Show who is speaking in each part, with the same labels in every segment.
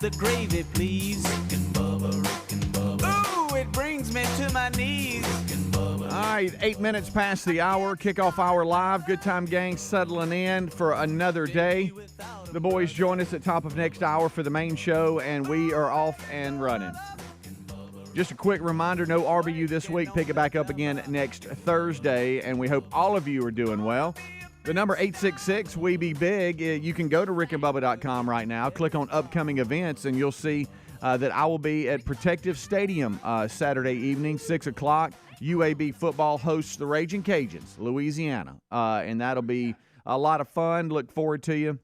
Speaker 1: the gravy, please. Rick and Bubba. Ooh, it brings me to my knees. Rick and Bubba.
Speaker 2: All right, 8 minutes past the hour. Kickoff hour live. Good time gang settling in for another day. The boys join us at top of next hour for the main show, and we are off and running. Just a quick reminder, no RBU this week. Pick it back up again next Thursday, and we hope all of you are doing well. The number 866-WE-BE-BIG. You can go to rickandbubba.com right now, click on upcoming events, and you'll see that I will be at Protective Stadium Saturday evening, 6 o'clock. UAB football hosts the Raging Cajuns, Louisiana, and that'll be a lot of fun. Look forward to you,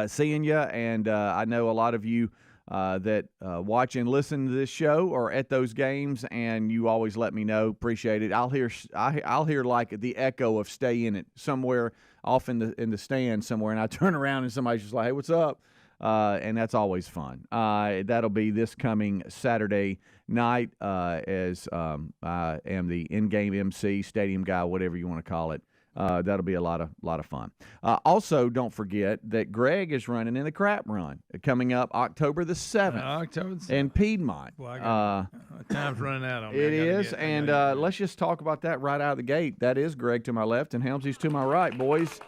Speaker 2: seeing you, and I know a lot of you that watch and listen to this show or at those games, and you always let me know. Appreciate it. I'll hear like the echo of "Stay in It" somewhere off in the stand somewhere, and I turn around and somebody's just like, "Hey, what's up?" And that's always fun. That'll be this coming Saturday night, as I am the in-game MC, stadium guy, whatever you want to call it. That'll be a lot of fun. Also, don't forget that Greg is running in the crap run coming up October the 7th in Piedmont.
Speaker 3: Well, time's running out on me.
Speaker 2: It is, and let's just talk about that right out of the gate. That is Greg to my left and Helmsy's to my right, boys.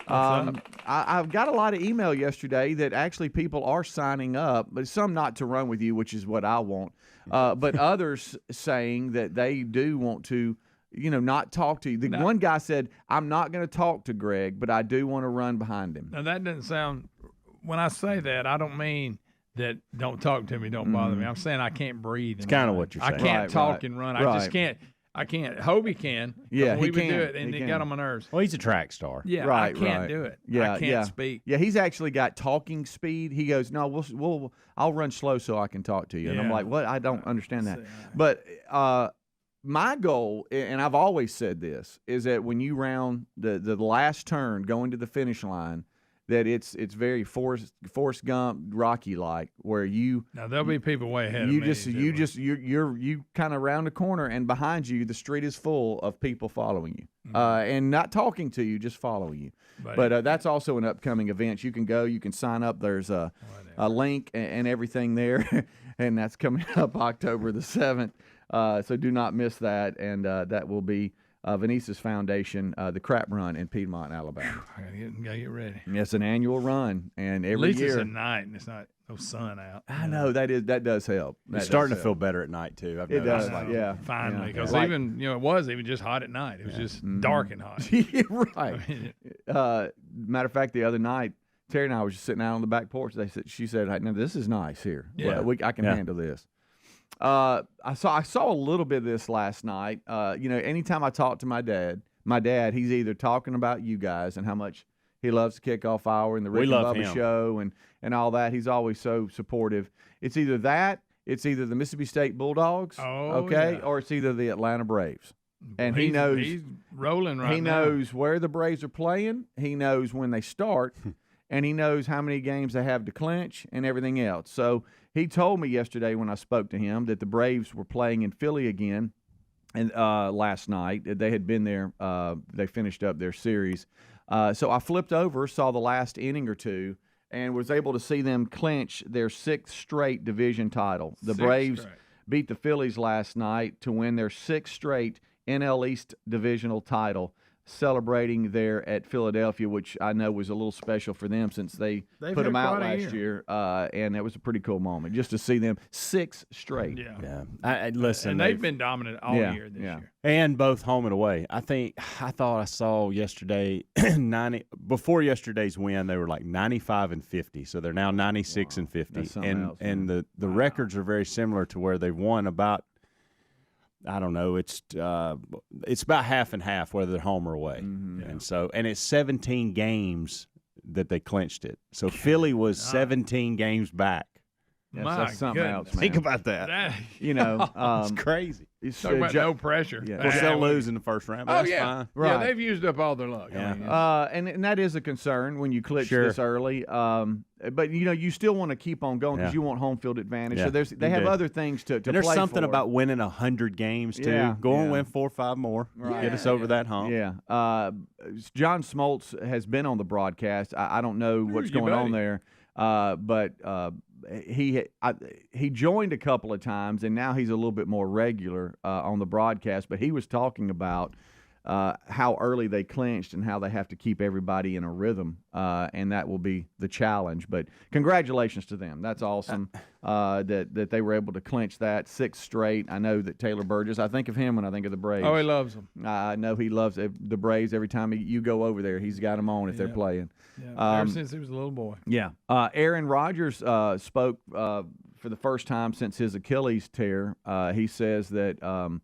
Speaker 2: I've got a lot of email yesterday that actually people are signing up, but some not to run with you, which is what I want, but others saying that they do want to not talk to you. One guy said, I'm not going to talk to Greg, but I do want to run behind him.
Speaker 3: Now, that doesn't sound – when I say that, I don't mean that don't talk to me, don't bother me. I'm saying I can't breathe.
Speaker 4: It's kind of what you're saying.
Speaker 3: I can't talk and run. I just can't. I can't. Hobie can.
Speaker 2: Yeah,
Speaker 3: he would do it, and it got on my nerves.
Speaker 4: Well, he's a track star.
Speaker 3: Yeah, I can't do it.
Speaker 2: Yeah,
Speaker 3: I can't speak.
Speaker 2: Yeah, he's actually got talking speed. He goes, no, I'll run slow so I can talk to you. And I'm like, what? I don't understand that. But my goal, and I've always said this, is that when you round the last turn going to the finish line, that it's very Forrest Gump, Rocky-like, where you
Speaker 3: now there'll be people way ahead of me.
Speaker 2: You kind of round the corner, and behind you the street is full of people following you, and not talking to you, just following you. But that's also an upcoming event. You can go, you can sign up. There's a link and everything there, and that's coming up October the 7th. So do not miss that, and that will be Venice's Foundation, the Crap Run in Piedmont, Alabama.
Speaker 3: I gotta get ready.
Speaker 2: It's an annual run, and every
Speaker 3: year. At least
Speaker 2: year,
Speaker 3: it's at night, and it's not no sun out.
Speaker 2: I know that does help.
Speaker 4: It's starting to feel better at night too.
Speaker 2: It does, yeah.
Speaker 3: Finally, because even it was even just hot at night. It was just dark and hot.
Speaker 2: Right. Matter of fact, the other night, Terry and I were just sitting out on the back porch. She said, "Hey, now this is nice here. Yeah, I can handle this." I saw a little bit of this last night. Anytime I talk to my dad, he's either talking about you guys and how much he loves the kickoff hour and the Rick and Bubba show and all that. He's always so supportive. It's either that, it's either the Mississippi State Bulldogs, or it's either the Atlanta Braves. And he knows
Speaker 3: he's rolling right now.
Speaker 2: He knows where the Braves are playing. He knows when they start, and he knows how many games they have to clinch and everything else. So he told me yesterday when I spoke to him that the Braves were playing in Philly again, and last night they had been there. They finished up their series. So I flipped over, saw the last inning or two, and was able to see them clinch their 6th straight division title. The Braves beat the Phillies last night to win their 6th straight NL East divisional title, celebrating there at Philadelphia, which I know was a little special for them since they've put them out last year, and that was a pretty cool moment just to see them 6 straight.
Speaker 4: Yeah. Listen,
Speaker 3: and they've been dominant all year this year,
Speaker 4: and both home and away. I thought I saw yesterday 90 before yesterday's win. They were like 95-50, so they're now 96-50, and the records are very similar to where they've won about. I don't know. It's about half and half, whether they're home or away, and it's 17 games that they clinched it. So Philly was 17 games back.
Speaker 2: That's something else, man.
Speaker 4: Think about that.
Speaker 2: It's
Speaker 4: crazy.
Speaker 3: Talk about no pressure.
Speaker 4: Of course, they'll lose in the first round. But that's fine.
Speaker 2: Right.
Speaker 3: Yeah, they've used up all their luck.
Speaker 2: Yeah. And that is a concern when you clinch this early. But you still want to keep on going because you want home field advantage.
Speaker 4: Yeah.
Speaker 2: So they have other things to play for.
Speaker 4: There's something about winning 100 games too.
Speaker 2: Yeah.
Speaker 4: Go and win 4 or 5 more. Right. Get us over that hump.
Speaker 2: Yeah. John Smoltz has been on the broadcast. I don't know what's going on there, but he joined a couple of times, and now he's a little bit more regular on the broadcast. But he was talking about how early they clinched and how they have to keep everybody in a rhythm, and that will be the challenge. But congratulations to them. That's awesome that they were able to clinch that 6 straight. I know that Taylor Burgess, I think of him when I think of the Braves.
Speaker 3: Oh, he loves them.
Speaker 2: I know he loves the Braves. Every time you go over there, he's got them on if they're playing.
Speaker 3: Yeah, ever since he was a little boy.
Speaker 2: Yeah. Aaron Rodgers spoke for the first time since his Achilles tear. He says that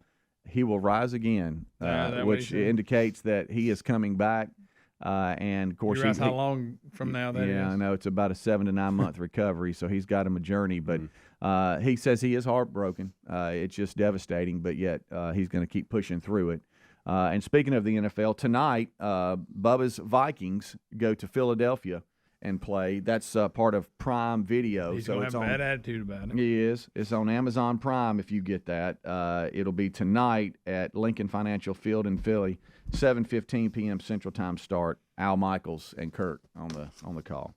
Speaker 2: he will rise again, which indicates that he is coming back. And, of course,
Speaker 3: how long from now that is?
Speaker 2: Yeah, I know. It's about a 7 to 9 month recovery, so he's got him a journey. But he says he is heartbroken. It's just devastating, but yet he's going to keep pushing through it. And speaking of the NFL, tonight, Bubba's Vikings go to Philadelphia and play. That's part of Prime Video.
Speaker 3: He's going to have a bad attitude about it.
Speaker 2: He is. It's on Amazon Prime if you get that. It'll be tonight at Lincoln Financial Field in Philly, 7:15 p.m. Central Time start. Al Michaels and Kirk on the call.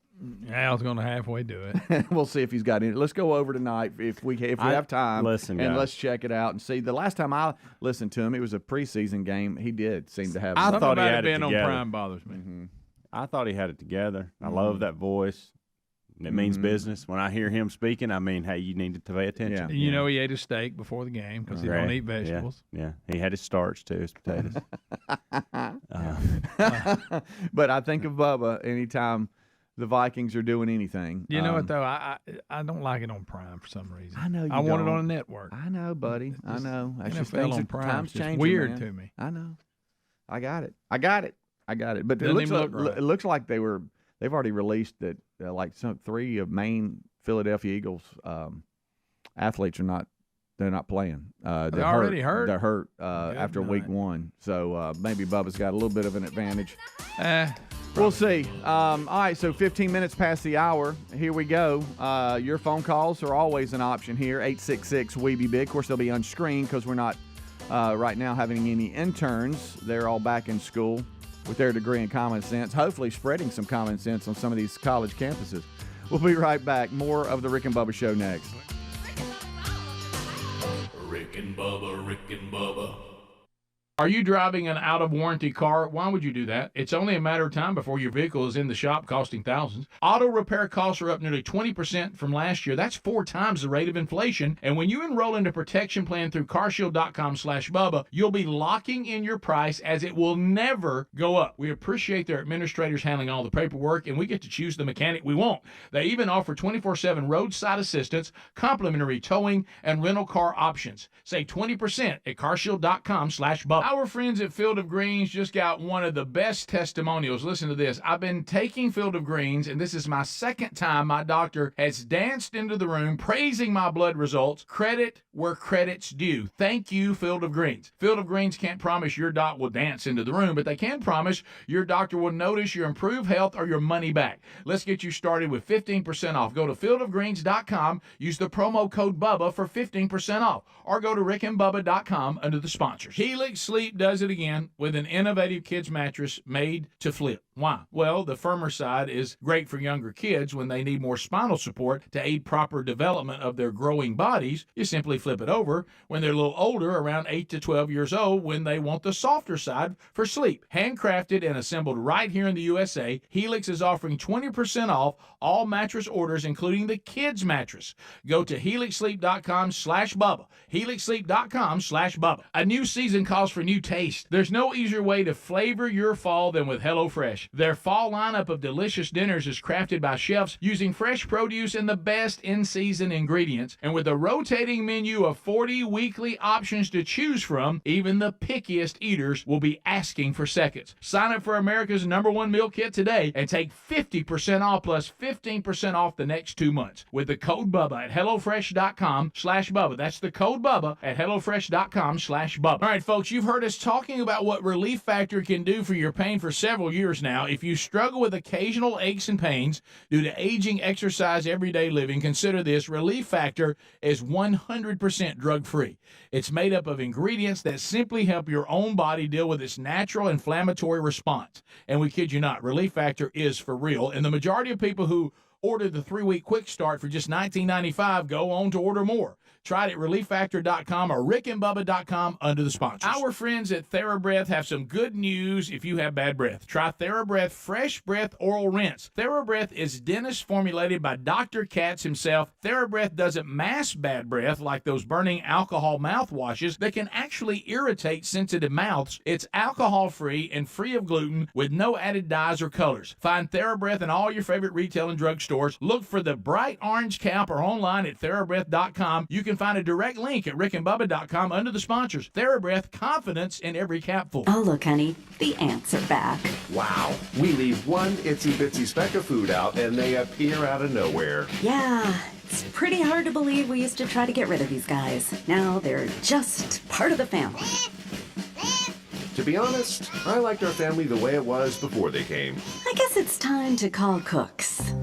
Speaker 3: Al's going to halfway do it.
Speaker 2: We'll see if he's got any. Let's go over tonight if we have time.
Speaker 4: Listen,
Speaker 2: and
Speaker 4: guys.
Speaker 2: Let's check it out and see. The last time I listened to him, it was a preseason game. He did seem to have.
Speaker 4: I thought he had it
Speaker 3: being
Speaker 4: together.
Speaker 3: on Prime bothers me.
Speaker 2: Mm-hmm.
Speaker 4: I thought he had it together. I love that voice. It means business. When I hear him speaking, I mean, hey, you need to pay attention.
Speaker 3: Yeah. You know he ate a steak before the game because he don't eat vegetables.
Speaker 4: Yeah. He had his starch, too, his potatoes.
Speaker 2: But I think of Bubba anytime the Vikings are doing anything.
Speaker 3: You know what, though? I don't like it on Prime for some reason.
Speaker 2: I know you
Speaker 3: I want it
Speaker 2: don't.
Speaker 3: on a network.
Speaker 2: I know, buddy. I know. That's just
Speaker 3: NFL
Speaker 2: things
Speaker 3: on Prime.
Speaker 2: times
Speaker 3: It's just
Speaker 2: changing,
Speaker 3: weird
Speaker 2: man.
Speaker 3: to me.
Speaker 2: I know. I got it. But
Speaker 3: Doesn't even look right.
Speaker 2: it looks like they've already released that like 3 of main Philadelphia Eagles athletes they're not playing. They're
Speaker 3: already hurt?
Speaker 2: They're hurt after week 1. So maybe Bubba's got a little bit of an advantage. We'll see. All right, so 15 minutes past the hour. Here we go. Your phone calls are always an option here. 866-WE-BE-BIG. Of course, they'll be unscreened because we're not right now having any interns. They're all back in school with their degree in common sense, hopefully spreading some common sense on some of these college campuses. We'll be right back. More of the Rick and Bubba Show next.
Speaker 1: Rick and Bubba, Rick and Bubba.
Speaker 3: Are you driving an out-of-warranty car? Why would you do that? It's only a matter of time before your vehicle is in the shop costing thousands. Auto repair costs are up nearly 20% from last year. That's 4 times the rate of inflation. And when you enroll in a protection plan through carshield.com/Bubba, you'll be locking in your price as it will never go up. We appreciate their administrators handling all the paperwork, and we get to choose the mechanic we want. They even offer 24/7 roadside assistance, complimentary towing, and rental car options. Save 20% at carshield.com/Bubba. Our friends at Field of Greens just got one of the best testimonials. Listen to this. I've been taking Field of Greens, and this is my 2nd time my doctor has danced into the room praising my blood results. Credit where credit's due. Thank you, Field of Greens. Field of Greens can't promise your doc will dance into the room, but they can promise your doctor will notice your improved health or your money back. Let's get you started with 15% off. Go to fieldofgreens.com. Use the promo code BUBBA for 15% off. Or go to rickandbubba.com under the sponsors. Helix Sleep does it again with an innovative kids mattress made to flip. Why? Well, the firmer side is great for younger kids when they need more spinal support to aid proper development of their growing bodies. You simply flip it over when they're a little older, around 8 to 12 years old, when they want the softer side for sleep. Handcrafted and assembled right here in the USA, Helix is offering 20% off all mattress orders, including the kids mattress. Go to helixsleep.com/Bubba. helixsleep.com/Bubba. A new season calls for new taste. There's no easier way to flavor your fall than with HelloFresh. Their fall lineup of delicious dinners is crafted by chefs using fresh produce and the best in-season ingredients. And with a rotating menu of 40 weekly options to choose from, even the pickiest eaters will be asking for seconds. Sign up for America's #1 meal kit today and take 50% off plus 15% off the next 2 months with the code BUBBA at HelloFresh.com/Bubba. That's the code BUBBA at HelloFresh.com/Bubba. All right, folks, you've heard us talking about what Relief Factor can do for your pain for several years now. If you struggle with occasional aches and pains due to aging, exercise, everyday living, consider this. Relief Factor is 100% drug-free. It's made up of ingredients that simply help your own body deal with its natural inflammatory response. And we kid you not, Relief Factor is for real. And the majority of people who Order the 3-week quick start for just $19.95. Go on to order more. Try it at ReliefFactor.com or RickandBubba.com under the sponsors. Our friends at TheraBreath have some good news if you have bad breath. Try TheraBreath Fresh Breath Oral Rinse. TheraBreath is dentist formulated by Dr. Katz himself. TheraBreath doesn't mask bad breath like those burning alcohol mouthwashes that can actually irritate sensitive mouths. It's alcohol-free and free of gluten with no added dyes or colors. Find TheraBreath in all your favorite retail and drug stores. Look for the bright orange cap or online at TheraBreath.com. You can find a direct link at RickandBubba.com under the sponsors. TheraBreath, confidence in every capful.
Speaker 5: Oh, look, honey, the ants are back.
Speaker 6: Wow. We leave one itsy-bitsy speck of food out, and they appear out of nowhere.
Speaker 5: Yeah, it's pretty hard to believe we used to try to get rid of these guys. Now they're just part of the family.
Speaker 6: To be honest, I liked our family the way it was before they came.
Speaker 5: I guess it's time to call Cooks.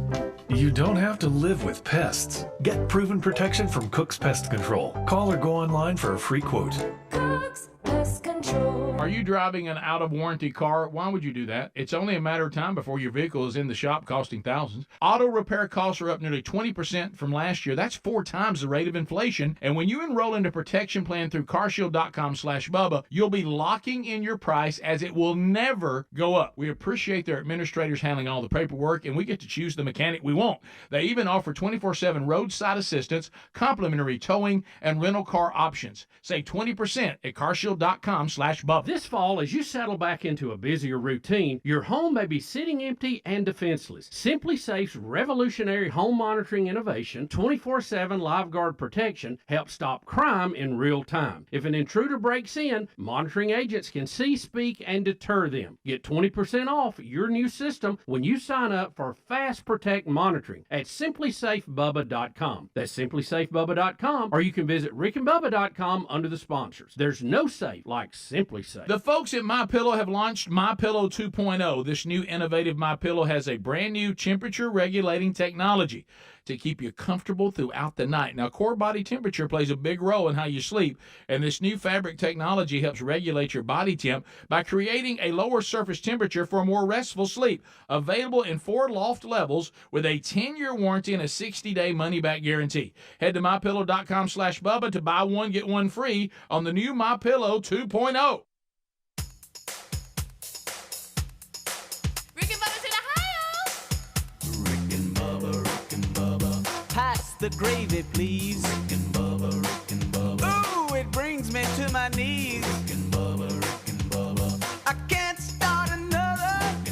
Speaker 7: You don't have to live with pests. Get proven protection from Cook's Pest Control. Call or go online for a free quote.
Speaker 8: Cook's Pest Control.
Speaker 3: Are you driving an out-of-warranty car? Why would you do that? It's only a matter of time before your vehicle is in the shop costing thousands. Auto repair costs are up nearly 20% from last year. That's 4 times the rate of inflation. And when you enroll in a protection plan through carshield.com/Bubba, you'll be locking in your price as it will never go up. We appreciate their administrators handling all the paperwork, and we get to choose the mechanic we want. They even offer 24/7 roadside assistance, complimentary towing, and rental car options. Save 20% at carshield.com/Bubba.
Speaker 9: This fall, as you settle back into a busier routine, your home may be sitting empty and defenseless. Simply Safe's revolutionary home monitoring innovation, 24/7 LiveGuard protection, helps stop crime in real time. If an intruder breaks in, monitoring agents can see, speak, and deter them. Get 20% off your new system when you sign up for Fast Protect monitoring at simplysafebubba.com. That's simplysafebubba.com, or you can visit rickandbubba.com under the sponsors. There's no safe like Simply Safe.
Speaker 3: The folks at MyPillow have launched MyPillow 2.0. This new innovative MyPillow has a brand new temperature regulating technology to keep you comfortable throughout the night. Now, core body temperature plays a big role in how you sleep, and this new fabric technology helps regulate your body temp by creating a lower surface temperature for a more restful sleep. Available in 4 loft levels with a 10-year warranty and a 60-day money-back guarantee. Head to MyPillow.com/Bubba to buy one, get one free on the new MyPillow 2.0.
Speaker 1: Pass the gravy, please. Rick and Bubba. Ooh, it brings me to my knees. Rick and Bubba. I can't start another Rick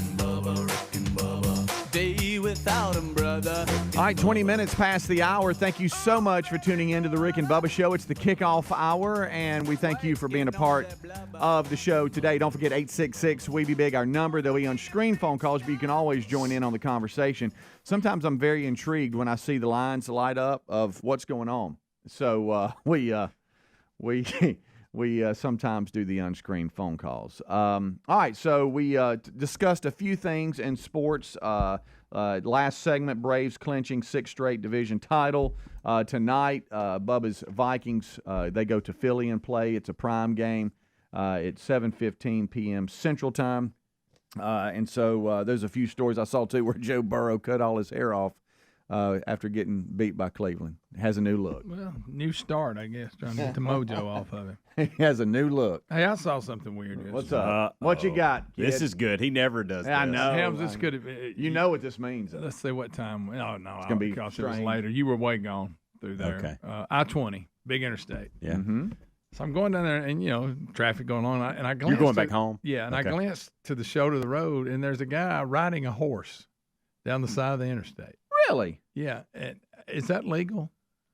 Speaker 1: and Bubba. Day without him, brother.
Speaker 2: All right, 20 minutes past the hour. Thank you so much for tuning in to the Rick and Bubba Show. It's the kickoff hour, and we thank you for being a part of the show today. Don't forget 866-WE-BE-BIG, our number. There'll be on-screen phone calls, but you can always join in on the conversation. Sometimes I'm very intrigued when I see the lines light up of what's going on. So we sometimes do the on-screen phone calls. All right, so we discussed a few things in sports. Last segment, Braves clinching 6th straight division title. Tonight, Bubba's Vikings, they go to Philly and play. It's a prime game. It's 7:15 p.m. Central Time. And so there's a few stories I saw, too, where Joe Burrow cut all his hair off after getting beat by Cleveland. Has a new look.
Speaker 10: Well, new start, I guess, trying to get the mojo off of him.
Speaker 2: He has a new look.
Speaker 10: Hey, I saw something weird yesterday.
Speaker 2: What's up? What you got, kid?
Speaker 4: This is good. He never does this.
Speaker 2: I know.
Speaker 10: How's this good?
Speaker 2: You know what this means.
Speaker 10: Let's see what time. Oh, no. It's
Speaker 2: going to be
Speaker 10: because it was later. You were way gone through there.
Speaker 4: Okay.
Speaker 10: I-20, big interstate.
Speaker 4: Yeah.
Speaker 2: Mm-hmm.
Speaker 10: So I'm going down there, and, traffic going on. And I glanced.
Speaker 4: You're going back home?
Speaker 10: Yeah, and
Speaker 4: Okay.
Speaker 10: I glanced to the shoulder of the road, and there's a guy riding a horse down the side of the interstate.
Speaker 2: Really?
Speaker 10: Yeah. And is that legal?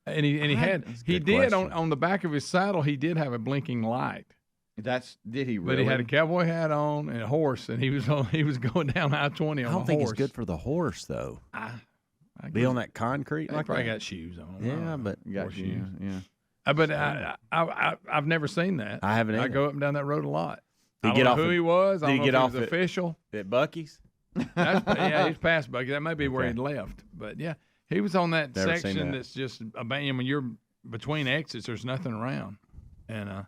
Speaker 10: And he did
Speaker 4: question.
Speaker 10: on the back of his saddle, he did have a blinking light.
Speaker 2: Did he really?
Speaker 10: But he had a cowboy hat on and a horse, and he was going down I-20 on a horse.
Speaker 4: I don't think it's good for the horse, though. Be on that concrete
Speaker 10: He
Speaker 4: like
Speaker 10: probably
Speaker 4: that.
Speaker 10: got shoes on.
Speaker 4: Yeah, but
Speaker 2: Got shoes. Yeah.
Speaker 10: But I've never seen that.
Speaker 4: I haven't
Speaker 10: I
Speaker 4: either.
Speaker 10: go up and down that road a lot.
Speaker 4: Did he
Speaker 10: I
Speaker 4: get
Speaker 10: don't
Speaker 4: off
Speaker 10: know who
Speaker 4: at-
Speaker 10: he was. I
Speaker 4: did he
Speaker 10: don't
Speaker 4: get
Speaker 10: know if
Speaker 4: off
Speaker 10: he was
Speaker 4: at-
Speaker 10: official.
Speaker 4: at Buc-ee's?
Speaker 10: Yeah, he's past Bucky. That may be where
Speaker 4: Okay.
Speaker 10: he left. But yeah, he was on that
Speaker 4: Never seen
Speaker 10: section
Speaker 4: that.
Speaker 10: that's just when you're between exits, there's nothing around, and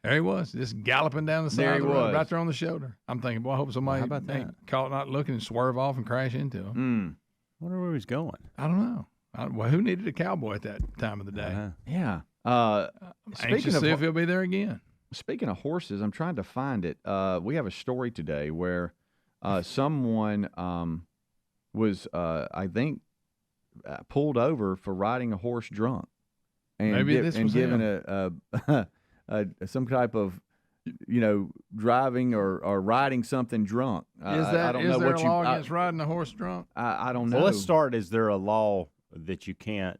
Speaker 10: there he was, just galloping down the side
Speaker 2: There
Speaker 10: of the
Speaker 2: he
Speaker 10: road,
Speaker 2: was.
Speaker 10: right there on the shoulder. I'm thinking, boy, I hope somebody
Speaker 4: How about
Speaker 10: ain't
Speaker 4: that?
Speaker 10: caught not looking and swerve off and crash into him.
Speaker 4: wonder where he's going.
Speaker 10: I don't know. Well, who needed a cowboy at that time of the day?
Speaker 2: Yeah.
Speaker 10: Anxious to see if he'll be there again.
Speaker 2: Speaking of horses, I'm trying to find it. We have a story today where someone was, I think, pulled over for riding a horse drunk, and
Speaker 10: Maybe this was
Speaker 2: given
Speaker 10: him.
Speaker 2: some type of, driving or riding something drunk.
Speaker 10: I don't know
Speaker 2: there
Speaker 10: what
Speaker 2: a law
Speaker 10: against riding a horse drunk?
Speaker 2: I don't know.
Speaker 4: Well, let's start. Is there a law that you can't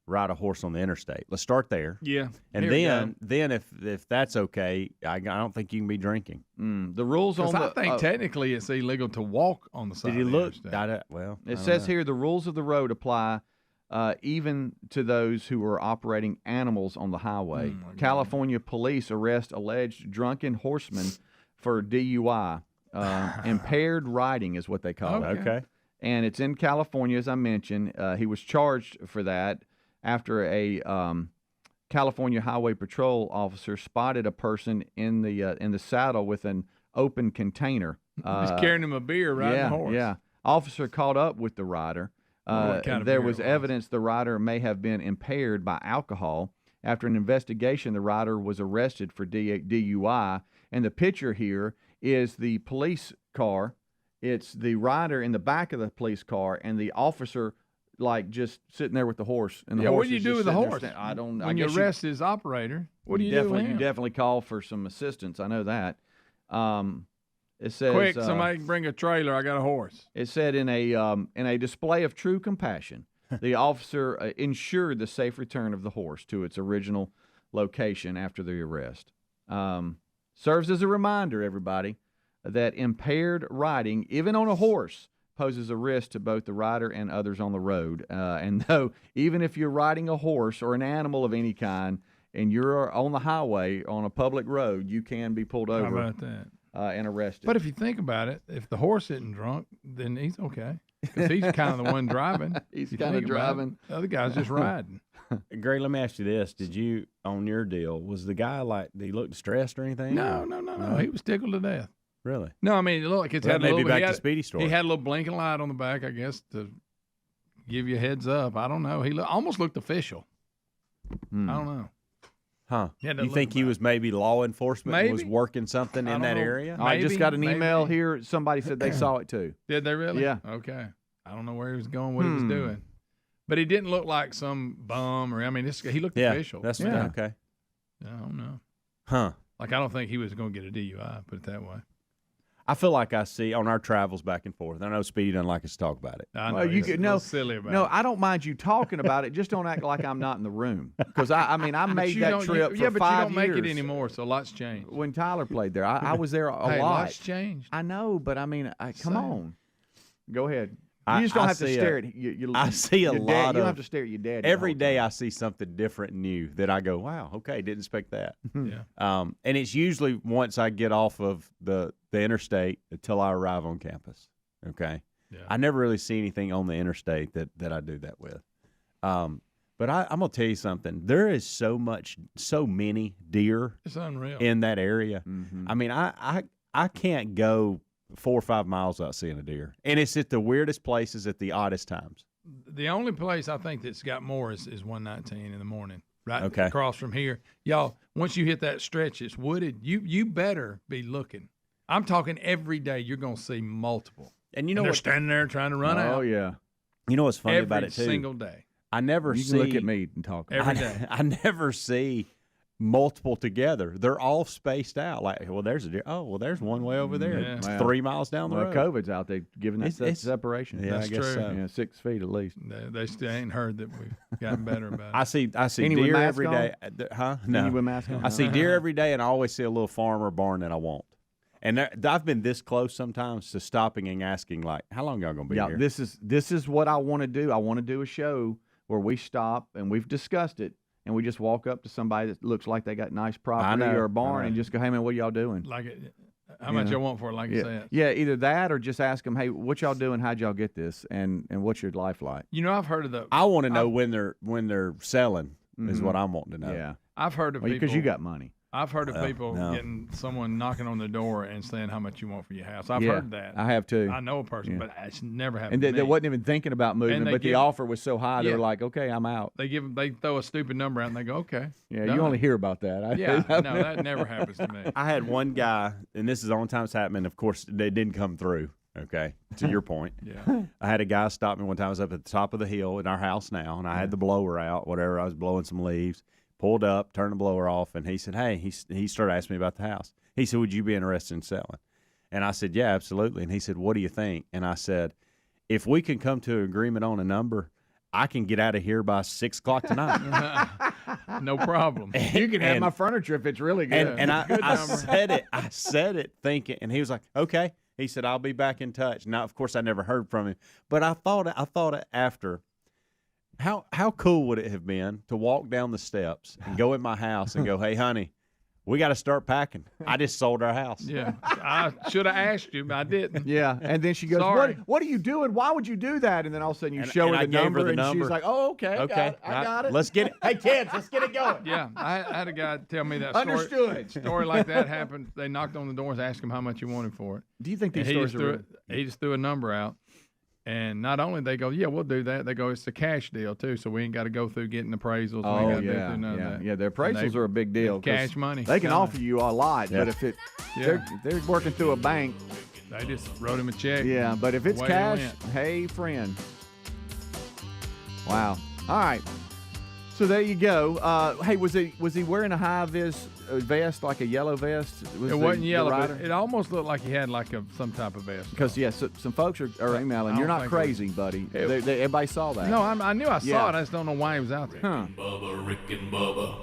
Speaker 4: ride a horse on the interstate? Let's start there.
Speaker 10: Yeah.
Speaker 4: And then if that's okay, I don't think you can be drinking.
Speaker 2: The rules on
Speaker 10: I think technically it's illegal to walk on the side.
Speaker 4: Did you
Speaker 10: of the
Speaker 4: look?
Speaker 10: interstate.
Speaker 2: It says here the rules of the road apply even to those who are operating animals on the highway. California police arrest alleged drunken horseman for DUI. Impaired riding is what they call it.
Speaker 4: Okay.
Speaker 2: And it's in California, as I mentioned. He was charged for that after a California Highway Patrol officer spotted a person in the saddle with an open container.
Speaker 10: He's carrying him a beer riding a horse.
Speaker 2: Yeah. Officer caught up with the rider. There was evidence the rider may have been impaired by alcohol. After an investigation, the rider was arrested for DUI. And the picture here is the police car. It's the rider in the back of the police car and the officer just sitting there with the horse. And the horse
Speaker 10: what do you do with the horse?
Speaker 2: I don't know.
Speaker 10: When you arrest his operator, what do you do with him?
Speaker 2: You definitely call for some assistance. I know that. It says,
Speaker 10: quick, somebody bring a trailer. I got a horse.
Speaker 2: It said in a display of true compassion, the officer ensured the safe return of the horse to its original location after the arrest. Serves as a reminder, everybody, that impaired riding, even on a horse, poses a risk to both the rider and others on the road. And though, even if you're riding a horse or an animal of any kind and you're on the highway on a public road, you can be pulled over.
Speaker 10: How about that?
Speaker 2: And arrested.
Speaker 10: But if you think about it, if the horse isn't drunk, then he's okay. Because he's kind of the one driving.
Speaker 2: He's kind of driving.
Speaker 10: The other guy's just riding.
Speaker 4: Greg, let me ask you this. Did you, on your deal, was the guy did he look distressed or anything?
Speaker 10: No. He was tickled to death.
Speaker 4: Really?
Speaker 10: No, I mean, look, it's had a little
Speaker 4: back to Speedy story.
Speaker 10: He had a little blinking light on the back, I guess, to give you a heads up. I don't know. He almost looked official. I don't know.
Speaker 4: Huh. You think he was maybe law enforcement was working something in that area?
Speaker 2: I just got an email here. Somebody said they saw it too.
Speaker 10: Did they really?
Speaker 2: Yeah.
Speaker 10: Okay. I don't know where he was going, what he was doing. But he didn't look like some bum he looked official.
Speaker 4: That's okay.
Speaker 10: I don't know.
Speaker 4: Huh.
Speaker 10: I don't think he was going to get a DUI, put it that way.
Speaker 4: I feel like I see on our travels back and forth. I know Speedy doesn't like us to talk about it.
Speaker 10: I know, he's silly about it.
Speaker 2: No, I don't mind you talking about it. Just don't act like I'm not in the room. Because I made that trip for 5 years.
Speaker 10: Yeah, but you don't make it anymore, so a lot's changed.
Speaker 2: When Tyler played there, I was there a lot.
Speaker 10: Lots changed.
Speaker 2: I know, but I mean, come on. Go ahead. You just don't have to stare at
Speaker 4: I see a lot
Speaker 2: dad.
Speaker 4: of.
Speaker 2: You don't have to stare at your dad.
Speaker 4: Every day I see something different and new that I go, wow, okay, didn't expect that.
Speaker 10: Yeah.
Speaker 4: And it's usually once I get off of the interstate until I arrive on campus. Okay.
Speaker 10: Yeah.
Speaker 4: I never really see anything on the interstate that I do that with. But I'm gonna tell you something. There is so many deer.
Speaker 10: It's unreal
Speaker 4: in that area.
Speaker 2: Mm-hmm.
Speaker 4: I mean, I can't go 4 or 5 miles without seeing a deer, and it's at the weirdest places at the oddest times.
Speaker 10: The only place I think that's got more is 119 in the morning, right
Speaker 4: okay.
Speaker 10: across from here. Y'all, once you hit that stretch, it's wooded. You better be looking. I'm talking every day. You're gonna see multiple,
Speaker 4: and you know
Speaker 10: they're standing there trying to run out.
Speaker 2: Oh yeah.
Speaker 4: You know what's funny about it too?
Speaker 10: Every single day.
Speaker 4: I never
Speaker 2: you
Speaker 4: see.
Speaker 2: Can look at me and talk
Speaker 10: every day.
Speaker 4: I never see multiple together. They're all spaced out. Like, well, there's a deer. Oh, well, there's one way over there.
Speaker 10: Yeah.
Speaker 4: It's 3 miles down the road.
Speaker 2: COVID's out there giving that separation.
Speaker 4: Yeah,
Speaker 10: That's
Speaker 4: I guess
Speaker 10: true.
Speaker 4: so.
Speaker 2: Yeah, 6 feet at least.
Speaker 10: They still ain't heard that we've gotten better about it.
Speaker 4: I see
Speaker 2: Any
Speaker 4: deer
Speaker 2: with mask
Speaker 4: every
Speaker 2: on?
Speaker 4: day. Huh? No.
Speaker 2: Any with mask on?
Speaker 4: I see deer every day, and I always see a little farm or barn that I want. And I've been this close sometimes to stopping and asking, like, how long y'all going to be here?
Speaker 2: This is what I want to do. I want to do a show where we stop, and we've discussed it, and we just walk up to somebody that looks like they got nice property or a barn and just go, hey, man, what y'all doing?
Speaker 10: Like it. How much y'all want for it, like you said?
Speaker 2: Yeah, either that or just ask them, hey, what y'all doing? How'd y'all get this? And what's your life like?
Speaker 10: You know, I've heard of the.
Speaker 4: I want to know when they're selling is what I'm wanting to know.
Speaker 2: Yeah.
Speaker 10: I've heard of people.
Speaker 2: Because you got money.
Speaker 10: I've heard of people
Speaker 4: no.
Speaker 10: getting someone knocking on the door and saying how much you want for your house. I've
Speaker 2: Yeah,
Speaker 10: heard that.
Speaker 2: I have too.
Speaker 10: I know a person,
Speaker 2: Yeah.
Speaker 10: but it's never happened
Speaker 2: And
Speaker 10: to me.
Speaker 2: they wasn't even thinking about moving, but the offer was so high, they
Speaker 10: Yeah.
Speaker 2: were like, okay, I'm out.
Speaker 10: They throw a stupid number out and they go, okay.
Speaker 2: Yeah,
Speaker 10: done.
Speaker 2: you only hear about that.
Speaker 10: Yeah, no, that never happens to me.
Speaker 4: I had one guy, and this is the only time it's happened. Of course, they didn't come through. Okay, to your point.
Speaker 10: Yeah.
Speaker 4: I had a guy stop me one time. I was up at the top of the hill in our house now, and I had the blower out, whatever. I was blowing some leaves. Pulled up, turned the blower off, and he said, hey, he started asking me about the house. He said, would you be interested in selling? And I said, yeah, absolutely. And he said, what do you think? And I said, if we can come to an agreement on a number, I can get out of here by 6 o'clock tonight.
Speaker 10: No problem.
Speaker 2: You can have my furniture if it's really good.
Speaker 4: And I said it thinking, and he was like, okay. He said, I'll be back in touch. Now, of course, I never heard from him, but I thought after, how cool would it have been to walk down the steps and go in my house and go, hey, honey, we got to start packing. I just sold our house.
Speaker 10: Yeah, I should have asked you, but I didn't.
Speaker 2: Yeah, and then she goes,
Speaker 10: Sorry.
Speaker 2: what are you doing? Why would you do that? And then all of a sudden you show
Speaker 4: and
Speaker 2: her
Speaker 4: I
Speaker 2: the
Speaker 4: gave her
Speaker 2: number,
Speaker 4: the
Speaker 2: and
Speaker 4: number.
Speaker 2: she's like, oh, okay,
Speaker 4: Okay,
Speaker 2: I got it.
Speaker 4: Let's get it. Hey, kids, let's get it going.
Speaker 10: Yeah, I had a guy tell me that story.
Speaker 2: Understood.
Speaker 10: Story like that happened. They knocked on the doors, asked him how much he wanted for it.
Speaker 2: Do you think these
Speaker 10: And
Speaker 2: stories are
Speaker 10: he just threw a number out. And not only they go, yeah, we'll do that. They go, it's a cash deal too, so we ain't got to go through getting appraisals.
Speaker 2: Oh,
Speaker 10: we ain't got to
Speaker 2: yeah,
Speaker 10: go through none of that.
Speaker 2: yeah. The appraisals are a big deal. 'cause
Speaker 10: Cash money.
Speaker 2: They can
Speaker 10: coming.
Speaker 2: offer you a lot, but if they're working through a bank,
Speaker 10: They just wrote him a check.
Speaker 2: yeah. But if it's
Speaker 10: Way
Speaker 2: cash,
Speaker 10: it went.
Speaker 2: hey, friend. Wow. All right. So there you go. Hey, was he wearing a high vis vest, like a yellow vest?
Speaker 10: It wasn't yellow, but it almost looked like he had like some type of vest.
Speaker 2: Because some folks are emailing.
Speaker 10: I
Speaker 2: You're
Speaker 10: don't
Speaker 2: not
Speaker 10: think
Speaker 2: crazy, buddy. Everybody saw that.
Speaker 10: No, I knew I saw
Speaker 2: Yeah.
Speaker 10: it. I just don't know why he was out there.
Speaker 2: Huh.
Speaker 1: Bubba, Rick and Bubba.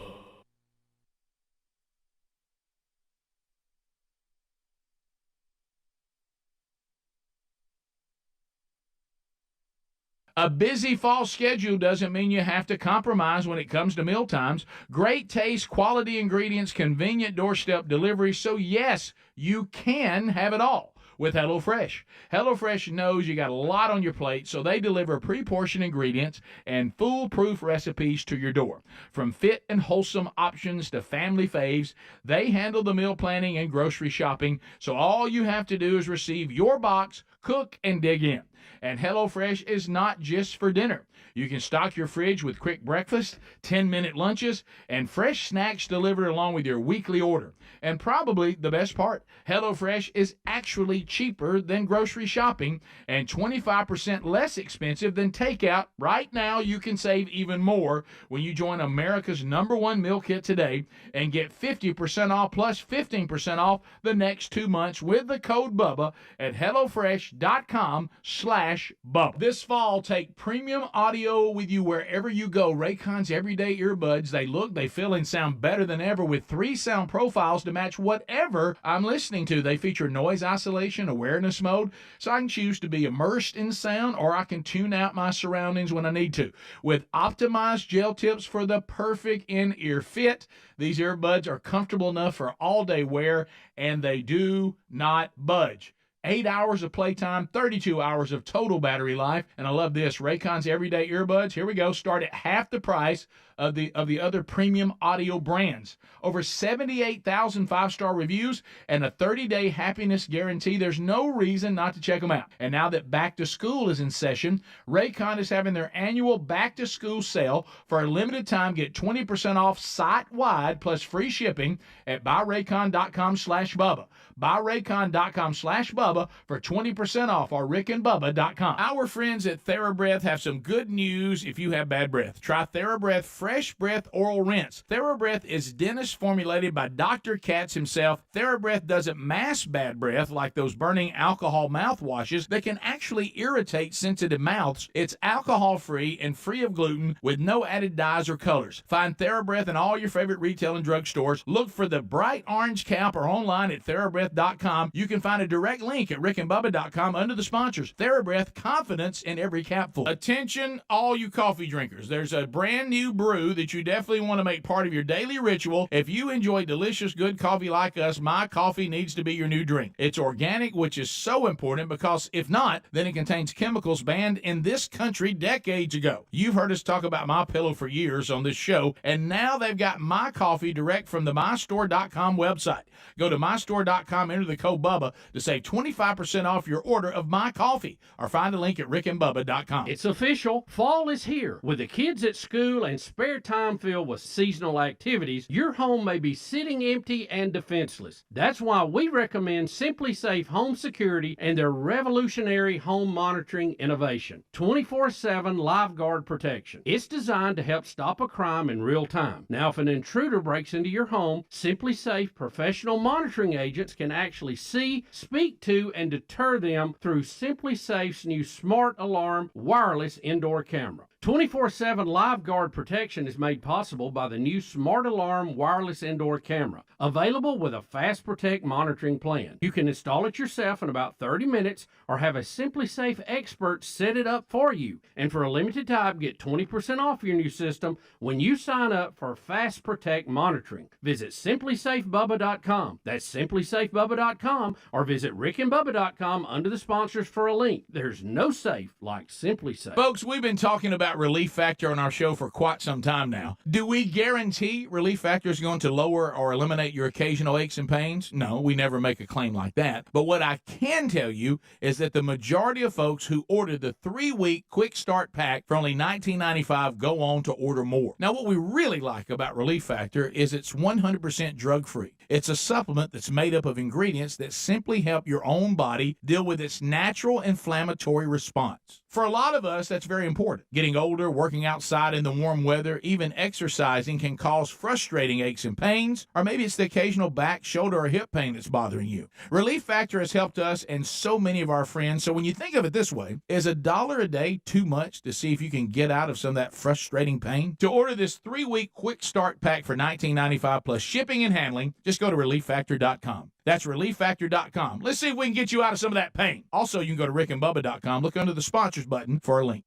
Speaker 3: A busy fall schedule doesn't mean you have to compromise when it comes to meal times. Great taste, quality ingredients, convenient doorstep delivery. So yes, you can have it all with HelloFresh. HelloFresh knows you got a lot on your plate, so they deliver pre-portioned ingredients and foolproof recipes to your door. From fit and wholesome options to family faves, they handle the meal planning and grocery shopping, so all you have to do is receive your box, cook, and dig in. And HelloFresh is not just for dinner. You can stock your fridge with quick breakfast, 10-minute lunches, and fresh snacks delivered along with your weekly order. And probably the best part, HelloFresh is actually cheaper than grocery shopping and 25% less expensive than takeout. Right now, you can save even more when you join America's #1 meal kit today and get 50% off plus 15% off the next 2 months with the code BUBBA at HelloFresh.com/Bubba. This fall, take premium audio with you wherever you go. Raycon's everyday earbuds. They look, they feel, and sound better than ever with 3 sound profiles to match whatever I'm listening to. They feature noise isolation, awareness mode, so I can choose to be immersed in sound or I can tune out my surroundings when I need to. With optimized gel tips for the perfect in-ear fit, these earbuds are comfortable enough for all-day wear, and they do not budge. 8 hours of playtime, 32 hours of total battery life, and I love this. Raycon's everyday earbuds, here we go, start at half the price of the other premium audio brands. Over 78,000 5-star reviews and a 30-day happiness guarantee. There's no reason not to check them out. And now that back to school is in session, Raycon is having their annual back to school sale. For a limited time, get 20% off site-wide plus free shipping at buyraycon.com/Bubba. Buyraycon.com/Bubba for 20% off or rickandbubba.com. Our friends at TheraBreath have some good news if you have bad breath. Try TheraBreath Fresh Breath Oral Rinse. TheraBreath is dentist formulated by Dr. Katz himself. TheraBreath doesn't mask bad breath like those burning alcohol mouthwashes that can actually irritate sensitive mouths. It's alcohol-free and free of gluten with no added dyes or colors. Find TheraBreath in all your favorite retail and drug stores. Look for the bright orange cap or online at TheraBreath.com. You can find a direct link link at rickandbubba.com under the sponsors. TheraBreath, confidence in every capful. Attention, all you coffee drinkers. There's a brand new brew that you definitely want to make part of your daily ritual. If you enjoy delicious, good coffee like us, My Coffee needs to be your new drink. It's organic, which is so important because if not, then it contains chemicals banned in this country decades ago. You've heard us talk about MyPillow for years on this show, and now they've got My Coffee direct from the mystore.com website. Go to mystore.com, enter the code Bubba to save 25% off your order of My Coffee, or find the link at rickandbubba.com.
Speaker 9: It's official. Fall is here. With the kids at school and spare time filled with seasonal activities, your home may be sitting empty and defenseless. That's why we recommend Simply Safe Home Security and their revolutionary home monitoring innovation. 24/7 live guard protection. It's designed to help stop a crime in real time. Now, if an intruder breaks into your home, Simply Safe professional monitoring agents can actually see, speak to, and deter them through Simply Safe's new Smart Alarm wireless indoor camera. 24/7 live guard protection is made possible by the new Smart Alarm wireless indoor camera, available with a Fast Protect monitoring plan. You can install it yourself in about 30 minutes or have a Simply Safe expert set it up for you. And for a limited time, get 20% off your new system when you sign up for Fast Protect monitoring. Visit simplysafebubba.com. That's simplysafebubba.com, or visit rickandbubba.com under the sponsors for a link. There's no safe like Simply Safe.
Speaker 3: Folks, we've been talking about Relief Factor on our show for quite some time now. Do we guarantee Relief Factor is going to lower or eliminate your occasional aches and pains? No, we never make a claim like that. But what I can tell you is that the majority of folks who order the 3-week quick start pack for only $19.95 go on to order more. Now, what we really like about Relief Factor is it's 100% drug-free. It's a supplement that's made up of ingredients that simply help your own body deal with its natural inflammatory response. For a lot of us, that's very important. Getting older, working outside in the warm weather, even exercising can cause frustrating aches and pains, or maybe it's the occasional back, shoulder, or hip pain that's bothering you. Relief Factor has helped us and so many of our friends, so when you think of it this way, is $1 a day too much to see if you can get out of some of that frustrating pain? To order this 3-week quick start pack for $19.95 plus shipping and handling, just go to ReliefFactor.com. That's ReliefFactor.com. Let's see if we can get you out of some of that pain. Also, you can go to RickandBubba.com. Look under the sponsors button for a link.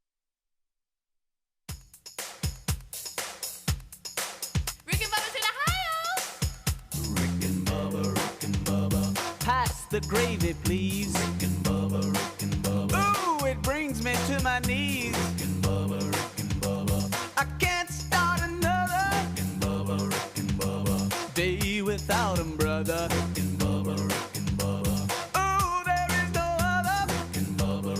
Speaker 1: Rick and Bubba's in Ohio. Rick and Bubba. Pass the gravy, please. Rick and Bubba. Ooh, it brings me to my knees. Rick and Bubba. I can't start another. Rick and Bubba. Day without 'em, brother. Rick and Bubba. Ooh, there is no other. Rick and Bubba.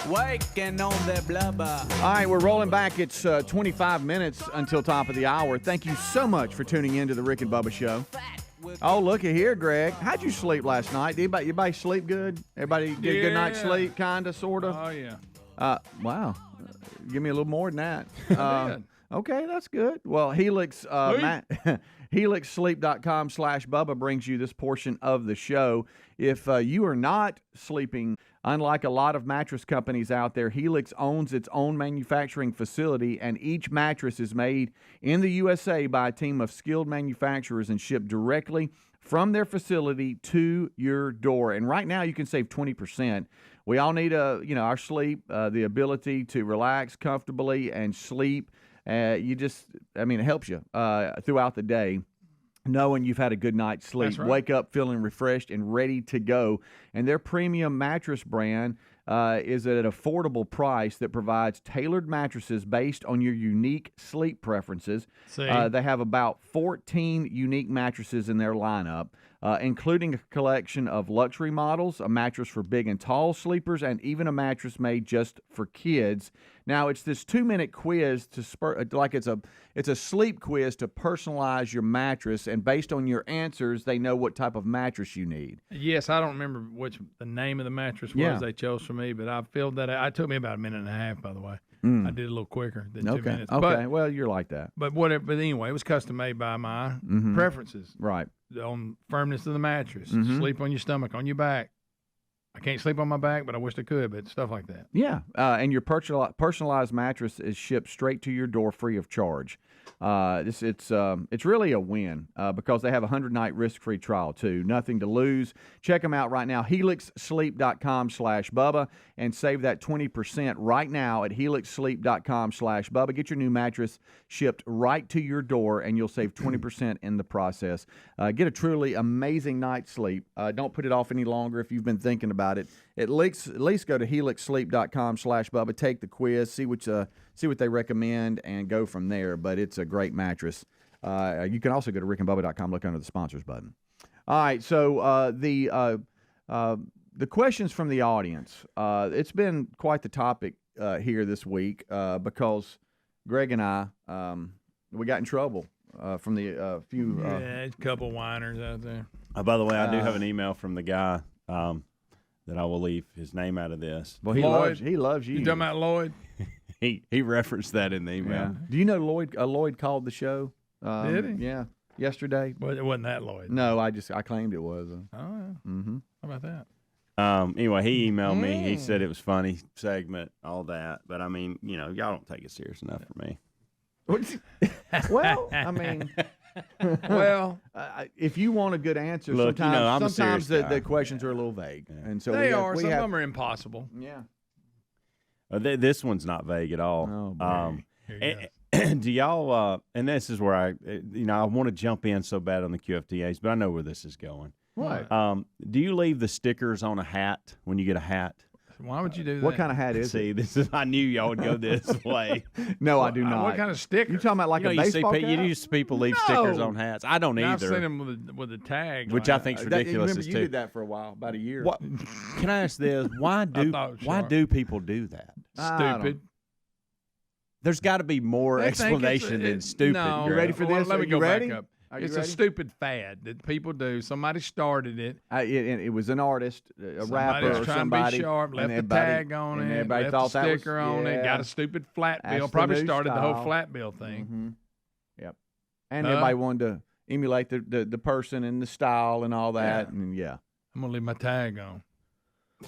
Speaker 1: Waking on their blubber.
Speaker 2: All right, we're rolling back. It's 25 minutes until top of the hour. Thank you so much for tuning in to the Rick and Bubba Show. Oh, looky here, Greg. How'd you sleep last night? Did everybody sleep good? Everybody get a good night's sleep, kind of, sort of?
Speaker 10: Oh, yeah.
Speaker 2: Wow. Give me a little more than that.
Speaker 10: I did.
Speaker 2: Okay, that's good. Well, Helix, HelixSleep.com/Bubba brings you this portion of the show. If you are not sleeping, unlike a lot of mattress companies out there, Helix owns its own manufacturing facility, and each mattress is made in the USA by a team of skilled manufacturers and shipped directly from their facility to your door. And right now, you can save 20%. We all need our sleep, the ability to relax comfortably and sleep. It helps you throughout the day, knowing you've had a good night's sleep.
Speaker 10: That's right.
Speaker 2: Wake up feeling refreshed and ready to go. And their premium mattress brand is at an affordable price that provides tailored mattresses based on your unique sleep preferences. They have about 14 unique mattresses in their lineup, including a collection of luxury models, a mattress for big and tall sleepers, and even a mattress made just for kids. Now, it's this 2-minute quiz it's a sleep quiz to personalize your mattress, and based on your answers, they know what type of mattress you need.
Speaker 10: Yes, I don't remember which the name of the mattress was they chose for me, but I filled that out. It took me about a minute and a half, by the way. I did it a little quicker than 2 minutes.
Speaker 2: Okay, well, you're like that.
Speaker 10: But anyway, it was custom made by my preferences.
Speaker 2: Right.
Speaker 10: On firmness of the mattress, sleep on your stomach, on your back, I can't sleep on my back, but I wish I could, but stuff like that.
Speaker 2: Yeah, and your personalized mattress is shipped straight to your door free of charge. It's really a win because they have a 100-night risk-free trial too. Nothing to lose. Check them out right now. HelixSleep.com/Bubba and save that 20% right now at HelixSleep.com/Bubba. Get your new mattress shipped right to your door, and you'll save 20% in the process. Get a truly amazing night's sleep. Don't put it off any longer if you've been thinking about it. At least go to HelixSleep.com/Bubba. Take the quiz. See what they recommend and go from there. But it's a great mattress. You can also go to rickandbubba.com, look under the sponsors button. All right, so the questions from the audience. It's been quite the topic here this week because Greg and I, we got in trouble from the few.
Speaker 10: A couple whiners out there.
Speaker 4: By the way, I do have an email from the guy that I will leave his name out of this.
Speaker 2: Well, he loves you.
Speaker 10: You talking about Lloyd?
Speaker 4: He referenced that in the email.
Speaker 2: Yeah. Do you know Lloyd called the show?
Speaker 10: Did he?
Speaker 2: Yeah, yesterday.
Speaker 10: Well, it wasn't that Lloyd.
Speaker 2: No, I claimed it was.
Speaker 10: Oh, yeah.
Speaker 2: Mm-hmm.
Speaker 10: How about that?
Speaker 4: Anyway, he emailed me. He said it was funny segment, all that. But I mean, y'all don't take it serious enough for me.
Speaker 2: Well, I mean, if you want a good answer,
Speaker 4: look,
Speaker 2: sometimes the questions are a little vague, and so
Speaker 10: they are. Some of them are impossible.
Speaker 2: Yeah.
Speaker 4: This one's not vague at all.
Speaker 2: Oh,
Speaker 4: do y'all? And this is where I want to jump in so bad on the QFTAs, but I know where this is going.
Speaker 2: What?
Speaker 4: Do you leave the stickers on a hat when you get a hat?
Speaker 10: Why would you do that?
Speaker 2: What kind of hat is
Speaker 4: it? See, I knew y'all would go this way.
Speaker 2: No, I do not.
Speaker 10: What kind of sticker?
Speaker 2: You talking about like a baseball cap?
Speaker 4: You see people leave stickers on hats. I don't either.
Speaker 10: I've seen them with a tag,
Speaker 4: which I think is ridiculous.
Speaker 2: Remember, you did that for a while, about a year.
Speaker 4: What? Can I ask this? Why do people do that?
Speaker 10: Stupid.
Speaker 4: There's got to be more explanation than stupid.
Speaker 10: No,
Speaker 2: you ready for this?
Speaker 10: Let me go
Speaker 2: ready?
Speaker 10: back up. It's
Speaker 2: ready?
Speaker 10: a stupid fad that people do. Somebody started it.
Speaker 2: It was an artist, a rapper, or
Speaker 10: trying
Speaker 2: somebody.
Speaker 10: to be sharp, left the tag on it,
Speaker 2: everybody
Speaker 10: left
Speaker 2: thought
Speaker 10: the
Speaker 2: that
Speaker 10: sticker
Speaker 2: was,
Speaker 10: on it, got a stupid flat bill. Probably started the whole flat bill thing.
Speaker 2: Mm-hmm. Yep. And everybody wanted to emulate the person and the style and all that.
Speaker 10: Yeah.
Speaker 2: And yeah.
Speaker 10: I'm going to leave my tag on.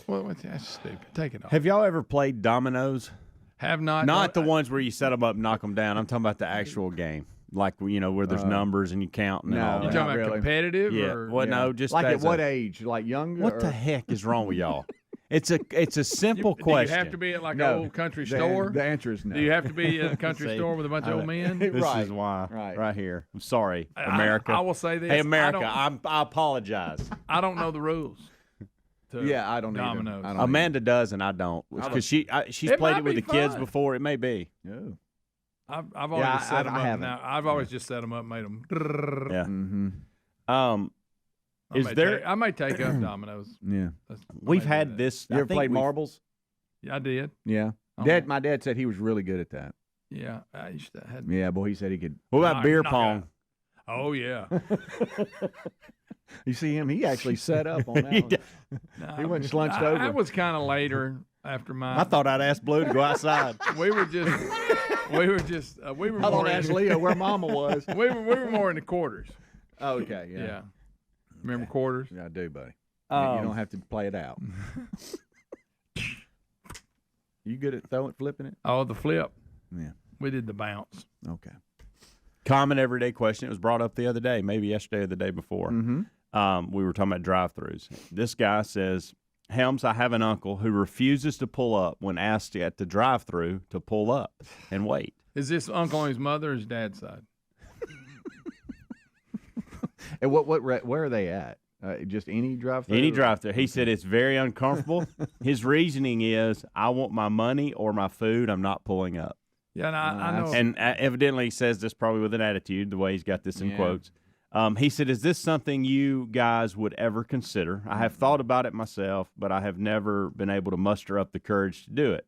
Speaker 10: Well, that's stupid. Take it off.
Speaker 4: Have y'all ever played dominoes?
Speaker 10: Have not.
Speaker 4: Not the ones where you set them up and knock them down. I'm talking about the actual game. Like, where there's numbers and you count and all that.
Speaker 10: You talking about competitive?
Speaker 4: Yeah.
Speaker 10: Or?
Speaker 4: Well, no, just
Speaker 2: like at what age? Like younger?
Speaker 4: What the heck is wrong with y'all? It's a simple question.
Speaker 10: Do you have to be at like an old country store?
Speaker 2: The answer is no.
Speaker 10: Do you have to be at a country store with a bunch of old men?
Speaker 4: This is why. Right here. I'm sorry, America.
Speaker 10: I will say this.
Speaker 4: Hey, America, I apologize.
Speaker 10: I don't know the rules.
Speaker 2: I don't
Speaker 10: dominoes.
Speaker 2: Either.
Speaker 4: Amanda does, and I don't. Because she's played it with the kids before. It may be.
Speaker 2: No.
Speaker 10: I've always set them up now. I've always just set them up, made them.
Speaker 4: Yeah.
Speaker 2: Mm-hmm.
Speaker 10: I may take up dominoes.
Speaker 2: Yeah.
Speaker 4: We've had this.
Speaker 2: You ever played marbles?
Speaker 10: Yeah, I did.
Speaker 2: Yeah. My dad said he was really good at that.
Speaker 10: Yeah, I used to.
Speaker 2: Yeah, boy, he said he could.
Speaker 4: What about beer pong?
Speaker 10: Oh yeah.
Speaker 2: You see him? He actually set up on that one. He went slunched over.
Speaker 10: That was kind of later after mine.
Speaker 4: I thought I'd ask Blue to go outside.
Speaker 10: we were
Speaker 2: I don't ask Leo where Mama was.
Speaker 10: we were more in the quarters.
Speaker 2: Okay, yeah.
Speaker 10: Remember quarters?
Speaker 2: Yeah, I do, buddy. You don't have to play it out. You good at flipping it?
Speaker 10: Oh, the flip.
Speaker 2: Yeah.
Speaker 10: We did the bounce.
Speaker 2: Okay.
Speaker 4: Common everyday question. It was brought up the other day, maybe yesterday or the day before.
Speaker 2: Mm-hmm.
Speaker 4: We were talking about drive-thrus. This guy says, Helms, I have an uncle who refuses to pull up when asked at the drive-thru to pull up and wait.
Speaker 10: Is this uncle on his mother or his dad's side?
Speaker 2: And where are they at? Just any drive-thru?
Speaker 4: Any drive-thru. He said it's very uncomfortable. His reasoning is, I want my money or my food. I'm not pulling up.
Speaker 10: Yeah, I know.
Speaker 4: And evidently he says this probably with an attitude, the way he's got this in quotes. He said, is this something you guys would ever consider? I have thought about it myself, but I have never been able to muster up the courage to do it.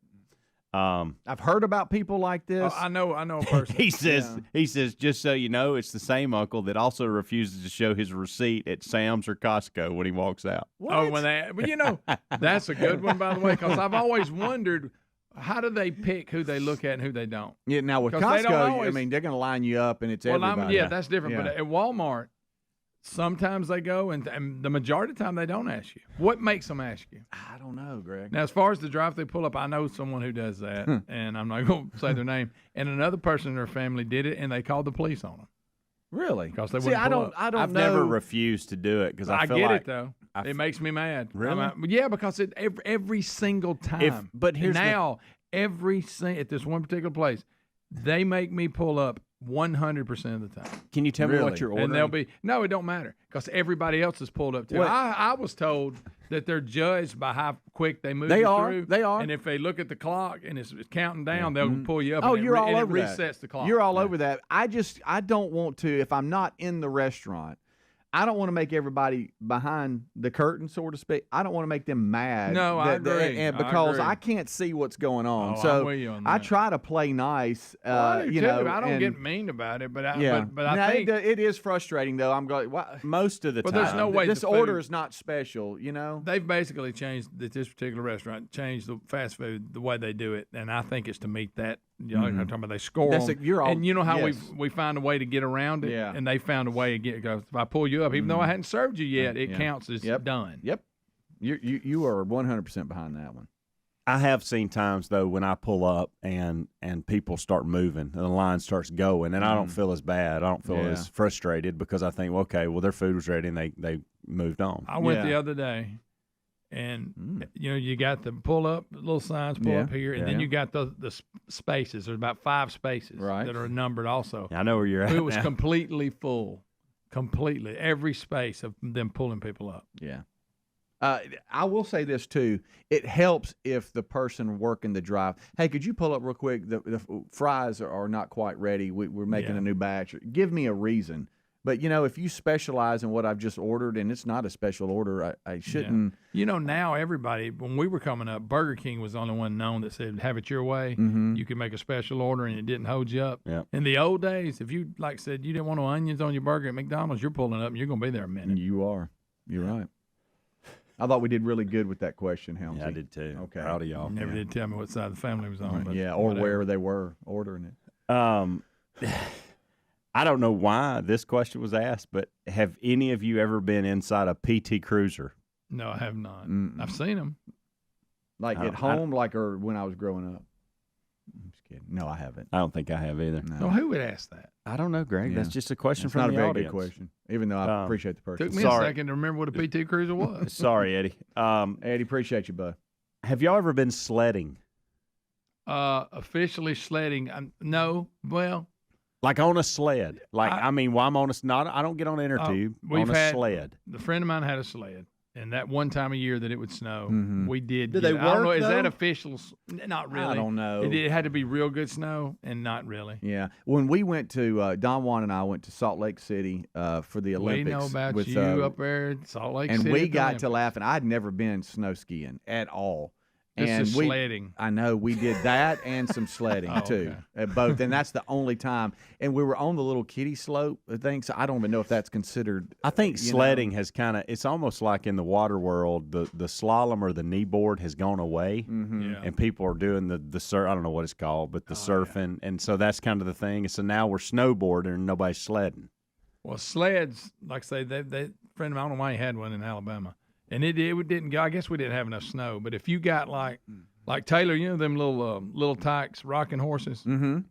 Speaker 2: I've heard about people like this.
Speaker 10: I know a person.
Speaker 4: He says, just so you know, it's the same uncle that also refuses to show his receipt at Sam's or Costco when he walks out.
Speaker 10: What? Oh, but that's a good one, by the way, because I've always wondered, how do they pick who they look at and who they don't?
Speaker 2: Yeah, now with Costco, I mean, they're going to line you up and it's everybody.
Speaker 10: That's different.
Speaker 2: Yeah.
Speaker 10: But at Walmart, Sometimes they go, and the majority of the time they don't ask you. What makes them ask you?
Speaker 2: I don't know, Greg.
Speaker 10: Now, as far as the drive-through pull-up, I know someone who does that, and I'm not going to say their name. And another person in their family did it, and they called the police on them.
Speaker 2: Really?
Speaker 10: Because they wouldn't pull up.
Speaker 4: I've never refused to do it because I feel
Speaker 10: get
Speaker 4: like
Speaker 10: it though. It makes me mad.
Speaker 4: Really?
Speaker 10: Yeah, because every single time.
Speaker 4: But here's
Speaker 10: now at this one particular place, they make me pull up 100% of the time.
Speaker 4: Can you tell me what you're ordering?
Speaker 10: And no, it don't matter because everybody else is pulled up too. I was told that they're judged by how quick they move through.
Speaker 2: They are.
Speaker 10: And if they look at the clock and it's counting down, they'll pull you up.
Speaker 2: Oh,
Speaker 10: and
Speaker 2: you're all over
Speaker 10: that.
Speaker 2: that.
Speaker 10: Resets the clock.
Speaker 2: You're all over that. I don't want to, if I'm not in the restaurant, I don't want to make everybody behind the curtain, so to speak. I don't want to make them mad.
Speaker 10: No, I agree.
Speaker 2: And because I can't see what's going on.
Speaker 10: Oh,
Speaker 2: so
Speaker 10: I'm with you on that.
Speaker 2: I try to play nice.
Speaker 10: I do
Speaker 2: you
Speaker 10: too.
Speaker 2: know,
Speaker 10: I don't get mean about it, but I
Speaker 2: now,
Speaker 10: think
Speaker 2: it is frustrating though. I'm going
Speaker 4: most of the time.
Speaker 10: There's no way
Speaker 2: this order is not special. You know,
Speaker 10: they've basically changed this particular restaurant, changed the fast food the way they do it, and I think it's to meet that. You know, I'm talking about they score them, and you know how we find a way to get around it, and they found a way to get. Because if I pull you up, even though I hadn't served you yet, it counts as done.
Speaker 2: Yep, you are 100% behind that one.
Speaker 4: I have seen times though when I pull up and people start moving and the line starts going, and I don't feel as bad. I don't feel as frustrated because I think, okay, well their food was ready and they moved on.
Speaker 10: I went the other day. And you know, you got the pull up little signs, pull up here, and then you got the spaces. There's about 5 spaces that are numbered also.
Speaker 4: I know where you're at.
Speaker 10: It was completely full, completely every space of them pulling people up.
Speaker 2: Yeah. I will say this too. It helps if the person working the drive. Hey, could you pull up real quick? The fries are not quite ready. We're making a new batch. Give me a reason. But, you know, if you specialize in what I've just ordered and it's not a special order, I shouldn't.
Speaker 10: Yeah. You know, now everybody, when we were coming up, Burger King was the only one known that said, have it your way. You could make a special order and it didn't hold you up.
Speaker 4: Yep.
Speaker 10: In the old days, if you, like said, you didn't want no onions on your burger at McDonald's, you're pulling up and you're going to be there a minute.
Speaker 2: You are. You're right. I thought we did really good with that question, Helmsy.
Speaker 4: Yeah, I did too.
Speaker 2: Okay.
Speaker 4: Proud of y'all.
Speaker 10: Never did tell me what side of the family was on. But
Speaker 2: or where they were ordering it.
Speaker 4: I don't know why this question was asked, but have any of you ever been inside a PT Cruiser?
Speaker 10: No, I have not. I've seen them.
Speaker 2: Like at home, or when I was growing up? I'm just kidding. No, I haven't.
Speaker 4: I don't think I have either.
Speaker 10: No, who would ask that?
Speaker 4: I don't know, Greg. That's just a question
Speaker 2: it's
Speaker 4: from
Speaker 2: not
Speaker 4: the
Speaker 2: a very
Speaker 4: audience.
Speaker 2: good question, even though I appreciate the person.
Speaker 10: Took me a second to remember what a PT Cruiser was.
Speaker 4: Sorry, Eddie.
Speaker 2: Eddie, appreciate you, bud.
Speaker 4: Have y'all ever been sledding?
Speaker 10: Officially sledding? No. Well,
Speaker 4: like on a sled. Like I mean, while I'm on I don't get on an inner tube. On a sled.
Speaker 10: The friend of mine had a sled, and that one time a year that it would snow, we did.
Speaker 2: Did they work? I
Speaker 10: don't know. Is
Speaker 2: though?
Speaker 10: that official? Not really.
Speaker 2: I don't know.
Speaker 10: It had to be real good snow, and not really.
Speaker 2: Yeah. When we went to Don Juan and I went to Salt Lake City for the Olympics.
Speaker 10: We know about
Speaker 2: with,
Speaker 10: you up there at Salt Lake
Speaker 2: and
Speaker 10: City.
Speaker 2: And we got to laughing. I'd never been snow skiing at all.
Speaker 10: And sledding.
Speaker 2: I know we did that and some sledding too, at both, and that's the only time. And we were on the little kiddie slope thing, so I don't even know if that's considered.
Speaker 4: I think sledding has kind of. It's almost like in the water world, the slalom or the knee board has gone away, and people are doing the surf. I don't know what it's called, but the surfing, and so that's kind of the thing. And so now we're snowboarding and nobody's sledding.
Speaker 10: Well, sleds, like I say, they friend of mine, I don't know why he had one in Alabama. And it didn't go. I guess we didn't have enough snow. But if you got like Taylor, you know them little tykes, rocking horses. Made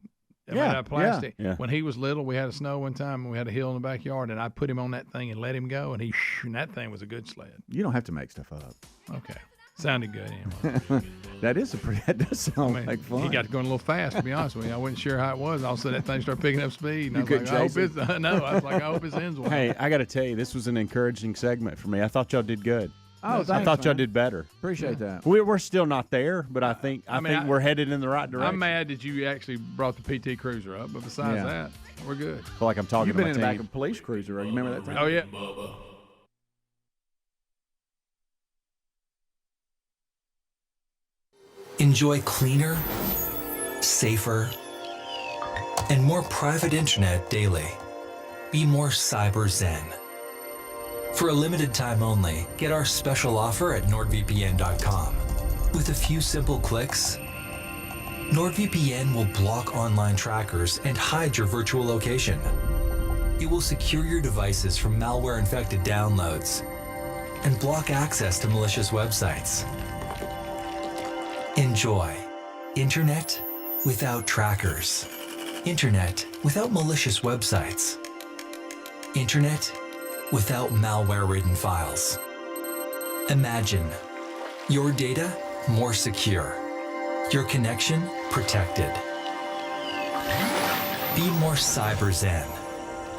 Speaker 10: out of plastic.
Speaker 4: Yeah.
Speaker 10: When he was little, we had a snow one time, and we had a hill in the backyard, and I put him on that thing and let him go, and that thing was a good sled.
Speaker 2: You don't have to make stuff up.
Speaker 10: Okay. Sounded good anyway.
Speaker 2: That does sound like fun.
Speaker 10: He got going a little fast, to be honest with you. I wasn't sure how it was. All of a sudden, that thing started picking up speed. And I was like, ends well.
Speaker 4: Hey, I got to tell you, this was an encouraging segment for me. I thought y'all did good.
Speaker 2: Oh, thanks,
Speaker 4: I thought y'all did better.
Speaker 2: Appreciate that.
Speaker 4: We're still not there, but I think we're headed in the right direction.
Speaker 10: I'm mad that you actually brought the PT Cruiser up, but besides that, we're good.
Speaker 4: I feel like I'm talking
Speaker 2: to my team.
Speaker 4: You've
Speaker 2: been in the back of a police cruiser. You remember that thing?
Speaker 10: Oh, yeah.
Speaker 11: Enjoy cleaner, safer, and more private internet daily. Be more cyber zen. For a limited time only, get our special offer at NordVPN.com. With a few simple clicks, NordVPN will block online trackers and hide your virtual location. It will secure your devices from malware-infected downloads and block access to malicious websites. Enjoy internet without trackers. Internet without malicious websites. Internet without malware-ridden files. Imagine your data more secure, your connection protected. Be more cyber zen.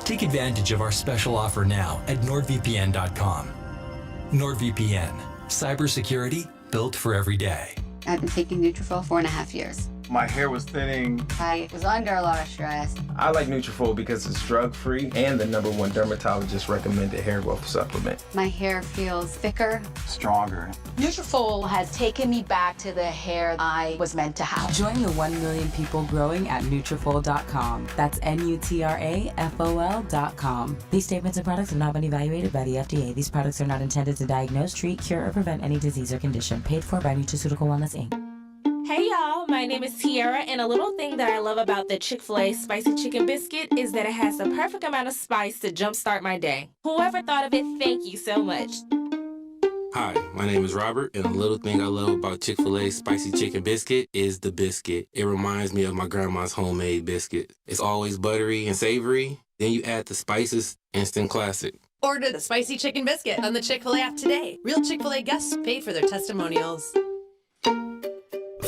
Speaker 11: Take advantage of our special offer now at nordvpn.com. NordVPN, cybersecurity built for every day.
Speaker 12: I've been taking Nutrafol 4.5 years.
Speaker 13: My hair was thinning.
Speaker 12: I was under a lot of stress.
Speaker 13: I like Nutrafol because it's drug-free and the #1 dermatologist recommended hair growth supplement.
Speaker 12: My hair feels thicker,
Speaker 13: stronger.
Speaker 14: Nutrafol has taken me back to the hair I was meant to have.
Speaker 15: Join the 1 million people growing at Nutrafol.com. That's Nutrafol.com. These statements and products have not been evaluated by the FDA. These products are not intended to diagnose, treat, cure, or prevent any disease or condition. Paid for by Nutraceutical Wellness, Inc.
Speaker 16: Hey y'all, my name is Tiara, and a little thing that I love about the Chick-fil-A Spicy Chicken Biscuit is that it has the perfect amount of spice to jumpstart my day. Whoever thought of it, thank you so much.
Speaker 17: Hi, my name is Robert, and a little thing I love about Chick-fil-A Spicy Chicken Biscuit is the biscuit. It reminds me of my grandma's homemade biscuit. It's always buttery and savory. Then you add the spices, instant classic.
Speaker 18: Order the Spicy Chicken Biscuit on the Chick-fil-A app today. Real Chick-fil-A guests paid for their testimonials.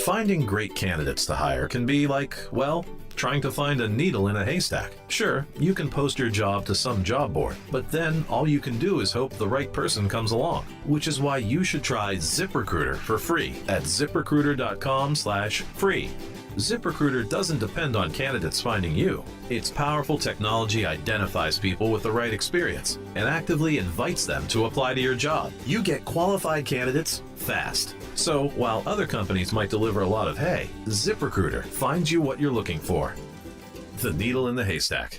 Speaker 7: Finding great candidates to hire can be like, well, trying to find a needle in a haystack. Sure, you can post your job to some job board, but then all you can do is hope the right person comes along, which is why you should try ZipRecruiter for free at ZipRecruiter.com/free. ZipRecruiter doesn't depend on candidates finding you. Its powerful technology identifies people with the right experience and actively invites them to apply to your job. You get qualified candidates fast. So while other companies might deliver a lot of hay, ZipRecruiter finds you what you're looking for. The needle in the haystack.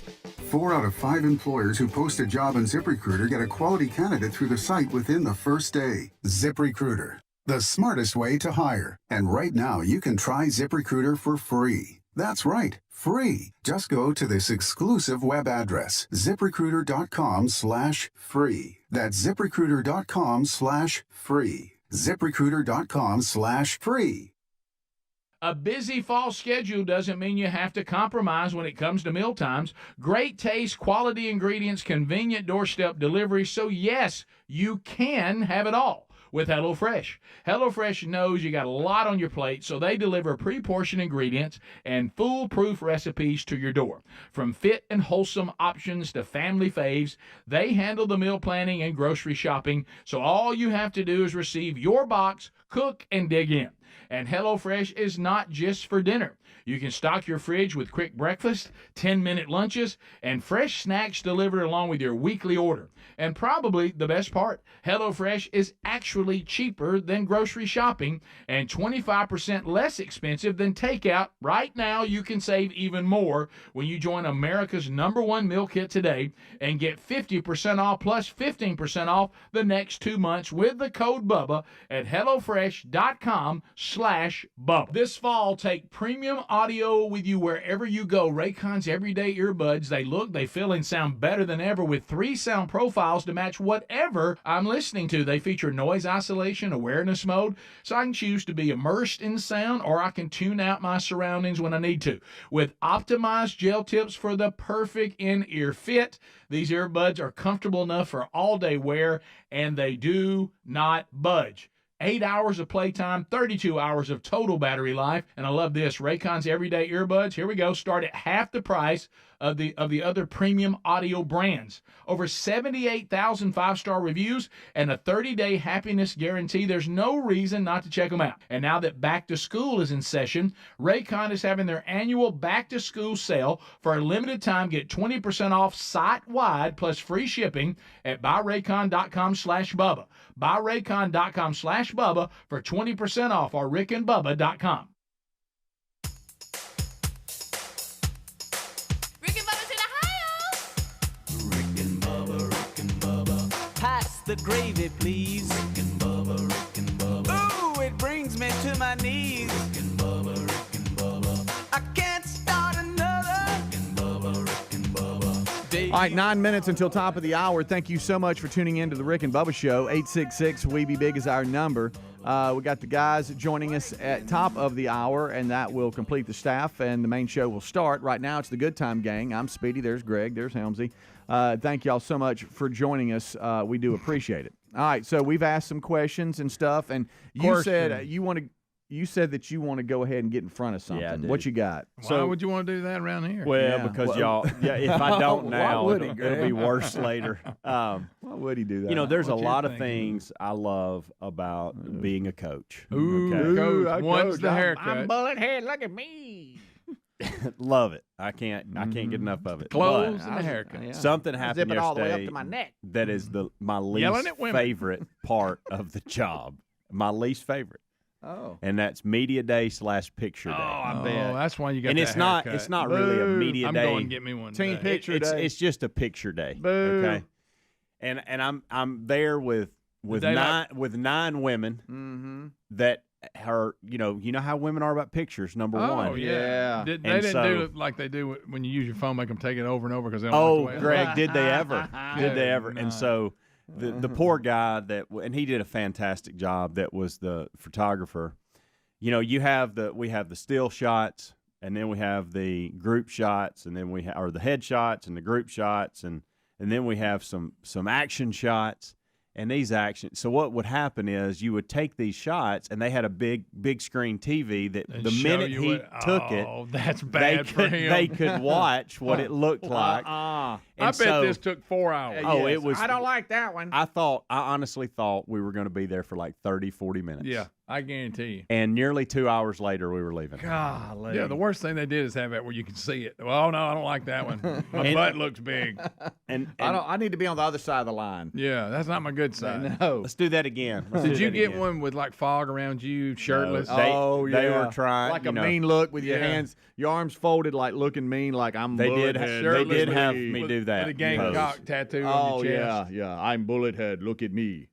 Speaker 19: 4 out of 5 employers who post a job on ZipRecruiter get a quality candidate through the site within the first day. ZipRecruiter, the smartest way to hire. And right now you can try ZipRecruiter for free. That's right, free. Just go to this exclusive web address, ZipRecruiter.com/free. That's ZipRecruiter.com/free. ZipRecruiter.com/free.
Speaker 3: A busy fall schedule doesn't mean you have to compromise when it comes to meal times. Great taste, quality ingredients, convenient doorstep delivery. So yes, you can have it all with HelloFresh. HelloFresh knows you got a lot on your plate, so they deliver pre-portioned ingredients and foolproof recipes to your door. From fit and wholesome options to family faves, they handle the meal planning and grocery shopping, so all you have to do is receive your box, cook, and dig in. And HelloFresh is not just for dinner. You can stock your fridge with quick breakfast, 10-minute lunches, and fresh snacks delivered along with your weekly order. And probably the best part, HelloFresh is actually cheaper than grocery shopping and 25% less expensive than takeout. Right now, you can save even more when you join America's #1 meal kit today and get 50% off plus 15% off the next 2 months with the code Bubba at HelloFresh.com/Bubba. This fall, take premium audio with you wherever you go. Raycon's everyday earbuds. They look, they feel, and sound better than ever with 3 sound profiles to match whatever I'm listening to. They feature noise isolation, awareness mode, so I can choose to be immersed in sound or I can tune out my surroundings when I need to. With optimized gel tips for the perfect in-ear fit, these earbuds are comfortable enough for all-day wear, and they do not budge. 8 hours of playtime, 32 hours of total battery life, and I love this. Raycon's everyday earbuds, here we go, start at half the price of the other premium audio brands. Over 78,000 5-star reviews and a 30-day happiness guarantee. There's no reason not to check them out. And now that back to school is in session, Raycon is having their annual back to school sale. For a limited time, get 20% off site-wide plus free shipping at buyraycon.com/Bubba. Buyraycon.com/Bubba for 20% off or rickandbubba.com.
Speaker 1: Pass the gravy, please. Rick and Bubba, Rick and Bubba. Ooh, it brings me to my knees. Rick and Bubba, Rick and Bubba. I can't start another. Rick and Bubba, Rick and Bubba.
Speaker 2: All right, 9 minutes until top of the hour. Thank you so much for tuning in to the Rick and Bubba Show. 866-WE-BE-BIG is our number. We got the guys joining us at top of the hour, and that will complete the staff, and the main show will start. Right now, it's the Good Time Gang. I'm Speedy. There's Greg. There's Helmsy. Thank y'all so much for joining us. We do appreciate it. All right, so we've asked some questions and stuff, and you said you said that you want to go ahead and get in front of something.
Speaker 4: Yeah, I do.
Speaker 2: What you got?
Speaker 10: Why would you want to do that around here?
Speaker 4: Well, because y'all, if I don't now, it'll be worse later.
Speaker 2: Why would he do that?
Speaker 4: You know, there's a lot of things I love about being a coach.
Speaker 10: Ooh, coach. One's the haircut.
Speaker 3: I'm bullet head. Look at me.
Speaker 4: Love it. I can't get enough of it.
Speaker 10: Clothes and the haircut.
Speaker 4: Something happened yesterday
Speaker 3: all the way up to my neck.
Speaker 4: that is my least favorite part of the job. My least favorite.
Speaker 2: Oh.
Speaker 4: And that's media day / picture day.
Speaker 10: Oh, I bet. That's why you got
Speaker 4: and
Speaker 10: that
Speaker 4: it's
Speaker 10: haircut.
Speaker 4: it's not really a media day.
Speaker 10: I'm going to get me one.
Speaker 2: Team picture day.
Speaker 4: It's just a picture day.
Speaker 2: Boo.
Speaker 4: Okay. And I'm there with nine women that are, you know how women are about pictures, number one.
Speaker 10: Oh, yeah. They didn't do it like they do when you use your phone, make them take it over and over because they don't like the way
Speaker 4: Greg, did they ever? Did they ever?
Speaker 10: No.
Speaker 4: And so the poor guy and he did a fantastic job, that was the photographer. You know, we have the still shots, and then we have the group shots, and then or the head shots and the group shots, and then we have some action shots. And these actions. So what would happen is you would take these shots, and they had a big screen TV that the minute he took it,
Speaker 10: that's bad for him.
Speaker 4: They could watch what it looked like.
Speaker 10: I bet this took 4 hours.
Speaker 4: Oh, it was.
Speaker 3: I don't like that one.
Speaker 4: I honestly thought we were going to be there for like 30, 40 minutes.
Speaker 10: Yeah, I guarantee you.
Speaker 4: And nearly 2 hours later, we were leaving.
Speaker 10: Golly. Yeah, the worst thing they did is have that where you can see it. Well, no, I don't like that one. My butt looks big.
Speaker 2: And I need to be on the other side of the line.
Speaker 10: Yeah, that's not my good side.
Speaker 2: No.
Speaker 4: Let's do that again.
Speaker 10: Did you get one with like fog around you, shirtless?
Speaker 2: No,
Speaker 4: they were trying.
Speaker 2: Like a mean look with your hands, your arms folded, like looking mean, like I'm bullet head.
Speaker 4: They did have me do that.
Speaker 10: With a gamecock tattoo on your chest.
Speaker 2: Yeah. I'm bullet head. Look at me.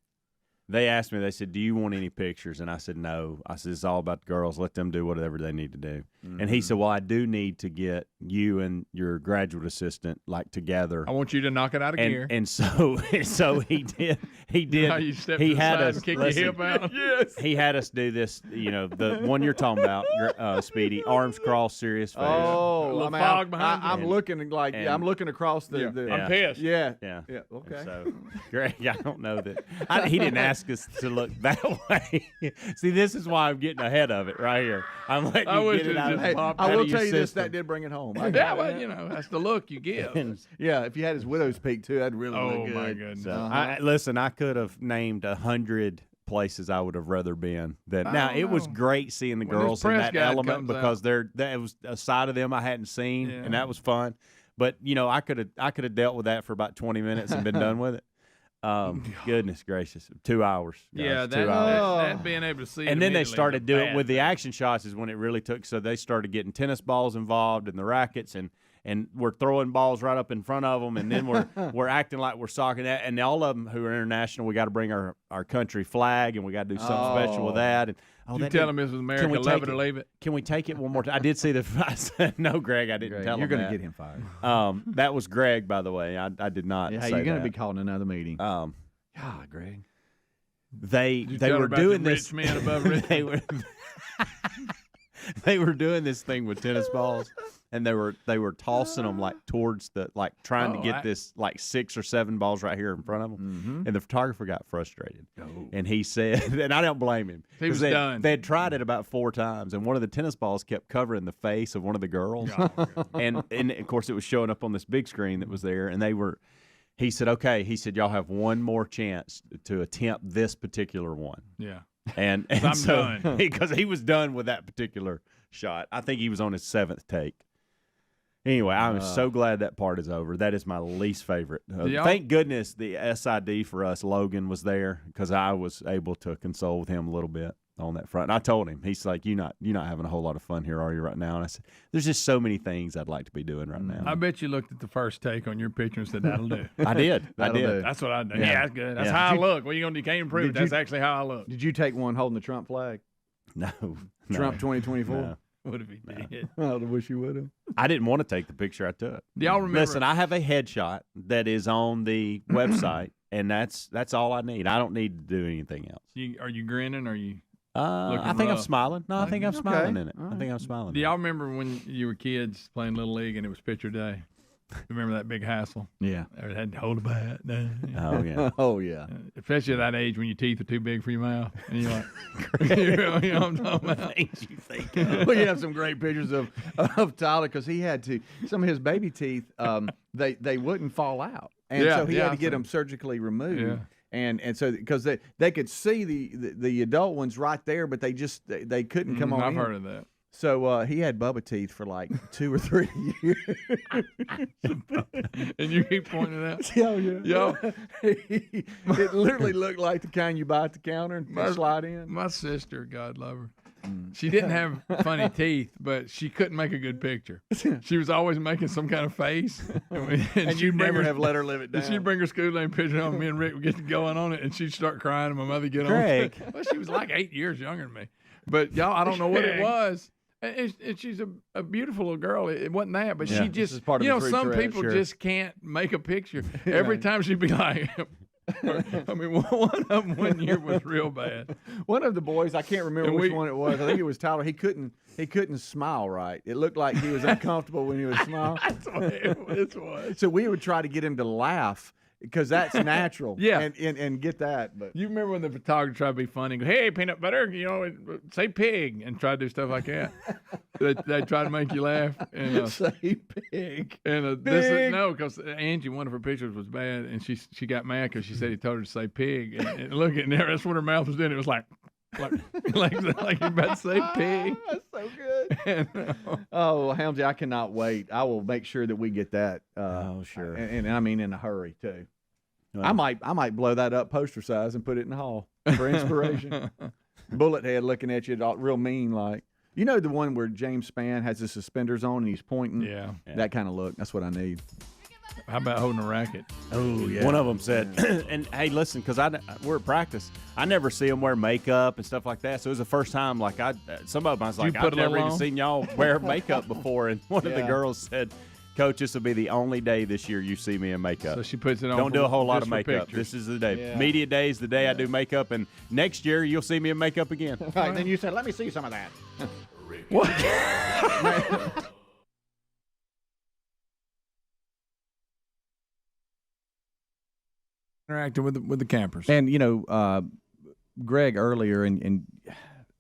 Speaker 4: They asked me, they said, do you want any pictures? And I said, no. I said, it's all about the girls. Let them do whatever they need to do. Mm-hmm. And he said, well, I do need to get you and your graduate assistant like together.
Speaker 10: I want you to knock it out of gear.
Speaker 4: And so he did. He did.
Speaker 10: How you step
Speaker 4: he
Speaker 10: to the
Speaker 4: had
Speaker 10: side
Speaker 4: us
Speaker 10: and kick
Speaker 4: listen,
Speaker 10: your hip out.
Speaker 2: Yes.
Speaker 4: He had us do this, the one you're talking about, Speedy, arms crossed, serious face.
Speaker 2: Oh,
Speaker 10: fog behind
Speaker 2: I'm looking like I'm looking across the
Speaker 10: I'm pissed.
Speaker 2: Yeah.
Speaker 4: Yeah.
Speaker 2: Okay.
Speaker 4: And so, Greg, I don't know that. He didn't ask us to look that way. See, this is why I'm getting ahead of it right here. I'm letting you get it out of
Speaker 2: I will tell you this, that did bring it home.
Speaker 10: Yeah, well, that's the look you give.
Speaker 2: Yeah, if you had his widow's peak too, that'd really look good.
Speaker 10: Oh my goodness!
Speaker 4: So, listen, I could have named 100 places I would have rather been. It was great seeing the girls in that element because that was a side of them I hadn't seen, and that was fun. But I could have dealt with that for about 20 minutes and been done with it. Goodness gracious, 2 hours. Guys,
Speaker 10: yeah,
Speaker 4: 2 hours.
Speaker 10: That being able to see.
Speaker 4: And then they started doing with the action shots is when it really took. So they started getting tennis balls involved in the rackets, and we're throwing balls right up in front of them, and then we're acting like we're soccer. And all of them who are international, we got to bring our country flag, and we got to do something special with that. And
Speaker 10: you tell them this was America, love it or leave it.
Speaker 4: Can we take it one more time? I did see I said, no, Greg, I didn't tell him.
Speaker 2: You're going to
Speaker 4: that.
Speaker 2: get him fired.
Speaker 4: That was Greg, by the way. I did not.
Speaker 2: Yeah,
Speaker 4: say
Speaker 2: you're going to
Speaker 4: that.
Speaker 2: be calling another meeting.
Speaker 4: God,
Speaker 2: Greg.
Speaker 4: They were doing this.
Speaker 10: Rich men above rich.
Speaker 4: They were doing this thing with tennis balls, and they were tossing them like towards trying to get this like 6 or 7 balls right here in front of them.
Speaker 2: Mm-hmm.
Speaker 4: And the photographer got frustrated, and he said, and I don't blame him.
Speaker 10: He was done.
Speaker 4: They had tried it about 4 times, and one of the tennis balls kept covering the face of one of the girls, and of course it was showing up on this big screen that was there, and they were. He said, okay. He said, y'all have one more chance to attempt this particular one.
Speaker 10: Yeah.
Speaker 4: And so because he was done with that particular shot. I think he was on his 7th take. Anyway, I'm so glad that part is over. That is my least favorite. Thank goodness the SID for us, Logan, was there because I was able to console with him a little bit on that front. And I told him, he's like, you're not having a whole lot of fun here, are you, right now? And I said, there's just so many things I'd like to be doing right now.
Speaker 10: I bet you looked at the first take on your picture and said, that'll do.
Speaker 4: I did.
Speaker 10: That's what I did. Yeah, that's good. That's how I look. What are you going to do? You can't improve it. That's actually how I look.
Speaker 2: Did you take one holding the Trump flag?
Speaker 4: No.
Speaker 2: Trump 2024?
Speaker 4: No.
Speaker 10: What if he did?
Speaker 2: I wish you would have.
Speaker 4: I didn't want to take the picture I took.
Speaker 10: Do y'all remember?
Speaker 4: Listen, I have a headshot that is on the website, and that's all I need. I don't need to do anything else.
Speaker 10: Are you grinning? Or are you?
Speaker 4: I think I'm smiling. No, I think I'm smiling in it. I think I'm smiling.
Speaker 10: Do y'all remember when you were kids playing Little League and it was picture day? Remember that big hassle?
Speaker 2: Yeah.
Speaker 10: Or had to hold a bat.
Speaker 4: Oh, yeah.
Speaker 2: Oh, yeah.
Speaker 10: Especially at that age when your teeth are too big for your mouth. And you're like, you know what I'm talking about?
Speaker 4: Things you think of.
Speaker 2: We have some great pictures of Tyler because he had to, some of his baby teeth, they wouldn't fall out. And so he had to get them surgically removed. Yeah. And so because they could see the adult ones right there, but they couldn't come on.
Speaker 10: I've heard of that.
Speaker 2: So he had Bubba teeth for like 2 or 3 years.
Speaker 10: And you keep pointing it out.
Speaker 2: Yo. It literally looked like the kind you buy at the counter and slide in.
Speaker 10: My sister, God love her. She didn't have funny teeth, but she couldn't make a good picture. She was always making some kind of face.
Speaker 2: And you'd never have let her live it down.
Speaker 10: She'd bring her school name picture home. Me and Rick would get to going on it, and she'd start crying, and my mother would get on it. Well, she was like 8 years younger than me. But, y'all, I don't know what it was. And she's a beautiful little girl. It wasn't that, but she just, some people just can't make a picture. Every time she'd be like... I mean, one of them one year was real bad.
Speaker 2: One of the boys, I can't remember which one it was. I think it was Tyler. He couldn't smile right. It looked like he was uncomfortable when he was smiling.
Speaker 10: That's what it was.
Speaker 2: So we would try to get him to laugh because that's natural.
Speaker 10: Yeah,
Speaker 2: and get that. But
Speaker 10: you remember when the photographer tried to be funny, and go, "Hey, peanut butter," say pig, and try to do stuff like that. They try to make you laugh. And,
Speaker 2: say pig.
Speaker 10: And because Angie, one of her pictures was bad, and she got mad because she said he told her to say pig, and look at there, that's what her mouth was doing. It was like you about to say pig.
Speaker 2: That's so good. Oh, Helmsy, I cannot wait. I will make sure that we get that.
Speaker 4: Sure.
Speaker 2: And I mean in a hurry too. Well, I might blow that up poster size and put it in the hall for inspiration. Bullet head looking at you real mean like. You know the one where James Spann has his suspenders on and he's pointing?
Speaker 10: Yeah.
Speaker 2: That kind of look. That's what I need.
Speaker 10: How about holding a racket?
Speaker 4: Oh, yeah. One of them said, and hey, listen, because we're at practice, I never see them wear makeup and stuff like that. So it was the first time, like, some of them I was like, I've never even seen y'all wear makeup before. And one of the girls said, Coach, this will be the only day this year you see me in makeup.
Speaker 10: So she puts it on.
Speaker 4: Don't do a whole lot of makeup. This is the day. Yeah. Media day is the day I do makeup, and next year you'll see me in makeup again.
Speaker 2: Right, then you said, let me see some of that.
Speaker 10: What? Interacting with the campers.
Speaker 2: And Greg earlier and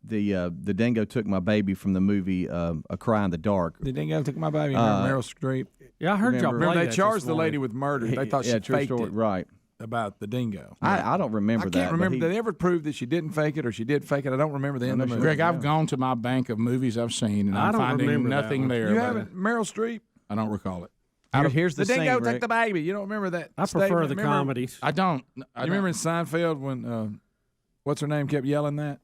Speaker 2: the dingo took my baby from the movie A Cry in the Dark.
Speaker 10: The dingo took my baby. Meryl Streep.
Speaker 9: Yeah, I heard y'all.
Speaker 10: Remember they charged the lady with murder. They thought she faked it.
Speaker 2: Right.
Speaker 10: About the dingo.
Speaker 2: I don't remember that.
Speaker 10: I can't remember. Did they ever prove that she didn't fake it or she did fake it? I don't remember the end of the movie.
Speaker 3: Greg, I've gone to my bank of movies I've seen, and I'm finding nothing there.
Speaker 10: You haven't? Meryl Streep?
Speaker 3: I don't recall it.
Speaker 2: Here's the
Speaker 10: dingo
Speaker 2: scene,
Speaker 10: take the baby. You don't remember that?
Speaker 9: I prefer the comedies.
Speaker 3: I don't.
Speaker 10: You remember in Seinfeld when what's her name kept yelling that?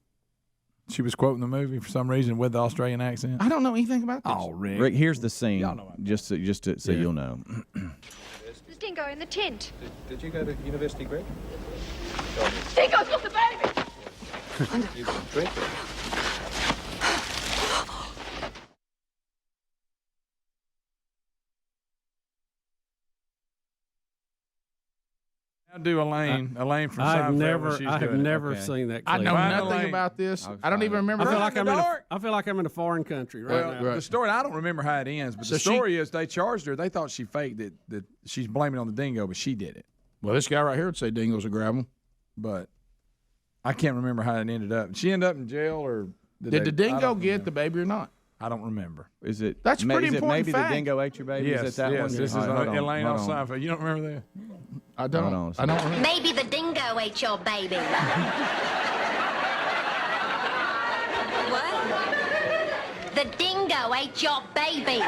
Speaker 10: She was quoting the movie for some reason with the Australian accent.
Speaker 3: I don't know anything about this.
Speaker 10: Oh, Rick,
Speaker 2: here's the scene. Just so you'll know.
Speaker 20: There's dingo in the tent.
Speaker 21: Did you go to university, Greg?
Speaker 20: Dingo's got the baby!
Speaker 21: You can drink it.
Speaker 10: I'll do Elaine from Seinfeld.
Speaker 9: I have never seen that clip.
Speaker 3: I know nothing about this. I don't even remember.
Speaker 9: I feel like I'm in a foreign country right now.
Speaker 10: The story, I don't remember how it ends, but the story is they charged her. They thought she faked it, that she's blaming it on the dingo, but she did it.
Speaker 3: Well, this guy right here would say dingoes will grab them.
Speaker 10: But I can't remember how it ended up. She ended up in jail, or
Speaker 3: did the dingo get the baby or not?
Speaker 10: I don't remember.
Speaker 2: Is it?
Speaker 3: That's pretty important
Speaker 2: maybe
Speaker 3: fact.
Speaker 2: the dingo ate your baby?
Speaker 10: Yes,
Speaker 2: is that
Speaker 10: yes.
Speaker 2: one?
Speaker 10: This is Elaine on Seinfeld. You don't remember that?
Speaker 3: I don't remember.
Speaker 20: Maybe the dingo ate your baby. What? The dingo ate your baby.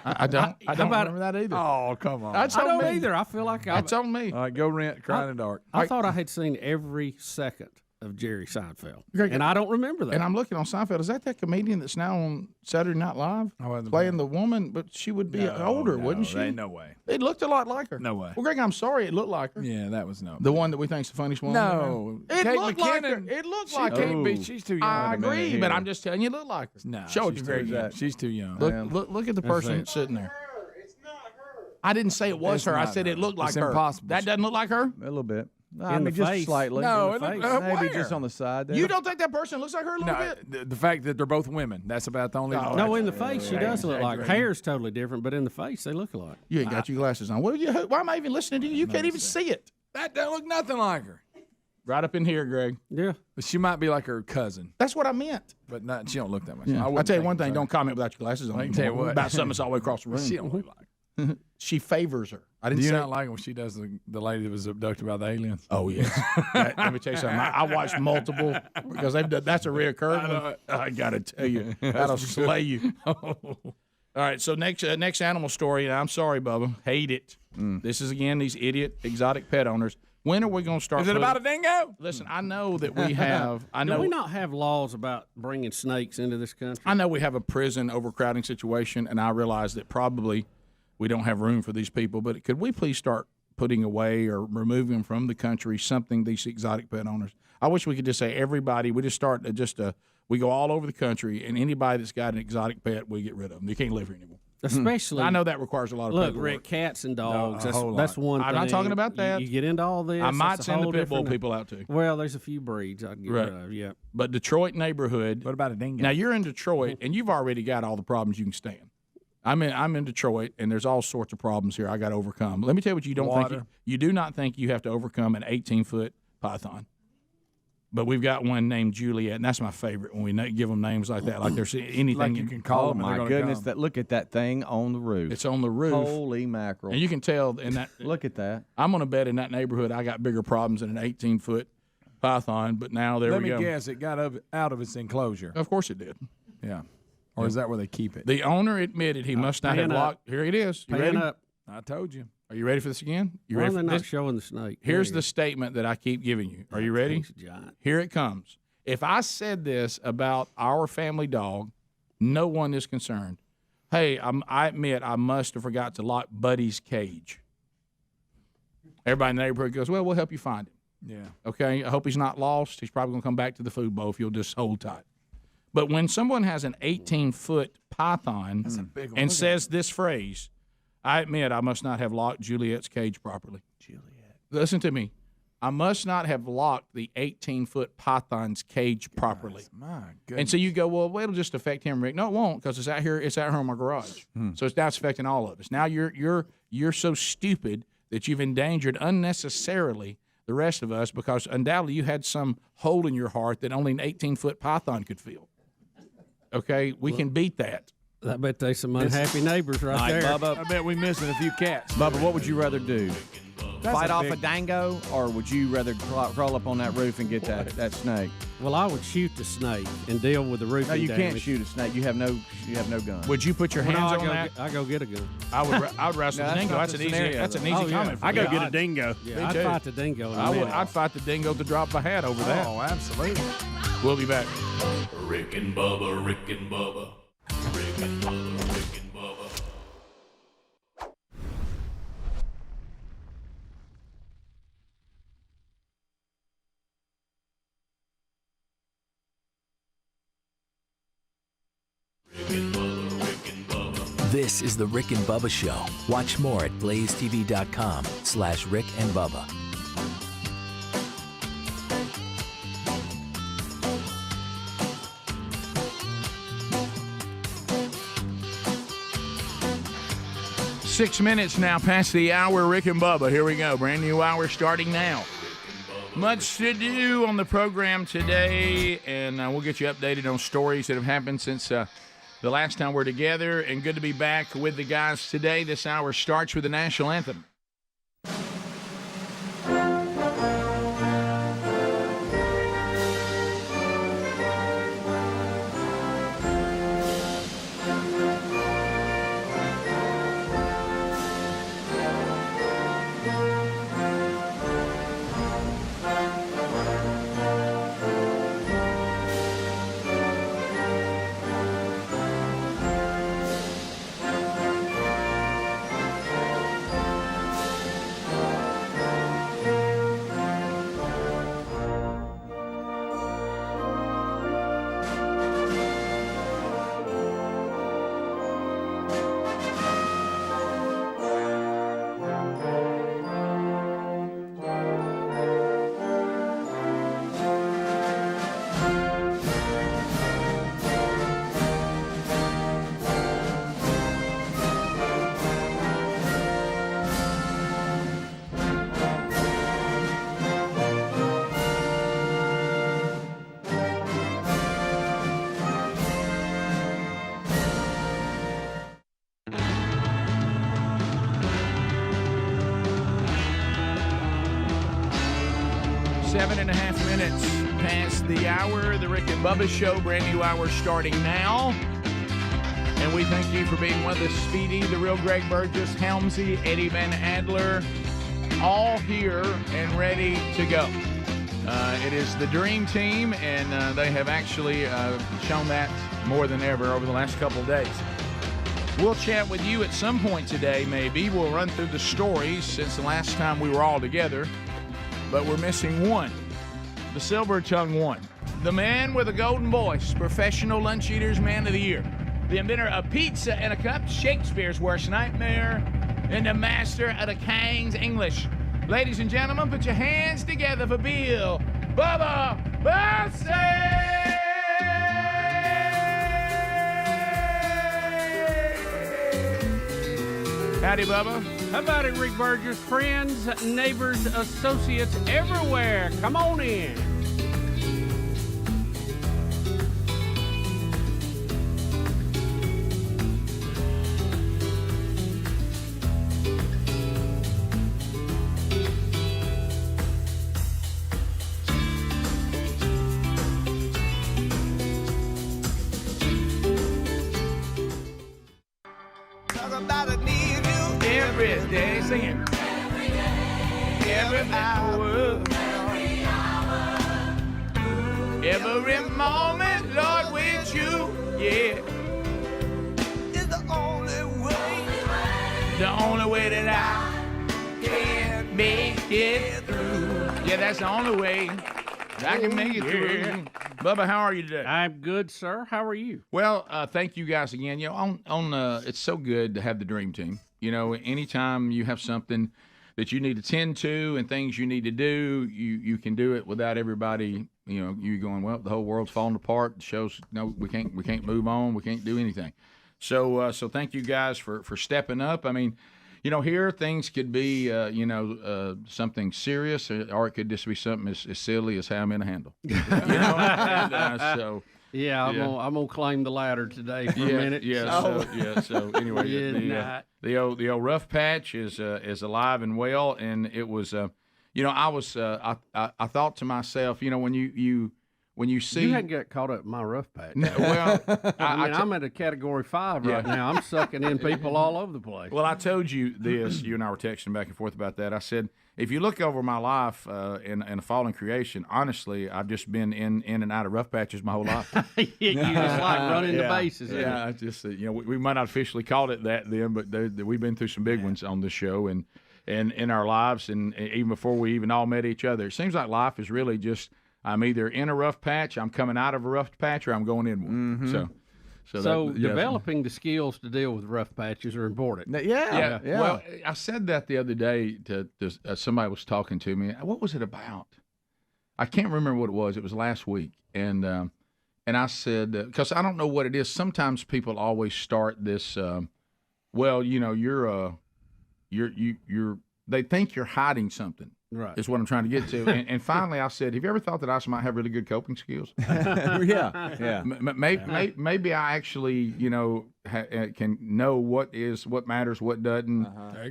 Speaker 3: I don't remember that either.
Speaker 10: Oh, come on.
Speaker 9: I don't either. I feel like
Speaker 3: that's on me.
Speaker 10: All right, go rent Crying in the Dark.
Speaker 9: I thought I had seen every second of Jerry Seinfeld.
Speaker 3: Greg,
Speaker 9: and I don't remember that.
Speaker 3: And I'm looking on Seinfeld. Is that comedian that's now on Saturday Night Live playing the woman? But she would be older, wouldn't she?
Speaker 10: No way.
Speaker 3: It looked a lot like her.
Speaker 10: No way.
Speaker 3: Well, Greg, I'm sorry. It looked like her.
Speaker 10: Yeah, that was no.
Speaker 3: The one that we think's the funniest one.
Speaker 10: No.
Speaker 3: It
Speaker 10: Kate
Speaker 3: looked like her.
Speaker 10: McKinnon.
Speaker 3: It looked
Speaker 10: She
Speaker 3: like
Speaker 10: can't
Speaker 3: her.
Speaker 10: be. She's too young.
Speaker 3: I
Speaker 10: Wait a minute
Speaker 3: agree,
Speaker 10: here.
Speaker 3: but I'm just telling you, it looked like her.
Speaker 10: No,
Speaker 3: Show it
Speaker 10: she's
Speaker 3: to Greg.
Speaker 10: too young. She's too young.
Speaker 3: Look at the person that's sitting there. I didn't say it was
Speaker 10: It's
Speaker 3: her. I
Speaker 10: not
Speaker 3: said
Speaker 10: her.
Speaker 3: it looked like
Speaker 10: It's
Speaker 3: her.
Speaker 10: impossible.
Speaker 3: That doesn't look like her?
Speaker 2: A little bit.
Speaker 9: In the
Speaker 2: just
Speaker 9: face.
Speaker 2: slightly.
Speaker 10: No,
Speaker 2: In the
Speaker 10: it
Speaker 2: face.
Speaker 10: looked-
Speaker 2: Maybe
Speaker 10: where?
Speaker 2: just on the side there.
Speaker 3: You don't think that person looks like her a little
Speaker 10: No,
Speaker 3: bit?
Speaker 10: the fact that they're both women, that's about the only.
Speaker 9: No, in the face, she does look like her. Hair's totally different, but in the face, they look alike.
Speaker 3: You ain't got your glasses on. Why am I even listening to you? You can't even see it.
Speaker 10: That don't look nothing like her.
Speaker 3: Right up in here, Greg.
Speaker 9: Yeah.
Speaker 10: But she might be like her cousin,
Speaker 3: That's what I meant.
Speaker 10: but not. She don't look that much.
Speaker 3: Yeah. I'll
Speaker 10: wouldn't
Speaker 3: tell you
Speaker 10: think
Speaker 3: one thing.
Speaker 10: so.
Speaker 3: Don't comment without your glasses on.
Speaker 10: I can tell you
Speaker 3: anymore
Speaker 10: what.
Speaker 3: about something that's all the way across the room.
Speaker 10: She don't look like her.
Speaker 3: She favors her. I
Speaker 10: Do
Speaker 3: didn't
Speaker 10: you
Speaker 3: say
Speaker 10: not like when she does the lady that was abducted by the aliens?
Speaker 3: Oh, yes. Let me tell you something. I watched multiple because they've done, that's a reoccurring one. I got to tell you. That'll slay you. All right, so next animal story, and I'm sorry, Bubba. Hate it. This is, again, these idiot exotic pet owners. When are we going to start?
Speaker 10: Is it about a dingo?
Speaker 3: Listen, I know that we have.
Speaker 9: Do we not have laws about bringing snakes into this country?
Speaker 3: I know we have a prison overcrowding situation, and I realize that probably we don't have room for these people. But could we please start putting away or removing from the country something these exotic pet owners? I wish we could just say everybody. We just start we go all over the country, and anybody that's got an exotic pet, we get rid of them. They can't live here anymore.
Speaker 9: Especially,
Speaker 3: I know that requires a lot of
Speaker 9: look,
Speaker 3: paperwork.
Speaker 9: Rick, cats and dogs.
Speaker 3: No,
Speaker 9: that's one thing.
Speaker 3: I'm not talking about that.
Speaker 9: You get into all this.
Speaker 3: I might
Speaker 9: that's a
Speaker 3: send the
Speaker 9: whole
Speaker 3: pit bull
Speaker 9: different-
Speaker 3: people out too.
Speaker 9: Well, there's a few breeds I'd get rid of. Yeah.
Speaker 3: But Detroit neighborhood.
Speaker 10: What about a dingo?
Speaker 3: Now you're in Detroit, and you've already got all the problems you can stand. I'm in Detroit, and there's all sorts of problems here I got to overcome. Let me tell you what you don't think. You do not think you have to overcome an 18-foot python. But we've got one named Juliet, and that's my favorite when we give them names like that, like there's anything
Speaker 10: Like you can call them.
Speaker 2: My goodness! Look at that thing on the roof.
Speaker 3: It's on the roof.
Speaker 2: Holy mackerel!
Speaker 3: And you can tell in that.
Speaker 2: Look at that.
Speaker 3: I'm going to bet in that neighborhood I got bigger problems than an 18-foot python. But now there
Speaker 10: Let
Speaker 3: we
Speaker 10: me
Speaker 3: go.
Speaker 10: guess, it got out of its enclosure.
Speaker 3: Of course it did.
Speaker 10: Yeah. Or is that where they keep it?
Speaker 3: The owner admitted he must not have locked. Here it is. You ready?
Speaker 9: Up.
Speaker 10: I told you.
Speaker 3: Are you ready for this again? You
Speaker 9: Why
Speaker 3: ready
Speaker 9: are
Speaker 3: for
Speaker 9: they not
Speaker 3: this?
Speaker 9: showing the snake?
Speaker 3: Here's the statement that I keep giving you. Are you ready?
Speaker 9: Thing's giant.
Speaker 3: Here it comes. If I said this about our family dog, no one is concerned. Hey, I admit I must have forgot to lock Buddy's cage. Everybody in the neighborhood goes, well, we'll help you find him.
Speaker 10: Yeah.
Speaker 3: Okay? I hope he's not lost. He's probably going to come back to the food bowl if you'll just hold tight. But when someone has an 18-foot python and says this phrase, I admit I must not have locked Juliet's cage properly. Juliet. Listen to me. I must not have locked the 18-foot python's cage properly.
Speaker 10: My goodness.
Speaker 3: And so you go, well, it'll just affect him, Rick. No, it won't, because it's out here in my garage. So it's now affecting all of us. Now you're so stupid that you've endangered unnecessarily the rest of us because undoubtedly you had some hole in your heart that only an 18-foot python could fill. Okay, we can beat that.
Speaker 9: I bet there's some unhappy neighbors right there.
Speaker 2: Bubba,
Speaker 10: I bet we're missing a few cats.
Speaker 2: Bubba, what would you rather do?
Speaker 10: That's
Speaker 2: Fight
Speaker 10: a
Speaker 2: off
Speaker 10: big-
Speaker 2: a dango, or would you rather crawl up on that roof and get that snake?
Speaker 9: Well, I would shoot the snake and deal with the roofing
Speaker 2: No, you
Speaker 9: damage.
Speaker 2: can't shoot a snake. You have no gun.
Speaker 3: Would you put your
Speaker 9: Well,
Speaker 3: hands
Speaker 9: no,
Speaker 3: on that?
Speaker 9: I go get a gun.
Speaker 3: I would wrestle
Speaker 2: No,
Speaker 3: the
Speaker 2: that's
Speaker 3: dingo.
Speaker 2: not
Speaker 3: That's
Speaker 2: the
Speaker 3: an easy.
Speaker 2: scenario,
Speaker 3: That's an
Speaker 2: though.
Speaker 3: easy
Speaker 9: Oh, yeah.
Speaker 3: comment. For
Speaker 4: I
Speaker 3: you.
Speaker 4: go get a dingo.
Speaker 9: Yeah,
Speaker 3: Me
Speaker 9: I'd
Speaker 3: too.
Speaker 9: fight the dingo. In a
Speaker 3: I would.
Speaker 9: minute.
Speaker 3: I'd fight the dingo to drop a hat over that.
Speaker 10: Oh, absolutely.
Speaker 3: We'll be back.
Speaker 1: Rick and Bubba, Rick and Bubba. Rick and Bubba, Rick and Bubba.
Speaker 6: This is the Rick and Bubba Show. Watch more at blazetv.com/Rick and Bubba.
Speaker 3: Six minutes now past the hour, Rick and Bubba. Here we go. Brand new hour starting now. Much to do on the program today, and we'll get you updated on stories that have happened since the last time we're together. And good to be back with the guys today. This hour starts with the national anthem. 7.5 minutes past the hour. The Rick and Bubba Show, brand new hour starting now. And we thank you for being with us. Speedy, the real Greg Burgess, Helmsy, Eddie Van Adler, all here and ready to go. It is the Dream Team, and they have actually shown that more than ever over the last couple of days. We'll chat with you at some point today, maybe. We'll run through the stories since the last time we were all together. But we're missing one, the silver-tongued one, the man with a golden voice, Professional Lunch Eaters Man of the Year, the inventor of pizza and a cup, Shakespeare's worst nightmare, and the master of the King's English. Ladies and gentlemen, put your hands together for Bill Bubba Bussey! Howdy, Bubba.
Speaker 9: How about it, Rick Burgess? Friends, neighbors, associates everywhere. Come on in.
Speaker 3: Every day, sing it. Every hour. Every moment, Lord, with you, yeah. Is the only way. The only way that I can make it through. Yeah, that's the only way I can make it through. Bubba, how are you today?
Speaker 9: I'm good, sir. How are you?
Speaker 3: Well, thank you guys again. You know, it's so good to have the Dream Team. You know, anytime you have something that you need to tend to and things you need to do, you can do it without everybody, you know, you going, well, the whole world's falling apart. The show's, no, we can't move on. We can't do anything. So thank you guys for stepping up. I mean, you know, here things could be, something serious, or it could just be something as silly as how I'm in a handle. You know, and,
Speaker 9: yeah, I'm gonna claim the latter today for a minute.
Speaker 3: Yeah. So anyway, the old rough patch is alive and well, and it was, I thought to myself, you know, when you see
Speaker 9: you hadn't got caught up in my rough patch.
Speaker 3: Well,
Speaker 9: I'm at a Category 5 right now. I'm sucking in people all over the place.
Speaker 3: Well, I told you this. You and I were texting back and forth about that. I said, if you look over my life in a fallen creation, honestly, I've just been in and out of rough patches my whole life.
Speaker 9: You just like running the bases.
Speaker 3: Yeah, I just we might not officially called it that then, but we've been through some big ones on this show and in our lives, and even before we even all met each other. It seems like life is really just I'm either in a rough patch, I'm coming out of a rough patch, or I'm going in one.
Speaker 9: Mm-hmm. So developing the skills to deal with rough patches are important.
Speaker 3: Yeah. Well, I said that the other day to somebody was talking to me. What was it about? I can't remember what it was. It was last week, and I said because I don't know what it is. Sometimes people always start this. You're they think you're hiding something.
Speaker 9: Right.
Speaker 3: Is what I'm trying to get to. And finally, I said, have you ever thought that I might have really good coping skills?
Speaker 4: Yeah.
Speaker 3: Maybe I actually, can know what matters, what doesn't.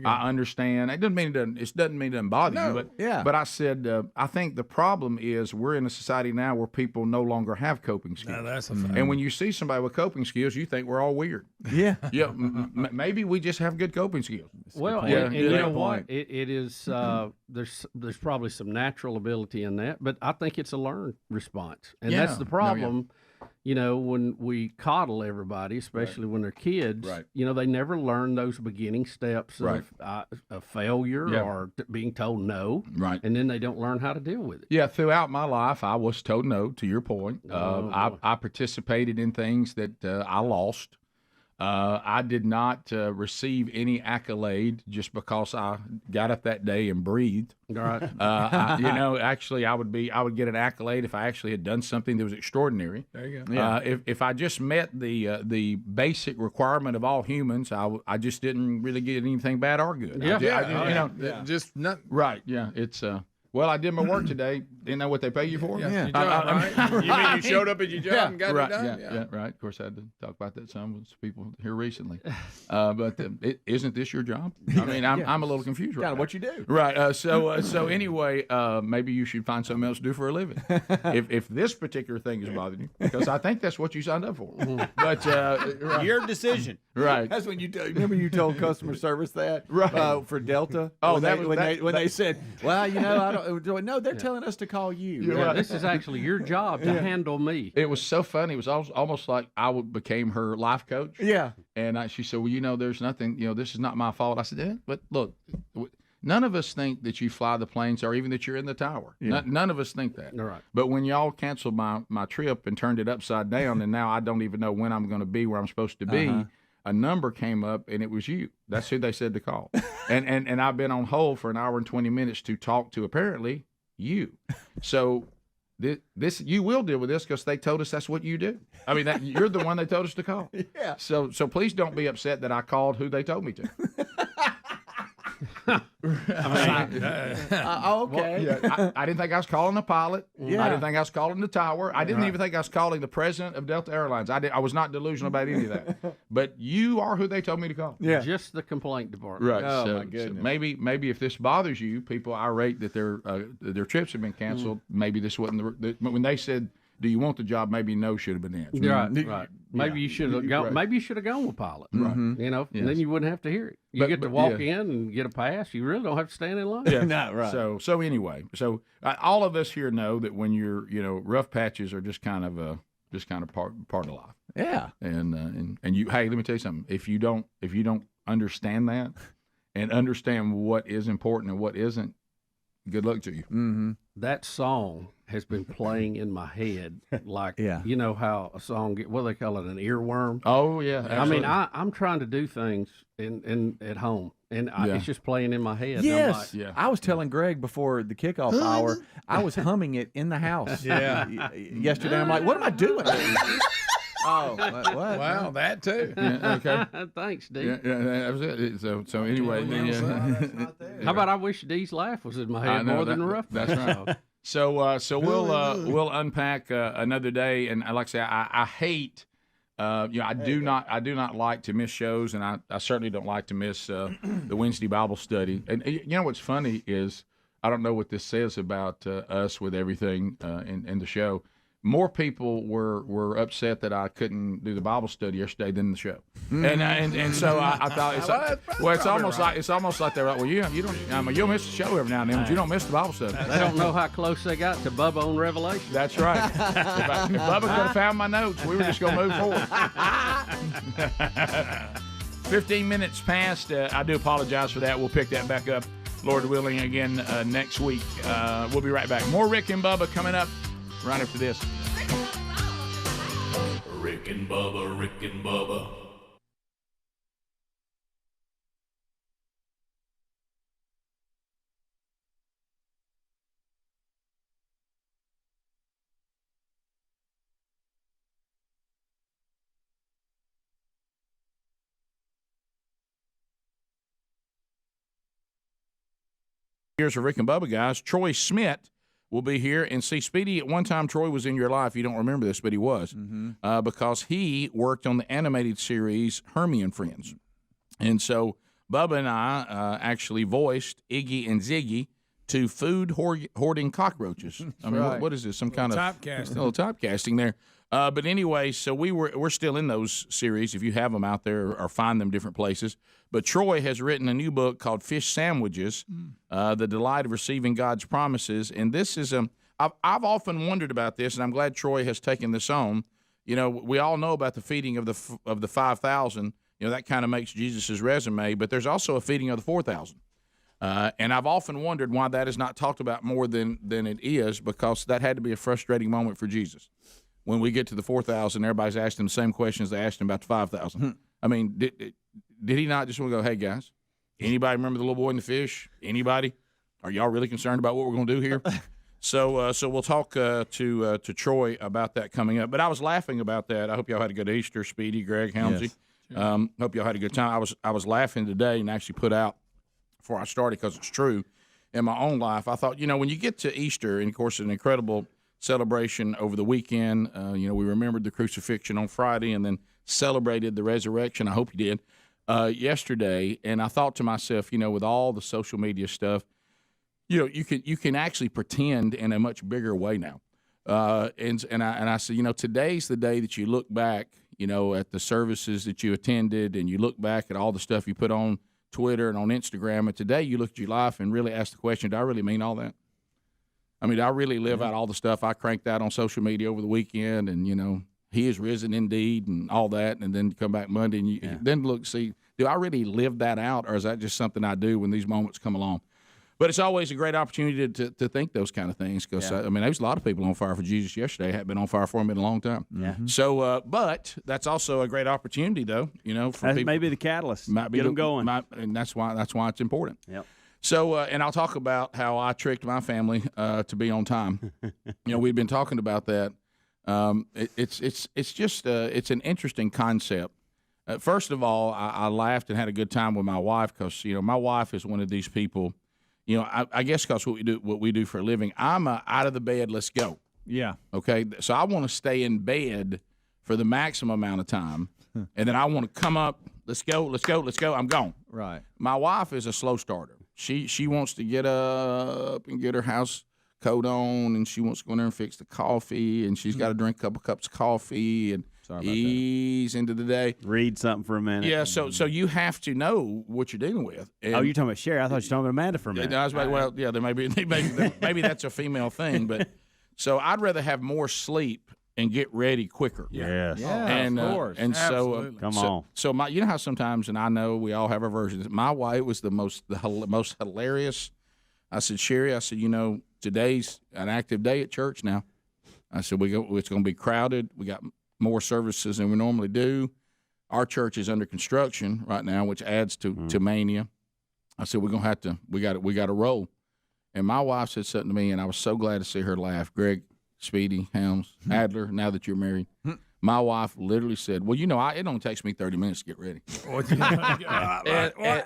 Speaker 3: I understand. It doesn't mean it doesn't bother you. But I said, I think the problem is we're in a society now where people no longer have coping skills.
Speaker 10: No, that's a fact.
Speaker 3: And when you see somebody with coping skills, you think we're all weird.
Speaker 4: Yeah.
Speaker 3: Maybe we just have good coping skills.
Speaker 9: Well, and you know what? It is. There's probably some natural ability in that, but I think it's a learned response, and that's the problem. You know, when we coddle everybody, especially when they're kids, they never learn those beginning steps of failure or being told no, and then they don't learn how to deal with it.
Speaker 3: Yeah, throughout my life, I was told no, to your point. I participated in things that I lost. I did not receive any accolade just because I got up that day and breathed.
Speaker 9: Right.
Speaker 3: Actually, I would get an accolade if I actually had done something that was extraordinary.
Speaker 10: There you go.
Speaker 3: If I just met the basic requirement of all humans, I just didn't really get anything bad or good.
Speaker 10: Just not
Speaker 3: right. Yeah, it's. Well, I did my work today. Didn't know what they pay you for.
Speaker 10: Yeah. Right? You mean you showed up at your job and got it done?
Speaker 3: Yeah, right. Of course, I had to talk about that some with people here recently. But isn't this your job? I mean, I'm a little confused right now.
Speaker 2: What you do.
Speaker 3: Right. So anyway, maybe you should find something else to do for a living. If this particular thing is bothering you, because I think that's what you signed up for. But
Speaker 4: your decision.
Speaker 3: Right.
Speaker 2: That's when remember you told customer service that for Delta.
Speaker 3: Oh,
Speaker 2: when they said, well, I don't. No, they're telling us to call you.
Speaker 9: Yeah, this is actually your job to handle me.
Speaker 3: It was so funny. It was almost like I became her life coach.
Speaker 2: Yeah.
Speaker 3: And she said, well, there's nothing. This is not my fault. I said, yeah, but look. None of us think that you fly the planes or even that you're in the tower. Yeah. None of us think that.
Speaker 9: Right.
Speaker 3: But when y'all canceled my trip and turned it upside down, and now I don't even know when I'm going to be where I'm supposed to be, a number came up, and it was you. That's who they said to call. and I've been on hold for an hour and 20 minutes to talk to, apparently, you. So this you will deal with this because they told us that's what you do. I mean, you're the one they told us to call.
Speaker 2: Yeah.
Speaker 3: So please don't be upset that I called who they told me to.
Speaker 2: Okay.
Speaker 3: Well, I didn't think I was calling the pilot.
Speaker 2: Yeah.
Speaker 3: I didn't think I was calling the tower. I didn't even think I was calling the president of Delta Airlines. I was not delusional about any of that. But you are who they told me to call.
Speaker 2: Yeah.
Speaker 9: Just the complaint department.
Speaker 3: Right.
Speaker 2: Oh,
Speaker 3: so,
Speaker 2: my goodness.
Speaker 3: So maybe if this bothers you, people irate that their trips have been canceled. Maybe this wasn't when they said, "Do you want the job?" Maybe no should have been answered.
Speaker 9: Right. Maybe you should have gone.
Speaker 3: Right.
Speaker 9: Maybe you should have gone with pilot.
Speaker 3: Right.
Speaker 9: And then you wouldn't have to hear it. You get to walk in and get a pass. You really don't have to stand in line.
Speaker 3: Yeah.
Speaker 2: No, right.
Speaker 3: So anyway, all of us here know that when you're rough patches are just kind of part of life.
Speaker 2: Yeah.
Speaker 3: And you, hey, let me tell you something. If you don't understand that and understand what is important and what isn't, good luck to you.
Speaker 2: Mm-hmm.
Speaker 9: That song has been playing in my head, like you know how a song what do they call it, an earworm?
Speaker 3: Oh yeah, absolutely.
Speaker 9: I mean I'm trying to do things in at home, and it's just playing in my head.
Speaker 2: Yes,
Speaker 9: like,
Speaker 2: I was telling Greg before the kickoff hour, I was humming it in the house. Yesterday, I'm like, what am I doing? Oh, what?
Speaker 10: Wow, that too.
Speaker 3: Yeah, okay.
Speaker 9: Thanks, Dee.
Speaker 3: Yeah, that was it. So anyway,
Speaker 9: how about I wish Dee's laugh was in my head more than the rough.
Speaker 3: That's right. So we'll unpack another day, and like I say, I hate. I do not like to miss shows, and I certainly don't like to miss the Wednesday Bible study. And you know what's funny is I don't know what this says about us with everything in the show. More people were upset that I couldn't do the Bible study yesterday than the show, and so I thought it's almost like they're like, well, you'll miss the show every now and then, but you don't miss the Bible study.
Speaker 9: They don't know how close they got to Bubba on Revelation.
Speaker 3: That's right. If Bubba could have found my notes, we were just going to move forward. 15 minutes past. I do apologize for that. We'll pick that back up, Lord willing, again next week. We'll be right back. More Rick and Bubba coming up right after this.
Speaker 1: Rick and Bubba, Rick and Bubba.
Speaker 3: Here's a Rick and Bubba, guys. Troy Smith will be here. And see, Speedy, at one time, Troy was in your life. You don't remember this, but he was. Because he worked on the animated series Hermie and Friends. And so Bubba and I actually voiced Iggy and Ziggy to food hoarding cockroaches. I mean, what is this? Some kind of
Speaker 10: typecasting.
Speaker 3: Little typecasting there. But anyway, so we're still in those series. If you have them out there or find them different places. But Troy has written a new book called Fish Sandwiches, The Delight of Receiving God's Promises. And this is I've often wondered about this, and I'm glad Troy has taken this on. You know, we all know about the feeding of the 5,000. You know, that kind of makes Jesus' resume. But there's also a feeding of the 4,000. And I've often wondered why that is not talked about more than it is, because that had to be a frustrating moment for Jesus. When we get to the 4,000, everybody's asking the same questions they asked him about the 5,000. I mean, did he not just want to go, hey, guys, anybody remember the little boy and the fish? Anybody? Are y'all really concerned about what we're going to do here? So we'll talk to Troy about that coming up. But I was laughing about that. I hope y'all had a good Easter, Speedy, Greg, Helmsy. Yes. Hope y'all had a good time. I was laughing today and actually put out before I started, because it's true. in my own life. I thought, when you get to Easter, and of course, an incredible celebration over the weekend. We remembered the crucifixion on Friday and then celebrated the resurrection. I hope you did yesterday. And I thought to myself, with all the social media stuff, you can actually pretend in a much bigger way now. And I said, today's the day that you look back, at the services that you attended, and you look back at all the stuff you put on Twitter and on Instagram. And today you look at your life and really ask the question, do I really mean all that? I mean, I really live out all the stuff I cranked out on social media over the weekend, and, he is risen indeed and all that, and then come back Monday and then look, see, do I really live that out, or is that just something I do when these moments come along? But it's always a great opportunity to think those kind of things because, there's a lot of people on fire for Jesus yesterday. Hadn't been on fire for him in a long time.
Speaker 4: Yeah.
Speaker 3: So, but that's also a great opportunity, though, for
Speaker 4: that
Speaker 3: people.
Speaker 4: Maybe the catalyst.
Speaker 3: Might be
Speaker 4: get them going.
Speaker 3: And that's why it's important.
Speaker 4: Yep.
Speaker 3: So, and I'll talk about how I tricked my family to be on time. We've been talking about that. It's just it's an interesting concept. First of all, I laughed and had a good time with my wife because my wife is one of these people. I guess because what we do for a living, I'm out of the bed, let's go.
Speaker 2: Yeah.
Speaker 3: Okay. So I want to stay in bed for the maximum amount of time, and then I want to come up. Let's go. I'm gone.
Speaker 2: Right.
Speaker 3: My wife is a slow starter. She wants to get up and get her house coat on, and she wants to go in there and fix the coffee, and she's got to drink a couple cups of coffee and ease into the day.
Speaker 4: Read something for a minute.
Speaker 3: Yeah, so you have to know what you're dealing with. And
Speaker 4: you're talking about Sherry. I thought you were talking about Amanda for a minute.
Speaker 3: I was about, there maybe that's a female thing, but so I'd rather have more sleep and get ready quicker.
Speaker 4: Yes.
Speaker 2: Yeah,
Speaker 3: and,
Speaker 2: of course.
Speaker 3: And
Speaker 2: Absolutely.
Speaker 4: Come on.
Speaker 3: So my, how sometimes, and I know we all have our versions. My wife was the most hilarious. I said, Sherry, today's an active day at church now. I said, it's going to be crowded. We got more services than we normally do. Our church is under construction right now, which adds to mania. I said, we're going to have to, we got to roll. And my wife said something to me, and I was so glad to see her laugh. Greg, Speedy, Helms, Adler, now that you're married. My wife literally said, well, it only takes me 30 minutes to get ready.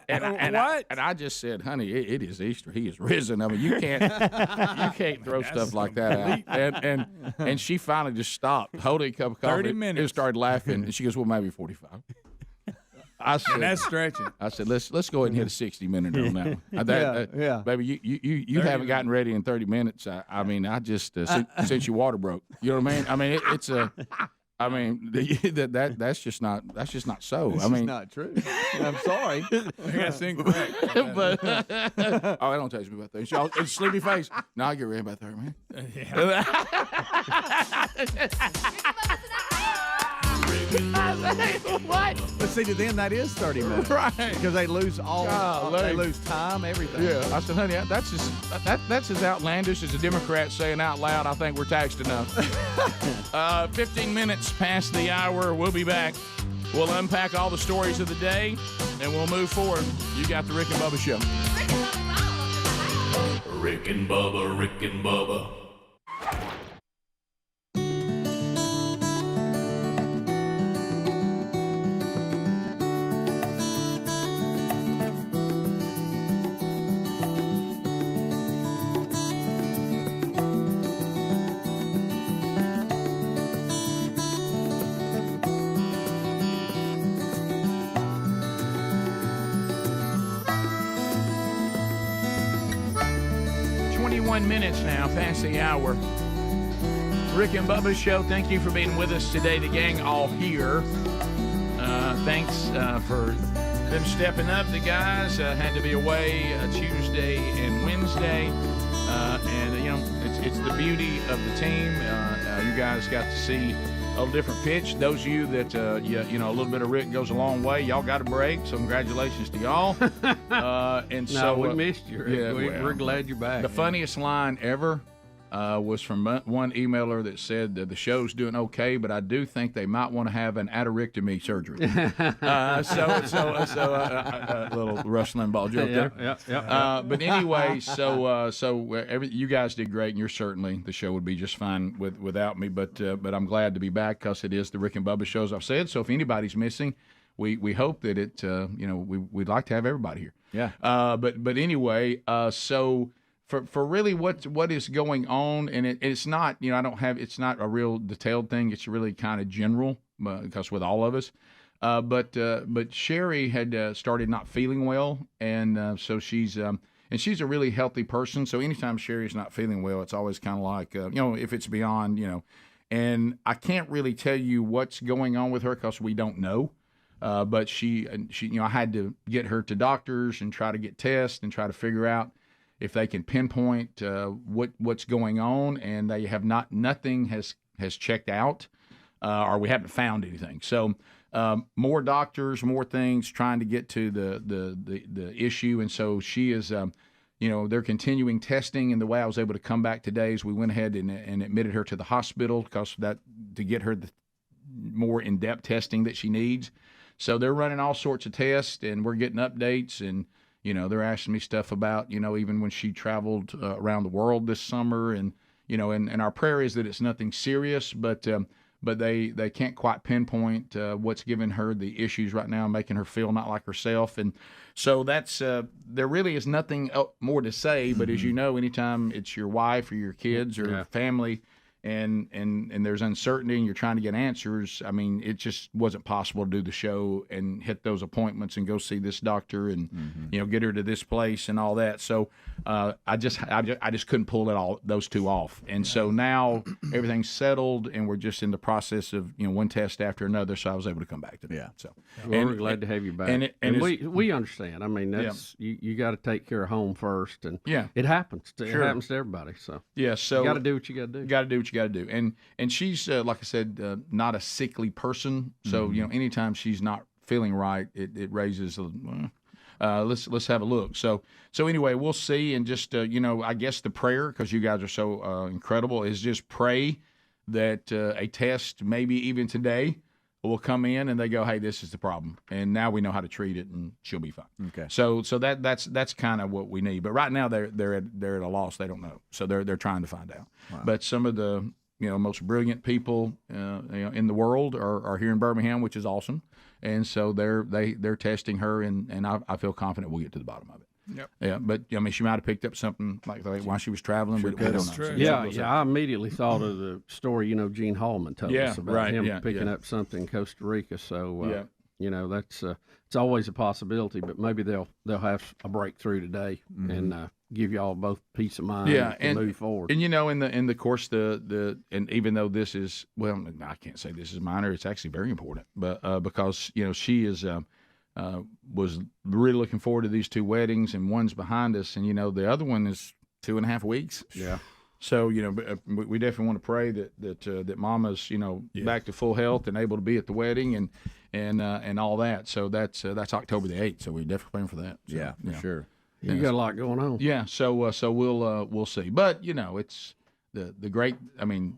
Speaker 3: And I just said, honey, it is Easter. He is risen. I mean, you can't throw stuff like that out. And she finally just stopped, holding a cup of coffee.
Speaker 10: 30 minutes.
Speaker 3: And started laughing. And she goes, well, maybe 45. I said,
Speaker 10: and that's stretching.
Speaker 3: I said, let's go ahead and hit a 60-minute on that one. Baby, you haven't gotten ready in 30 minutes. I mean, I just since your water broke. You know what I mean? I mean, it's a. I mean, that's just not so.
Speaker 2: This is not true. I'm sorry.
Speaker 10: That's incorrect.
Speaker 3: But it don't take me about 30. It's sleepy face. No, I get ready about 30 minutes.
Speaker 2: What? But see, to them that is 30 minutes,
Speaker 3: right?
Speaker 2: Because they lose they lose time, everything.
Speaker 3: Yeah, I said, honey, that's as outlandish as a Democrat saying out loud, I think we're taxed enough. 15 minutes past the hour. We'll be back. We'll unpack all the stories of the day, and we'll move forward. You got the Rick and Bubba Show.
Speaker 1: Rick and Bubba, Rick and Bubba.
Speaker 3: Minutes now past the hour. Rick and Bubba's Show. Thank you for being with us today. The gang all here. Thanks for them stepping up. The guys had to be away Tuesday and Wednesday, and it's the beauty of the team. You guys got to see a little different pitch. Those of you that a little bit of Rick goes a long way. Y'all got a break, so congratulations to y'all.
Speaker 9: We missed you, Rick. We're glad you're back.
Speaker 3: The funniest line ever was from one emailer that said that the show's doing okay, but I do think they might want to have an adorectomy surgery. Little Rush Limbaugh joke there.
Speaker 9: Yeah.
Speaker 3: But anyway, you guys did great, and you're certainly the show would be just fine without me. But I'm glad to be back because it is the Rick and Bubba show, as I've said. So if anybody's missing, we hope that we'd like to have everybody here.
Speaker 2: Yeah.
Speaker 3: But anyway, so for really what is going on, and it's not, it's not a real detailed thing. It's really kind of general because with all of us. But Sherry had started not feeling well, and so she's a really healthy person. So anytime Sherry's not feeling well, it's always kind of like if it's beyond and I can't really tell you what's going on with her because we don't know. But she I had to get her to doctors and try to get tests and try to figure out if they can pinpoint what's going on, and they have nothing has checked out, or we haven't found anything. So more doctors, more things trying to get to the issue, and so she is. They're continuing testing, and the way I was able to come back today is we went ahead and admitted her to the hospital because to get her the more in-depth testing that she needs. So they're running all sorts of tests, and we're getting updates, and they're asking me stuff about even when she traveled around the world this summer, and and our prayer is that it's nothing serious, but they can't quite pinpoint what's giving her the issues right now, making her feel not like herself, and so that's there really is nothing more to say. But as you know, anytime it's your wife or your kids or family, and there's uncertainty and you're trying to get answers, I mean, it just wasn't possible to do the show and hit those appointments and go see this doctor and get her to this place and all that. So I just couldn't pull those two off. And so now everything's settled and we're just in the process of one test after another. So I was able to come back today.
Speaker 2: Yeah.
Speaker 3: So
Speaker 9: we're glad to have you back. And we understand. I mean, that's you got to take care of home first, and it happens. It happens to everybody. So
Speaker 3: so
Speaker 9: you got to do what you got to do.
Speaker 3: Got to do what you got to do. And she's like I said, not a sickly person. So anytime she's not feeling right, it raises. Let's have a look. So anyway, we'll see. And just I guess the prayer, because you guys are so incredible, is just pray that a test maybe even today will come in and they go, hey, this is the problem, and now we know how to treat it, and she'll be fine.
Speaker 2: Okay.
Speaker 3: So that's kind of what we need. But right now they're at a loss. They don't know. So they're trying to find out. Wow. But some of the most brilliant people in the world are here in Birmingham, which is awesome. And so they're testing her, and I feel confident we'll get to the bottom of it.
Speaker 10: Yep.
Speaker 3: Yeah, but I mean, she might have picked up something like while she was traveling.
Speaker 10: Sure,
Speaker 3: that's
Speaker 10: true.
Speaker 9: Yeah. I immediately thought of the story Gene Hallman told us about him picking up something in Costa Rica. So that's it's always a possibility, but maybe they'll have a breakthrough today and give y'all both peace of mind and move forward.
Speaker 3: And in the course and even though this is I can't say this is minor, it's actually very important, but because she is. Was really looking forward to these two weddings, and one's behind us, and the other one is 2.5 weeks.
Speaker 9: Yeah.
Speaker 3: So we definitely want to pray that Mama's back to full health and able to be at the wedding and all that. So that's October the 8th. So we're definitely praying for that. So,
Speaker 2: for sure.
Speaker 9: You got a lot going on.
Speaker 3: Yeah. So we'll see. But it's the great. I mean.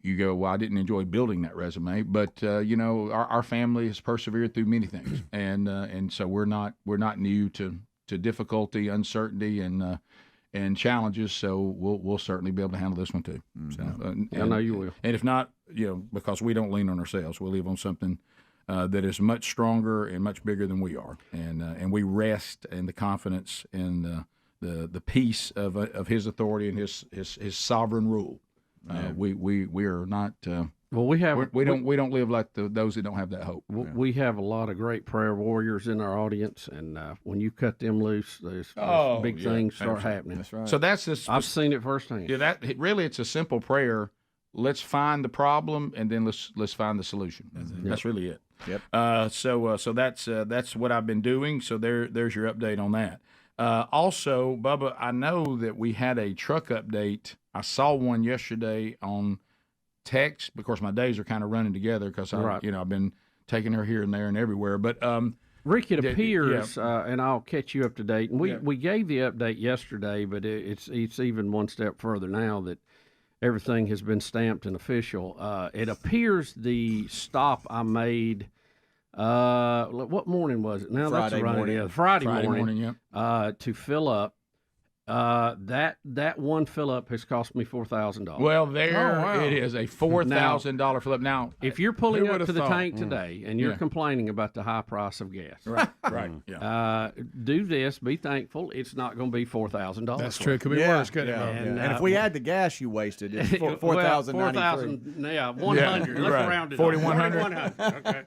Speaker 3: You go, well, I didn't enjoy building that resume, but our family has persevered through many things, and so we're not new to difficulty, uncertainty, and challenges. So we'll certainly be able to handle this one too.
Speaker 9: So, I know you will.
Speaker 3: And if not, because we don't lean on ourselves, we'll leave on something that is much stronger and much bigger than we are, and we rest in the confidence and the peace of His authority and His sovereign rule. We are not.
Speaker 9: We
Speaker 3: don't live like those that don't have that hope.
Speaker 9: We have a lot of great prayer warriors in our audience, and when you cut them loose, there's big things start happening.
Speaker 2: That's right.
Speaker 3: So that's this.
Speaker 9: I've seen it firsthand.
Speaker 3: Yeah, it's a simple prayer. Let's find the problem, and then let's find the solution. That's really it.
Speaker 2: Yep.
Speaker 3: So that's what I've been doing. So there's your update on that. Also, Bubba, I know that we had a truck update. I saw one yesterday on text. Of course, my days are kind of running together because I've been taking her here and there and everywhere. But
Speaker 9: Rick, it appears, and I'll catch you up to date. And we gave the update yesterday, but it's even one step further now that everything has been stamped and official. It appears the stop I made. What morning was it? Now
Speaker 2: Friday
Speaker 9: that's
Speaker 2: morning.
Speaker 9: Friday morning.
Speaker 3: Yeah.
Speaker 9: To fill up That one fill up has cost me $4,000.
Speaker 3: Well, it is a $4,000 fill up. Now,
Speaker 9: if you're pulling up to the tank today and you're complaining about the high price of gas,
Speaker 3: right,
Speaker 9: do this. Be thankful. It's not going to be $4,000.
Speaker 10: That's true. It could be worse, couldn't it?
Speaker 2: And if we add the gas you wasted, it's $4,093.
Speaker 9: Yeah, 100. Let's round it.
Speaker 3: 4,100.
Speaker 9: Okay.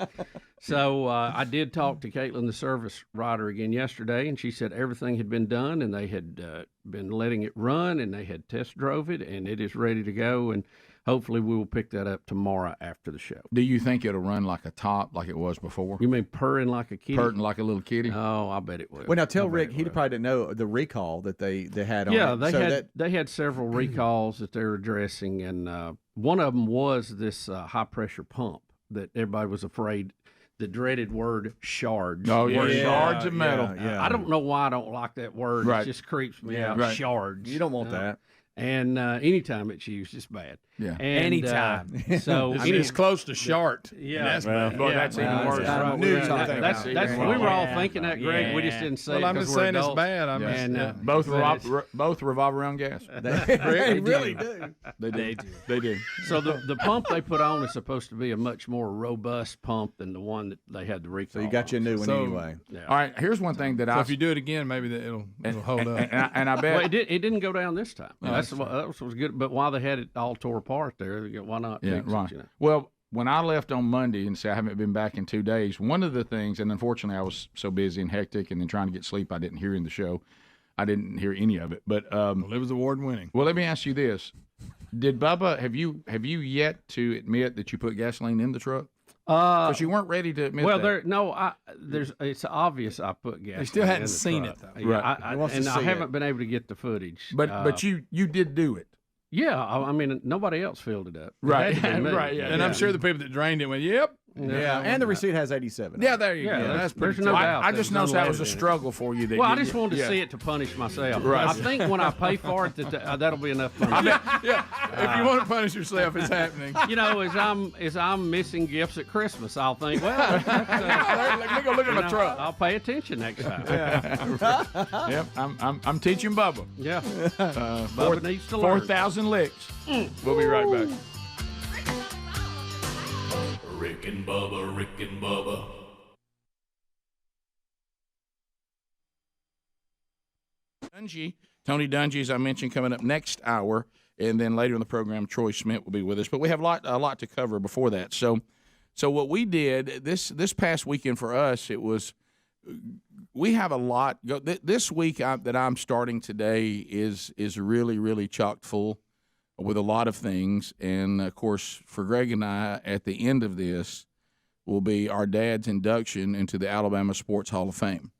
Speaker 9: So I did talk to Caitlin, the service rider, again yesterday, and she said everything had been done, and they had been letting it run, and they had test drove it, and it is ready to go, and hopefully we will pick that up tomorrow after the show.
Speaker 3: Do you think it'll run like a top like it was before?
Speaker 9: You mean purring like a kitty?
Speaker 3: Purring like a little kitty?
Speaker 9: Oh, I bet it will.
Speaker 2: Well, now tell Rick, he probably didn't know the recall that they had on it.
Speaker 9: Yeah, they had several recalls that they're addressing, and one of them was this high-pressure pump that everybody was afraid. The dreaded word shards.
Speaker 3: Oh, yeah. Shards of metal.
Speaker 9: I don't know why I don't like that word.
Speaker 3: Right.
Speaker 9: It just creeps me out.
Speaker 3: Right.
Speaker 9: Shards.
Speaker 2: You don't want that.
Speaker 9: And anytime it's used, it's bad.
Speaker 3: Yeah.
Speaker 9: And,
Speaker 10: anytime.
Speaker 9: So
Speaker 10: it's close to shart.
Speaker 9: Yeah.
Speaker 10: That's
Speaker 3: bad. Well, that's even worse.
Speaker 9: That's we were all thinking that, Greg.
Speaker 10: Yeah.
Speaker 9: We just didn't say it.
Speaker 10: Well, I'm just saying it's bad.
Speaker 3: Both revolve around gas.
Speaker 2: They really do.
Speaker 3: They do.
Speaker 9: So the pump they put on is supposed to be a much more robust pump than the one that they had the recall.
Speaker 2: So you got you a new one anyway.
Speaker 9: Yeah.
Speaker 3: All right. Here's one thing that
Speaker 10: if you do it again, maybe it'll hold up.
Speaker 3: And I bet
Speaker 9: well, it didn't go down this time. That was good. But while they had it all tore apart there, why not?
Speaker 3: Yeah,
Speaker 9: fix
Speaker 3: right.
Speaker 9: It,
Speaker 3: Well, when I left on Monday and say I haven't been back in 2 days, one of the things, and unfortunately I was so busy and hectic and then trying to get sleep, I didn't hear in the show. I didn't hear any of it. But
Speaker 10: well, it was award winning.
Speaker 3: Well, let me ask you this: did Bubba have you yet to admit that you put gasoline in the truck? Because you weren't ready to admit that.
Speaker 9: It's obvious I put gas.
Speaker 10: They still hadn't seen it though.
Speaker 3: Right.
Speaker 9: I haven't been able to get the footage.
Speaker 3: But you did do it.
Speaker 9: Yeah, I mean nobody else filled it up.
Speaker 3: Right.
Speaker 9: Right.
Speaker 3: Yeah.
Speaker 10: And I'm sure the people that drained it went, "Yep."
Speaker 2: Yeah, and the receipt has 87.
Speaker 10: Yeah, there you go.
Speaker 9: That's pretty.
Speaker 3: There's no doubt. I just noticed that was a struggle for you.
Speaker 9: I just wanted to see it to punish myself.
Speaker 3: Right.
Speaker 9: I think when I pay for it, that'll be enough.
Speaker 10: If you want to punish yourself, it's happening.
Speaker 9: You know, as I'm missing gifts at Christmas, I'll think, well,
Speaker 10: let me go look at my truck.
Speaker 9: I'll pay attention next time.
Speaker 3: Yep, I'm teaching Bubba.
Speaker 9: Yeah, Bubba needs to learn.
Speaker 3: 4,000 licks. We'll be right back.
Speaker 1: Rick and Bubba, Rick and Bubba.
Speaker 3: Tony Dungy, as I mentioned, coming up next hour, and then later in the program, Troy Smith will be with us. But we have a lot to cover before that. So what we did this past weekend for us, we have a lot. This week that I'm starting today is really, really chock full with a lot of things. And, of course, for Greg and I, at the end of this will be our dad's induction into the Alabama Sports Hall of Fame.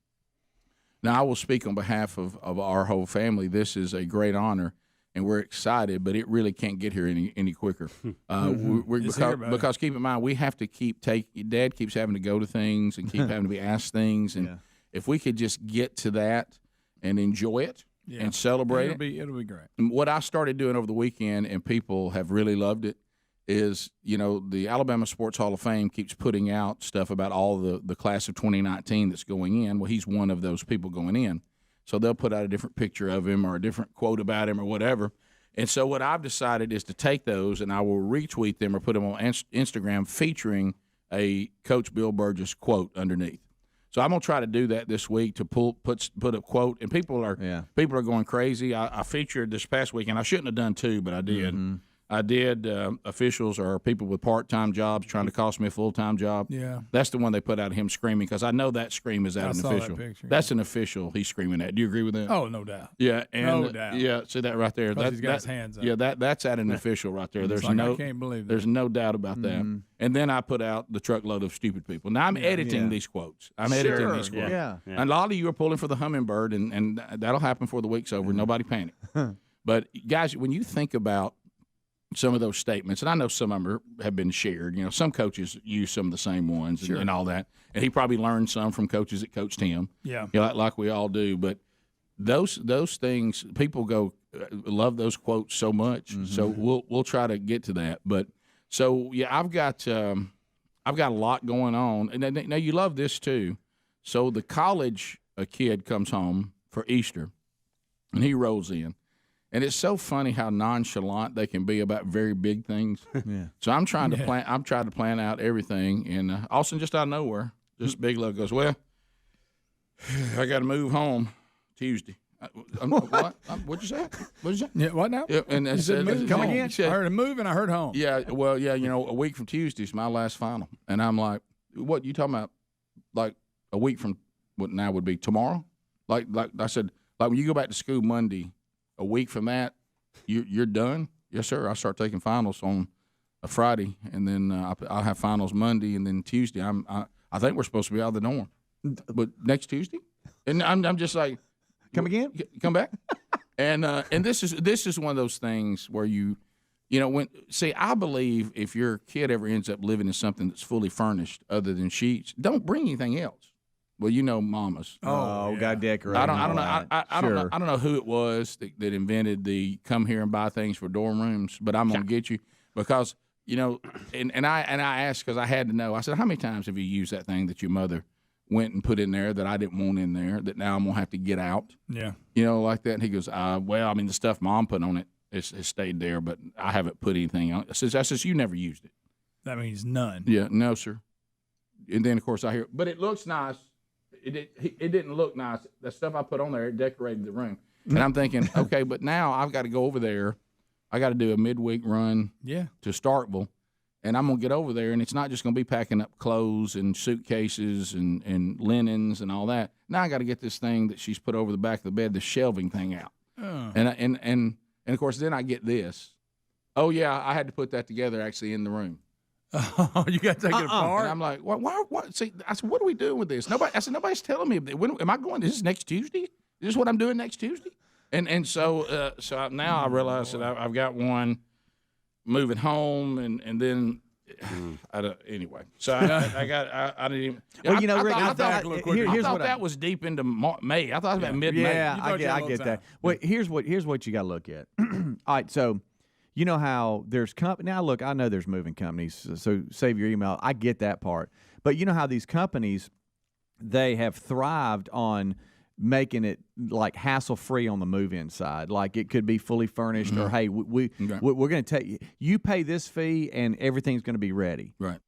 Speaker 3: Now, I will speak on behalf of our whole family. This is a great honor, and we're excited, but it really can't get here any quicker. Because keep in mind, we have to Dad keeps having to go to things and keep having to be asked things. And if we could just get to that and enjoy it, and celebrate
Speaker 10: it'll be great.
Speaker 3: And what I started doing over the weekend, and people have really loved it, is, the Alabama Sports Hall of Fame keeps putting out stuff about all the class of 2019 that's going in. Well, he's one of those people going in. So they'll put out a different picture of him or a different quote about him or whatever. And so what I've decided is to take those, and I will retweet them or put them on Instagram featuring a Coach Bill Burgess quote underneath. So I'm gonna try to do that this week to put a quote, and people are going crazy. I featured this past weekend. I shouldn't have done two, but I did. Mm-hmm. I did. Officials or people with part-time jobs trying to cost me a full-time job.
Speaker 10: Yeah,
Speaker 3: that's the one they put out of him screaming, because I know that scream is out an official. That's an official he's screaming at. Do you agree with that?
Speaker 10: Oh, no doubt.
Speaker 3: Yeah, and
Speaker 10: no doubt.
Speaker 3: Yeah, see that right there.
Speaker 10: He's got his hands up.
Speaker 3: Yeah, that's at an official right there. There's
Speaker 10: I can't believe that.
Speaker 3: There's no doubt about that. And then I put out the truckload of stupid people. Now I'm editing these quotes. Editing these quotes.
Speaker 2: Yeah.
Speaker 3: And a lot of you are pulling for the hummingbird, and that'll happen before the week's over. Nobody panic. But guys, when you think about some of those statements, and I know some of them have been shared. Some coaches use some of the same ones and all that. And he probably learned some from coaches that coached him.
Speaker 10: Yeah,
Speaker 3: like we all do. But those things, people love those quotes so much. Mm-hmm. So we'll try to get to that. But so I've got a lot going on. And now you love this too. So the college kid comes home for Easter, and he rolls in. And it's so funny how nonchalant they can be about very big things.
Speaker 2: Yeah.
Speaker 3: So I'm trying to plan. I'm trying to plan out everything, and Austin just out of nowhere, just Bigelow goes, "Well, I got to move home Tuesday." What? What'd you say? What'd you say?
Speaker 10: Yeah, what now?
Speaker 3: Yeah, and
Speaker 10: You said move
Speaker 3: come
Speaker 10: home.
Speaker 3: again.
Speaker 10: I heard a move and I heard home.
Speaker 3: Yeah, well, yeah, a week from Tuesday is my last final, and I'm like, "What you talking about? Like a week from what now would be tomorrow?" Like I said, like when you go back to school Monday. A week from that, you're done? Yes, sir. I start taking finals on a Friday, and then I'll have finals Monday, and then Tuesday. I think we're supposed to be out of the dorm, but next Tuesday, and I'm just like,
Speaker 2: come again,
Speaker 3: come back, and this is one of those things where I believe if your kid ever ends up living in something that's fully furnished other than sheets, don't bring anything else. Well, mamas.
Speaker 2: Got decorated.
Speaker 3: I don't know who it was that invented the come here and buy things for dorm rooms, but I'm gonna get you because and I asked because I had to know. I said, how many times have you used that thing that your mother went and put in there that I didn't want in there that now I'm gonna have to get out?
Speaker 10: Yeah,
Speaker 3: like that. And he goes, well, I mean, the stuff Mom put on it has stayed there, but I haven't put anything on it. I says you never used it.
Speaker 10: That means none.
Speaker 3: Yeah, no, sir. And then of course I hear, but it looks nice. It didn't look nice. The stuff I put on there, it decorated the room. And I'm thinking, okay, but now I've got to go over there. I got to do a midweek run to Starkville, and I'm going to get over there, and it's not just going to be packing up clothes and suitcases and linens and all that. Now I got to get this thing that she's put over the back of the bed, the shelving thing out.
Speaker 10: Oh.
Speaker 3: And of course, then I get this. Oh, yeah, I had to put that together actually in the room.
Speaker 10: Oh, you got to take it apart?
Speaker 3: And I'm like, why? See, I said, what are we doing with this? Nobody's telling me. When am I going? This is next Tuesday? Is this what I'm doing next Tuesday? And so now I realize that I've got one moving home, and then anyway. So I didn't even. Well,
Speaker 2: Rick,
Speaker 3: I thought that was deep into May. I thought it was about mid-May.
Speaker 2: Yeah, I get that. Well, here's what you got to look at. All right, so. You know how there's now look, I know there's moving companies, so save your email. I get that part. But you know how these companies, they have thrived on making it like hassle-free on the move-in side. Like it could be fully furnished or, hey, we're going to take you pay this fee and everything's going to be ready.
Speaker 3: Right.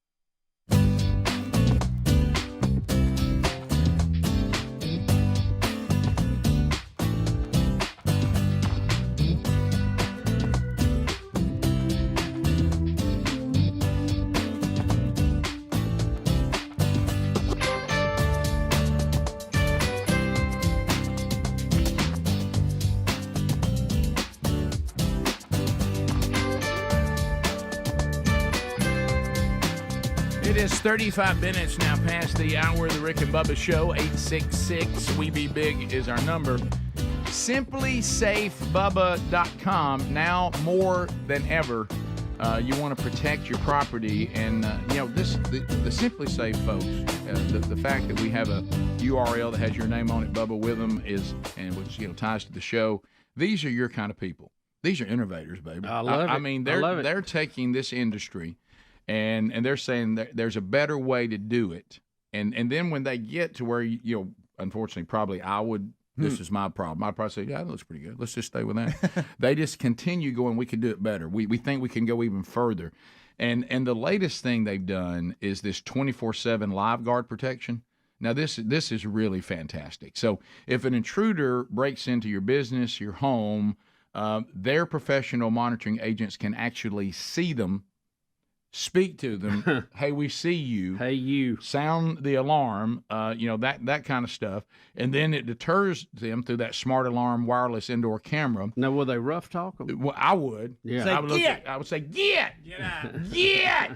Speaker 3: It is 35 minutes now past the hour of the Rick and Bubba Show. 866-WE-BE-BIG is our number. SimplySafeBubba.com. Now more than ever, you want to protect your property. And, the Simply Safe folks, the fact that we have a URL that has your name on it, Bubba with them, which ties to the show. These are your kind of people. These are innovators, baby.
Speaker 9: I love it.
Speaker 3: I mean, they're taking this industry and they're saying that there's a better way to do it. And then when they get to where, unfortunately, probably I would, this is my problem. I'd probably say, yeah, that looks pretty good. Let's just stay with that. They just continue going, we can do it better. We think we can go even further. And the latest thing they've done is this 24/7 live guard protection. Now, this is really fantastic. So if an intruder breaks into your business, your home, their professional monitoring agents can actually see them, speak to them. Hey, we see you.
Speaker 9: Hey, you.
Speaker 3: Sound the alarm, that kind of stuff. And then it deters them through that smart alarm wireless indoor camera.
Speaker 9: Now, will they rough talk them?
Speaker 3: Well, I would.
Speaker 9: Yeah.
Speaker 3: Say, I would say, get out. Get!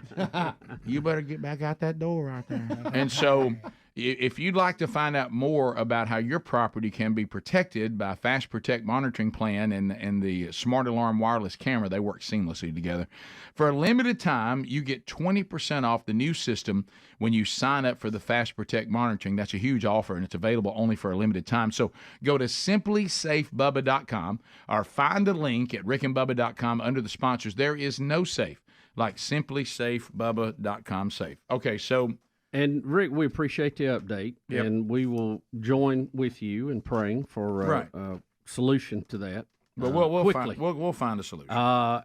Speaker 3: You better get back out that door right there. And so if you'd like to find out more about how your property can be protected by Fast Protect monitoring plan and the Smart Alarm wireless camera, they work seamlessly together. For a limited time, you get 20% off the new system when you sign up for the Fast Protect monitoring. That's a huge offer, and it's available only for a limited time. So go to simplysafebubba.com or find the link at rickandbubba.com under the sponsors. There is no safe like simplysafebubba.com safe. Okay, so...
Speaker 9: And, Rick, we appreciate the update, and we will join with you in praying for solution to that.
Speaker 3: But we'll find a solution.
Speaker 9: There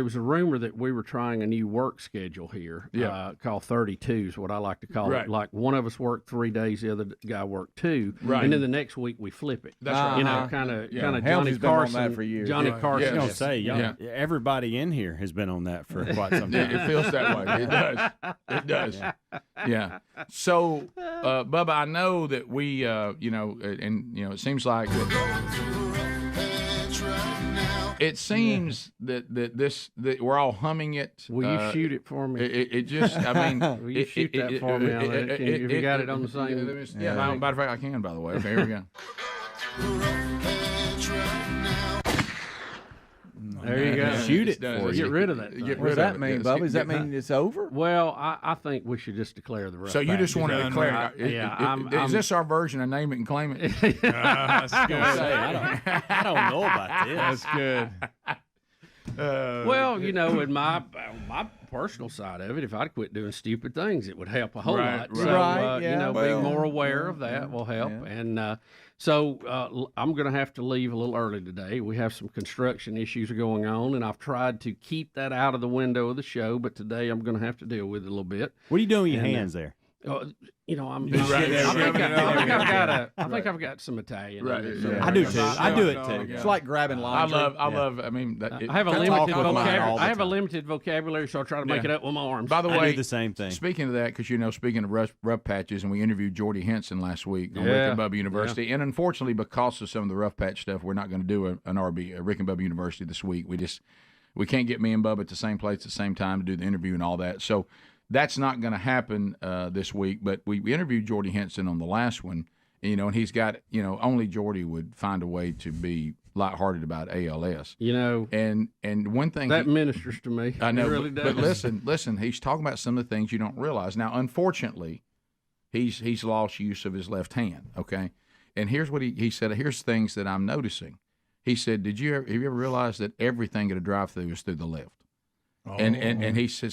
Speaker 9: was a rumor that we were trying a new work schedule here, called 32 is what I like to call it. Like one of us worked 3 days, the other guy worked 2, and then the next week we flip it.
Speaker 3: That's right.
Speaker 9: Kind of
Speaker 2: Helms
Speaker 9: Johnny
Speaker 2: has been on
Speaker 9: Carson
Speaker 2: that for years.
Speaker 9: Johnny Carson.
Speaker 4: Don't say everybody in here has been on that for quite some time.
Speaker 3: It feels that way. It does. It does. Yeah. So, Bubba, I know that we, it seems like it seems that we're all humming it.
Speaker 9: Will you shoot it for me?
Speaker 3: It just, I mean,
Speaker 9: will you shoot that for me? If you got it on the same.
Speaker 3: Matter of fact, I can. By the way, okay, here we go.
Speaker 9: There you go.
Speaker 4: Shoot it for you.
Speaker 9: Get rid of that.
Speaker 2: What does that mean, Bubba? Does that mean it's over?
Speaker 9: Well, I think we should just declare the rough.
Speaker 3: So you just want to declare? Is this our version of name it and claim it?
Speaker 4: I don't know about this.
Speaker 10: That's good.
Speaker 9: Well, in my personal side of it, if I'd quit doing stupid things, it would help a whole lot. So, being more aware of that will help. Yeah. And so I'm going to have to leave a little early today. We have some construction issues going on, and I've tried to keep that out of the window of the show, but today I'm going to have to deal with it a little bit.
Speaker 4: What are you doing with your hands there?
Speaker 9: I think I've got some Italian.
Speaker 3: Right.
Speaker 4: I do too. I do it too.
Speaker 2: It's like grabbing laundry.
Speaker 3: I love. I mean,
Speaker 9: I have a limited vocabulary. I have a limited vocabulary, so I try to make it up with my arms.
Speaker 3: By the way,
Speaker 4: I do the same thing.
Speaker 3: Speaking of that, because speaking of rough patches, and we interviewed Jordy Henson last week on Rick and Bubba University, and unfortunately, because of some of the rough patch stuff, we're not going to do an RB, Rick and Bubba University this week. We can't get me and Bubba at the same place at the same time to do the interview and all that. So that's not going to happen this week. But we interviewed Jordy Henson on the last one, and he's got, only Jordy would find a way to be lighthearted about ALS. And one thing
Speaker 9: that ministers to me.
Speaker 3: I know,
Speaker 9: it really does.
Speaker 3: But listen, he's talking about some of the things you don't realize. Now, unfortunately, he's lost use of his left hand. Okay, and here's what he said. Here's things that I'm noticing. He said, have you ever realized that everything at a drive-through is through the left? Oh. And he said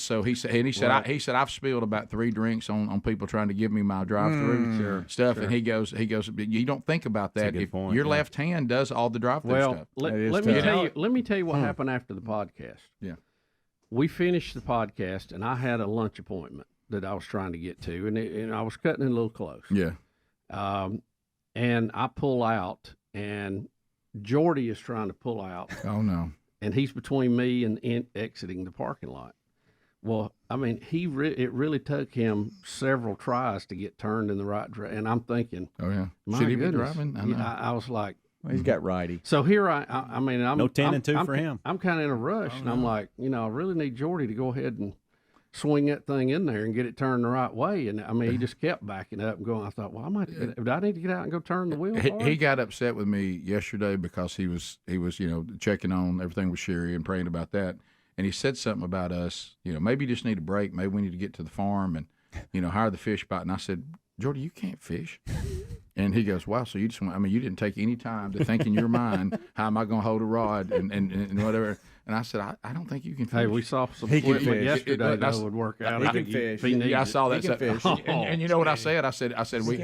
Speaker 3: I've spilled about 3 drinks on people trying to give me my drive-through stuff, and he goes you don't think about that if your left hand does all the drive-through stuff.
Speaker 9: Let me tell you what happened after the podcast.
Speaker 3: Yeah,
Speaker 9: we finished the podcast, and I had a lunch appointment that I was trying to get to, and I was cutting it a little close.
Speaker 3: Yeah,
Speaker 9: and I pull out, and Jordy is trying to pull out.
Speaker 3: Oh no.
Speaker 9: And he's between me and exiting the parking lot. Well, I mean, it really took him several tries to get turned in the right direction. And I'm thinking,
Speaker 3: oh yeah,
Speaker 9: should
Speaker 3: he be driving?
Speaker 9: I was like,
Speaker 2: well, he's got righty.
Speaker 9: So here I mean, I'm
Speaker 4: no 10 and 2 for him.
Speaker 9: I'm kind of in a rush, and I'm like, I really need Jordy to go ahead and swing that thing in there and get it turned the right way. And I mean, he just kept backing up and going. I thought, well, do I need to get out and go turn the wheel?
Speaker 3: He got upset with me yesterday because he was checking on everything with Sherry and praying about that. And he said something about us, maybe you just need a break. Maybe we need to get to the farm and, hire the fish spot. And I said, Jordy, you can't fish. And he goes, wow, so you you didn't take any time to think in your mind, how am I going to hold a rod and whatever. And I said, I don't think you can fish.
Speaker 9: Hey, we saw some equipment yesterday that would work out.
Speaker 2: He can fish.
Speaker 3: Yeah, I saw that.
Speaker 2: He can fish.
Speaker 3: And you know what I said? I said we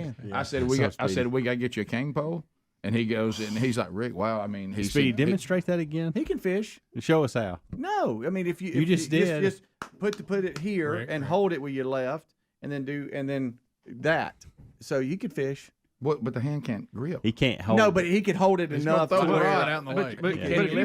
Speaker 3: got to get you a cane pole. And he goes, and he's like, Rick, wow, I mean,
Speaker 4: Speedy, demonstrate that again.
Speaker 2: He can fish.
Speaker 4: Show us how.
Speaker 2: No, I mean, if you
Speaker 4: just
Speaker 2: put it here and hold it with your left, and then that, so you could fish.
Speaker 3: But the hand can't grip.
Speaker 4: He can't hold.
Speaker 2: No, but he could hold it enough.
Speaker 10: Throw the rod out in the lake.
Speaker 3: But he can't even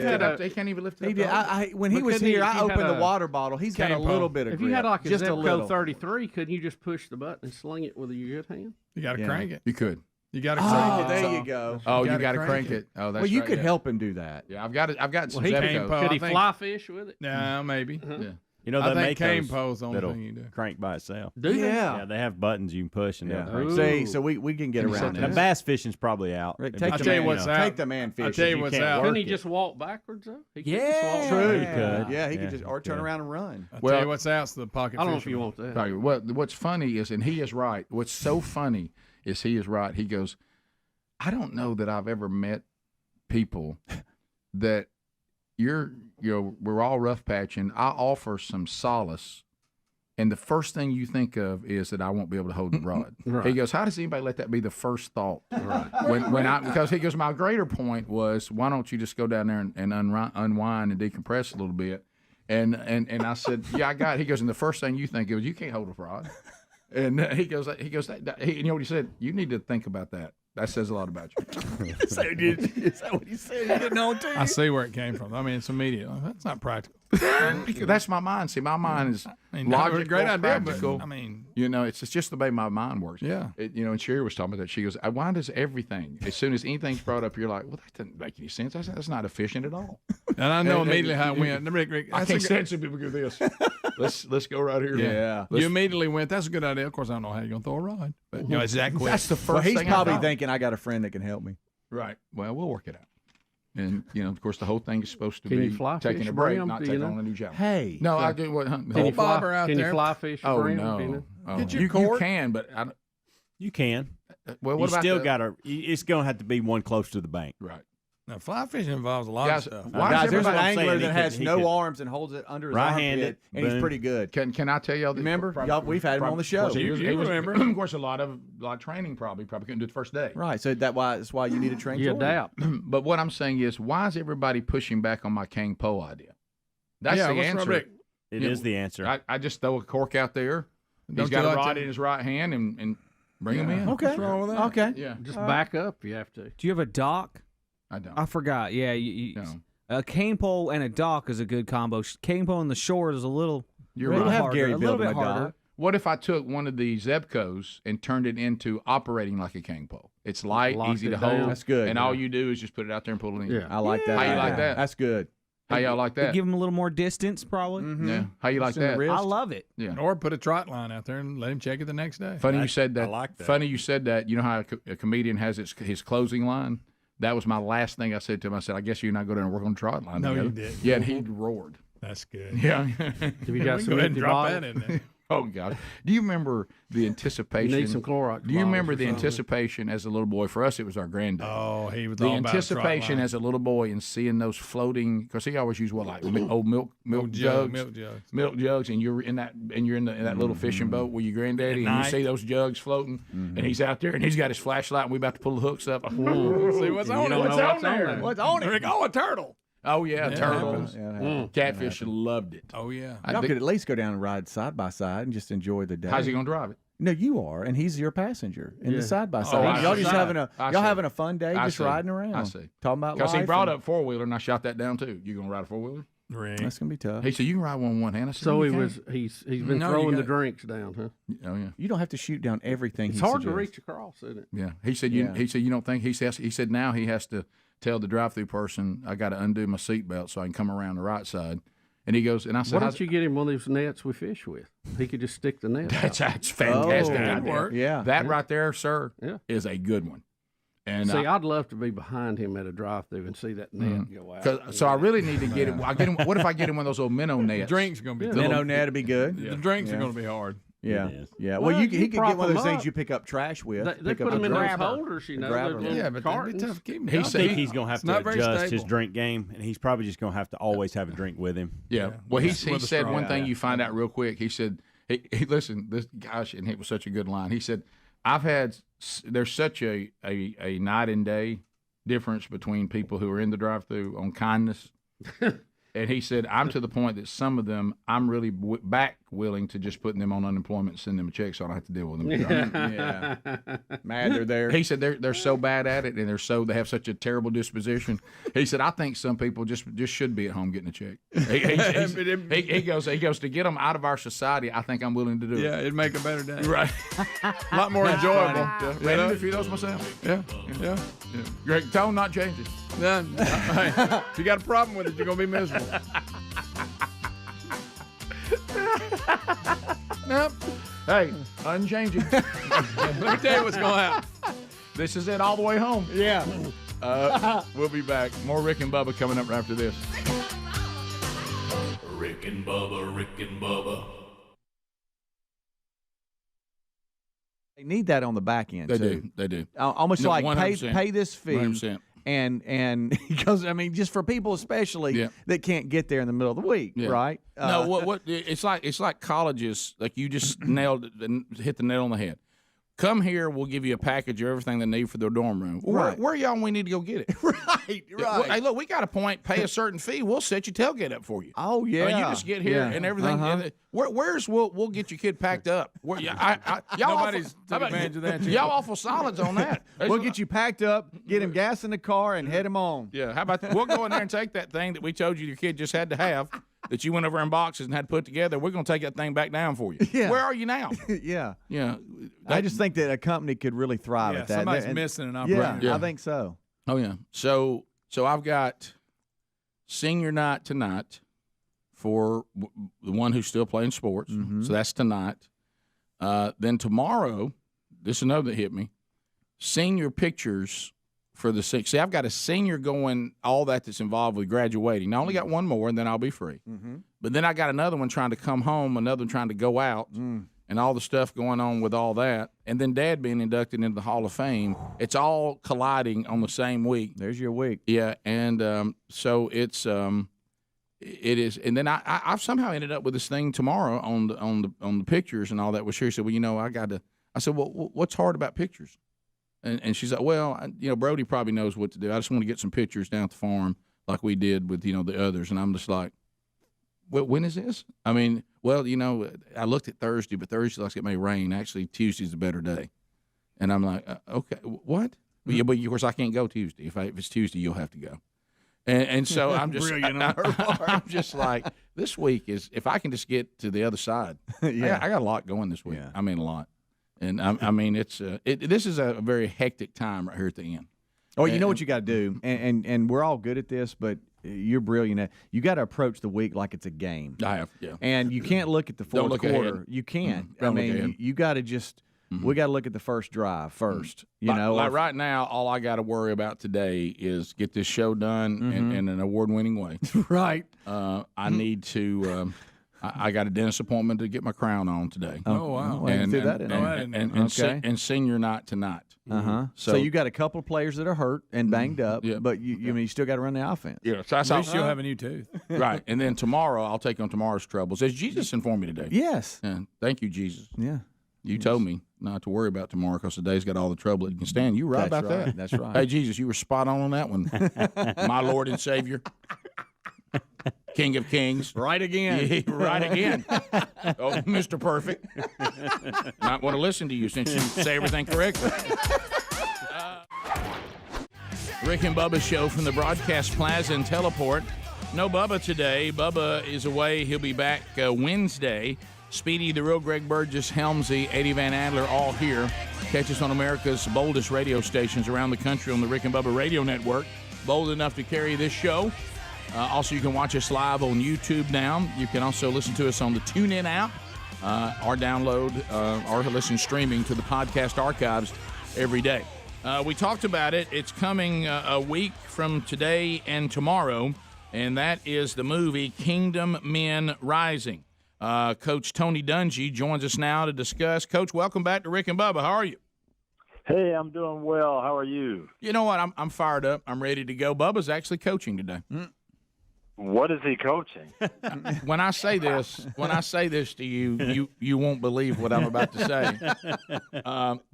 Speaker 3: lift it up.
Speaker 2: When he was here, I opened the water bottle. He's got a little bit of grip.
Speaker 9: If you had like a
Speaker 2: just
Speaker 9: Zepco 33, couldn't you just push the button and sling it with your good hand?
Speaker 10: You got to crank it.
Speaker 3: You could.
Speaker 10: You got to crank it.
Speaker 2: There you go.
Speaker 3: Oh, you got to crank it. Oh, that's
Speaker 2: well, you
Speaker 3: right,
Speaker 2: could help him do that.
Speaker 3: Yeah, I've got some Zepco.
Speaker 9: Could he fly fish with it?
Speaker 10: No, maybe.
Speaker 3: Yeah.
Speaker 10: I think cane pole's the only thing you do.
Speaker 4: Crank by itself.
Speaker 9: Do they?
Speaker 4: Yeah, they have buttons you can push and
Speaker 2: See, so we can get around that.
Speaker 4: Now, bass fishing's probably out.
Speaker 2: Rick,
Speaker 10: I'll tell you what's out.
Speaker 2: Take the man fishing.
Speaker 10: I'll tell you what's out.
Speaker 9: Couldn't he just walk backwards though?
Speaker 2: Yeah,
Speaker 9: true.
Speaker 2: He could. Yeah, he could just turn around and run.
Speaker 10: I'll tell you what's out's the pocket.
Speaker 9: I don't know if you want that.
Speaker 3: Well, what's funny is, and he is right. What's so funny is he is right. He goes, I don't know that I've ever met people that we're all rough patching. I offer some solace and the first thing you think of is that I won't be able to hold the rod.
Speaker 9: Right.
Speaker 3: He goes, how does anybody let that be the first thought? Right. Because he goes, my greater point was, why don't you just go down there and unwind and decompress a little bit? And I said, yeah, I got it. He goes, and the first thing you think is, you can't hold a rod. And he goes, you know what he said? You need to think about that. That says a lot about you.
Speaker 2: Is that what he said? He didn't know
Speaker 10: I see where it came from. I mean, it's immediate. That's not practical.
Speaker 3: That's my mind. See, my mind is logical,
Speaker 10: great idea,
Speaker 3: practical.
Speaker 10: but I mean,
Speaker 3: it's just the way my mind works.
Speaker 10: Yeah.
Speaker 3: And Sherry was talking about that. She goes, why does everything, as soon as anything's brought up, you're like, well, that doesn't make any sense. That's not efficient at all.
Speaker 10: And I know immediately how it went. Rick,
Speaker 3: I can't stand some people do this. Let's go right here.
Speaker 2: Yeah.
Speaker 10: You immediately went, that's a good idea. Of course, I don't know how you're going to throw a rod. But, it's that quick.
Speaker 3: That's the first
Speaker 2: well, he's
Speaker 3: thing
Speaker 2: probably
Speaker 3: I thought.
Speaker 2: thinking, I got a friend that can help me.
Speaker 3: Right. Well, we'll work it out. And, of course, the whole thing is supposed to
Speaker 9: Can
Speaker 3: be
Speaker 9: you fly
Speaker 3: taking
Speaker 9: fish
Speaker 3: a break,
Speaker 9: for him?
Speaker 3: not
Speaker 9: Do
Speaker 3: taking
Speaker 9: you know?
Speaker 3: on a new job.
Speaker 2: Hey.
Speaker 3: No, I do what?
Speaker 9: Can you fly fish
Speaker 3: Oh,
Speaker 9: for him?
Speaker 3: no. Oh,
Speaker 10: Get your
Speaker 3: you
Speaker 10: cord.
Speaker 3: can, but I don't.
Speaker 4: You can.
Speaker 3: Well,
Speaker 4: You
Speaker 3: what about
Speaker 4: still
Speaker 3: the-
Speaker 4: got to. It's going to have to be one close to the bank.
Speaker 3: Right.
Speaker 10: Now, fly fishing involves a lot
Speaker 3: Guys,
Speaker 10: of stuff.
Speaker 3: why
Speaker 2: Guys,
Speaker 3: is
Speaker 2: there's an
Speaker 3: everybody
Speaker 2: angler
Speaker 4: saying
Speaker 2: that
Speaker 4: he
Speaker 2: has
Speaker 4: could-
Speaker 2: no arms and holds it under his
Speaker 4: Right-handed,
Speaker 2: armpit, and he's
Speaker 4: boom.
Speaker 2: pretty good.
Speaker 3: Can I tell y'all?
Speaker 2: Remember? We've had him on the show.
Speaker 10: You remember.
Speaker 3: Of course, a lot of training probably couldn't do it the first day.
Speaker 2: Right. So that's why you need to train.
Speaker 9: You adapt.
Speaker 3: But what I'm saying is, why is everybody pushing back on my King Po idea? That's the
Speaker 10: what's wrong,
Speaker 3: answer.
Speaker 10: Rick?
Speaker 4: It is the answer.
Speaker 3: I just throw a cork out there.
Speaker 10: Don't
Speaker 3: He's got
Speaker 10: you
Speaker 3: a
Speaker 10: like
Speaker 3: rod
Speaker 10: to-
Speaker 3: in his right hand and bring him in.
Speaker 2: Okay.
Speaker 10: What's wrong with that?
Speaker 2: Okay.
Speaker 3: Yeah.
Speaker 9: Just back up if you have to.
Speaker 5: Do you have a dock?
Speaker 3: I don't.
Speaker 5: I forgot. Yeah,
Speaker 3: No.
Speaker 5: a cane pole and a dock is a good combo. Cane pole on the shore is a little.
Speaker 3: You're
Speaker 5: little
Speaker 3: right.
Speaker 2: have
Speaker 5: harder,
Speaker 2: Gary
Speaker 5: a little
Speaker 2: build him
Speaker 5: bit
Speaker 2: a
Speaker 5: harder.
Speaker 2: dock.
Speaker 3: What if I took one of these Zebcos and turned it into operating like a cane pole? It's light,
Speaker 9: Locked
Speaker 3: easy
Speaker 9: it
Speaker 3: to
Speaker 9: down.
Speaker 3: hold.
Speaker 2: That's good.
Speaker 3: And all you do is just put it out there and pull it in.
Speaker 9: Yeah.
Speaker 2: I like that.
Speaker 3: How you like that?
Speaker 2: That's good.
Speaker 3: How y'all like that?
Speaker 5: Give him a little more distance, probably.
Speaker 3: Yeah. How you like
Speaker 2: Just in the
Speaker 3: that?
Speaker 2: wrist.
Speaker 5: I love it.
Speaker 3: Yeah.
Speaker 10: Or put a trot line out there and let him check it the next day.
Speaker 3: Funny you said that.
Speaker 10: I like that.
Speaker 3: Funny you said that. You know how a comedian has his closing line? That was my last thing I said to him. I said, I guess you and I go down and work on the trot line
Speaker 10: No,
Speaker 3: together.
Speaker 10: you didn't.
Speaker 3: Yeah, and he roared.
Speaker 10: That's good.
Speaker 3: Yeah.
Speaker 9: Have you got
Speaker 10: We
Speaker 9: some
Speaker 10: go ahead and
Speaker 9: empty
Speaker 10: drop
Speaker 9: bottles?
Speaker 10: that in there.
Speaker 3: Oh, God. Do you remember the anticipation?
Speaker 9: You need some Clorox
Speaker 3: Do you remember
Speaker 9: bottles
Speaker 3: the
Speaker 9: or something.
Speaker 3: anticipation as a little boy? For us, it was our granddad.
Speaker 10: Oh, he was
Speaker 3: The
Speaker 10: all about a trot
Speaker 3: anticipation
Speaker 10: line.
Speaker 3: as a little boy and seeing those floating, because he always used old milk
Speaker 10: Old
Speaker 3: jugs,
Speaker 10: milk jugs.
Speaker 3: and you're in that little fishing boat with your granddaddy, and you
Speaker 10: night.
Speaker 3: see those jugs floating, and he's out there and he's got his flashlight, and we about to pull the hooks up.
Speaker 10: See what's
Speaker 9: You
Speaker 10: on
Speaker 9: don't
Speaker 10: it.
Speaker 9: know what's on there.
Speaker 2: What's on it?
Speaker 10: Rick, oh, a turtle.
Speaker 3: Oh yeah,
Speaker 10: Yeah,
Speaker 3: turtles,
Speaker 2: Yeah, it happens.
Speaker 3: catfish loved it.
Speaker 10: Oh, yeah.
Speaker 2: Y'all could at least go down and ride side by side and just enjoy the day.
Speaker 3: How's he gonna drive it?
Speaker 2: No, you are, and he's your passenger in the
Speaker 9: Yeah.
Speaker 2: side by
Speaker 3: I
Speaker 2: side. Y'all just
Speaker 3: see.
Speaker 2: having
Speaker 3: I see.
Speaker 2: having a fun day,
Speaker 3: I
Speaker 2: just
Speaker 3: see.
Speaker 2: riding around.
Speaker 3: I see.
Speaker 2: Talking about
Speaker 3: Because
Speaker 2: life.
Speaker 3: he brought
Speaker 2: and-
Speaker 3: up 4-wheeler, and I shot that down too. You gonna ride a 4-wheeler?
Speaker 10: Rick.
Speaker 2: That's gonna be tough.
Speaker 3: He said you can ride one hand. I said,
Speaker 9: So
Speaker 3: "No,
Speaker 9: he
Speaker 3: you
Speaker 9: was. He's been
Speaker 10: No, you
Speaker 9: throwing the
Speaker 10: got-
Speaker 9: drinks down, huh?
Speaker 3: can't." Oh yeah.
Speaker 2: You don't have to shoot down everything.
Speaker 9: It's
Speaker 2: he
Speaker 9: hard to
Speaker 2: suggests.
Speaker 9: reach across, isn't it?
Speaker 3: Yeah, he said.
Speaker 2: Yeah.
Speaker 3: He said you don't think. He said now he has to tell the drive-through person I got to undo my seatbelt so I can come around the right side. And he goes, and I said,
Speaker 9: Why don't you get him one of those nets we fish with? He could just stick the net.
Speaker 3: That's
Speaker 9: out.
Speaker 3: fantastic.
Speaker 2: Oh,
Speaker 3: idea.
Speaker 10: work.
Speaker 2: Yeah.
Speaker 3: That right there, sir,
Speaker 9: Yeah.
Speaker 3: is a good one. And
Speaker 9: See, I'd love to be behind him at a drive-through and see that net go out.
Speaker 3: so I really need to get him. I get him. What if I get him one of those old minnow nets?
Speaker 10: Drinks are going to be tough.
Speaker 2: Minnow net would be good.
Speaker 10: The drinks are going to be hard.
Speaker 2: Yeah,
Speaker 4: It is.
Speaker 2: yeah.
Speaker 9: Well,
Speaker 2: Well,
Speaker 9: you
Speaker 2: he could
Speaker 9: prop
Speaker 2: get one of those
Speaker 9: them
Speaker 2: things
Speaker 9: up.
Speaker 2: you pick up trash with.
Speaker 9: They
Speaker 2: pick
Speaker 9: put
Speaker 2: up
Speaker 9: them
Speaker 2: a
Speaker 9: in those
Speaker 2: grabber.
Speaker 9: holders, you know.
Speaker 2: grabber.
Speaker 9: the little
Speaker 10: Yeah, but that'd be
Speaker 9: cartons.
Speaker 10: tough to keep him.
Speaker 3: He
Speaker 4: I
Speaker 3: said
Speaker 4: think he's going to have
Speaker 10: It's not
Speaker 4: to
Speaker 10: very
Speaker 4: adjust his
Speaker 10: stable.
Speaker 4: drink game, and he's probably just going to have to always have a drink with him.
Speaker 3: Yeah. Well, he
Speaker 10: With a
Speaker 3: said
Speaker 10: straw.
Speaker 3: one thing
Speaker 2: Yeah.
Speaker 3: you find out real quick. He said, he listen, this gosh, and it was such a good line. He said, there's such a night and day difference between people who are in the drive-through on kindness. And he said, I'm to the point that some of them, I'm really willing to just putting them on unemployment and send them a check so I don't have to deal with them.
Speaker 2: Yeah. Mad they're there.
Speaker 3: He said they're so bad at it and they have such a terrible disposition. He said, I think some people just should be at home getting a check. He goes to get them out of our society. I think I'm willing to do it.
Speaker 10: Yeah, it'd make a better day.
Speaker 3: Right.
Speaker 10: A lot more enjoyable.
Speaker 3: Ran into a few of those myself.
Speaker 10: Yeah.
Speaker 3: Greg, tone not changing.
Speaker 10: None. Hey, if you got a problem with it, you're going to be miserable. Nope.
Speaker 3: Hey, unchanging.
Speaker 10: Let me tell you what's going to happen.
Speaker 3: This is it all the way home.
Speaker 2: Yeah.
Speaker 3: We'll be back. More Rick and Bubba coming up right after this.
Speaker 1: Rick and Bubba, Rick and Bubba.
Speaker 2: They need that on the back end.
Speaker 3: They
Speaker 2: too.
Speaker 3: do.
Speaker 2: Almost
Speaker 3: No,
Speaker 2: like
Speaker 3: 100%.
Speaker 2: pay this fee,
Speaker 3: 100%.
Speaker 2: And because I mean, just for people especially that can't get there in the middle of the week, right?
Speaker 3: No, what it's like colleges. Like you just nailed it and hit the nail on the head. Come here, we'll give you a package of everything they need for their dorm room.
Speaker 2: Right.
Speaker 3: Where y'all we need to go get it?
Speaker 2: Right.
Speaker 3: Hey, look, we got a point. Pay a certain fee. We'll set your tailgate up for you.
Speaker 2: Oh yeah.
Speaker 3: You just get here and everything. We'll get your kid packed up. Y'all
Speaker 10: Nobody's taking advantage of that.
Speaker 3: Y'all awful solids on that.
Speaker 2: We'll get you packed up, get him gas in the car, and head him on.
Speaker 3: Yeah. How about that? We'll go in there and take that thing that we told you your kid just had to have. That you went over in boxes and had put together, we're going to take that thing back down for you.
Speaker 2: Yeah.
Speaker 3: Where are you now?
Speaker 2: Yeah.
Speaker 3: I
Speaker 2: just think that a company could really thrive at that.
Speaker 10: Somebody's missing an opportunity.
Speaker 2: Yeah, I think so.
Speaker 3: Oh, yeah. So I've got senior night tonight for the one who's still playing sports.
Speaker 2: Mm-hmm.
Speaker 3: So that's tonight. Then tomorrow, this is another that hit me, senior pictures for the six. See, I've got a senior going, all that's involved with graduating. Now, I only got one more, and then I'll be free.
Speaker 2: Mm-hmm.
Speaker 3: But then I got another one trying to come home, another one trying to go out, and all the stuff going on with all that. And then Dad being inducted into the Hall of Fame. It's all colliding on the same week.
Speaker 2: There's your week.
Speaker 3: Yeah, and so it is. And then I've somehow ended up with this thing tomorrow on the pictures and all that. Well, she said, well, I said, well, what's hard about pictures? And she's like, well, Brody probably knows what to do. I just want to get some pictures down at the farm like we did with, the others. And I'm just like, well, when is this? I mean, well, I looked at Thursday, but Thursday looks like it may rain. Actually, Tuesday's a better day. And I'm like, okay, what? Mm-hmm. Yeah, but of course I can't go Tuesday. If it's Tuesday, you'll have to go. And so I'm just, I'm just like, this week is, if I can just get to the other side, I got a lot going this week. Yeah. I mean, a lot. And I mean, this is a very hectic time right here at the end.
Speaker 2: Oh, you know what you got to do, and we're all good at this, but you're brilliant. You got to approach the week like it's a game.
Speaker 3: I have, yeah.
Speaker 2: And you can't look at the fourth quarter.
Speaker 3: Ahead.
Speaker 2: You can't. I mean, you got to just. Mm-hmm. We got to look at the first drive first.
Speaker 3: Like right now, all I got to worry about today is get this show done in an award-winning way.
Speaker 2: Right.
Speaker 3: I need to. I got a dentist appointment to get my crown on today.
Speaker 2: Oh wow!
Speaker 3: And senior night tonight.
Speaker 2: So you got a couple of players that are hurt and banged up, but you still got to run the offense.
Speaker 3: Yeah, so
Speaker 10: at least you'll have a new tooth.
Speaker 3: Right, and then tomorrow I'll take on tomorrow's troubles. As Jesus informed me today.
Speaker 2: Yes.
Speaker 3: Yeah, thank you, Jesus.
Speaker 2: Yeah.
Speaker 3: You told me not to worry about tomorrow because today's got all the trouble it can stand. You were right about that.
Speaker 2: That's right.
Speaker 3: Hey, Jesus, you were spot on that one. My Lord and Savior. King of Kings.
Speaker 2: Right again.
Speaker 3: Yeah, right again. Oh, Mr. Perfect. Not want to listen to you since you say everything correctly. Rick and Bubba show from the Broadcast Plaza and Teleport. No Bubba today. Bubba is away. He'll be back Wednesday. Speedy, the real Greg Burgess, Helmsy, Eddie Van Adler, all here. Catch us on America's boldest radio stations around the country on the Rick and Bubba Radio Network. Bold enough to carry this show. Also, you can watch us live on YouTube now. You can also listen to us on the TuneIn app or download or listen streaming to the podcast archives every day. We talked about it. It's coming a week from today and tomorrow, and that is the movie Kingdom Men Rising. Coach Tony Dungy joins us now to discuss. Coach, welcome back to Rick and Bubba. How are you?
Speaker 8: Hey, I'm doing well. How are you?
Speaker 3: You know what? I'm fired up. I'm ready to go. Bubba's actually coaching today.
Speaker 8: What is he coaching?
Speaker 3: When I say this to you, you won't believe what I'm about to say.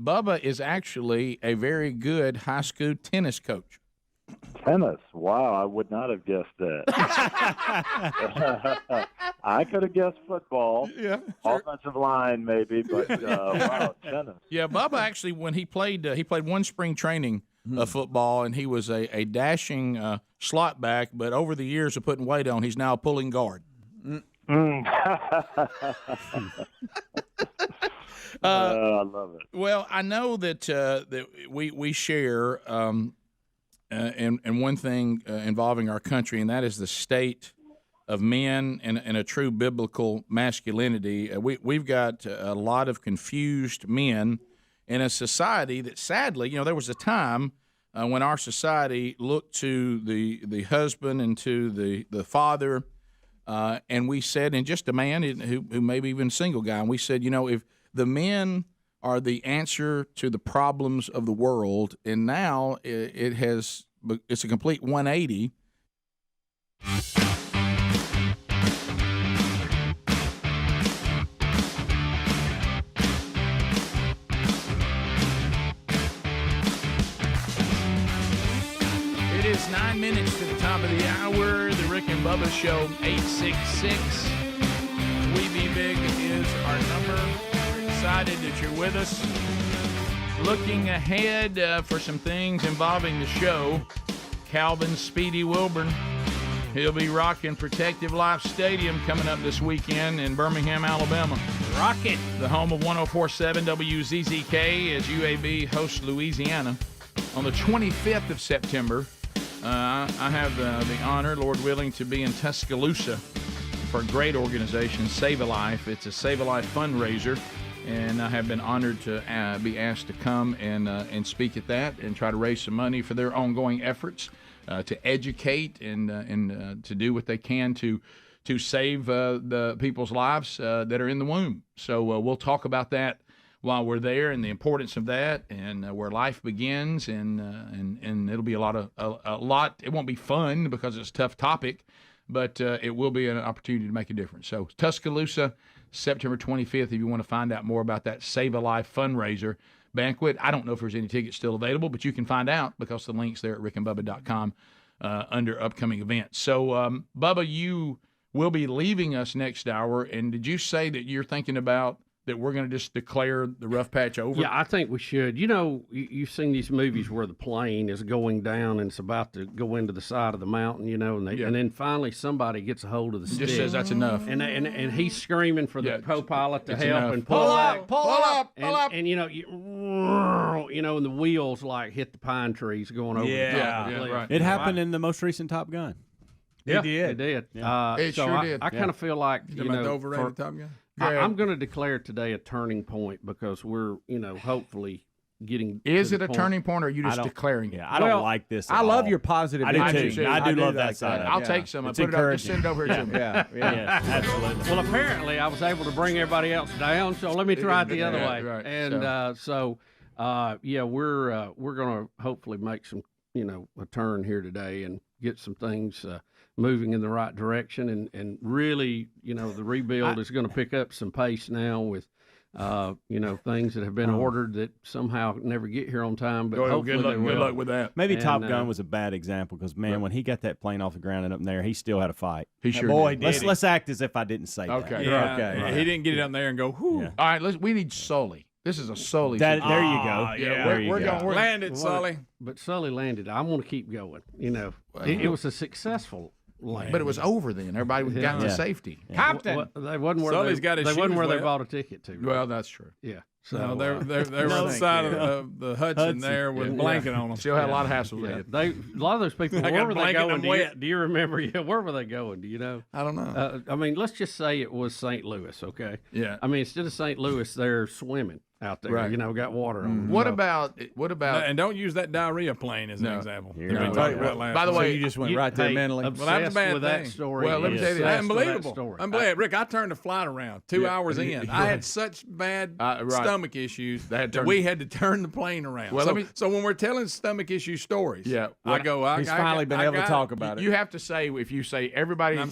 Speaker 3: Bubba is actually a very good high school tennis coach.
Speaker 8: Tennis? Wow, I would not have guessed that. I could have guessed football.
Speaker 3: Yeah.
Speaker 8: Offensive line maybe, but wow, tennis.
Speaker 3: Yeah, Bubba actually, when he played one spring training of football, and he was a dashing slot back, but over the years of putting weight on, he's now a pulling guard.
Speaker 8: I love it.
Speaker 3: Well, I know that we share and one thing involving our country, and that is the state of men and a true biblical masculinity. We've got a lot of confused men in a society that, sadly, there was a time when our society looked to the husband and to the father, and we said, and just a man who maybe even a single guy, and we said, if the men are the answer to the problems of the world, and now it has it's a complete 180. It is 9 minutes to the top of the hour. The Rick and Bubba Show, 866. We Be Big is our number. We're excited that you're with us. Looking ahead for some things involving the show, Calvin Speedy Wilburn. He'll be rocking Protective Life Stadium coming up this weekend in Birmingham, Alabama.
Speaker 9: Rock it.
Speaker 3: The home of 104.7 WZZK as UAB hosts Louisiana. On the 25th of September, I have the honor, Lord willing, to be in Tuscaloosa for a great organization, Save a Life. It's a Save a Life fundraiser, and I have been honored to be asked to come and speak at that and try to raise some money for their ongoing efforts to educate and to do what they can to save the people's lives that are in the womb. So we'll talk about that while we're there and the importance of that and where life begins and it'll be a lot. It won't be fun because it's a tough topic, but it will be an opportunity to make a difference. So Tuscaloosa, September 25th, if you want to find out more about that Save a Life fundraiser banquet. I don't know if there's any tickets still available, but you can find out because the link's there at rickandbubba.com under upcoming events. So, Bubba, you will be leaving us next hour, and did you say that you're thinking about that we're going to just declare the rough patch over?
Speaker 9: Yeah, I think we should. You know, you've seen these movies where the plane is going down and it's about to go into the side of the mountain, you know, and then finally somebody gets a hold of the stick.
Speaker 3: Just says that's enough.
Speaker 9: And he's screaming for the co-pilot to help
Speaker 3: enough.
Speaker 9: and
Speaker 3: Pull up.
Speaker 9: And you know, and the wheels like hit the pine trees going over the top of the cliff.
Speaker 3: Right.
Speaker 4: It happened in the most recent Top Gun.
Speaker 9: It did.
Speaker 4: Yeah.
Speaker 3: It sure did.
Speaker 9: I kind of feel like,
Speaker 10: overrated Top Gun?
Speaker 9: I'm going to declare today a turning point because we're, hopefully getting.
Speaker 3: Is it a turning point, or are you just declaring it?
Speaker 4: Yeah, I don't like this.
Speaker 2: I love your positive.
Speaker 4: I do too. I do love that side.
Speaker 3: I'll take some. Put it up. Just send it over here to me.
Speaker 4: Yeah, absolutely.
Speaker 9: Well, apparently I was able to bring everybody else down, so let me try it the other way.
Speaker 3: Right.
Speaker 9: And we're going to hopefully make some, a turn here today and get some things moving in the right direction, and really, the rebuild is going to pick up some pace now with, things that have been ordered that somehow never get here on time. But hopefully
Speaker 3: good luck with that.
Speaker 4: Maybe Top Gun was a bad example because, man, when he got that plane off the ground and up in there, he still had a fight.
Speaker 3: He sure did.
Speaker 4: Let's act as if I didn't say that.
Speaker 3: Okay.
Speaker 10: Yeah.
Speaker 3: Okay.
Speaker 10: Right. He didn't get it up there and go, whew.
Speaker 3: Yeah. All right, we need Sully. This is a Sully.
Speaker 4: There you go.
Speaker 3: We're going.
Speaker 10: Landed, Sully.
Speaker 9: But Sully landed. I want to keep going. It was a successful land.
Speaker 3: But it was over then. Everybody got to safety.
Speaker 9: Yeah. Captain. They wasn't where
Speaker 10: Sully's got his
Speaker 9: they wasn't where
Speaker 10: shoes
Speaker 9: they bought a ticket to. Right?
Speaker 3: Well, that's true.
Speaker 9: Yeah.
Speaker 10: So they were on the side of the Hudson there with a blanket on them.
Speaker 3: Still had a lot of hassles.
Speaker 9: Yeah. A lot of those people. Where were they going? Do you remember? Yeah, where were they going? Do you know?
Speaker 10: I don't know.
Speaker 9: I mean, let's just say it was St. Louis. Okay.
Speaker 3: Yeah.
Speaker 9: I mean, instead of St. Louis, they're swimming out there.
Speaker 3: Right.
Speaker 9: Got water on them.
Speaker 3: What about?
Speaker 10: And don't use that diarrhea plane as an example.
Speaker 3: By the way,
Speaker 2: you just went right there mentally.
Speaker 10: Well, that's a bad
Speaker 9: with
Speaker 10: thing.
Speaker 9: That story.
Speaker 3: Well, let me tell you,
Speaker 10: unbelievable. Rick, I turned the flight around 2 hours in. I had such bad stomach issues that we had to turn the plane around.
Speaker 3: Well,
Speaker 10: so when we're telling stomach issue stories,
Speaker 2: he's finally been able to talk about it.
Speaker 3: You have to say, if you say everybody done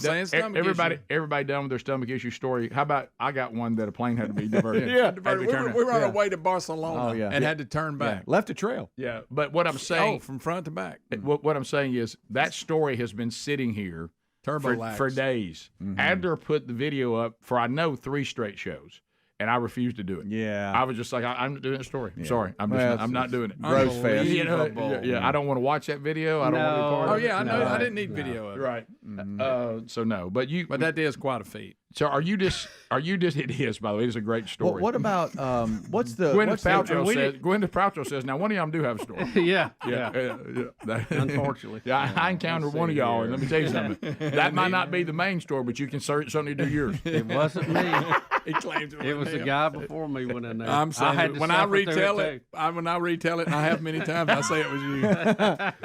Speaker 3: with their stomach issue story. How about I got one that a plane had to be diverted?
Speaker 10: We were on our way to Barcelona and had to turn back.
Speaker 2: Left a trail.
Speaker 3: Yeah, but what I'm saying,
Speaker 10: from front to back.
Speaker 3: What I'm saying is that story has been sitting here for days.
Speaker 2: Mm-hmm.
Speaker 3: Adler put the video up for 3 straight shows. And I refused to do it.
Speaker 2: Yeah,
Speaker 3: I was just like, I'm not doing a story. I'm sorry, I'm not doing it.
Speaker 2: Gross fest.
Speaker 3: I don't want to watch that video. I don't want to be part of it.
Speaker 10: I know. I didn't need video of it.
Speaker 3: Right. So no, but
Speaker 10: that is quite a feat.
Speaker 3: So are you just? It is, by the way. It's a great story.
Speaker 2: Well, what about Gwyneth
Speaker 3: Paltrow says now one of y'all do have a story.
Speaker 9: Yeah.
Speaker 3: Unfortunately, I encountered one of y'all, and let me tell you something. That might not be the main story, but you can certainly do yours.
Speaker 9: It wasn't me.
Speaker 10: He claims
Speaker 9: it was the guy before me went in there.
Speaker 10: I'm saying when I retell it, I have many times. I say it was you.
Speaker 3: When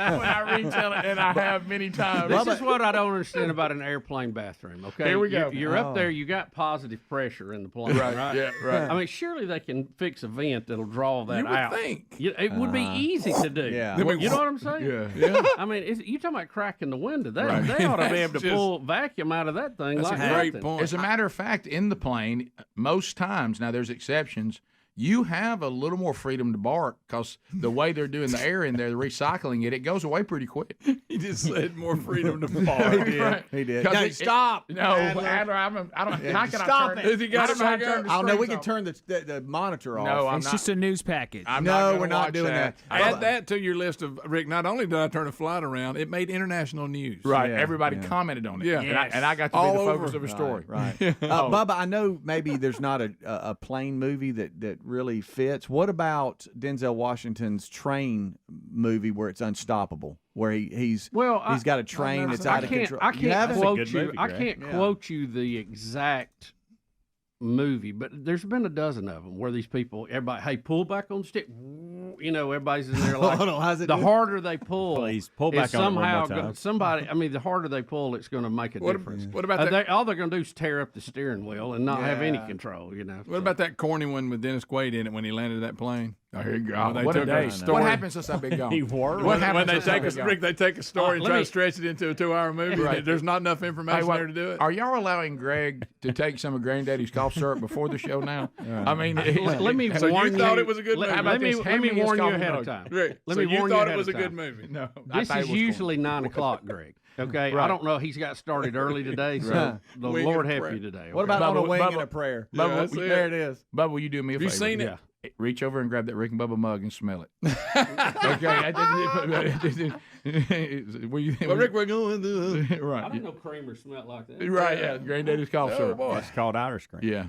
Speaker 3: I retell it, and I have many times.
Speaker 9: This is what I don't understand about an airplane bathroom. Okay,
Speaker 3: here we go.
Speaker 9: You're up there, you got positive pressure in the plane, right?
Speaker 10: Yeah, right.
Speaker 9: I mean, surely they can fix a vent that'll draw that
Speaker 10: You would
Speaker 9: out.
Speaker 10: think.
Speaker 9: It would be easy to do.
Speaker 2: Yeah.
Speaker 9: You know what I'm saying?
Speaker 10: Yeah.
Speaker 9: I mean, you talking about cracking the window. They
Speaker 10: Right.
Speaker 9: ought to be able to
Speaker 10: That's
Speaker 9: pull vacuum out of that thing
Speaker 10: That's
Speaker 9: like
Speaker 10: a great
Speaker 9: nothing.
Speaker 10: point.
Speaker 3: As a matter of fact, in the plane, most times, now there's exceptions, you have a little more freedom to bark because the way they're doing the air in there, they're recycling it goes away pretty quick.
Speaker 10: He just said more freedom to bark.
Speaker 2: He did.
Speaker 3: Right.
Speaker 2: He did.
Speaker 3: 'Cause
Speaker 2: No, stop.
Speaker 3: No, Adler, I don't. How can
Speaker 2: Stop
Speaker 3: I turn
Speaker 2: it.
Speaker 10: Has he got
Speaker 3: I
Speaker 10: it
Speaker 3: don't know how
Speaker 10: back
Speaker 3: to turn
Speaker 10: up?
Speaker 3: the
Speaker 2: Oh no, we
Speaker 3: screens
Speaker 2: can
Speaker 3: off.
Speaker 2: turn the monitor off.
Speaker 3: No, I'm
Speaker 5: It's
Speaker 3: not.
Speaker 5: just a news package.
Speaker 3: I'm
Speaker 2: No,
Speaker 3: not gonna
Speaker 2: we're not
Speaker 3: watch
Speaker 2: doing that.
Speaker 10: Add that to your list of Rick. Not only did I turn a flight around, it made international news.
Speaker 3: Right.
Speaker 2: Yeah,
Speaker 3: Everybody
Speaker 2: yeah.
Speaker 3: commented on it.
Speaker 10: Yeah.
Speaker 3: And I got to
Speaker 10: All
Speaker 3: be the
Speaker 10: over.
Speaker 3: focus of a story.
Speaker 2: Right.
Speaker 3: Oh.
Speaker 2: Bubba, I know maybe there's not a plane movie that really fits. What about Denzel Washington's train movie where it's unstoppable, where he's got a train that's out of control?
Speaker 9: I can't quote
Speaker 4: good
Speaker 9: you.
Speaker 4: movie,
Speaker 9: I
Speaker 4: Greg.
Speaker 9: can't quote you the exact movie, but there's been a dozen of them where these people, everybody, hey, pull back on the stick. You know, everybody's in there like
Speaker 2: Hold on, how's it
Speaker 9: the
Speaker 2: do?
Speaker 9: harder they pull,
Speaker 4: Please, pull
Speaker 9: is
Speaker 4: back on it one more
Speaker 9: somehow
Speaker 4: time.
Speaker 9: somebody. I mean, the harder they pull, it's going to make a difference.
Speaker 10: What about that?
Speaker 9: All they're going to do is tear up the steering wheel and not have any control. You know.
Speaker 10: What about that corny one with Dennis Quaid in it when he landed that plane?
Speaker 3: Oh, here you go.
Speaker 10: Well, they
Speaker 3: What a
Speaker 10: took
Speaker 3: day.
Speaker 10: a story.
Speaker 3: What happens since I've been gone?
Speaker 4: He worked.
Speaker 3: What
Speaker 10: When
Speaker 3: happens
Speaker 10: they
Speaker 3: since
Speaker 10: take
Speaker 3: I've been
Speaker 10: a
Speaker 3: gone?
Speaker 10: Rick, they take a story and
Speaker 9: let
Speaker 10: try
Speaker 9: me-
Speaker 10: to stretch it into a 2-hour movie.
Speaker 3: Right.
Speaker 10: There's not enough information
Speaker 3: Hey,
Speaker 10: there to do it.
Speaker 3: Are y'all allowing Greg to take some of Granddaddy's cough syrup before the show now? I mean,
Speaker 9: Let me
Speaker 10: So you
Speaker 9: warn
Speaker 10: thought it was a good movie?
Speaker 3: How about
Speaker 9: Let me
Speaker 3: this? Hand me his
Speaker 9: warn you
Speaker 3: coffee
Speaker 9: ahead
Speaker 3: mug.
Speaker 9: of time.
Speaker 10: Rick,
Speaker 9: Let
Speaker 10: so
Speaker 9: me
Speaker 10: you
Speaker 9: warn
Speaker 10: thought
Speaker 9: ahead
Speaker 10: it was
Speaker 9: of
Speaker 10: a good
Speaker 9: time.
Speaker 10: movie?
Speaker 3: No, I
Speaker 9: This
Speaker 3: thought it
Speaker 9: is
Speaker 3: was
Speaker 9: usually 9 o'clock, Greg. Okay, I
Speaker 3: Right.
Speaker 9: don't know. He's got started early today, so
Speaker 2: Right.
Speaker 9: the
Speaker 10: Wing
Speaker 9: Lord
Speaker 10: and
Speaker 9: help
Speaker 10: prayer.
Speaker 9: you today.
Speaker 2: What
Speaker 9: okay?
Speaker 2: about on a
Speaker 3: Bubba-
Speaker 2: wing
Speaker 3: Bubba-
Speaker 2: and a prayer?
Speaker 10: Yeah, that's it.
Speaker 2: There it is.
Speaker 3: Bubba, will you do me a favor?
Speaker 10: You seen it?
Speaker 9: Yeah.
Speaker 3: Reach over and grab that Rick and Bubba mug and smell it. Okay.
Speaker 10: Well, Rick, we're going to.
Speaker 9: I
Speaker 3: Right.
Speaker 9: didn't know creamer smelled like that.
Speaker 3: Right. Yeah. Granddaddy's cough syrup.
Speaker 10: boy.
Speaker 4: It's called Irish cream.
Speaker 3: Yeah.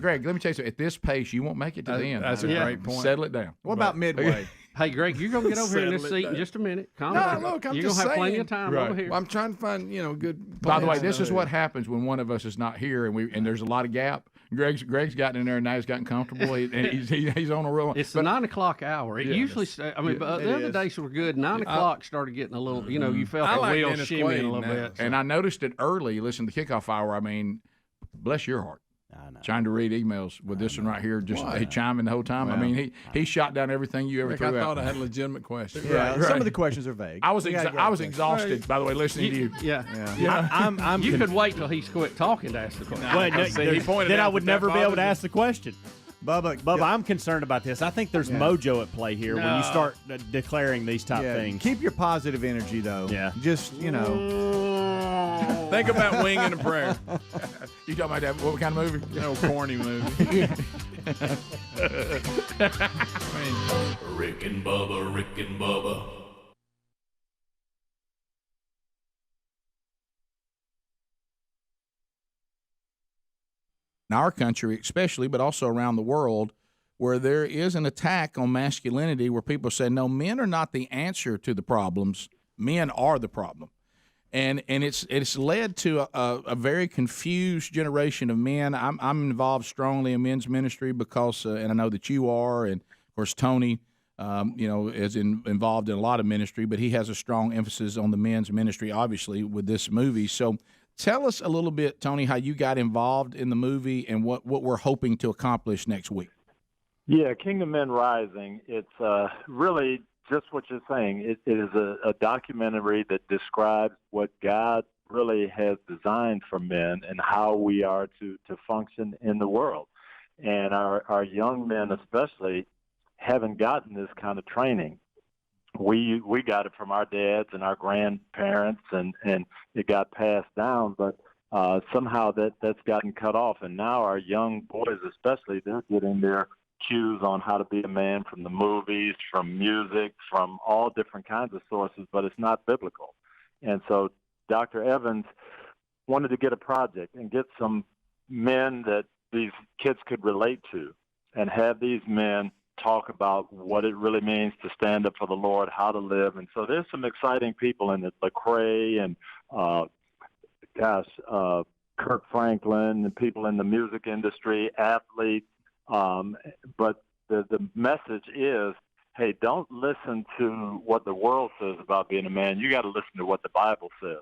Speaker 3: Greg, let me tell you something. At this pace, you won't make it to the end.
Speaker 10: That's a great point.
Speaker 3: Settle it down.
Speaker 2: What about Midway?
Speaker 9: Hey, Greg, you're going to get over here in this
Speaker 10: Settle it
Speaker 9: seat in
Speaker 10: down.
Speaker 9: just a minute. Calm
Speaker 10: No,
Speaker 9: down.
Speaker 10: look, I'm
Speaker 9: You're
Speaker 10: just
Speaker 9: going to have plenty
Speaker 10: saying.
Speaker 9: of time
Speaker 3: Right.
Speaker 9: over here.
Speaker 10: Well, I'm trying to find, good.
Speaker 3: By the way,
Speaker 10: plans
Speaker 3: this is
Speaker 10: to-
Speaker 3: what happens when one of us is not here, and there's a lot of gap. Greg's gotten in there and now he's gotten comfortable. And he's on a roll.
Speaker 9: It's the 9 o'clock hour. It usually, the other days were good. 9 o'clock started getting a little, you felt
Speaker 10: I
Speaker 9: the
Speaker 10: like
Speaker 9: wheels
Speaker 10: Dennis
Speaker 9: shimmying
Speaker 10: Quaid
Speaker 9: a little
Speaker 10: now.
Speaker 9: bit.
Speaker 3: And I noticed it early. Listen to the kickoff hour. I mean, bless your heart.
Speaker 4: I know.
Speaker 3: Trying to read emails with this one right here, just chiming the whole time. I mean, he shot down everything you ever
Speaker 10: Rick,
Speaker 3: threw
Speaker 10: I
Speaker 3: out.
Speaker 10: thought I had a legitimate question.
Speaker 2: Yeah,
Speaker 3: Right.
Speaker 2: some of the questions are vague.
Speaker 3: I was exhausted, by the way, listening to you.
Speaker 9: Yeah. You could wait till he's quit talking to ask the question.
Speaker 4: Well, no,
Speaker 10: See, he pointed
Speaker 4: then
Speaker 10: out
Speaker 4: I would
Speaker 10: that
Speaker 4: never be able
Speaker 10: bothers
Speaker 4: to
Speaker 10: you.
Speaker 4: ask the question. Bubba, I'm concerned about this. I think there's mojo at play here when you start declaring these type things.
Speaker 2: Keep your positive energy, though.
Speaker 4: Yeah.
Speaker 2: Just,
Speaker 10: Think about Wing and a Prayer.
Speaker 3: You talking about that? What kind of movie?
Speaker 10: An old corny movie.
Speaker 1: Rick and Bubba, Rick and Bubba.
Speaker 3: In our country especially, but also around the world, where there is an attack on masculinity where people say, no, men are not the answer to the problems. Men are the problem. And it's led to a very confused generation of men. I'm involved strongly in men's ministry because, and I know that you are, and of course Tony, is involved in a lot of ministry, but he has a strong emphasis on the men's ministry, obviously, with this movie. So tell us a little bit, Tony, how you got involved in the movie and what we're hoping to accomplish next week.
Speaker 8: Yeah, Kingdom Men Rising, it's really just what you're saying. It is a documentary that describes what God really has designed for men and how we are to function in the world. And our young men especially haven't gotten this kind of training. We got it from our dads and our grandparents, and it got passed down, but somehow that's gotten cut off. And now our young boys especially, they're getting their cues on how to be a man from the movies, from music, from all different kinds of sources, but it's not biblical. And so Dr. Evans wanted to get a project and get some men that these kids could relate to and have these men talk about what it really means to stand up for the Lord, how to live. And so there's some exciting people in it, Lecrae and, Kirk Franklin, and people in the music industry, athletes. But the message is, hey, don't listen to what the world says about being a man. You got to listen to what the Bible says.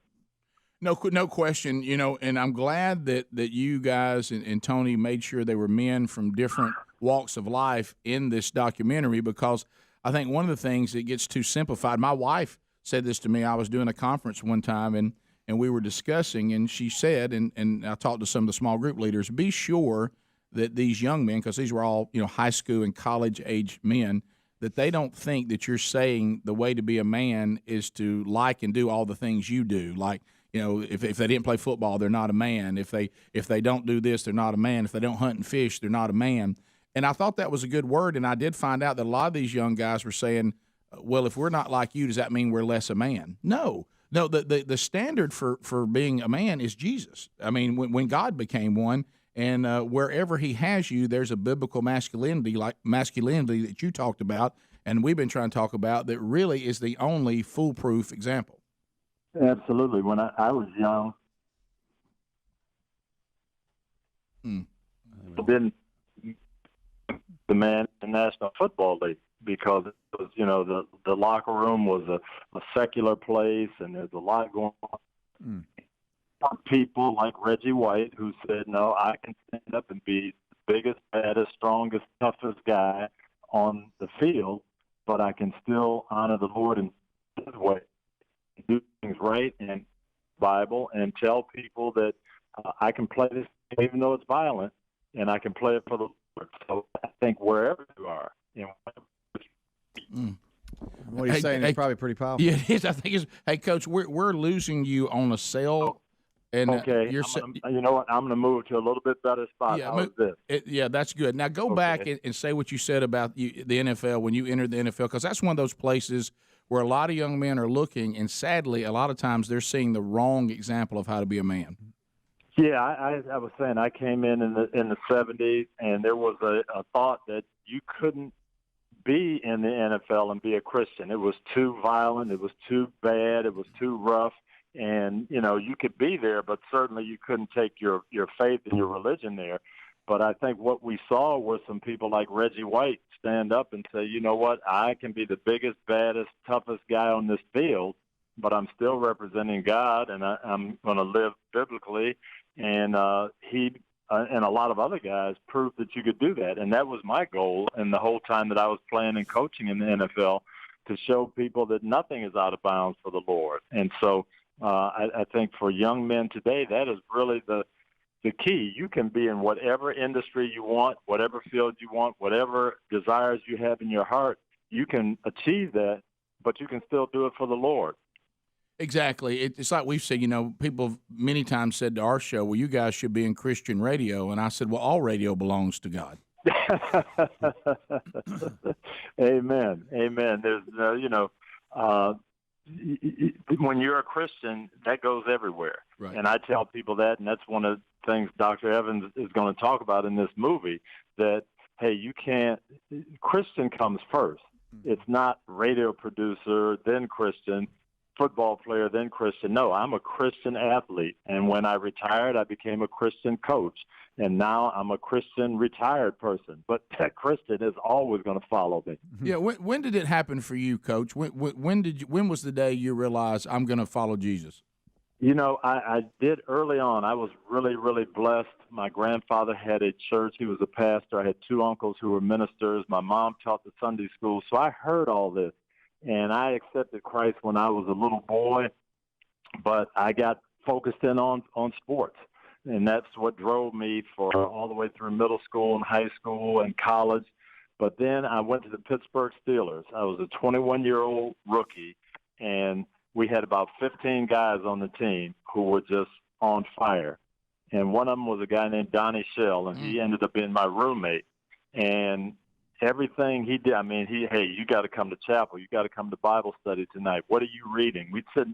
Speaker 3: No question. And I'm glad that you guys and Tony made sure they were men from different walks of life in this documentary, because I think one of the things that gets too simplified. My wife said this to me. I was doing a conference one time, and we were discussing, and she said, and I talked to some of the small group leaders, be sure that these young men, because these were all high school and college age men, that they don't think that you're saying the way to be a man is to like and do all the things you do, like. If they didn't play football, they're not a man. If they don't do this, they're not a man. If they don't hunt and fish, they're not a man. And I thought that was a good word, and I did find out that a lot of these young guys were saying, well, if we're not like you, does that mean we're less a man? No, the standard for being a man is Jesus. I mean, when God became one, and wherever he has you, there's a biblical masculinity that you talked about, and we've been trying to talk about, that really is the only foolproof example.
Speaker 8: Absolutely. When I was young, been the man in the National Football League, because it was, the locker room was a secular place, and there's a lot going on. People like Reggie White, who said, no, I can stand up and be the biggest, baddest, strongest, toughest guy on the field, but I can still honor the Lord in his way. Do things right and Bible, and tell people that I can play this even though it's violent, and I can play it for the Lord. So I think wherever you are,
Speaker 2: what he's saying is probably pretty powerful.
Speaker 3: Yeah, it is. I think it's. Hey, Coach, we're losing you on a cell. And
Speaker 8: okay, you know what? I'm going to move to a little bit better spot.
Speaker 3: Yeah,
Speaker 8: How is this?
Speaker 3: Yeah, that's good. Now go back and say what you said about the NFL when you entered the NFL, because that's one of those places where a lot of young men are looking, and sadly, a lot of times they're seeing the wrong example of how to be a man.
Speaker 8: Yeah, I was saying I came in the 70s, and there was a thought that you couldn't be in the NFL and be a Christian. It was too violent. It was too bad. It was too rough. And, you could be there, but certainly you couldn't take your faith and your religion there. But I think what we saw was some people like Reggie White stand up and say, you know what, I can be the biggest, baddest, toughest guy on this field, but I'm still representing God, and I'm going to live biblically. And he and a lot of other guys proved that you could do that. And that was my goal, and the whole time that I was playing and coaching in the NFL, to show people that nothing is out of bounds for the Lord. And so I think for young men today, that is really the key. You can be in whatever industry you want, whatever field you want, whatever desires you have in your heart. You can achieve that, but you can still do it for the Lord.
Speaker 3: Exactly. It's like we've said, people many times said to our show, well, you guys should be in Christian radio. And I said, well, all radio belongs to God.
Speaker 8: Amen. There's, when you're a Christian, that goes everywhere.
Speaker 3: Right.
Speaker 8: And I tell people that, and that's one of the things Dr. Evans is going to talk about in this movie, that, hey, Christian comes first. It's not radio producer, then Christian, football player, then Christian. No, I'm a Christian athlete. And when I retired, I became a Christian coach. And now I'm a Christian retired person. But that Christian is always going to follow me.
Speaker 3: Yeah. When did it happen for you, Coach? When was the day you realized I'm going to follow Jesus?
Speaker 8: I did early on. I was really, really blessed. My grandfather had a church. He was a pastor. I had two uncles who were ministers. My mom taught the Sunday school. So I heard all this. And I accepted Christ when I was a little boy. But I got focused in on sports. And that's what drove me for all the way through middle school and high school and college. But then I went to the Pittsburgh Steelers. I was a 21-year-old rookie, and we had about 15 guys on the team who were just on fire. And one of them was a guy named Donnie Shell, and he ended up being my roommate. And everything he did, hey, you got to come to chapel. You got to come to Bible study tonight. What are you reading? We'd sit.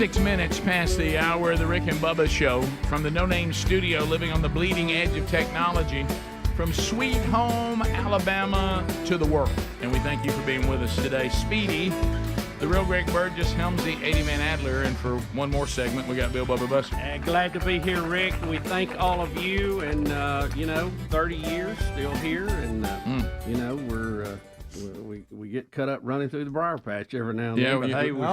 Speaker 3: 6 minutes past the hour of the Rick and Bubba Show from the No Name Studio, living on the bleeding edge of technology, from Sweet Home, Alabama, to the world. And we thank you for being with us today. Speedy The real Greg Burgess, Helmsy, 80-Man Adler, and for one more segment, we got Bill Bubba Buster.
Speaker 9: Glad to be here, Rick. We thank all of you, and 30 years still here, and we get cut up running through the briar patch every now and then. But hey, we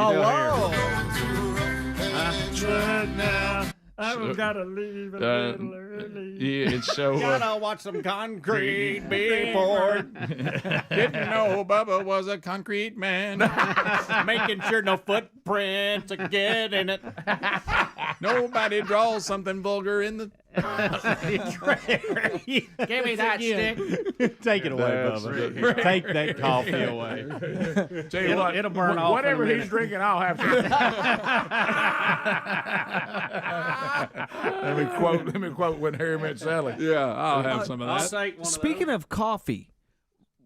Speaker 10: I've got to leave a little early.
Speaker 3: Yeah, it's so.
Speaker 4: Gotta watch some concrete before.
Speaker 10: Didn't know Bubba was a concrete man.
Speaker 4: Making sure no footprints are getting it.
Speaker 10: Nobody draws something vulgar in the.
Speaker 9: Give me that stick.
Speaker 4: Take it away, Bubba.
Speaker 3: Right.
Speaker 4: Take that coffee away.
Speaker 3: Tell you what,
Speaker 9: it'll burn off.
Speaker 3: Whatever he's drinking, I'll have some. Let me quote when Harry met Sally.
Speaker 10: Yeah, I'll have some of that.
Speaker 5: Speaking of coffee,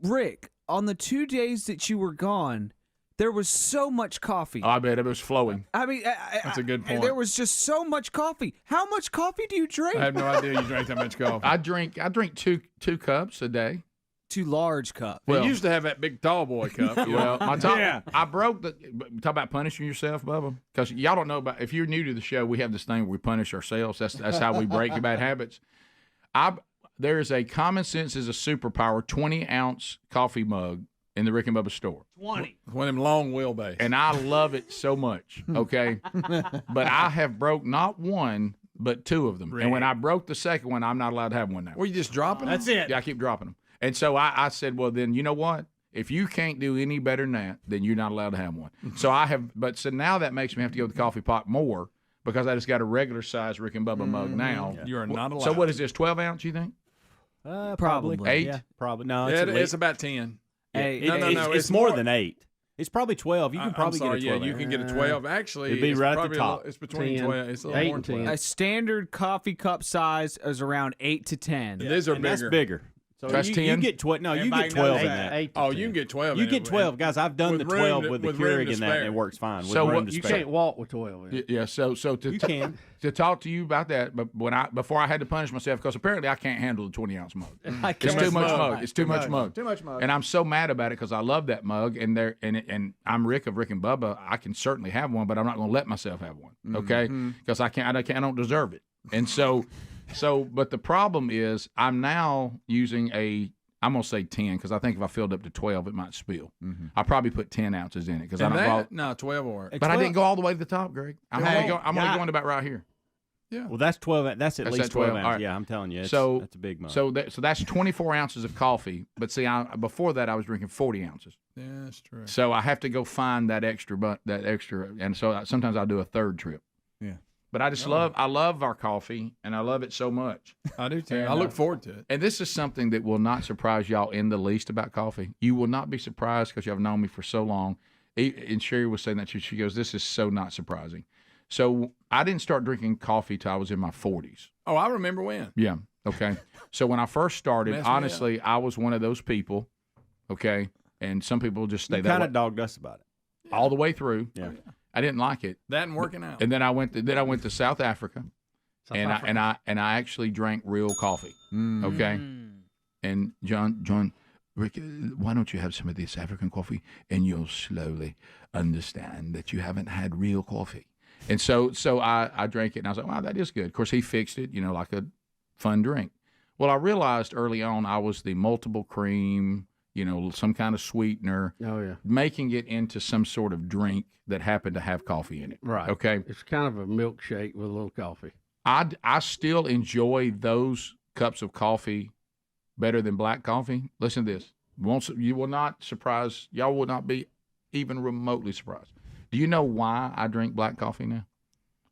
Speaker 5: Rick, on the 2 days that you were gone, there was so much coffee.
Speaker 3: Oh, I bet it was flowing.
Speaker 5: I mean,
Speaker 10: that's a good point.
Speaker 5: There was just so much coffee. How much coffee do you drink?
Speaker 10: I have no idea you drank that much coffee.
Speaker 3: I drink two cups a day.
Speaker 5: 2 large cups.
Speaker 10: Well, you used to have that big tall boy cup.
Speaker 3: Well, I broke the. Talk about punishing yourself, Bubba. Because y'all don't know about. If you're new to the show, we have this thing where we punish ourselves. That's how we break bad habits. There is a common sense is a superpower 20-ounce coffee mug in the Rick and Bubba store.
Speaker 10: 20. One of them long wheelbase.
Speaker 3: And I love it so much, okay? But I have broke not one, but 2 of them. Rick. And when I broke the second one, I'm not allowed to have one now.
Speaker 10: Were you just dropping them?
Speaker 5: That's it.
Speaker 3: Yeah, I keep dropping them. And so I said, well, then you know what? If you can't do any better than that, then you're not allowed to have one. So so now that makes me have to go to the coffee pot more because I just got a regular size Rick and Bubba mug now.
Speaker 10: Yeah. You are not allowed.
Speaker 3: So what is this, 12 ounce, you think?
Speaker 4: Probably
Speaker 3: 8?
Speaker 4: Yeah, probably. No,
Speaker 10: it's about 10.
Speaker 4: No. It's more than 8. It's probably 12. You can probably get a 12.
Speaker 10: Yeah, you can get a 12. Actually,
Speaker 4: it'd be right at the top.
Speaker 10: It's between 12. It's a little
Speaker 9: 8
Speaker 10: more
Speaker 9: and
Speaker 10: than
Speaker 9: 10.
Speaker 10: 12.
Speaker 5: A standard coffee cup size is around 8 to 10.
Speaker 10: Yeah. These are bigger.
Speaker 4: That's bigger. So
Speaker 3: that's 10?
Speaker 4: You get 12. No, you get 12 in that.
Speaker 10: You can get 12.
Speaker 4: You get 12, guys. I've done the 12 with the Keurig in that, and it works fine.
Speaker 3: So
Speaker 9: you can't walk with 12.
Speaker 3: Yeah. So
Speaker 4: you can
Speaker 3: to talk to you about that, but before I had to punish myself because apparently I can't handle the 20-ounce mug. It's too much mug. It's too much mug.
Speaker 10: Too much mug.
Speaker 3: And I'm so mad about it because I love that mug, and I'm Rick of Rick and Bubba. I can certainly have one, but I'm not going to let myself have one. Okay, because I don't deserve it. And so, but the problem is I'm now using I'm going to say 10 because I think if I filled up to 12, it might spill. I'll probably put 10 ounces in it because I don't.
Speaker 10: No, 12 or.
Speaker 3: But I didn't go all the way to the top, Greg. I'm only going about right here.
Speaker 10: Yeah.
Speaker 4: Well, that's 12. That's at least 12 ounces.
Speaker 3: Right.
Speaker 4: Yeah, I'm telling you. That's a big mug.
Speaker 3: So that's 24 ounces of coffee. But see, before that, I was drinking 40 ounces.
Speaker 10: Yeah, that's true.
Speaker 3: So I have to go find that extra, and so sometimes I'll do a third trip.
Speaker 10: Yeah.
Speaker 3: But I just love our coffee, and I love it so much.
Speaker 10: I do too. I look forward to it.
Speaker 3: And this is something that will not surprise y'all in the least about coffee. You will not be surprised because you have known me for so long. And Sherry was saying that she goes, "This is so not surprising." So I didn't start drinking coffee till I was in my 40s.
Speaker 10: Oh, I remember when.
Speaker 3: Yeah. Okay. So when I first started, honestly, I was one of those people. Okay. And some people just stay that way.
Speaker 4: Kind of dogged us about it
Speaker 3: all the way through.
Speaker 4: Yeah.
Speaker 3: I didn't like it.
Speaker 10: That and working out.
Speaker 3: And then I went to South Africa, and I actually drank real coffee. Okay. And John, Rick, why don't you have some of this African coffee, and you'll slowly understand that you haven't had real coffee. And so I drank it, and I was like, wow, that is good. Of course, he fixed it, like a fun drink. Well, I realized early on I was the multiple cream, some kind of sweetener.
Speaker 9: Oh, yeah.
Speaker 3: Making it into some sort of drink that happened to have coffee in it.
Speaker 9: Right.
Speaker 3: Okay.
Speaker 9: It's kind of a milkshake with a little coffee.
Speaker 3: I still enjoy those cups of coffee better than black coffee. Listen to this. You will not surprise. Y'all will not be even remotely surprised. Do you know why I drink black coffee now?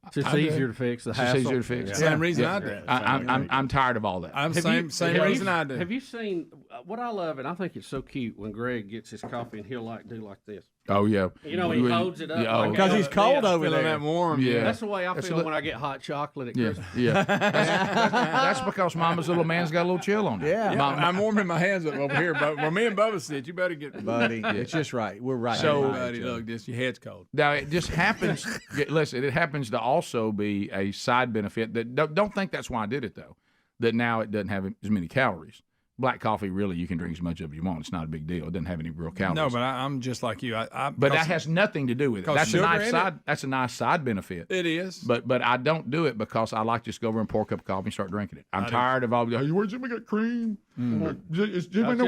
Speaker 9: It's just easier to fix. The hassle.
Speaker 3: It's easier to fix.
Speaker 10: Yeah. Same reason I do.
Speaker 3: I'm tired of all that.
Speaker 10: I'm same reason I do.
Speaker 9: Have you seen what I love, and I think it's so cute when Greg gets his coffee and he'll do like this.
Speaker 3: Oh yeah.
Speaker 9: He holds it up
Speaker 4: because he's cold over there.
Speaker 10: That warm.
Speaker 3: Yeah.
Speaker 9: That's the way I feel when I get hot chocolate at Christmas.
Speaker 3: Yeah. That's because Mama's little man's got a little chill on it.
Speaker 10: Yeah. I'm warming my hands up over here, but where me and Bubba sit, you better get
Speaker 2: buddy. It's just right. We're right.
Speaker 3: So,
Speaker 10: buddy, look, your head's cold.
Speaker 3: Now it just happens. Listen, it happens to also be a side benefit that don't think that's why I did it though. That now it doesn't have as many calories. black coffee, really, you can drink as much of as you want. It's not a big deal. It doesn't have any real calories.
Speaker 10: No, but I'm just like you.
Speaker 3: But that has nothing to do with it. That's a nice side. That's a nice side benefit.
Speaker 10: It is.
Speaker 3: But I don't do it because I like to just go over and pour a cup of coffee and start drinking it. I'm tired of all the. Hey, where's Jimmy got cream? Does anybody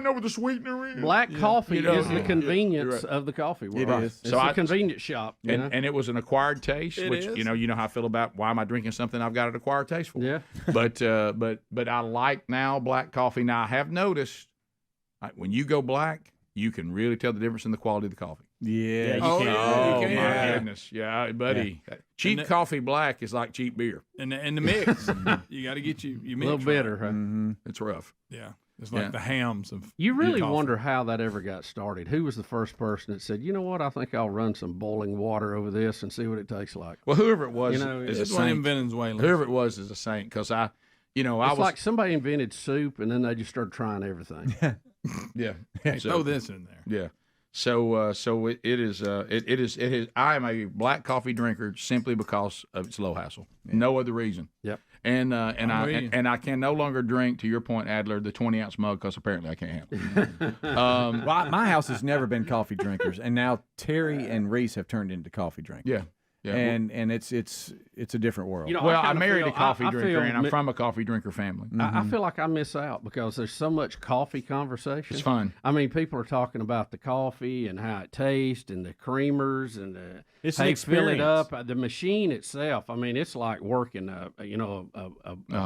Speaker 3: know what the sweetener is?
Speaker 9: Black coffee is the convenience of the coffee world.
Speaker 3: It is.
Speaker 9: It's a convenience shop.
Speaker 3: And it was an acquired taste, which you know how I feel about why am I drinking something I've got an acquired taste for.
Speaker 9: Yeah.
Speaker 3: But I like now black coffee. Now I have noticed when you go black, you can really tell the difference in the quality of the coffee.
Speaker 4: Yeah.
Speaker 10: You can.
Speaker 3: My goodness. Yeah, buddy. Yeah. Cheap coffee black is like cheap beer.
Speaker 10: And the mix, you got to get you mix
Speaker 9: a little bitter, huh?
Speaker 3: Mm-hmm. It's rough.
Speaker 10: Yeah. It's like the hams of.
Speaker 9: You really wonder how that ever got started. Who was the first person that said, you know what, I think I'll run some boiling water over this and see what it tastes like?
Speaker 3: Well, whoever it was
Speaker 10: is
Speaker 3: a saint. Whoever it was is a saint because I was
Speaker 9: like somebody invented soup and then they just started trying everything.
Speaker 3: Yeah.
Speaker 10: Throw this in there.
Speaker 3: Yeah. So it is. I am a black coffee drinker simply because of its low hassle. Yeah. No other reason.
Speaker 9: Yep.
Speaker 3: And I can no longer drink, to your point, Adler, the 20-ounce mug because apparently I can't handle it.
Speaker 2: Well, my house has never been coffee drinkers, and now Terry and Reese have turned into coffee drinkers.
Speaker 3: Yeah. Yeah,
Speaker 2: and it's a different world.
Speaker 3: I married a coffee drinker, and I'm from a coffee drinker family.
Speaker 9: I feel like I miss out because there's so much coffee conversation.
Speaker 3: It's fun.
Speaker 9: I mean, people are talking about the coffee and how it tastes and the creamers and the
Speaker 4: how you
Speaker 9: fill it up. The machine itself, I mean, it's like working a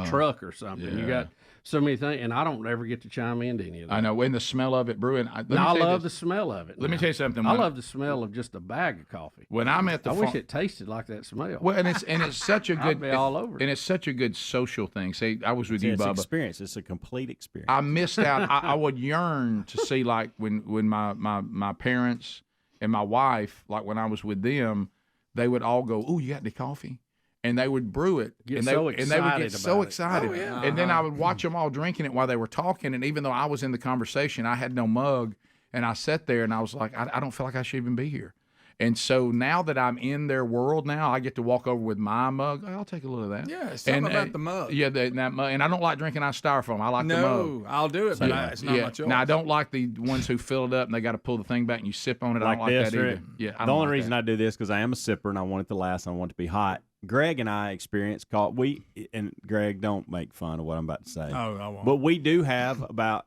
Speaker 9: truck or something. Yeah. You got so many things, and I don't ever get to chime into any of that.
Speaker 3: I know. When the smell of it brewing, I
Speaker 9: love the smell of it.
Speaker 3: Let me tell you something.
Speaker 9: I love the smell of just a bag of coffee.
Speaker 3: When I'm at the
Speaker 9: I wish it tasted like that smell.
Speaker 3: Well, and it's such a good
Speaker 9: I'd be all over it.
Speaker 3: And it's such a good social thing. Say, I was with you, Bubba.
Speaker 4: It's experience. It's a complete experience.
Speaker 3: I missed out. I would yearn to see like when my parents and my wife, like when I was with them, they would all go, "Ooh, you got any coffee?" And they would brew it, and they would get so excited.
Speaker 9: Oh, yeah.
Speaker 3: And then I would watch them all drinking it while they were talking. And even though I was in the conversation, I had no mug, and I sat there and I was like, I don't feel like I should even be here. And so now that I'm in their world now, I get to walk over with my mug. I'll take a little of that.
Speaker 10: Yeah, something about the mug.
Speaker 3: Yeah, that mug. And I don't like drinking out of styrofoam. I like the mug.
Speaker 10: No, I'll do it, but it's not my choice.
Speaker 3: Now, I don't like the ones who fill it up and they got to pull the thing back and you sip on it. I don't like that either. Yeah,
Speaker 4: the only reason I do this because I am a sipper and I want it to last. I want it to be hot. Greg and I experienced and Greg, don't make fun of what I'm about to say.
Speaker 10: Oh, I won't.
Speaker 4: But we do have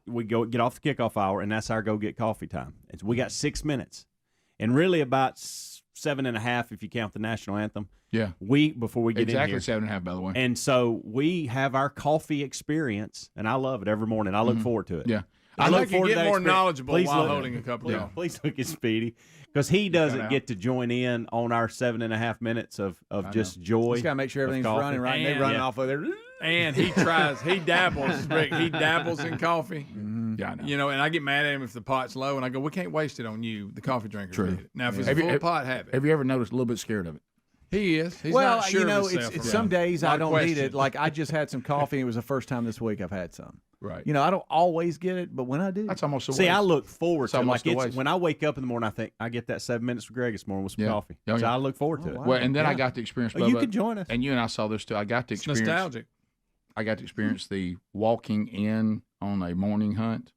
Speaker 4: we go get off the kickoff hour, and that's our go get coffee time. We got 6 minutes, and really about 7.5 if you count the national anthem.
Speaker 3: Yeah.
Speaker 4: Before we get in here.
Speaker 3: Exactly 7.5, by the way.
Speaker 4: And so we have our coffee experience, and I love it every morning. I look forward to it.
Speaker 3: Yeah.
Speaker 10: I look forward to that more knowledgeable while holding a cup of coffee.
Speaker 4: Please look at Speedy. Because he doesn't get to join in on our 7.5 minutes of just joy.
Speaker 2: He's got to make sure everything's running right. And they run off of there.
Speaker 10: And he dabbles, Rick. He dabbles in coffee.
Speaker 3: Mm-hmm. Yeah, I know.
Speaker 10: And I get mad at him if the pot's low, and I go, we can't waste it on you, the coffee drinker.
Speaker 3: True.
Speaker 10: Now, if it's a full pot, have it.
Speaker 3: Have you ever noticed a little bit scared of it?
Speaker 10: He is. He's not sure of himself.
Speaker 2: It's some days I don't need it. Like I just had some coffee. And it was the first time this week I've had some.
Speaker 3: Right.
Speaker 2: I don't always get it, but when I do,
Speaker 3: that's almost a waste.
Speaker 4: See, I look forward to it.
Speaker 3: Like
Speaker 4: when I wake up in the morning, I think I get that 7 minutes with Greg this morning with some coffee.
Speaker 3: Yeah.
Speaker 4: So I look forward to it.
Speaker 3: Wow. Well, and then I got to experience. Bubba,
Speaker 4: you could join us.
Speaker 3: And you and I saw this too. I got to experience.
Speaker 10: It's nostalgic.
Speaker 3: I got to experience the walking in on a morning hunt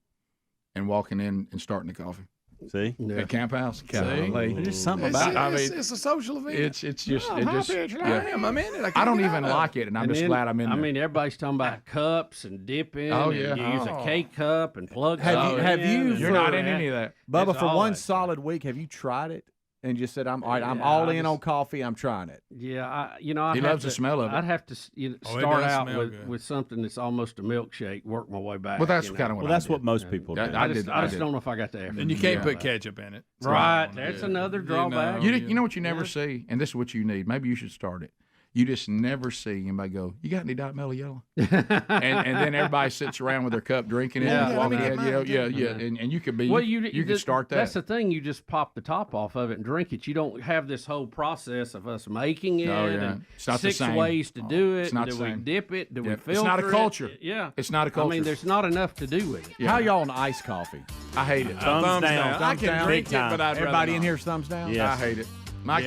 Speaker 3: and walking in and starting the coffee.
Speaker 4: See,
Speaker 3: at Camp House.
Speaker 4: There's something about
Speaker 10: it. It's a social event.
Speaker 3: It's just.
Speaker 10: I'm in it.
Speaker 3: I don't even like it, and I'm just glad I'm in there.
Speaker 9: I mean, everybody's talking about cups and dipping.
Speaker 3: Oh yeah,
Speaker 9: and you use a K cup and plug.
Speaker 2: Have you?
Speaker 3: You're not in any of that,
Speaker 2: Bubba. For one solid week, have you tried it and just said, "I'm all right. I'm all in on coffee. I'm trying it."
Speaker 9: Yeah,
Speaker 3: he loves the smell of it.
Speaker 9: I'd have to start out with something that's almost a milkshake, work my way back.
Speaker 3: Well, that's kind of what.
Speaker 4: Well, that's what most people do.
Speaker 9: I just don't know if I got the effort.
Speaker 10: And you can't put ketchup in it.
Speaker 9: Right, that's another drawback.
Speaker 3: You know what you never see, and this is what you need. Maybe you should start it. You just never see anybody go, "You got any Diet Mellow Yellow?" and then everybody sits around with their cup drinking it. And you could be.
Speaker 9: Well,
Speaker 3: you could start that.
Speaker 9: That's the thing. You just pop the top off of it and drink it. You don't have this whole process of us making it. And
Speaker 3: it's not
Speaker 9: 6
Speaker 3: the same.
Speaker 9: ways to do it.
Speaker 3: It's not
Speaker 9: do
Speaker 3: the
Speaker 9: we
Speaker 3: same.
Speaker 9: dip it? Do we filter it?
Speaker 3: It's not a culture.
Speaker 9: Yeah,
Speaker 3: it's not a culture.
Speaker 9: I mean, there's not enough to do with it.
Speaker 2: Yeah. How y'all on iced coffee?
Speaker 3: I hate it.
Speaker 4: Thumbs down.
Speaker 10: I can drink it, but I'd
Speaker 2: everybody in here thumbs down.
Speaker 3: Yes. I hate it. My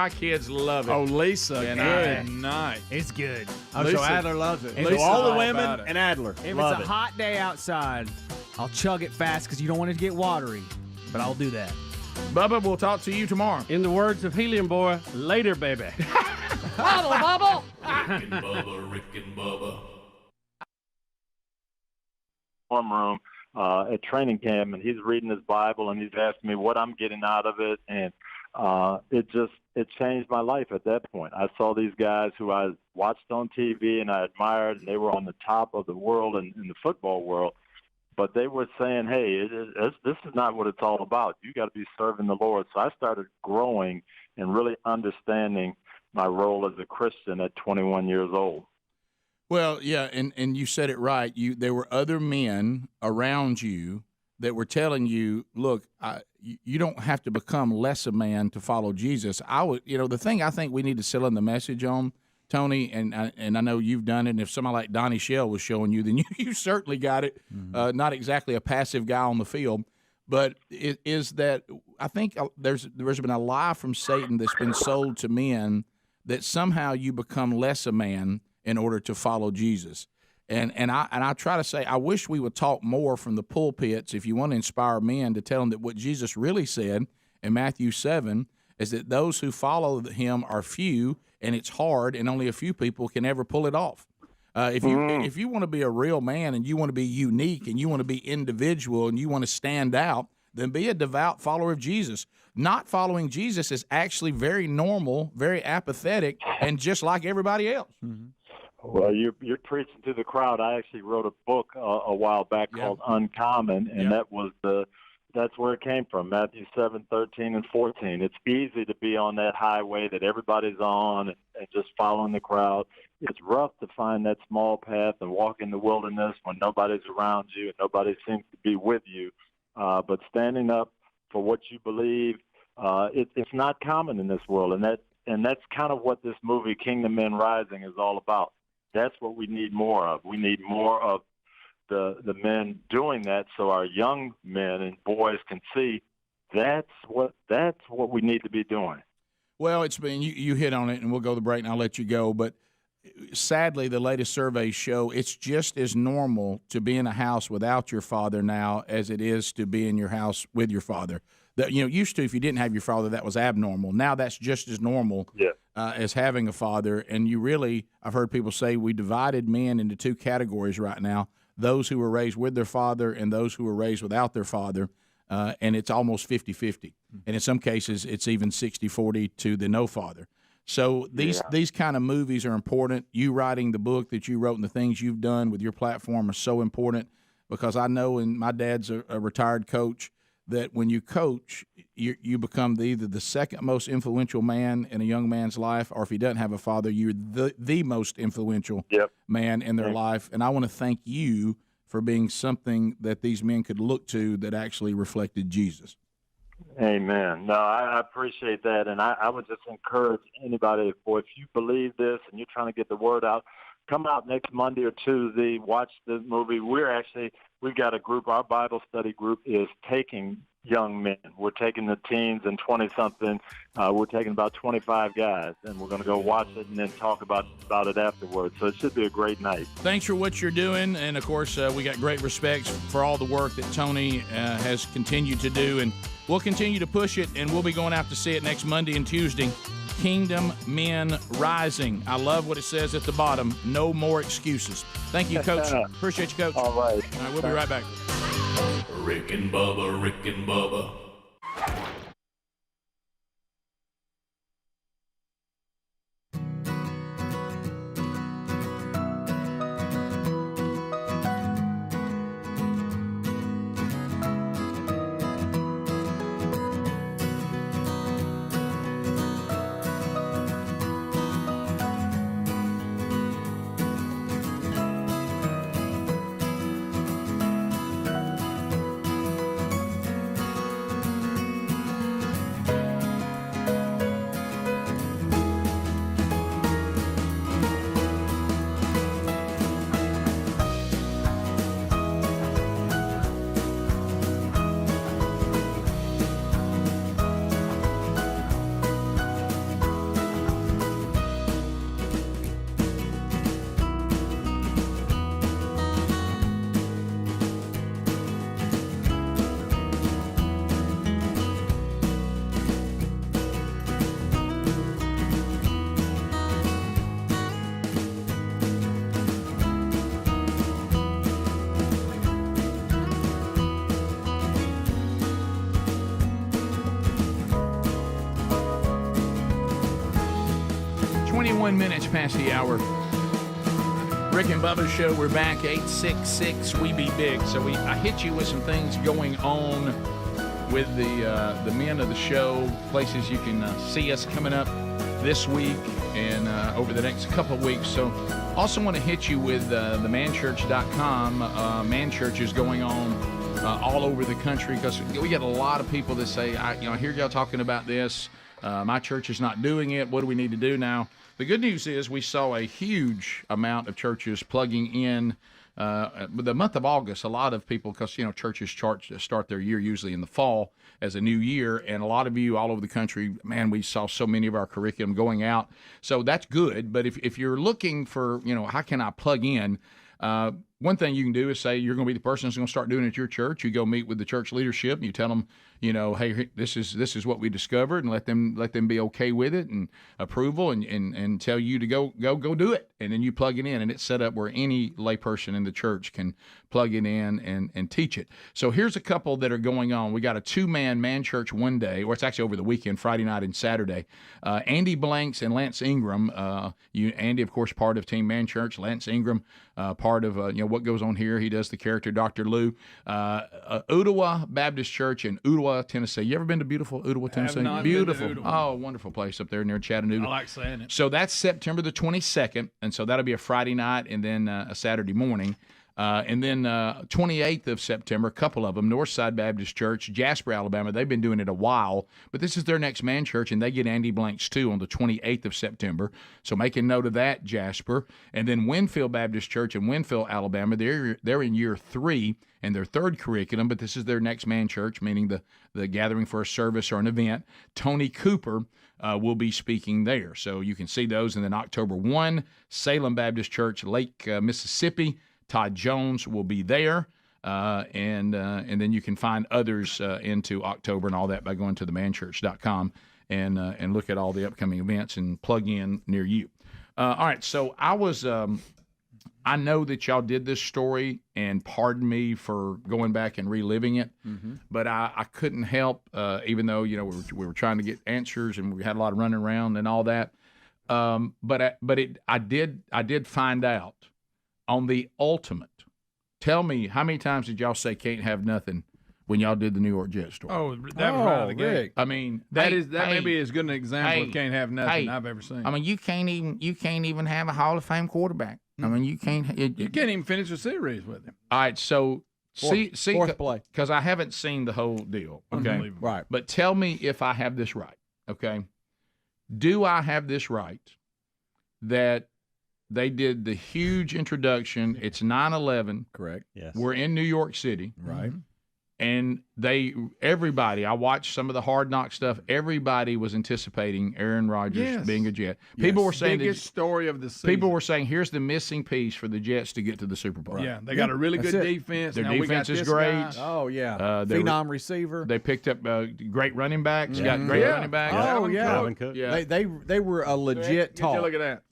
Speaker 3: kids love it.
Speaker 10: Oh, Lisa,
Speaker 3: And
Speaker 10: good night.
Speaker 5: It's good.
Speaker 2: Oh, so Adler loves it.
Speaker 5: If
Speaker 4: So
Speaker 5: it's
Speaker 4: all the
Speaker 5: hot-
Speaker 4: women and Adler
Speaker 5: If
Speaker 4: love
Speaker 5: it's
Speaker 4: it.
Speaker 5: a hot day outside, I'll chug it fast because you don't want it to get watery. But I'll do that.
Speaker 3: Bubba, we'll talk to you tomorrow.
Speaker 9: In the words of Helium Boy, later, baby.
Speaker 1: Bubble, bubble. Rick and Bubba, Rick and Bubba.
Speaker 8: Room at training camp, and he's reading his Bible, and he's asking me what I'm getting out of it, and it changed my life at that point. I saw these guys who I watched on TV and I admired, and they were on the top of the world and in the football world, but they were saying, hey, this is not what it's all about. You got to be serving the Lord. So I started growing and really understanding my role as a Christian at 21 years old.
Speaker 3: Well, yeah, and you said it right. There were other men around you that were telling you, look, you don't have to become less a man to follow Jesus. The thing I think we need to sell in the message on, Tony, and I know you've done it, and if somebody like Donnie Shell was showing you, then you certainly got it. Mm-hmm. Not exactly a passive guy on the field, but it is that I think there's been a lie from Satan that's been sold to men that somehow you become less a man in order to follow Jesus. And I try to say, I wish we would talk more from the pulpits if you want to inspire men to tell them that what Jesus really said in Matthew 7 is that those who follow him are few, and it's hard, and only a few people can ever pull it off. If you want to be a real man and you want to be unique and you want to be individual and you want to stand out, then be a devout follower of Jesus. Not following Jesus is actually very normal, very apathetic, and just like everybody else. Mm-hmm.
Speaker 8: Well, you're preaching to the crowd. I actually wrote a book a while back called Uncommon, and that's where it came from, Matthew 7:13 and 14. It's easy to be on that highway that everybody's on and just following the crowd. It's rough to find that small path and walk in the wilderness when nobody's around you and nobody seems to be with you. But standing up for what you believe, it's not common in this world, and that's kind of what this movie Kingdom Men Rising is all about. That's what we need more of. We need more of the men doing that, so our young men and boys can see that's what we need to be doing.
Speaker 3: Well, it's been you hit on it, and we'll go to the break, and I'll let you go. But sadly, the latest surveys show it's just as normal to be in a house without your father now as it is to be in your house with your father. That used to, if you didn't have your father, that was abnormal. Now that's just as normal as having a father. And I've heard people say we divided men into two categories right now: those who were raised with their father and those who were raised without their father. And it's almost 50-50. And in some cases, it's even 60-40 to the no father. So these kind of movies are important. You writing the book that you wrote and the things you've done with your platform are so important, because I know, and my dad's a retired coach, that when you coach, you become either the second most influential man in a young man's life, or if he doesn't have a father, you're the most influential man in their life. And I want to thank you for being something that these men could look to that actually reflected Jesus.
Speaker 8: Amen. No, I appreciate that. And I would just encourage anybody, if you believe this and you're trying to get the word out, come out next Monday or Tuesday, watch the movie. We've got a group, our Bible study group is taking young men. We're taking the teens and 20-something. We're taking about 25 guys, and we're going to go watch it and then talk about it afterwards. So it should be a great night.
Speaker 3: Thanks for what you're doing, and, of course, we got great respect for all the work that Tony has continued to do, and we'll continue to push it, and we'll be going out to see it next Monday and Tuesday. Kingdom Men Rising. I love what it says at the bottom. No more excuses. Thank you, Coach. Appreciate you, Coach.
Speaker 8: All right.
Speaker 3: All right, we'll be right back.
Speaker 1: Rick and Bubba, Rick and Bubba.
Speaker 3: 21 minutes past the hour. Rick and Bubba's show. We're back. 866 We Be Big. So I hit you with some things going on with the men of the show, places you can see us coming up this week and over the next couple of weeks. So also want to hit you with the manchurch.com. Man Church is going on all over the country because we get a lot of people that say, I hear y'all talking about this. My church is not doing it. What do we need to do now? The good news is we saw a huge amount of churches plugging in. The month of August, a lot of people, because churches start their year usually in the fall as a new year, and a lot of you all over the country, man, we saw so many of our curriculum going out. So that's good. But if you're looking for, how can I plug in? One thing you can do is say you're going to be the person who's going to start doing it at your church. You go meet with the church leadership and you tell them, hey, this is what we discovered, and let them be okay with it and approval and tell you to go do it. And then you plug it in, and it's set up where any layperson in the church can plug it in and teach it. So here's a couple that are going on. We got a 2-man Man Church one day, or it's actually over the weekend, Friday night and Saturday. Andy Blanks and Lance Ingram. Andy, of course, part of Team Man Church. Lance Ingram, part of what goes on here. He does the character Dr. Lou. Ottawa Baptist Church in Ottawa, Tennessee. You ever been to beautiful Ottawa, Tennessee?
Speaker 10: Have not
Speaker 3: Beautiful.
Speaker 10: been to Ottawa.
Speaker 3: Oh, wonderful place up there near Chattanooga.
Speaker 10: I like saying it.
Speaker 3: So that's September the 22nd, and so that'll be a Friday night and then a Saturday morning. And then 28th of September, a couple of them, Northside Baptist Church, Jasper, Alabama. They've been doing it a while, but this is their next Man Church, and they get Andy Blanks too on the 28th of September. So make a note of that, Jasper. And then Winfield Baptist Church in Winfield, Alabama. They're in year 3 and their 3rd curriculum, but this is their next Man Church, meaning the gathering for a service or an event. Tony Cooper will be speaking there. So you can see those. And then October 1, Salem Baptist Church, Lake, Mississippi. Todd Jones will be there, and then you can find others into October and all that by going to themanchurch.com and look at all the upcoming events and plug in near you. All right, so I know that y'all did this story, and pardon me for going back and reliving it, but I couldn't help, even though we were trying to get answers and we had a lot of running around and all that, but I did find out. On the ultimate, tell me, how many times did y'all say can't have nothing when y'all did the New York Jets story?
Speaker 10: Oh, that was right out of the gate.
Speaker 3: I mean,
Speaker 10: that may be as good an example of can't have nothing I've ever seen.
Speaker 3: I mean, you can't even have a Hall of Fame quarterback. I mean, you can't.
Speaker 10: You can't even finish a series with him.
Speaker 3: All right, so
Speaker 2: fourth play,
Speaker 3: because I haven't seen the whole deal. Okay,
Speaker 10: right.
Speaker 3: But tell me if I have this right. Okay, do I have this right? That they did the huge introduction. It's 9/11.
Speaker 4: Correct. Yes.
Speaker 3: We're in New York City.
Speaker 10: Right.
Speaker 3: And everybody, I watched some of the Hard Knock stuff. Everybody was anticipating Aaron Rodgers being a Jet. People were saying
Speaker 10: biggest story of the season.
Speaker 3: People were saying, here's the missing piece for the Jets to get to the Super Bowl.
Speaker 10: Yeah, they got a really good defense.
Speaker 3: Their
Speaker 10: now
Speaker 3: defense is great.
Speaker 10: Guy.
Speaker 2: Oh yeah, phenom receiver.
Speaker 3: They picked up great running backs. Got great running backs.
Speaker 2: Oh yeah,
Speaker 4: Calvin Cook.
Speaker 2: Yeah. They were a legit talk.
Speaker 10: Look at that.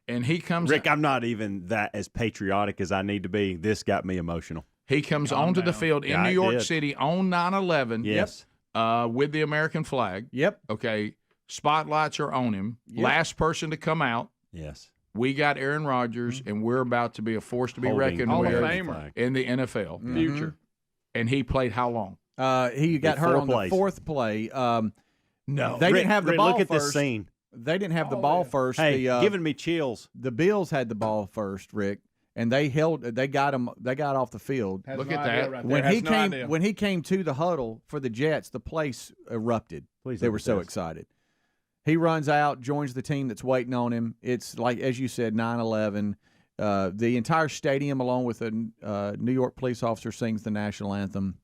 Speaker 3: And he comes.
Speaker 4: Rick, I'm not even that as patriotic as I need to be. This got me emotional.
Speaker 3: He comes onto the field in New York City on 9/11.
Speaker 4: Yes.
Speaker 3: With the American flag.
Speaker 2: Yep.
Speaker 3: Okay. Spotlights are on him.
Speaker 2: Yep.
Speaker 3: Last person to come out.
Speaker 4: Yes.
Speaker 3: We got Aaron Rodgers, and we're about to be a force to be reckoned
Speaker 10: Hall
Speaker 3: with
Speaker 10: of Famer
Speaker 3: in the NFL.
Speaker 10: Future.
Speaker 3: And he played how long?
Speaker 2: He got hurt on the 4th play.
Speaker 3: No.
Speaker 2: They didn't have the ball
Speaker 4: look at
Speaker 2: first.
Speaker 4: this scene.
Speaker 2: They didn't have the ball first.
Speaker 4: Hey, giving me chills.
Speaker 2: The Bills had the ball first, Rick, and they got him. They got off the field.
Speaker 3: Look at that.
Speaker 10: Right
Speaker 2: When he came to the huddle for the Jets, the place erupted. They were so excited. He runs out, joins the team that's waiting on him. It's like, as you said, 9/11. The entire stadium, along with a New York police officer, sings the national anthem.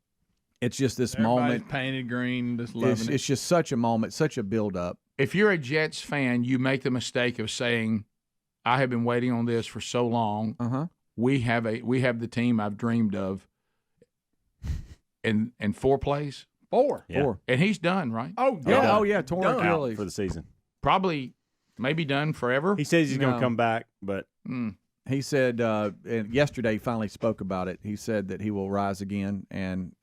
Speaker 2: It's just this moment.
Speaker 10: Painted green, just loving it.
Speaker 2: It's just such a moment, such a build-up.
Speaker 3: If you're a Jets fan, you make the mistake of saying, I have been waiting on this for so long. We have the team I've dreamed of. And 4 plays?
Speaker 10: 4.
Speaker 2: Yeah. 4.
Speaker 3: And he's done, right?
Speaker 10: Oh, yeah.
Speaker 2: Oh, yeah. Torn Achilles
Speaker 4: for the season.
Speaker 3: Probably maybe done forever.
Speaker 4: He says he's going to come back, but
Speaker 2: he said and yesterday he finally spoke about it. He said that he will rise again and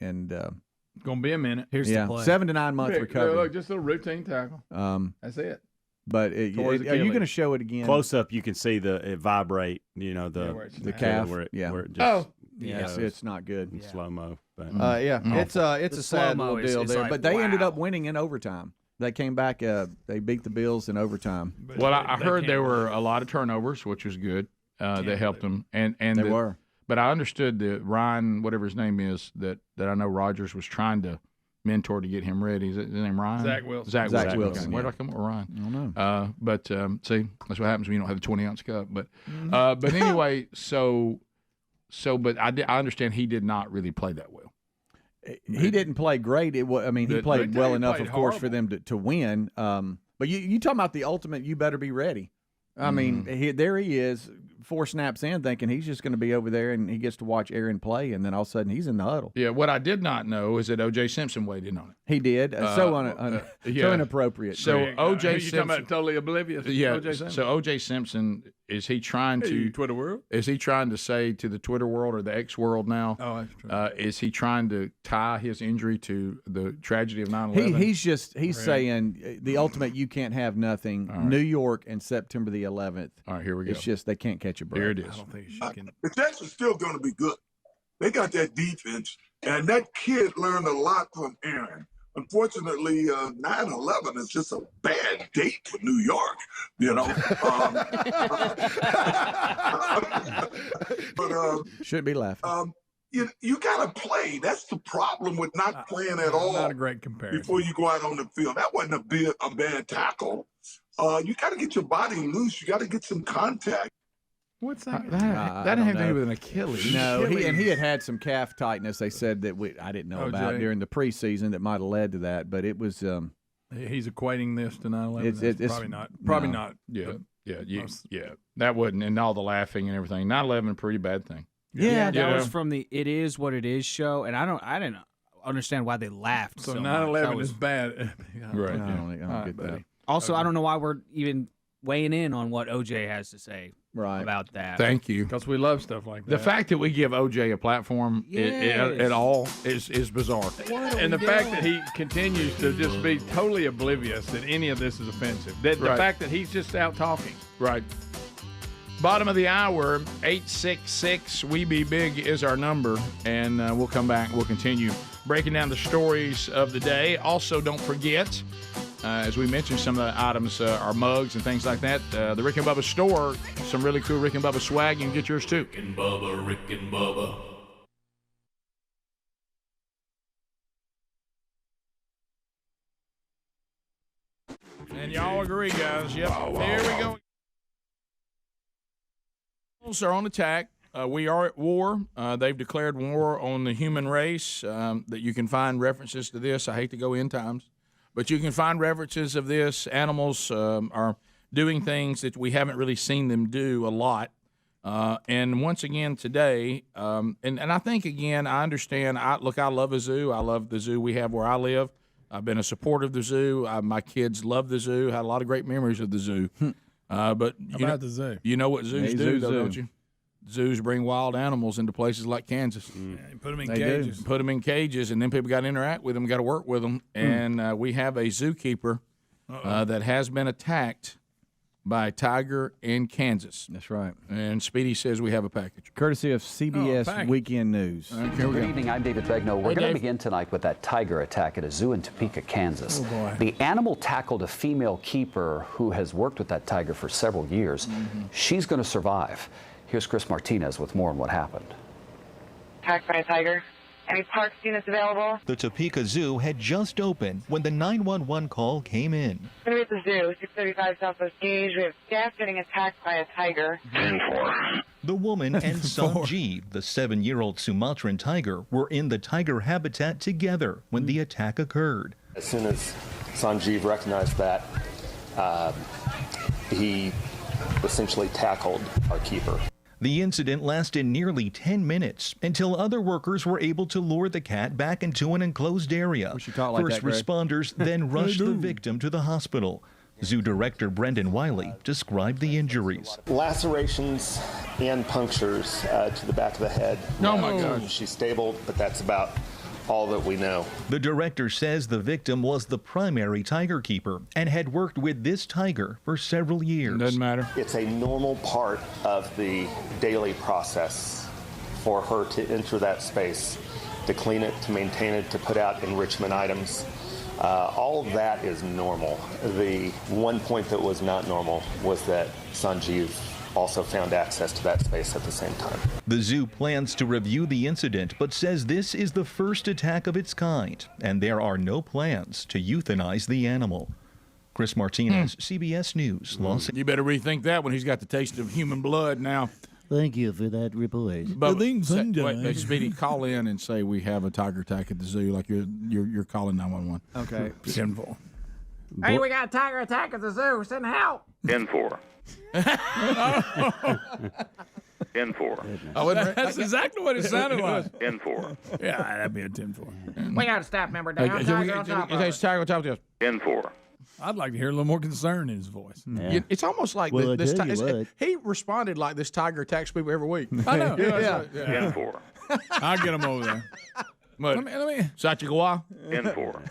Speaker 10: Gonna be a minute.
Speaker 2: Here's the play. 7 to 9 month recovery.
Speaker 10: Look, just a little routine tackle. That's it.
Speaker 2: But are you going to show it again?
Speaker 4: Close up, you can see it vibrate. You know the
Speaker 2: calf.
Speaker 4: Where it just,
Speaker 2: it's not good.
Speaker 4: In slow mo.
Speaker 2: It's a sad little deal there. But they ended up winning in overtime. They came back. They beat the Bills in overtime.
Speaker 3: Well, I heard there were a lot of turnovers, which was good. That helped them, and
Speaker 2: they were.
Speaker 3: But I understood that Ryan, whatever his name is, that I know Rodgers was trying to mentor to get him ready. Is his name Ryan?
Speaker 10: Zach Wilson.
Speaker 3: Zach Wilson.
Speaker 2: Yeah.
Speaker 3: Where did I come up with Ryan?
Speaker 2: I don't know.
Speaker 3: But see, that's what happens when you don't have the 20-ounce cup. But anyway, but I understand he did not really play that well.
Speaker 2: He didn't play great. He played well enough, of course, for them to win. But you talking about the ultimate, you better be ready. I mean, there he is, 4 snaps in, thinking he's just going to be over there, and he gets to watch Aaron play, and then all of a sudden he's in the huddle.
Speaker 3: Yeah, what I did not know is that O.J. Simpson weighed in on it.
Speaker 2: He did. So inappropriate.
Speaker 3: So O.J.
Speaker 10: Simpson, talking about totally oblivious.
Speaker 3: Yeah.
Speaker 10: O.J. Simpson.
Speaker 3: So O.J. Simpson, is he trying to
Speaker 10: Twitter world?
Speaker 3: Is he trying to say to the Twitter world or the X world now?
Speaker 10: Oh, that's true.
Speaker 3: Is he trying to tie his injury to the tragedy of 9/11?
Speaker 2: He's saying the ultimate. You can't have nothing. Right. New York and September the 11th.
Speaker 3: All right, here we go.
Speaker 2: It's just they can't catch a break.
Speaker 3: Here it is.
Speaker 10: I don't think she can.
Speaker 11: The Jets are still going to be good. They got that defense, and that kid learned a lot from Aaron. Unfortunately, 9/11 is just a bad date for New York, you know. But
Speaker 2: shouldn't be laughing.
Speaker 11: You got to play. That's the problem with not playing at all.
Speaker 10: Not a great comparison.
Speaker 11: Before you go out on the field, that wasn't a bad tackle. You got to get your body loose. You got to get some contact.
Speaker 10: What's that?
Speaker 3: That didn't have to do with an Achilles.
Speaker 2: No, he had some calf tightness. They said that I didn't know about during the preseason that might have led to that, but it was.
Speaker 10: He's equating this to 9/11. It's probably not. Probably not.
Speaker 3: Yeah. That wasn't, and all the laughing and everything. 9/11, a pretty bad thing.
Speaker 5: Yeah, that was from the "It Is What It Is" show, and I didn't understand why they laughed.
Speaker 10: So
Speaker 5: 9/11
Speaker 10: is bad,
Speaker 2: right? I don't get that.
Speaker 5: Also, I don't know why we're even weighing in on what OJ has to say about that.
Speaker 3: Thank you.
Speaker 10: Because we love stuff like that.
Speaker 3: The fact that we give OJ a platform at all is bizarre.
Speaker 10: And the fact that he continues to just be totally oblivious that any of this is offensive. The fact that he's just out talking.
Speaker 3: Right. Bottom of the hour, 866-WE-BE-BIG is our number, and we'll come back and we'll continue breaking down the stories of the day. Also, don't forget, as we mentioned, some of the items are mugs and things like that. The Rick and Bubba store, some really cool Rick and Bubba swag. You can get yours too.
Speaker 1: Rick and Bubba.
Speaker 3: And y'all agree, guys. Yep. Here we go. Are on attack. We are at war. They've declared war on the human race. That you can find references to this. I hate to go end times, but you can find references of this. Animals are doing things that we haven't really seen them do a lot. And once again today, and I think again, I understand. I love a zoo. I love the zoo we have where I live. I've been a supporter of the zoo. My kids love the zoo. Had a lot of great memories of the zoo. But
Speaker 10: the zoo.
Speaker 3: You know what zoos do, though, don't you? Zoos bring wild animals into places like Kansas.
Speaker 10: Put them in cages.
Speaker 3: Put them in cages, and then people got to interact with them, got to work with them. And we have a zookeeper that has been attacked by a tiger in Kansas.
Speaker 2: That's right.
Speaker 3: And Speedy says we have a package.
Speaker 2: Courtesy of CBS Weekend News.
Speaker 22: Good evening. I'm David Begno. We're going to begin tonight with that tiger attack at a zoo in Topeka, Kansas.
Speaker 10: Oh, boy.
Speaker 22: The animal tackled a female keeper who has worked with that tiger for several years. She's going to survive. Here's Chris Martinez with more on what happened.
Speaker 23: Attacked by a tiger. Any park units available?
Speaker 24: The Topeka Zoo had just opened when the 911 call came in.
Speaker 23: We're at the zoo, 635 Southwest Gage. We have staff getting attacked by a tiger.
Speaker 24: The woman and Sanjeev, the 7-year-old Sumatran tiger, were in the tiger habitat together when the attack occurred.
Speaker 25: As soon as Sanjeev recognized that, he essentially tackled our keeper.
Speaker 24: The incident lasted nearly 10 minutes until other workers were able to lure the cat back into an enclosed area.
Speaker 2: First
Speaker 24: responders then rushed the victim to the hospital. Zoo Director Brendan Wiley described the injuries.
Speaker 25: Lacerations and punctures to the back of the head.
Speaker 3: Oh, my God.
Speaker 25: She's stable, but that's about all that we know.
Speaker 24: The director says the victim was the primary tiger keeper and had worked with this tiger for several years.
Speaker 10: Doesn't matter.
Speaker 25: It's a normal part of the daily process for her to enter that space, to clean it, to maintain it, to put out enrichment items. All of that is normal. The one point that was not normal was that Sanjeev also found access to that space at the same time.
Speaker 24: The zoo plans to review the incident, but says this is the first attack of its kind, and there are no plans to euthanize the animal. Chris Martinez, CBS News, Los Angeles.
Speaker 3: You better rethink that when he's got the taste of human blood now.
Speaker 12: Thank you for that report.
Speaker 3: But wait, Speedy, call in and say we have a tiger attack at the zoo, like you're calling 911.
Speaker 2: Okay.
Speaker 3: 10-4.
Speaker 13: Hey, we got a tiger attack at the zoo. Send help.
Speaker 14: 10-4. 10-4.
Speaker 10: Oh, that's exactly what it sounded like.
Speaker 14: 10-4.
Speaker 10: Yeah, that'd be a 10-4.
Speaker 13: We got a staff member down. Tiger on top of us.
Speaker 3: Tiger on top of us.
Speaker 14: 10-4.
Speaker 10: I'd like to hear a little more concern in his voice.
Speaker 3: Yeah. It's almost like
Speaker 12: Well,
Speaker 3: this.
Speaker 12: I tell you what.
Speaker 3: He responded like this tiger attacks people every week.
Speaker 10: I know.
Speaker 3: Yeah.
Speaker 14: 10-4.
Speaker 10: I'll get him over there.
Speaker 3: But
Speaker 10: Let me.
Speaker 3: Sachikawa.
Speaker 14: 10-4.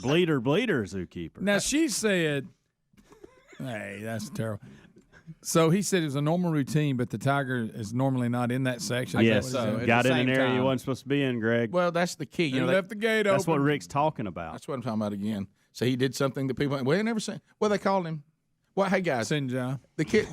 Speaker 4: Bleeder, zookeeper.
Speaker 10: Now, she said, hey, that's terrible. So he said it was a normal routine, but the tiger is normally not in that section.
Speaker 4: Yes,
Speaker 3: so.
Speaker 4: got in
Speaker 3: At the
Speaker 4: an
Speaker 3: same
Speaker 4: area you
Speaker 3: time.
Speaker 4: wasn't supposed to be in, Greg.
Speaker 3: Well, that's the key.
Speaker 10: He
Speaker 3: You know,
Speaker 10: left the gate open.
Speaker 4: That's what Rick's talking about.
Speaker 3: That's what I'm talking about again. So he did something that people. Well, they never seen. Well, they called him. Well, hey guys,
Speaker 10: Sinjai.
Speaker 3: the kid.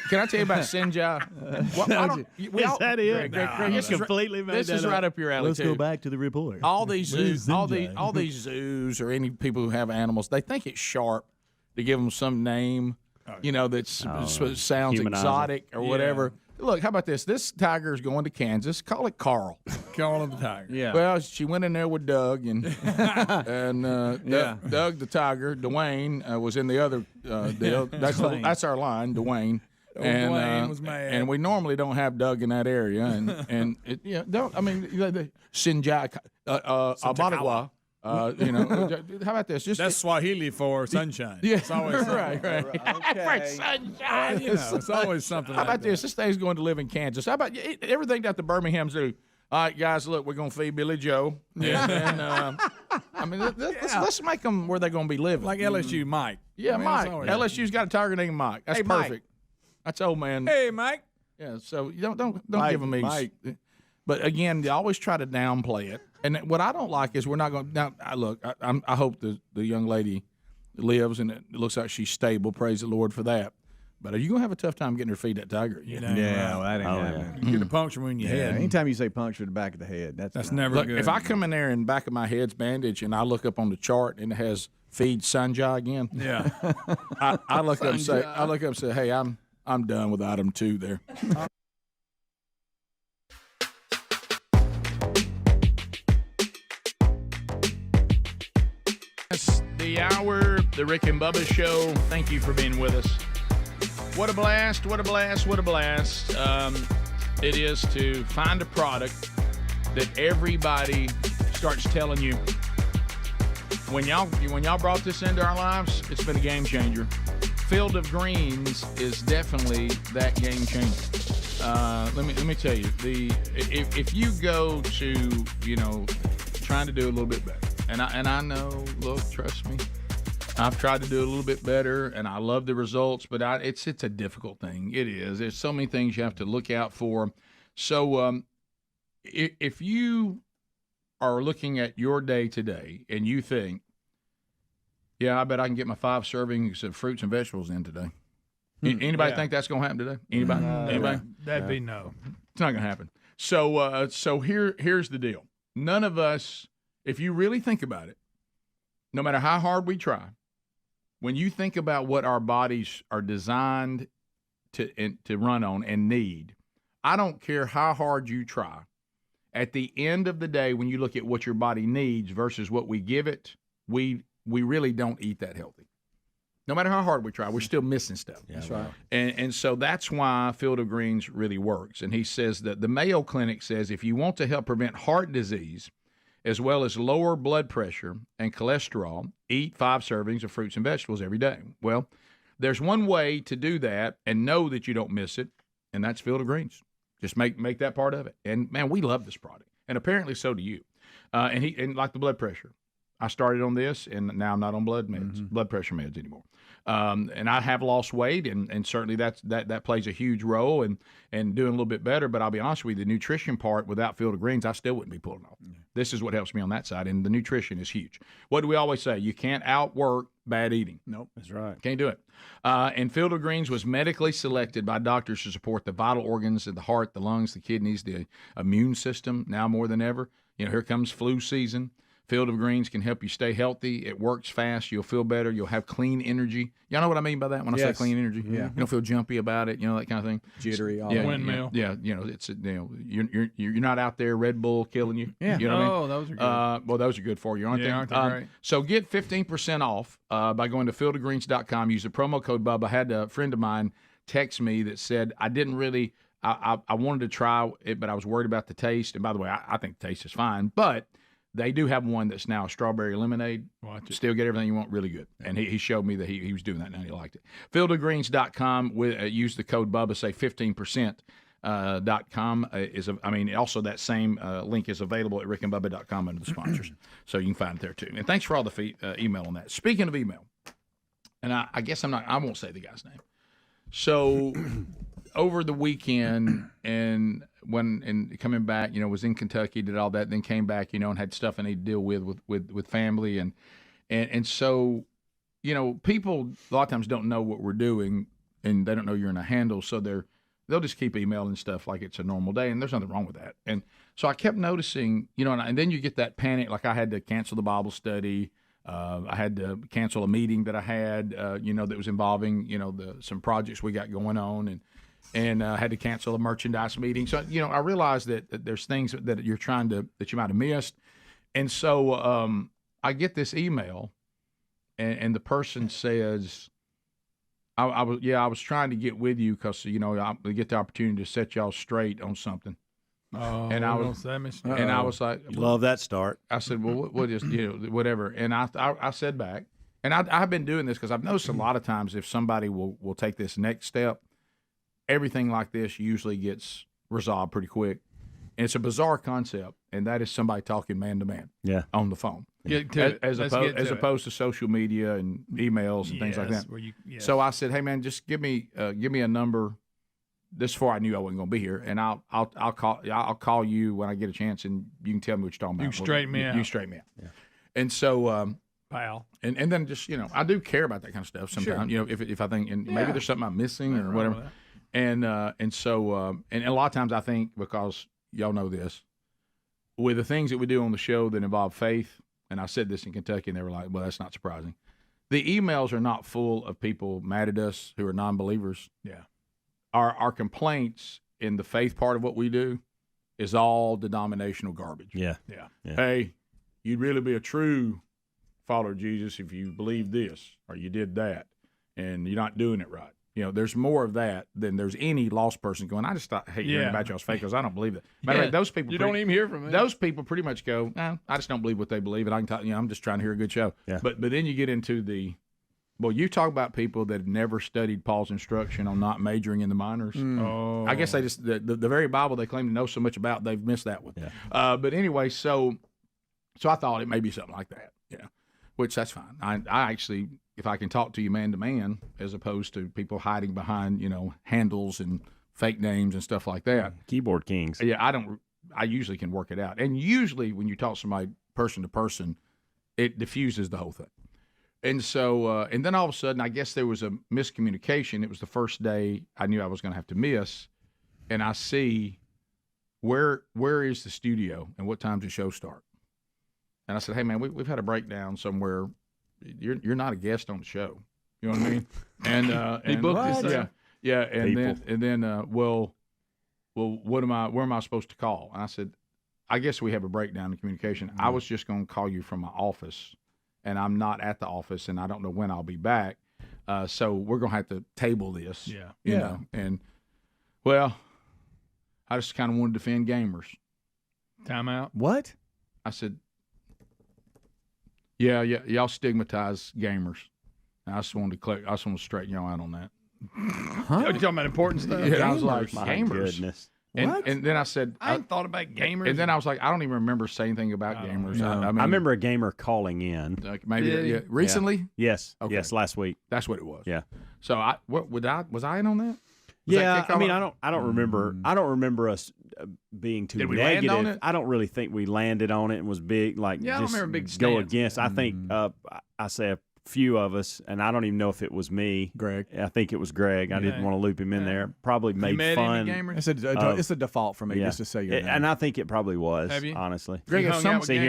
Speaker 3: Can I tell you about Sinjai? Well, I don't.
Speaker 4: Is that it?
Speaker 3: Greg, this is
Speaker 4: completely made
Speaker 3: This
Speaker 4: that
Speaker 3: is
Speaker 4: up.
Speaker 3: right up your alley.
Speaker 12: Let's
Speaker 3: too.
Speaker 12: go back to the report.
Speaker 3: All these
Speaker 12: Where's
Speaker 3: zoos, all
Speaker 12: Sinjai?
Speaker 3: these zoos, or any people who have animals, they think it's sharp to give them some name, that sounds
Speaker 4: Humanize
Speaker 3: exotic or whatever. Look, how about this? This tiger is going to Kansas. Call it Carl.
Speaker 10: Carl the tiger.
Speaker 3: Yeah. Well, she went in there with Doug and Doug the tiger. Dwayne was in the other deal. That's our line, Dwayne. And
Speaker 10: Dwayne was mad.
Speaker 3: And we normally don't have Doug in that area. And Sinjai, Abatagwa. How about this?
Speaker 10: That's Swahili for sunshine.
Speaker 3: Yeah,
Speaker 10: It's always
Speaker 3: right.
Speaker 10: For sunshine. It's always something
Speaker 3: How
Speaker 10: like
Speaker 3: about
Speaker 10: that.
Speaker 3: this? This thing's going to live in Kansas. How about everything that the Birmingham Zoo? All right, guys, look, we're going to feed Billy Joe. Yeah. And, let's make them where they're going to be living.
Speaker 10: Like LSU Mike.
Speaker 3: Yeah, Mike.
Speaker 10: always-
Speaker 3: LSU's got a tiger named Mike. That's
Speaker 10: Hey, Mike.
Speaker 3: perfect. That's old man.
Speaker 10: Hey, Mike.
Speaker 3: Yeah, so you don't
Speaker 10: Mike,
Speaker 3: give them these.
Speaker 10: Mike.
Speaker 3: But again, they always try to downplay it. And what I don't like is we're not going to. Now, I hope the young lady lives and it looks like she's stable. Praise the Lord for that. But are you going to have a tough time getting her to feed that tiger?
Speaker 10: Yeah,
Speaker 2: well, that ain't happening.
Speaker 10: You get a puncture wound in your head.
Speaker 2: Anytime you say puncture the back of the head, that's
Speaker 10: never
Speaker 3: Look,
Speaker 10: good.
Speaker 3: if I come in there and back of my head's bandaged and I look up on the chart and it has feed Sanjay again,
Speaker 10: Yeah.
Speaker 3: I look up and say, hey, I'm done with item 2 there. That's the hour, the Rick and Bubba Show. Thank you for being with us. What a blast, what a blast, what a blast. It is to find a product that everybody starts telling you. When y'all brought this into our lives, it's been a game changer. Field of Greens is definitely that game changer. Let me tell you, if you go to trying to do a little bit better, and I know, look, trust me, I've tried to do a little bit better, and I love the results, but it's a difficult thing. It is. There's so many things you have to look out for. So if you are looking at your day today and you think, yeah, I bet I can get my 5 servings of fruits and vegetables in today. Anybody think that's going to happen today? Anybody? Anybody?
Speaker 10: That'd be no.
Speaker 3: It's not going to happen. So here's the deal. None of us, if you really think about it, no matter how hard we try, when you think about what our bodies are designed to run on and need, I don't care how hard you try. At the end of the day, when you look at what your body needs versus what we give it, we really don't eat that healthy. No matter how hard we try, we're still missing stuff.
Speaker 10: Yeah, that's right.
Speaker 3: And so that's why Field of Greens really works. And he says that the Mayo Clinic says if you want to help prevent heart disease as well as lower blood pressure and cholesterol, eat 5 servings of fruits and vegetables every day. Well, there's one way to do that and know that you don't miss it, and that's Field of Greens. Just make that part of it. And, man, we love this product. And apparently so do you. And like the blood pressure. I started on this, and now I'm not on blood pressure meds anymore. And I have lost weight, and certainly that plays a huge role and doing a little bit better. But I'll be honest with you, the nutrition part, without Field of Greens, I still wouldn't be pulling off. This is what helps me on that side, and the nutrition is huge. What do we always say? You can't outwork bad eating.
Speaker 4: Nope, that's right.
Speaker 3: Can't do it. And Field of Greens was medically selected by doctors to support the vital organs of the heart, the lungs, the kidneys, the immune system, now more than ever. Here comes flu season. Field of Greens can help you stay healthy. It works fast. You'll feel better. You'll have clean energy. Y'all know what I mean by that when I say clean energy? Yeah. You don't feel jumpy about it, that kind of thing.
Speaker 4: Jittery.
Speaker 10: Windmill.
Speaker 3: Yeah. It's you're not out there Red Bull killing you.
Speaker 10: Yeah.
Speaker 3: You know what I mean?
Speaker 10: Those are good.
Speaker 3: Well, those are good for you, aren't they?
Speaker 10: Aren't they great?
Speaker 3: So get 15% off by going to fieldofgreens.com. Use the promo code Bubba. I had a friend of mine text me that said I didn't really I wanted to try it, but I was worried about the taste. And by the way, I think the taste is fine, but they do have one that's now a strawberry lemonade.
Speaker 10: Watch it.
Speaker 3: Still get everything you want, really good. And he showed me that he was doing that and he liked it. Fieldofgreens.com, use the code Bubba, say 15%. .com also that same link is available at rickandbubba.com under the sponsors. So you can find it there too. And thanks for all the email on that. Speaking of email, and I guess I won't say the guy's name. So over the weekend and coming back, was in Kentucky, did all that, then came back, and had stuff I need to deal with family and so, people a lot of times don't know what we're doing and they don't know you're in a handle, so they'll just keep emailing stuff like it's a normal day, and there's nothing wrong with that. And so I kept noticing, and then you get that panic, like I had to cancel the Bible study. I had to cancel a meeting that I had, that was involving, some projects we got going on, and had to cancel a merchandise meeting. So, I realized that there's things that that you might have missed. And so I get this email, and the person says, I was trying to get with you because, I get the opportunity to set y'all straight on something.
Speaker 10: Oh,
Speaker 3: and I was like,
Speaker 4: love that start.
Speaker 3: I said, well, we'll just, whatever. And I said back, and I've been doing this because I've noticed a lot of times if somebody will take this next step, everything like this usually gets resolved pretty quick. And it's a bizarre concept, and that is somebody talking man to man on the phone. As opposed to social media and emails and things like that. So I said, hey man, just give me a number. This before I knew I wasn't going to be here, and I'll call you when I get a chance, and you can tell me what you're talking about.
Speaker 10: You can straighten me out.
Speaker 3: You straighten me out. Yeah. And so,
Speaker 10: pal,
Speaker 3: and then just I do care about that kind of stuff sometimes. Sure. If I think maybe there's something I'm missing or whatever, and so and a lot of times I think, because y'all know this, with the things that we do on the show that involve faith, and I said this in Kentucky, and they were like, well, that's not surprising. The emails are not full of people mad at us who are non-believers.
Speaker 10: Yeah.
Speaker 3: Our complaints in the faith part of what we do is all denominational garbage.
Speaker 4: Yeah.
Speaker 3: Hey, you'd really be a true follower of Jesus if you believe this or you did that, and you're not doing it right. There's more of that than there's any lost person going, I just hate hearing about y'all's faith because I don't believe that. Matter of fact, those people
Speaker 10: don't even hear from me.
Speaker 3: Those people pretty much go, no, I just don't believe what they believe, and I can talk, I'm just trying to hear a good show.
Speaker 4: Yeah.
Speaker 3: But then you get into you talk about people that have never studied Paul's instruction on not majoring in the minors.
Speaker 10: Oh.
Speaker 3: I guess they just the very Bible they claim to know so much about, they've missed that one.
Speaker 4: Yeah.
Speaker 3: But anyway, so I thought it may be something like that. Yeah, which that's fine. I actually, if I can talk to you man to man, as opposed to people hiding behind handles and fake names and stuff like that.
Speaker 4: Keyboard kings.
Speaker 3: Yeah, I usually can work it out, and usually when you talk to somebody person to person, it diffuses the whole thing. And so, and then all of a sudden, I guess there was a miscommunication. It was the first day I knew I was going to have to miss, and I see where is the studio and what time's the show start? And I said, hey man, we've had a breakdown somewhere. You're not a guest on the show. You know what I mean? And
Speaker 10: he booked this.
Speaker 3: Yeah. And then, well, where am I supposed to call? And I said, I guess we have a breakdown in communication. I was just going to call you from my office. And I'm not at the office, and I don't know when I'll be back. So we're going to have to table this.
Speaker 10: Yeah.
Speaker 3: You know? And, well, I just kind of wanted to defend gamers.
Speaker 10: Time out.
Speaker 4: What?
Speaker 3: I said, yeah, y'all stigmatize gamers. And I just wanted to straighten y'all out on that.
Speaker 10: Huh? You're talking about important stuff?
Speaker 3: Yeah, I was like,
Speaker 4: My
Speaker 3: gamers?
Speaker 4: goodness.
Speaker 3: And then I said,
Speaker 10: I hadn't thought about gamers.
Speaker 3: And then I was like, I don't even remember saying anything about gamers.
Speaker 4: No.
Speaker 3: I mean,
Speaker 4: I remember a gamer calling in.
Speaker 3: Like maybe recently.
Speaker 4: Yes.
Speaker 3: Okay.
Speaker 4: Yes, last week.
Speaker 3: That's what it was.
Speaker 4: Yeah.
Speaker 3: So was I in on that?
Speaker 4: I mean, I don't remember. I don't remember us being too
Speaker 3: Did we
Speaker 4: negative.
Speaker 3: land on it?
Speaker 4: I don't really think we landed on it and was big. Like,
Speaker 10: I don't
Speaker 4: just
Speaker 10: remember big
Speaker 4: go
Speaker 10: stance.
Speaker 4: against. I think I say a few of us, and I don't even know if it was me,
Speaker 2: Greg.
Speaker 4: I think it was Greg. I didn't want to loop him in there. Probably made fun.
Speaker 2: It's a default for me just to say your name.
Speaker 4: And I think it probably was.
Speaker 10: Have you?
Speaker 4: Honestly,
Speaker 3: Greg,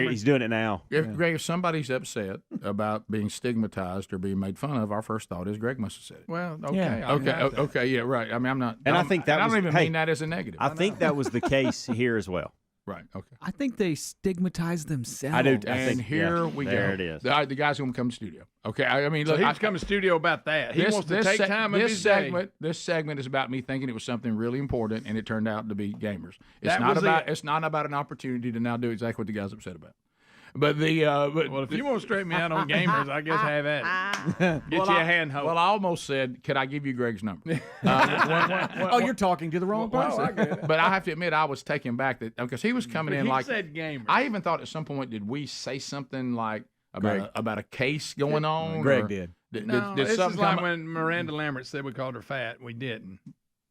Speaker 4: he's doing it now.
Speaker 3: Greg, if somebody's upset about being stigmatized or being made fun of, our first thought is Greg must have said it.
Speaker 10: Well, okay.
Speaker 3: Okay, yeah, right. I mean, I'm not.
Speaker 4: And I think that
Speaker 3: I
Speaker 4: was,
Speaker 3: don't even mean that as a negative.
Speaker 4: I think that was the case here as well.
Speaker 3: Right. Okay.
Speaker 5: I think they stigmatize themselves.
Speaker 4: I do.
Speaker 3: And here we go.
Speaker 4: There it is.
Speaker 3: The guy's going to come to studio. Okay. I mean,
Speaker 10: So
Speaker 3: look,
Speaker 10: he was coming to studio about that. He wants to take time of his day.
Speaker 3: This segment is about me thinking it was something really important, and it turned out to be gamers. It's not about an opportunity to now do exactly what the guy's upset about. But
Speaker 10: well, if you want to straighten me out on gamers, I guess have at it. Get you a handhold.
Speaker 3: Well, I almost said, could I give you Greg's number?
Speaker 2: You're talking to the wrong person.
Speaker 10: I get it.
Speaker 3: But I have to admit, I was taken back that because he was coming in
Speaker 10: He
Speaker 3: like
Speaker 10: said gamers.
Speaker 3: I even thought at some point, did we say something like about a case going on?
Speaker 2: Greg
Speaker 3: or
Speaker 2: did.
Speaker 10: No,
Speaker 3: did
Speaker 10: this is
Speaker 3: something
Speaker 10: like
Speaker 3: come
Speaker 10: when Miranda Lambert said we called her fat. We didn't.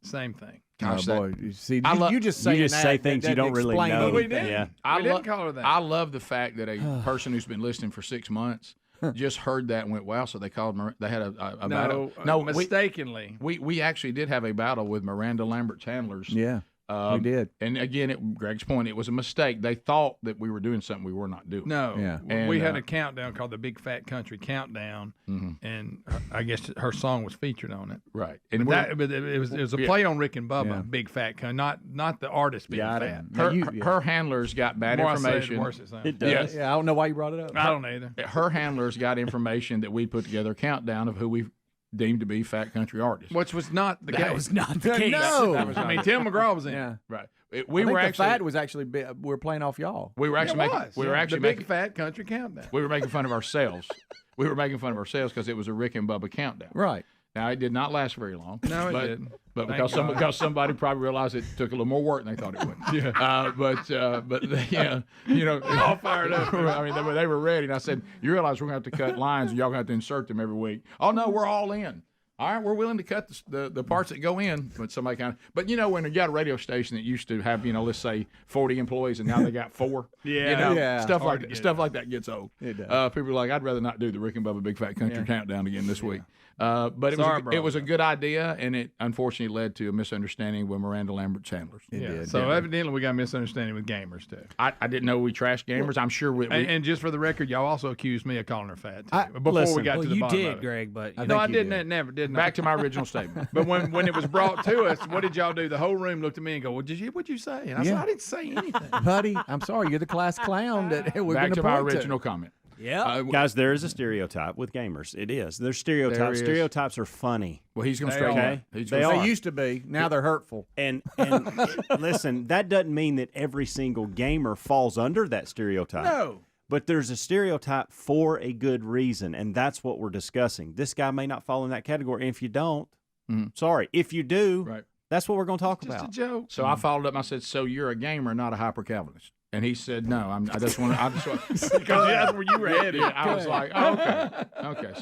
Speaker 10: Same thing.
Speaker 3: Gosh,
Speaker 2: boy, you see,
Speaker 3: I
Speaker 2: you just say
Speaker 4: things you don't really know.
Speaker 10: But we didn't.
Speaker 4: Yeah.
Speaker 10: We didn't call her that.
Speaker 3: I love the fact that a person who's been listening for 6 months just heard that and went, wow, so they called they had a battle. No,
Speaker 10: mistakenly.
Speaker 3: We actually did have a battle with Miranda Lambert's handlers.
Speaker 2: Yeah. We did.
Speaker 3: And again, Greg's point, it was a mistake. They thought that we were doing something we were not doing.
Speaker 10: No.
Speaker 2: Yeah.
Speaker 3: And,
Speaker 10: we had a countdown called the Big Fat Country Countdown, and I guess her song was featured on it.
Speaker 3: Right.
Speaker 10: And but it was a play on Rick and Bubba, Big Fat Country, not the artist being fat.
Speaker 3: Her handlers got bad information.
Speaker 10: It does.
Speaker 2: Yeah, I don't know why you brought it up.
Speaker 10: I don't either.
Speaker 3: Her handlers got information that we put together a countdown of who we deemed to be fat country artists.
Speaker 10: Which was not the case.
Speaker 5: That was not the case.
Speaker 2: No.
Speaker 10: I mean, Tim McGraw was in.
Speaker 2: Yeah.
Speaker 3: Right.
Speaker 2: We were actually the fat was actually we were playing off y'all.
Speaker 3: We were actually
Speaker 10: the Big Fat Country Countdown.
Speaker 3: We were making fun of ourselves. We were making fun of ourselves because it was a Rick and Bubba countdown.
Speaker 2: Right.
Speaker 3: Now it did not last very long.
Speaker 10: No, it didn't.
Speaker 3: But because somebody probably realized it took a little more work than they thought it would. Yeah. But they,
Speaker 10: all fired up.
Speaker 3: I mean, they were ready, and I said, "You realize we're going to have to cut lines, and y'all going to have to insert them every week." Oh no, we're all in. All right, we're willing to cut the parts that go in, but somebody when you got a radio station that used to have, let's say 40 employees, and now they got 4. Stuff like that gets old. People are like, I'd rather not do the Rick and Bubba Big Fat Country Countdown again this week. But it was a good idea, and it unfortunately led to a misunderstanding with Miranda Lambert's handlers.
Speaker 10: So evidently we got a misunderstanding with gamers too.
Speaker 3: I didn't know we trashed gamers. I'm sure we
Speaker 10: and just for the record, y'all also accused me of calling her fat too, before we got to the bottom
Speaker 5: you did,
Speaker 10: of it.
Speaker 5: Greg, but
Speaker 10: I didn't. Never did.
Speaker 3: Back to my original statement.
Speaker 10: But when it was brought to us, what did y'all do? The whole room looked at me and go, "What'd you say?" And I said, "I didn't say anything,
Speaker 2: buddy. I'm sorry. You're the class clown that we're going to
Speaker 3: Back to my original comment.
Speaker 5: Yeah,
Speaker 4: guys, there is a stereotype with gamers. It is. There's stereotypes. Stereotypes are funny.
Speaker 3: Well, he's going to straighten
Speaker 4: okay?
Speaker 2: They used to be. Now they're hurtful.
Speaker 4: And listen, that doesn't mean that every single gamer falls under that stereotype.
Speaker 10: No.
Speaker 4: But there's a stereotype for a good reason, and that's what we're discussing. This guy may not fall in that category. And if you don't, sorry. If you do, that's what we're going to talk about.
Speaker 10: Just a joke.
Speaker 3: So I followed up and I said, so you're a gamer, not a hyper-Calvinist. And he said, no, I just want to.
Speaker 10: Because that's where you were headed.
Speaker 3: I was like, okay.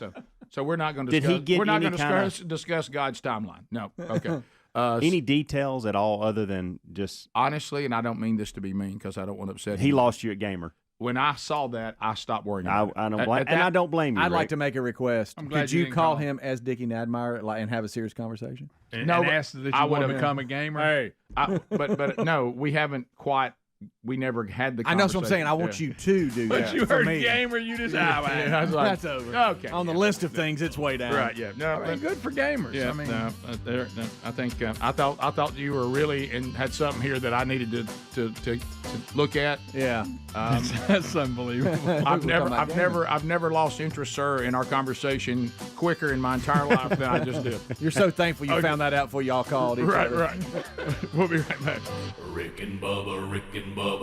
Speaker 3: So we're not going to discuss.
Speaker 4: Did he get
Speaker 3: we're not
Speaker 4: any
Speaker 3: going to discuss God's timeline. No. Okay.
Speaker 4: Any details at all other than just
Speaker 3: honestly, and I don't mean this to be mean because I don't want to upset him.
Speaker 4: He lost you at gamer.
Speaker 3: When I saw that, I stopped worrying about it.
Speaker 4: I don't blame, and I don't blame you.
Speaker 2: I'd
Speaker 4: Rick.
Speaker 2: like to make a request.
Speaker 10: Could
Speaker 2: you call him as Dickie Nadmeyer and have a serious conversation?
Speaker 10: And ask that you want to become a gamer?
Speaker 3: Hey, but no, we haven't quite. We never had the conversation.
Speaker 2: I know what I'm saying. I want you to do that.
Speaker 10: But you heard gamer, you just
Speaker 3: I was like,
Speaker 2: that's over.
Speaker 3: Okay.
Speaker 2: On the list of things, it's way down.
Speaker 3: Right. Yeah. No.
Speaker 10: I mean, good for gamers.
Speaker 3: Yeah.
Speaker 10: I mean,
Speaker 3: I think I thought you were really and had something here that I needed to look at.
Speaker 2: Yeah.
Speaker 10: That's unbelievable.
Speaker 3: I've never lost interest, sir, in our conversation quicker in my entire life than I just did.
Speaker 2: You're so thankful you found that out before y'all called.
Speaker 3: Right. We'll be right back.
Speaker 1: Rick and Bubba.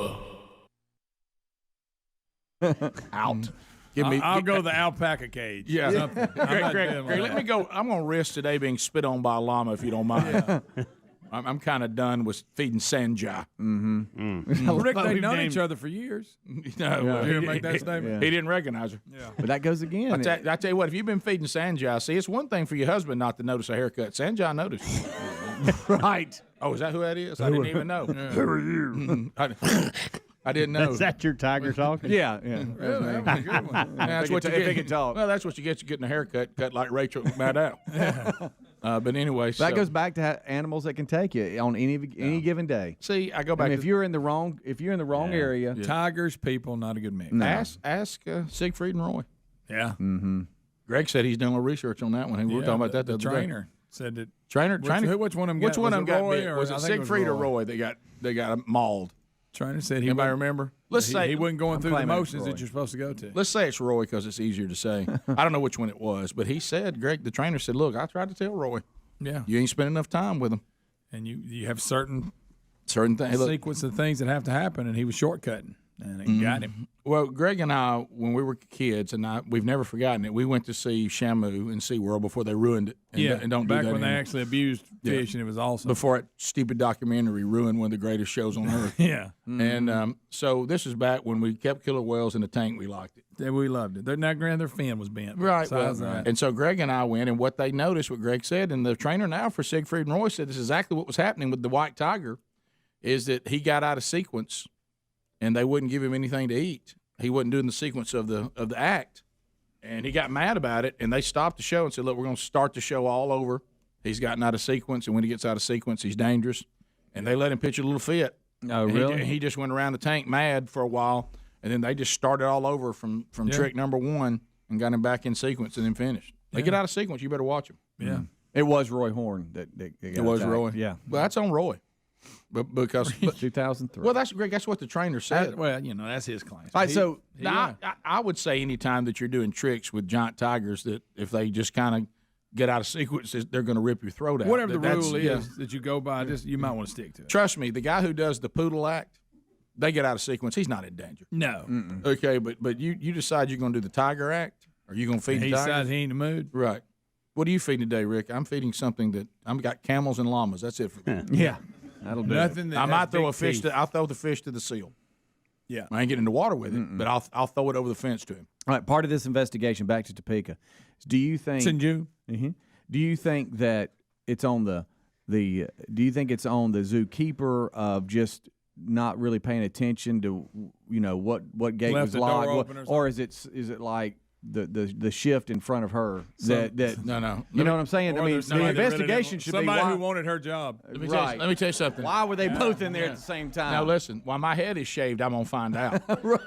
Speaker 2: Out.
Speaker 10: I'll go to the alpaca cage.
Speaker 3: Yeah. Greg, let me go. I'm going to risk today being spit on by a llama if you don't mind. I'm kind of done with feeding Sanjay.
Speaker 10: Rick, they've known each other for years.
Speaker 3: No,
Speaker 10: You make that statement?
Speaker 3: He didn't recognize her.
Speaker 10: Yeah.
Speaker 2: But that goes again.
Speaker 3: I tell you what, if you've been feeding Sanjay, see, it's one thing for your husband not to notice a haircut. Sanjay noticed.
Speaker 2: Right.
Speaker 3: Oh, is that who that is? I didn't even know.
Speaker 2: Who are you?
Speaker 3: I didn't know.
Speaker 4: Is that your tiger talking?
Speaker 2: Yeah.
Speaker 3: Really? That was a good one. That's what you
Speaker 2: if
Speaker 3: get.
Speaker 2: he can talk.
Speaker 3: Well, that's what you get. You getting a haircut, cut like Rachel McAdams. But anyway,
Speaker 2: That goes back to animals that can take you on any given day.
Speaker 3: See, I go back.
Speaker 2: if you're in the wrong area,
Speaker 10: Tigers, people, not a good mix.
Speaker 2: No.
Speaker 3: Ask Siegfried and Roy.
Speaker 10: Yeah.
Speaker 2: Mm-hmm.
Speaker 3: Greg said he's doing a little research on that one. We were talking about that the other day.
Speaker 10: trainer said that.
Speaker 3: Trainer.
Speaker 10: Which one of them got?
Speaker 3: Which one of them got
Speaker 10: Roy
Speaker 3: bit?
Speaker 10: or-
Speaker 3: Was
Speaker 10: I
Speaker 3: it
Speaker 10: think
Speaker 3: Siegfried or
Speaker 10: Roy.
Speaker 3: Roy that got mauled?
Speaker 10: Trainer said he.
Speaker 3: Anybody
Speaker 10: wasn't-
Speaker 3: remember? Let's say
Speaker 10: he wasn't going through the
Speaker 2: claiming it's
Speaker 10: motions
Speaker 2: Roy.
Speaker 10: that you're supposed to go to.
Speaker 3: Let's say it's Roy because it's easier to say. I don't know which one it was, but he said, Greg, the trainer said, look, I tried to tell Roy.
Speaker 10: Yeah.
Speaker 3: You ain't spent enough time with him.
Speaker 10: And you have certain
Speaker 3: things.
Speaker 10: sequence of things that have to happen, and he was shortcutting, and it got him.
Speaker 3: Well, Greg and I, when we were kids, and we've never forgotten it, we went to see Shamu in SeaWorld before they ruined it. And don't
Speaker 10: back
Speaker 3: do that
Speaker 10: when they
Speaker 3: anymore.
Speaker 10: actually abused fish, and it was awesome.
Speaker 3: Before that stupid documentary ruined one of the greatest shows on earth.
Speaker 10: Yeah.
Speaker 3: And so this is back when we kept killer whales in the tank. We liked it.
Speaker 10: Yeah, we loved it. Their fin was bent.
Speaker 3: Right.
Speaker 10: Besides
Speaker 3: Well,
Speaker 10: that.
Speaker 3: and so Greg and I went, and what they noticed, what Greg said, and the trainer now for Siegfried and Roy said this is exactly what was happening with the white tiger, is that he got out of sequence, and they wouldn't give him anything to eat. He wasn't doing the sequence of the act, and he got mad about it. And they stopped the show and said, "Look, we're going to start the show all over. He's gotten out of sequence, and when he gets out of sequence, he's dangerous." And they let him pitch a little fit.
Speaker 2: Oh, really?
Speaker 3: He just went around the tank mad for a while, and then they just started all over from trick number one and got him back in sequence and then finished. They get out of sequence, you better watch him.
Speaker 10: Yeah.
Speaker 2: It was Roy Horn that got
Speaker 3: It was
Speaker 2: attacked.
Speaker 3: Roy.
Speaker 2: Yeah.
Speaker 3: Well, that's on Roy. But because
Speaker 2: 2003.
Speaker 3: well, that's Greg. That's what the trainer said.
Speaker 10: Well, that's his claim.
Speaker 2: All right, so
Speaker 3: Now, I would say anytime that you're doing tricks with giant tigers, that if they just kind of get out of sequence, they're going to rip your throat out.
Speaker 10: Whatever the
Speaker 3: That's-
Speaker 10: rule
Speaker 3: yeah.
Speaker 10: is that you go by, just you might want to stick to it.
Speaker 3: Trust me, the guy who does the poodle act, they get out of sequence. He's not in danger.
Speaker 10: No.
Speaker 3: Okay, but you decide you're going to do the tiger act, or you going to feed
Speaker 10: He
Speaker 3: the tiger?
Speaker 10: decides he ain't in the mood.
Speaker 3: Right. What are you feeding today, Rick? I'm feeding something that I've got camels and llamas. That's it for me.
Speaker 2: Yeah. That'll do.
Speaker 10: Nothing that
Speaker 3: I
Speaker 10: has
Speaker 3: might throw
Speaker 10: big
Speaker 3: a fish.
Speaker 10: teeth.
Speaker 3: I'll throw the fish to the seal.
Speaker 10: Yeah.
Speaker 3: I ain't getting in the water with it, but I'll throw it over the fence to him.
Speaker 2: All right, part of this investigation, back to Topeka, do you think?
Speaker 10: Sinju.
Speaker 2: Do you think that it's on the Do you think it's on the zookeeper of just not really paying attention to what gate
Speaker 10: Left
Speaker 2: was
Speaker 10: the door
Speaker 2: locked,
Speaker 10: open
Speaker 2: or is it like the shift in front of her that
Speaker 3: No.
Speaker 2: You know what I'm saying? I mean, the investigation should be
Speaker 10: somebody
Speaker 2: why,
Speaker 10: who wanted her job.
Speaker 3: Let me tell you something.
Speaker 2: Why were they both in there at the same time?
Speaker 3: Now listen, while my head is shaved, I'm gonna find out. Right.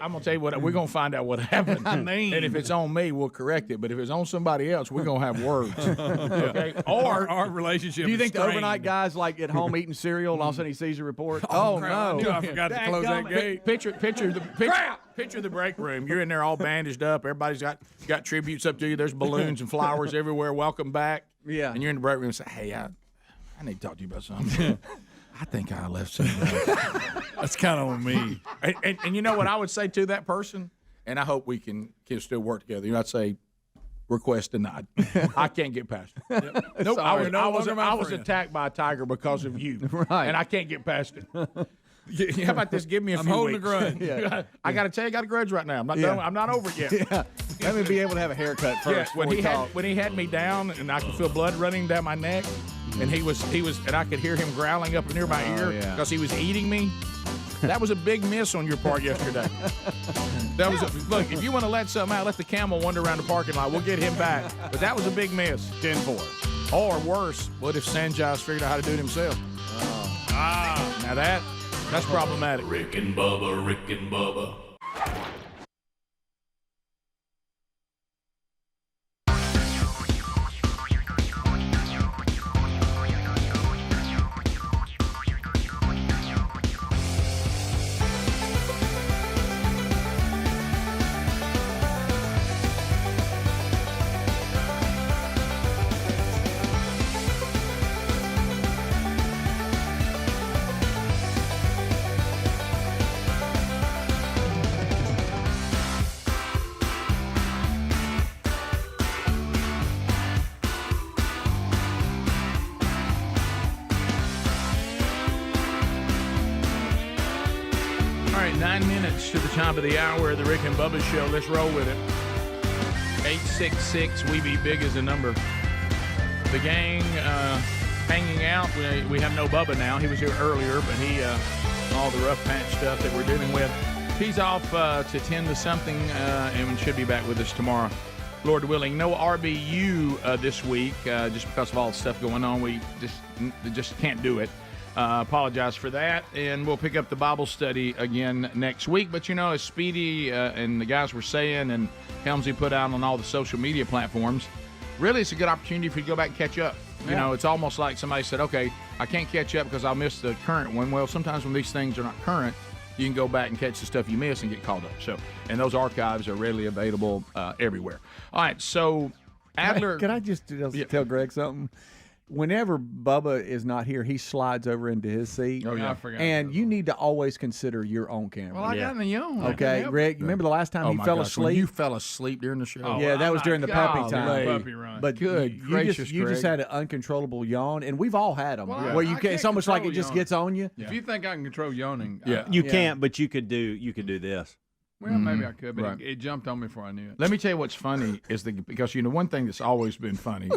Speaker 3: I'm gonna tell you what we're gonna find out what happened. And if it's on me, we'll correct it. But if it's on somebody else, we're gonna have words. Okay.
Speaker 10: Or our relationship.
Speaker 2: Do you
Speaker 10: is
Speaker 2: think the
Speaker 10: strained.
Speaker 2: overnight guy's like at home eating cereal and all of a sudden he sees a report? Oh
Speaker 10: crap, I
Speaker 2: no!
Speaker 10: knew I forgot to close that gate.
Speaker 3: Picture the break room. You're in there all bandaged up. Everybody's got tributes up to you. There's balloons and flowers everywhere. Welcome back.
Speaker 2: Yeah.
Speaker 3: And you're in the break room and say, "Hey, I need to talk to you about something. I think I left something."
Speaker 10: That's kind of on me.
Speaker 3: And you know what I would say to that person? And I hope we can still work together. I'd say, request denied. I can't get past it. Nope. I was attacked by a tiger because of you.
Speaker 2: Right.
Speaker 3: And I can't get past it. How about this? Give me a few
Speaker 10: holding
Speaker 3: weeks.
Speaker 10: a grudge.
Speaker 2: Yeah.
Speaker 3: I got to tell you, I got a grudge right now. I'm not done. I'm not over it yet.
Speaker 2: Yeah. Let me be able to have a haircut first.
Speaker 3: When
Speaker 2: before
Speaker 3: he had me down and I could feel blood running down my neck, and he was and I could hear him growling up near my ear because he was eating me. That was a big miss on your part yesterday. Look, if you want to let something out, let the camel wander around the parking lot. We'll get him back. But that was a big miss. 10-4. Or worse, what if Sanjay's figured out how to do it himself? Now that's problematic.
Speaker 1: Rick and Bubba, Rick and Bubba.
Speaker 3: right, 9 minutes to the top of the hour of the Rick and Bubba Show. Let's roll with it. 866 We Be Big is the number. The gang hanging out. We have no Bubba now. He was here earlier, but he all the rough patch stuff that we're dealing with. He's off to tend to something and should be back with us tomorrow, Lord willing. No RBU this week just because of all the stuff going on. We just can't do it. Apologize for that, and we'll pick up the Bible study again next week. But, as Speedy and the guys were saying, and Helmsy put out on all the social media platforms, really it's a good opportunity for you to go back and catch up.
Speaker 10: Yeah.
Speaker 3: It's almost like somebody said, okay, I can't catch up because I'll miss the current one. Well, sometimes when these things are not current, you can go back and catch the stuff you miss and get caught up. And those archives are readily available everywhere. All right, so Adler.
Speaker 2: Can I just tell Greg something? Whenever Bubba is not here, he slides over into his seat.
Speaker 10: Oh, yeah. I forgot.
Speaker 2: And you need to always consider your own camera.
Speaker 10: Well, I got my own.
Speaker 2: Okay, Greg, remember the last time he fell asleep?
Speaker 3: When you fell asleep during the show.
Speaker 2: Oh, yeah, that was during the puppy time.
Speaker 10: Puppy run.
Speaker 2: But
Speaker 3: good gracious,
Speaker 2: you just had an uncontrollable yawn, and we've all had them.
Speaker 10: Well,
Speaker 2: where you can't, it's almost like it just gets on you.
Speaker 10: If you think I can control yawning,
Speaker 4: you can't, but you could do this.
Speaker 10: Well, maybe I could, but it jumped on me before I knew it.
Speaker 3: Let me tell you what's funny is because one thing that's always been funny,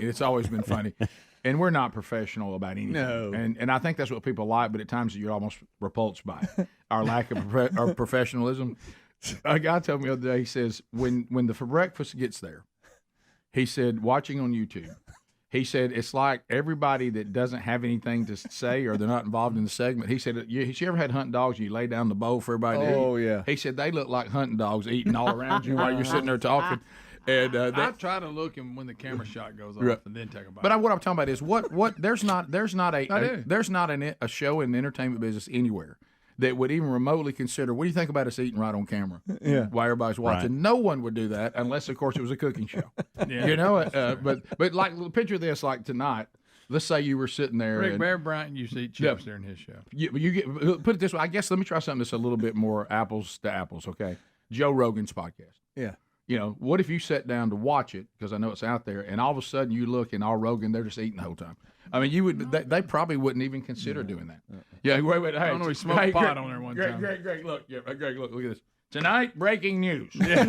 Speaker 3: and we're not professional about anything.
Speaker 2: No.
Speaker 3: And I think that's what people like, but at times you're almost repulsed by it, our lack of professionalism. A guy told me the other day, he says, when the For Breakfast gets there, he said, watching on YouTube, he said, it's like everybody that doesn't have anything to say or they're not involved in the segment. He said, has you ever had hunting dogs and you lay down the bowl for everybody to eat?
Speaker 2: Oh, yeah.
Speaker 3: He said, they look like hunting dogs eating all around you while you're sitting there talking. And
Speaker 10: I try to look and when the camera shot goes off and then take a bite.
Speaker 3: But what I'm talking about is there's not a show in the entertainment business anywhere that would even remotely consider, what do you think about us eating right on camera?
Speaker 2: Yeah.
Speaker 3: While everybody's watching.
Speaker 4: Right.
Speaker 3: No one would do that unless, of course, it was a cooking show.
Speaker 10: Yeah.
Speaker 3: But like, picture this, like tonight, let's say you were sitting there.
Speaker 10: Rick Bear Bryant used to eat chips during his show.
Speaker 3: Put it this way. I guess let me try something that's a little bit more apples to apples, okay? Joe Rogan's podcast.
Speaker 2: Yeah.
Speaker 3: What if you sat down to watch it, because I know it's out there, and all of a sudden you look and all Rogan, they're just eating the whole time. I mean, they probably wouldn't even consider doing that. Yeah, wait. Hey,
Speaker 10: I don't know, he smoked pot on there one time.
Speaker 3: Greg, look. Yeah, Greg, look at this. Tonight, breaking news.
Speaker 10: That's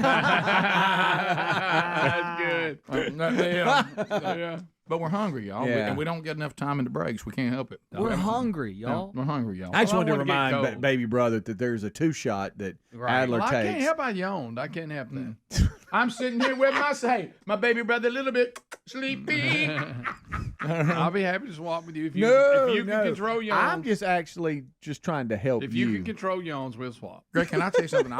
Speaker 10: good.
Speaker 3: Yeah. But we're hungry, y'all.
Speaker 2: Yeah.
Speaker 3: And we don't get enough time in the breaks. We can't help it.
Speaker 5: We're hungry, y'all.
Speaker 3: We're hungry, y'all.
Speaker 2: I just wanted to
Speaker 10: wanna get
Speaker 2: remind
Speaker 10: cold.
Speaker 2: baby brother that there's a 2-shot that Adler
Speaker 10: Well, I can't
Speaker 2: takes.
Speaker 10: help I yawned. I can't help that.
Speaker 3: I'm sitting here with my baby brother a little bit sleepy.
Speaker 10: I'll be happy to swap with you if you can control yawns.
Speaker 2: I'm just trying to help
Speaker 10: If you can control yawns, we'll swap.
Speaker 3: Greg, can I tell you something?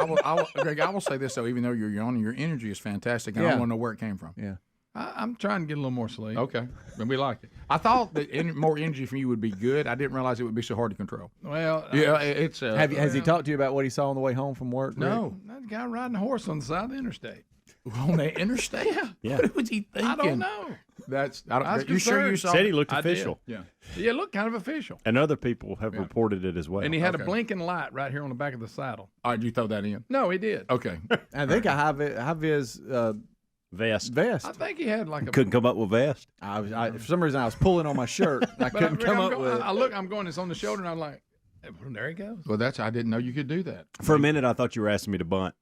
Speaker 3: Greg, I will say this, though, even though you're yawning, your energy is fantastic, and I want to know where it came from.
Speaker 2: Yeah.
Speaker 10: I'm trying to get a little more sleep.
Speaker 3: Okay. And we like it. I thought that more energy from you would be good. I didn't realize it would be so hard to control.
Speaker 10: Well,
Speaker 3: Yeah, it's...
Speaker 2: Has he talked to you about what he saw on the way home from work?
Speaker 3: No.
Speaker 10: that guy riding a horse on the side of the interstate.
Speaker 3: On the interstate?
Speaker 4: Yeah.
Speaker 3: What was he thinking?
Speaker 10: I don't know.
Speaker 3: You sure you saw
Speaker 4: Said he looked
Speaker 10: I did.
Speaker 4: official.
Speaker 3: Yeah.
Speaker 10: Yeah, it looked kind of official.
Speaker 4: And other people have reported it as well.
Speaker 10: And he had
Speaker 3: Okay.
Speaker 10: a blinking light right here on the back of the saddle.
Speaker 3: All right, did you throw that in?
Speaker 10: No, he did.
Speaker 3: Okay.
Speaker 2: I think I have his
Speaker 4: Vest.
Speaker 10: I think he had like a.
Speaker 4: Couldn't come up with vest.
Speaker 2: For some reason, I was pulling on my shirt. I couldn't come up with it.
Speaker 10: I'm going, it's on the shoulder, and I'm like, there he goes.
Speaker 3: Well, I didn't know you could do that.
Speaker 4: For a minute, I thought you were asking me to bunt.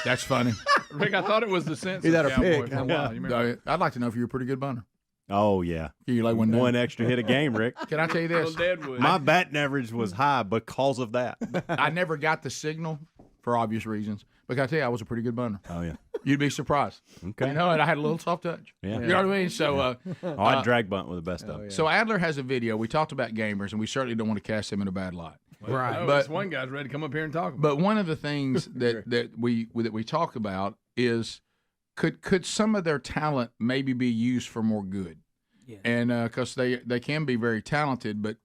Speaker 3: That's funny.
Speaker 10: Rick, I thought it was the census
Speaker 2: Is that a
Speaker 10: cowboy
Speaker 2: pig?
Speaker 10: for a while. You remember?
Speaker 3: I'd like to know if you're a pretty good bunter.
Speaker 4: Oh, yeah.
Speaker 3: Can you lay one down?
Speaker 4: One extra hit a game, Rick.
Speaker 3: Can I tell you this?
Speaker 10: Deadwood.
Speaker 4: My batting average was high because of that.
Speaker 3: I never got the signal for obvious reasons. But I tell you, I was a pretty good bunter.
Speaker 4: Oh, yeah.
Speaker 3: You'd be surprised.
Speaker 4: Okay.
Speaker 3: And I had a little soft touch.
Speaker 4: Yeah.
Speaker 3: You know what I mean? So,
Speaker 4: I'd drag bunt with the best of them.
Speaker 3: So Adler has a video. We talked about gamers, and we certainly don't want to cast him in a bad light.
Speaker 10: Right.
Speaker 3: But-
Speaker 10: But one guy's ready to come up here and talk about
Speaker 3: But one of the things that we talk about is could some of their talent maybe be used for more good?
Speaker 5: Yeah.
Speaker 3: And because they can be very talented, but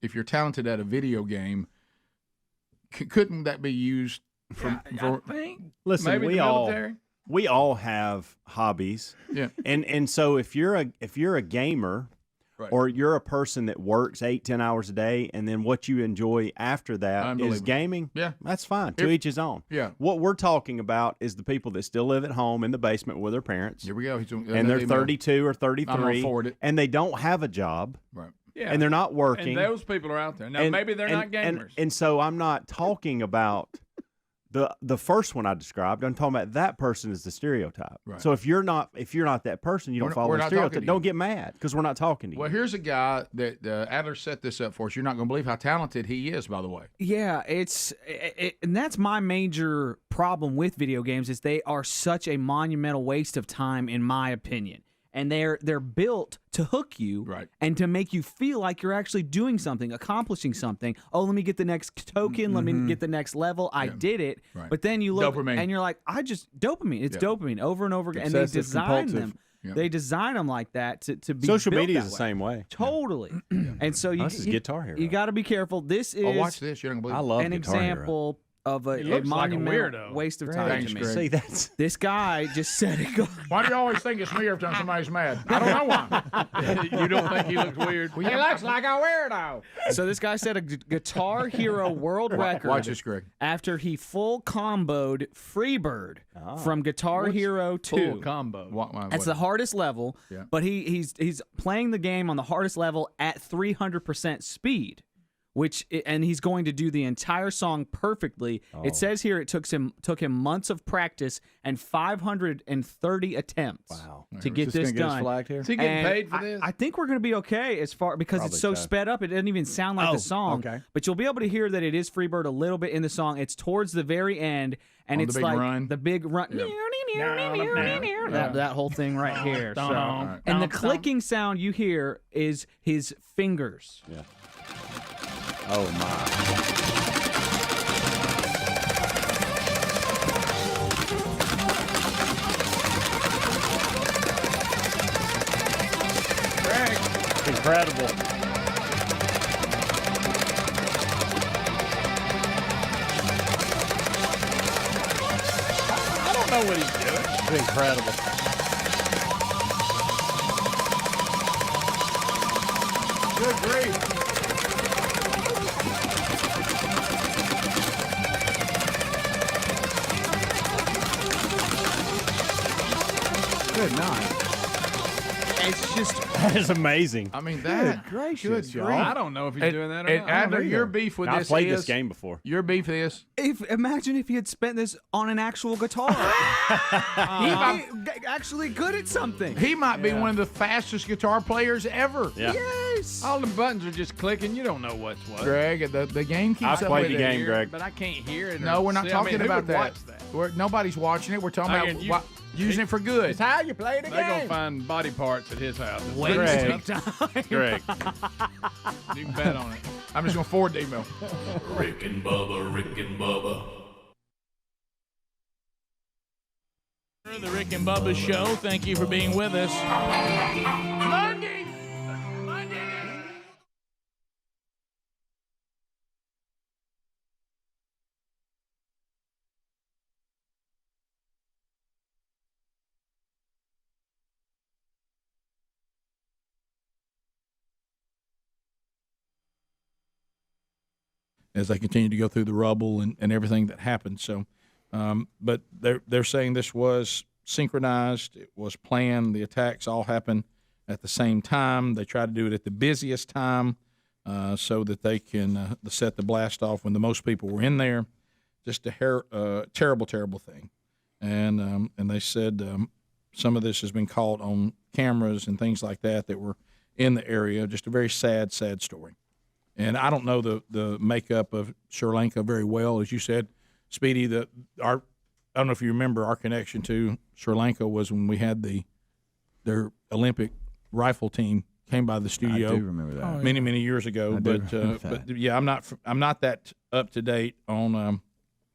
Speaker 3: if you're talented at a video game, couldn't that be used for?
Speaker 10: I think.
Speaker 4: Listen,
Speaker 10: Maybe
Speaker 4: we
Speaker 10: the
Speaker 4: all
Speaker 10: military.
Speaker 4: we all have hobbies.
Speaker 3: Yeah.
Speaker 4: And so if you're a gamer,
Speaker 3: Right.
Speaker 4: or you're a person that works 8-10 hours a day, and then what you enjoy after that is
Speaker 3: Unbelievable.
Speaker 4: gaming,
Speaker 3: Yeah.
Speaker 4: that's fine. To each his own.
Speaker 3: Yeah.
Speaker 4: What we're talking about is the people that still live at home in the basement with their parents.
Speaker 3: Here we go.
Speaker 4: And they're 32 or
Speaker 3: I'm
Speaker 4: 33,
Speaker 3: all for it.
Speaker 4: and they don't have a job,
Speaker 3: Right.
Speaker 10: Yeah.
Speaker 4: and they're not working.
Speaker 10: And those people are out there. Now, maybe they're not gamers.
Speaker 4: And so I'm not talking about The first one I described, I'm talking about that person is the stereotype.
Speaker 3: Right.
Speaker 4: So if you're not that person, you don't follow the stereotype. Don't get mad because we're not talking to you.
Speaker 3: Well, here's a guy that Adler set this up for us. You're not going to believe how talented he is, by the way.
Speaker 5: Yeah, and that's my major problem with video games is they are such a monumental waste of time, in my opinion. And they're built to hook you and to make you feel like you're actually doing something, accomplishing something. Oh, let me get the next token. Let me get the next level. I did it.
Speaker 3: Right.
Speaker 5: But then you look
Speaker 3: Dopamine.
Speaker 5: and you're like, dopamine. It's dopamine over and over again. And they design them. Yeah. They design them like that to be
Speaker 4: social
Speaker 5: built
Speaker 4: media
Speaker 5: that
Speaker 4: is the
Speaker 5: way.
Speaker 4: same way.
Speaker 5: Totally. And so
Speaker 4: this is Guitar Hero.
Speaker 5: You got to be careful. This is
Speaker 3: watch this. You're not gonna believe
Speaker 4: I love
Speaker 5: an
Speaker 4: Guitar
Speaker 5: example of a monumental waste of time to me.
Speaker 4: See, that's
Speaker 5: this guy just said it.
Speaker 3: Why do you always think it's me every time somebody's mad? I don't know why.
Speaker 10: You don't think he looks weird?
Speaker 13: He looks like a weirdo.
Speaker 5: So this guy set a Guitar Hero world record.
Speaker 3: Watch this, Greg.
Speaker 5: After he full comboed Freebird from Guitar Hero 2.
Speaker 10: Full combo.
Speaker 5: That's the hardest level, but he's playing the game on the hardest level at 300% speed. And he's going to do the entire song perfectly. It says here it took him months of practice and 530 attempts to get this done.
Speaker 10: Is he getting paid for this?
Speaker 5: I think we're going to be okay because it's so sped up. It doesn't even sound like the song. Okay. But you'll be able to hear that it is Freebird a little bit in the song. It's towards the very end, and it's like the big run. That whole thing right here. And the clicking sound you hear is his fingers.
Speaker 4: Yeah. Oh, my.
Speaker 3: Greg.
Speaker 4: Incredible.
Speaker 10: I don't know what he's doing.
Speaker 4: It's incredible.
Speaker 3: Good grief.
Speaker 2: Good night.
Speaker 5: It's just
Speaker 4: that is amazing.
Speaker 3: I mean, that
Speaker 2: gracious,
Speaker 3: good
Speaker 2: y'all.
Speaker 3: grief.
Speaker 10: I don't know if he's doing that or not.
Speaker 3: Adler, your beef with this
Speaker 4: I've played this game before.
Speaker 3: Your beef is
Speaker 5: imagine if he had spent this on an actual guitar. He'd be actually good at something.
Speaker 3: He might be one of the fastest guitar players ever.
Speaker 4: Yeah.
Speaker 5: Yes.
Speaker 10: All the buttons are just clicking. You don't know what's what.
Speaker 3: Greg, the game keeps
Speaker 4: I've
Speaker 3: up
Speaker 4: played
Speaker 3: with
Speaker 4: the
Speaker 3: it.
Speaker 4: game, Greg.
Speaker 10: But I can't hear it.
Speaker 3: No, we're not talking
Speaker 10: who
Speaker 3: about
Speaker 10: would
Speaker 3: that.
Speaker 10: watch that?
Speaker 3: Nobody's watching it. We're talking about using it for good.
Speaker 13: It's how you play the
Speaker 10: They're
Speaker 13: game.
Speaker 10: going to find body parts at his house.
Speaker 5: Waste of time.
Speaker 4: Greg.
Speaker 10: You can bet on it.
Speaker 3: I'm just going to forward the email.
Speaker 1: Rick and Bubba, Rick and Bubba.
Speaker 3: The Rick and Bubba Show. Thank you for being with us. Monday. As they continue to go through the rubble and everything that happened. So, but they're saying this was synchronized. It was planned. The attacks all happened at the same time. They try to do it at the busiest time so that they can set the blast off when the most people were in there. Just a terrible, terrible thing. And they said some of this has been caught on cameras and things like that were in the area. Just a very sad, sad story. And I don't know the makeup of Sri Lanka very well, as you said, Speedy. I don't know if you remember our connection to Sri Lanka was when we had their Olympic rifle team came by the studio.
Speaker 2: I do remember that
Speaker 3: many years ago. But yeah, I'm not that up to date on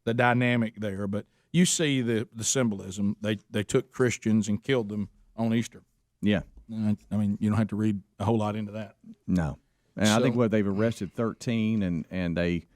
Speaker 3: the dynamic there. But you see the symbolism. They took Christians and killed them on Easter.
Speaker 2: Yeah,
Speaker 3: I mean you don't have to read a whole lot into that.
Speaker 2: No. And I think they've arrested 13, and they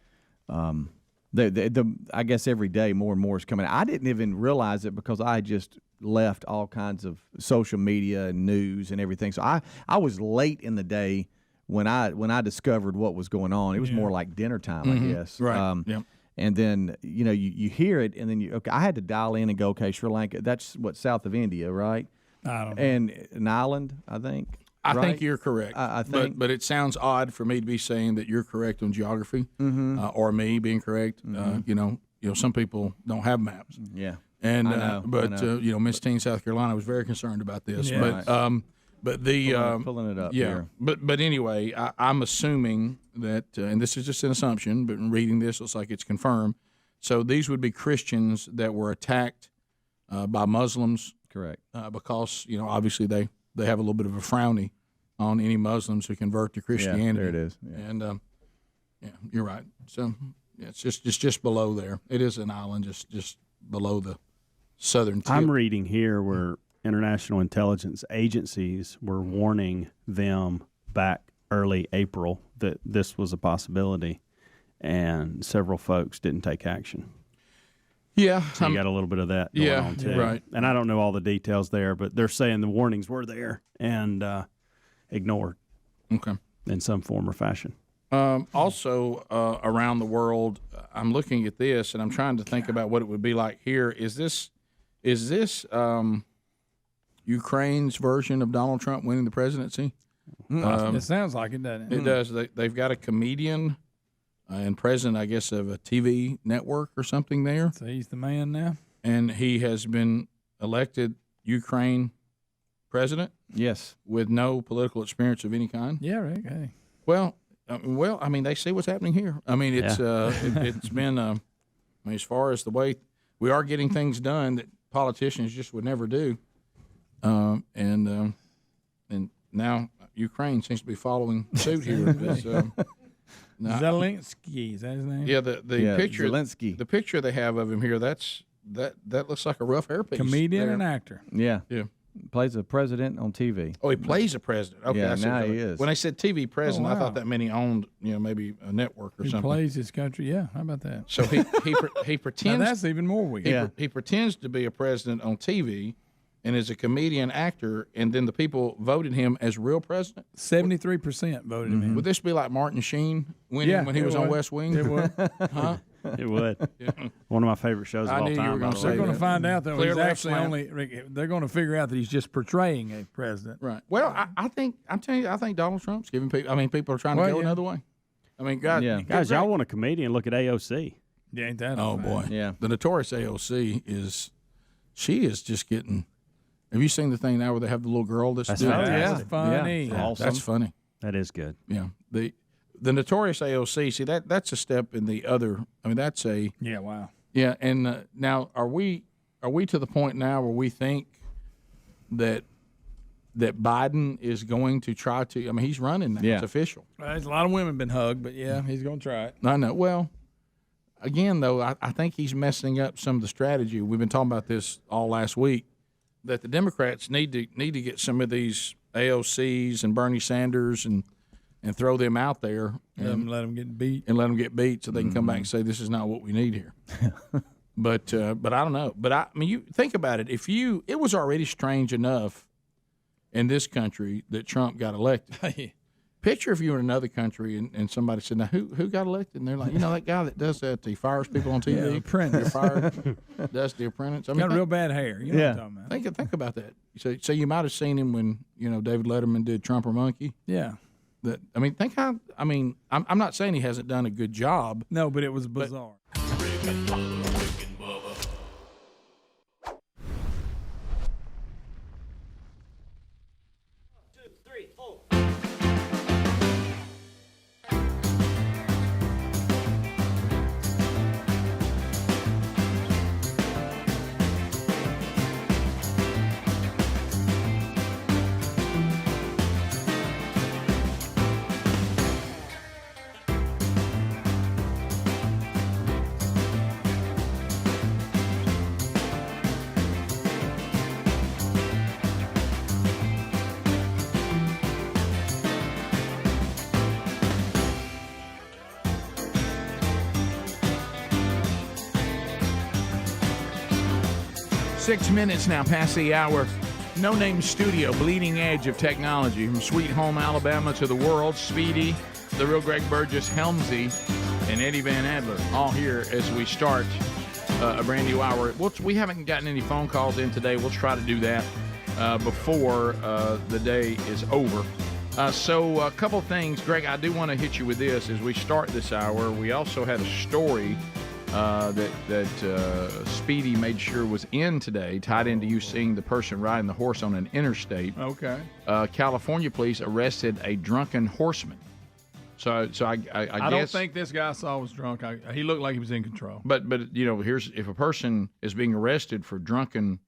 Speaker 2: I guess every day more and more is coming out. I didn't even realize it because I just left all kinds of social media and news and everything. So I was late in the day when I discovered what was going on. It was more like dinner time, I guess.
Speaker 3: Right. Yep.
Speaker 2: And then you hear it, and then I had to dial in and go, okay, Sri Lanka. That's south of India, right?
Speaker 10: I don't know.
Speaker 2: And an island, I think.
Speaker 3: I
Speaker 2: right?
Speaker 3: think you're correct.
Speaker 2: I think,
Speaker 3: but it sounds odd for me to be saying that you're correct on geography, or me being correct. some people don't have maps.
Speaker 2: Yeah.
Speaker 3: And
Speaker 2: I know.
Speaker 3: Miss Teen, South Carolina was very concerned about this.
Speaker 2: Yeah.
Speaker 3: But the
Speaker 2: pulling it up
Speaker 3: yeah.
Speaker 2: here.
Speaker 3: But anyway, I'm assuming that, and this is just an assumption, but in reading this, looks like it's confirmed. So these would be Christians that were attacked by Muslims.
Speaker 2: Correct.
Speaker 3: Because obviously they have a little bit of a frowny on any Muslims who convert to Christianity.
Speaker 2: Yeah, there it is. Yeah.
Speaker 3: And you're right. So it's just below there. It is an island, just below the southern tip.
Speaker 4: I'm reading here where international intelligence agencies were warning them back early April that this was a possibility, and several folks didn't take action.
Speaker 3: Yeah.
Speaker 4: So you got a little bit of that going on too.
Speaker 3: Right.
Speaker 4: And I don't know all the details there, but they're saying the warnings were there and ignored.
Speaker 3: Okay.
Speaker 4: In some form or fashion.
Speaker 3: Also, around the world, I'm looking at this and I'm trying to think about what it would be like here. Is this Ukraine's version of Donald Trump winning the presidency?
Speaker 10: It sounds like it, doesn't it?
Speaker 3: It does. They've got a comedian and president, I guess, of a TV network or something there.
Speaker 10: So he's the man now?
Speaker 3: And he has been elected Ukraine president?
Speaker 2: Yes. With
Speaker 3: no political experience of any kind?
Speaker 10: Yeah, right. Hey.
Speaker 3: Well, I mean, they see what's happening here. I mean, it's it's been, as far as the way we are getting things done that politicians just would never do, and now Ukraine seems to be following suit here.
Speaker 10: Zelensky, is that his name?
Speaker 3: Yeah, the picture,
Speaker 2: Zelensky.
Speaker 3: The picture they have of him here, that looks like a rough hairpiece.
Speaker 10: Comedian
Speaker 3: there.
Speaker 10: and actor.
Speaker 2: Yeah.
Speaker 3: Yeah.
Speaker 2: Plays a president on TV.
Speaker 3: Oh, he plays a president. Okay,
Speaker 2: yeah,
Speaker 3: I see
Speaker 2: now he is.
Speaker 3: When I said TV president,
Speaker 10: wow.
Speaker 3: I thought that meant he owned, maybe a network or
Speaker 10: he
Speaker 3: something.
Speaker 10: He plays his country. Yeah, how about that?
Speaker 3: So he pretends.
Speaker 10: Now that's even more weird.
Speaker 3: He pretends to be a president on TV, and is a comedian actor, and then the people voted him as real president.
Speaker 10: 73% voted him in.
Speaker 3: Would this be like Martin Sheen winning when he was on West Wing?
Speaker 10: It would.
Speaker 3: Huh?
Speaker 4: It would. Yeah. One of my favorite shows of all time.
Speaker 10: They're going to find out that he's actually they're going to figure out that he's just portraying a president.
Speaker 3: Right. Well, I think Donald Trump's giving people. I mean, people are trying to go another way. I mean, guys,
Speaker 4: y'all want a comedian? Look at AOC.
Speaker 10: Yeah, ain't that?
Speaker 3: Oh boy. Yeah. The notorious AOC she is just getting. Have you seen the thing now where they have the little girl that's doing it?
Speaker 10: That's funny.
Speaker 3: Yeah. Awesome. That's funny.
Speaker 4: That is good.
Speaker 3: Yeah. The notorious AOC, see that's a step in the other. I mean, that's a
Speaker 10: wow.
Speaker 3: Yeah, and now are we to the point now where we think that Biden is going to try to? I mean, he's running now. Yeah. It's official.
Speaker 10: There's a lot of women been hugged, but yeah, he's going to try it.
Speaker 3: I know. Well, again though, I think he's messing up some of the strategy. We've been talking about this all last week. That the Democrats need to get some of these AOCs and Bernie Sanders and throw them out there
Speaker 10: and let them get beat
Speaker 3: so they can come back and say this is not what we need here. But I don't know. But I mean, you think about it. It was already strange enough in this country that Trump got elected. Picture if you were in another country and somebody said, "Now who got elected?" And they're like, that guy that does that, he fires people on TV.
Speaker 10: Yeah, Apprentice.
Speaker 3: Does the Apprentice? I mean,
Speaker 10: got real bad hair. You know what I'm talking about.
Speaker 3: Think about that. So you might have seen him when David Letterman did Trump or Monkey.
Speaker 10: Yeah.
Speaker 3: I'm not saying he hasn't done a good job.
Speaker 10: No, but it was bizarre.
Speaker 3: Six minutes now past the hour. No Name Studio, bleeding edge of technology. From Sweet Home, Alabama to the world, Speedy, the real Greg Burgess, Helmsy, and Eddie Van Adler. All here as we start a brand new hour. We haven't gotten any phone calls in today. We'll try to do that before the day is over. So a couple things. Greg, I do want to hit you with this as we start this hour. We also had a story that Speedy made sure was in today, tied into you seeing the person riding the horse on an interstate.
Speaker 10: Okay.
Speaker 3: California police arrested a drunken horseman. So I
Speaker 10: guess, don't think this guy I saw was drunk. He looked like he was in control.
Speaker 3: But if a person is being arrested for drunken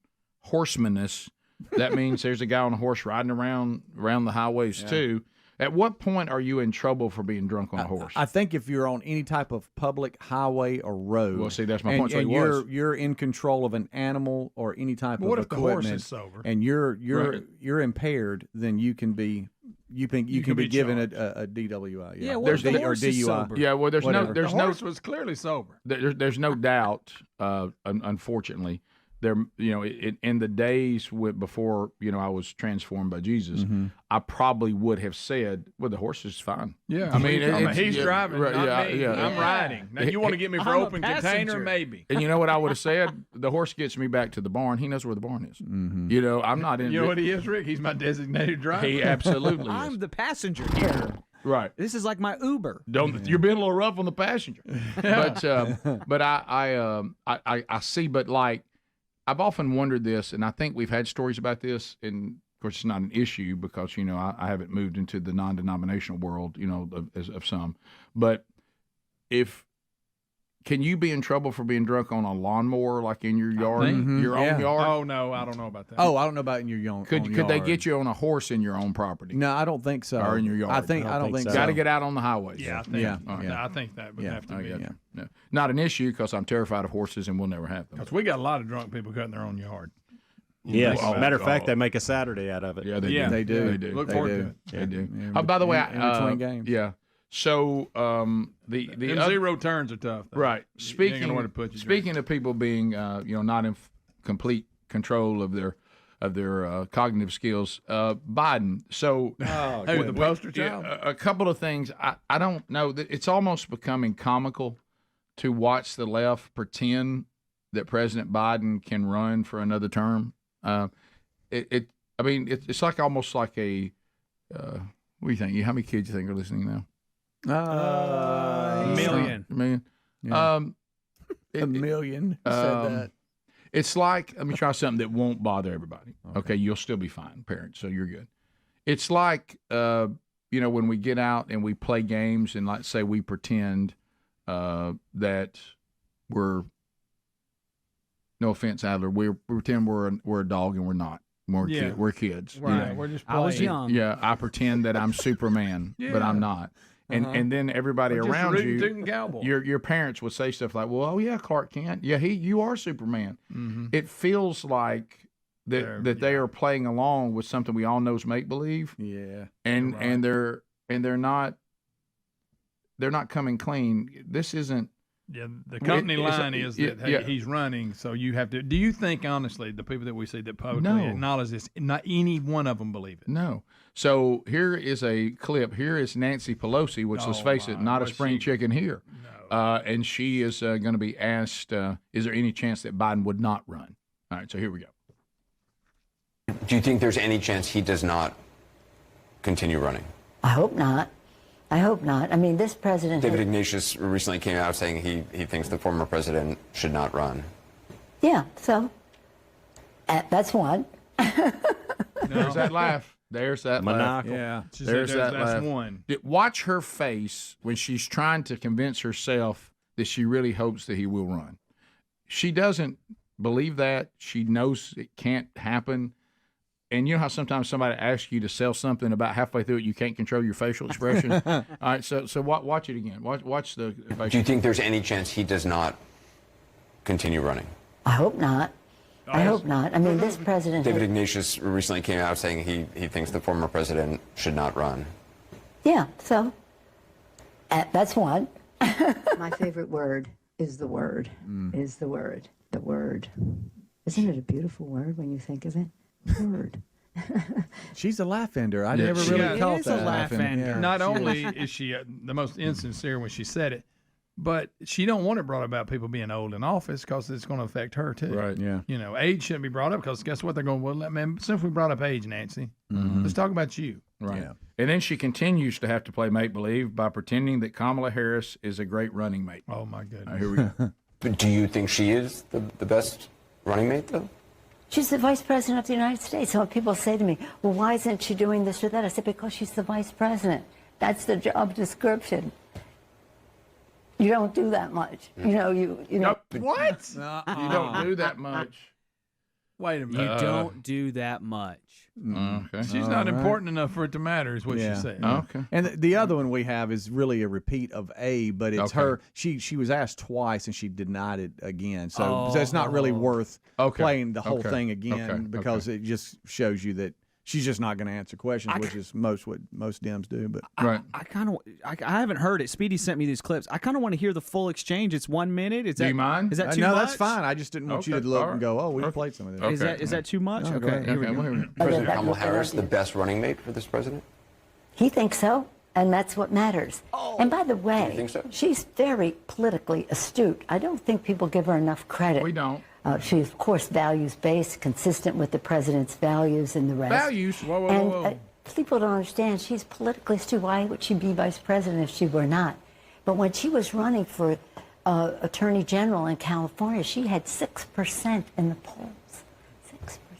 Speaker 3: horsemaness, that means there's a guy on a horse riding around the highways too. At what point are you in trouble for being drunk on a horse?
Speaker 2: I think if you're on any type of public highway or road.
Speaker 3: Well, see, that's my point. So
Speaker 2: and you're in control of an animal or any type of equipment.
Speaker 10: What if the horse is sober?
Speaker 2: And you're impaired, then you can be given a DWI.
Speaker 5: Yeah, what if the horse is sober?
Speaker 3: Yeah, well,
Speaker 10: the horse was clearly sober.
Speaker 3: There's no doubt. Unfortunately, there, in the days before I was transformed by Jesus, I probably would have said, "Well, the horse is fine."
Speaker 10: Yeah, I mean, he's driving, not me. I'm riding. Now, you want to get me for open container, maybe.
Speaker 3: And you know what I would have said? The horse gets me back to the barn. He knows where the barn is. I'm not in.
Speaker 10: You know what he is, Rick? He's my designated driver.
Speaker 3: He absolutely is.
Speaker 5: I'm the passenger here.
Speaker 3: Right.
Speaker 5: This is like my Uber.
Speaker 3: You're being a little rough on the passenger. But I see. But like, I've often wondered this, and I think we've had stories about this. And of course, it's not an issue because I haven't moved into the non-denominational world, of some. But can you be in trouble for being drunk on a lawnmower, like in your yard, your own yard?
Speaker 10: Oh no, I don't know about that.
Speaker 2: Oh, I don't know about in your yard.
Speaker 3: Could they get you on a horse in your own property?
Speaker 2: No, I don't think so.
Speaker 3: Or in your yard?
Speaker 2: I don't think so.
Speaker 3: Got to get out on the highways.
Speaker 10: Yeah, I think that would have to be.
Speaker 3: No. Not an issue because I'm terrified of horses and we'll never have them.
Speaker 10: Because we got a lot of drunk people cutting their own yard.
Speaker 4: Yes. Matter of fact, they make a Saturday out of it.
Speaker 3: Yeah, they do.
Speaker 10: Look forward to it.
Speaker 3: They do. Oh, by the way,
Speaker 2: in between games.
Speaker 3: Yeah. So the
Speaker 10: zero turns are tough. Though.
Speaker 3: Right. Speaking of people being not in complete control of their cognitive skills, Biden. So
Speaker 10: with the poster child.
Speaker 3: A couple of things. I don't know. It's almost becoming comical to watch the left pretend that President Biden can run for another term. It's like almost like a. What do you think? How many kids do you think are listening now?
Speaker 10: A million.
Speaker 2: A million. Yeah. A million. Said that.
Speaker 3: It's like, let me try something that won't bother everybody. Okay, you'll still be fine, parents, so you're good. It's like, when we get out and we play games and let's say we pretend that we're, no offense, Adler, we pretend we're a dog and we're not. We're kids.
Speaker 10: Right, we're just playing.
Speaker 5: I was young.
Speaker 3: Yeah, I pretend that I'm Superman, but I'm not. And then everybody around you, your parents would say stuff like, "Well, oh yeah, Clark Kent, yeah, you are Superman." Mm-hmm. It feels like that they are playing along with something we all know is make believe.
Speaker 2: Yeah,
Speaker 3: and they're not coming clean. This isn't.
Speaker 10: Yeah, the company line is that he's running, so you have to. Do you think honestly the people that we see that publicly acknowledge this, not any one of them believe it?
Speaker 3: No. So here is a clip. Here is Nancy Pelosi, which let's face it, not a spring chicken here. No. And she is going to be asked, is there any chance that Biden would not run? All right, so here we go.
Speaker 7: Do you think there's any chance he does not continue running?
Speaker 15: I hope not. I hope not. I mean, this president...
Speaker 7: David Ignatius recently came out saying he thinks the former president should not run.
Speaker 15: Yeah, so that's one.
Speaker 3: There's that laugh. There's that laugh.
Speaker 10: Yeah,
Speaker 3: there's that laugh.
Speaker 10: One.
Speaker 3: Watch her face when she's trying to convince herself that she really hopes that he will run. She doesn't believe that. She knows it can't happen. And you know how sometimes somebody asks you to sell something about halfway through it, you can't control your facial expression? All right, so watch it again. Watch the facial.
Speaker 7: Do you think there's any chance he does not continue running?
Speaker 15: I hope not. I hope not. I mean, this president...
Speaker 7: David Ignatius recently came out saying he thinks the former president should not run.
Speaker 15: Yeah, so that's one. My favorite word is the word. Is the word. The word. Isn't it a beautiful word when you think of it? Word.
Speaker 2: She's a laugh ender. I never really caught that.
Speaker 5: A laugh ender.
Speaker 10: Yeah. Not only is she the most insincere when she said it, but she don't want it brought up about people being old in office because it's going to affect her too.
Speaker 3: Right. Yeah.
Speaker 10: Age shouldn't be brought up because guess what? They're going, well, man, since we brought up age, Nancy, let's talk about you.
Speaker 3: Right. Yeah. And then she continues to have to play make-believe by pretending that Kamala Harris is a great running mate.
Speaker 10: Oh, my goodness.
Speaker 3: Right, here we go.
Speaker 7: But do you think she is the best running mate, though?
Speaker 15: She's the vice president of the United States. So when people say to me, well, why isn't she doing this or that? I said, because she's the vice president. That's the job description. You don't do that much. You know, you know.
Speaker 3: What? You don't do that much.
Speaker 10: Wait a minute.
Speaker 5: You don't do that much.
Speaker 3: Okay.
Speaker 10: She's not important enough for it to matter, is what she said.
Speaker 3: Okay.
Speaker 2: And the other one we have is really a repeat of A, but it's her. She was asked twice and she denied it again. So it's not really worth playing the whole thing again because it just shows you that she's just not going to answer questions, which is what most Dems do. But
Speaker 5: I haven't heard it. Speedy sent me these clips. I kind of want to hear the full exchange. It's 1 minute.
Speaker 3: Do you mind?
Speaker 5: Is that too much?
Speaker 2: No, that's fine. I just didn't want you to look and go, oh, we played some of this.
Speaker 5: Is that too much? Okay. Here we go.
Speaker 7: President Kamala Harris, the best running mate for this president?
Speaker 15: He thinks so, and that's what matters. And by the way,
Speaker 7: think so?
Speaker 15: she's very politically astute. I don't think people give her enough credit.
Speaker 3: We don't.
Speaker 15: She, of course, values-based, consistent with the president's values and the rest.
Speaker 3: Values? Whoa.
Speaker 15: People don't understand. She's politically astute. Why would she be vice president if she were not? But when she was running for attorney general in California, she had 6% in the polls.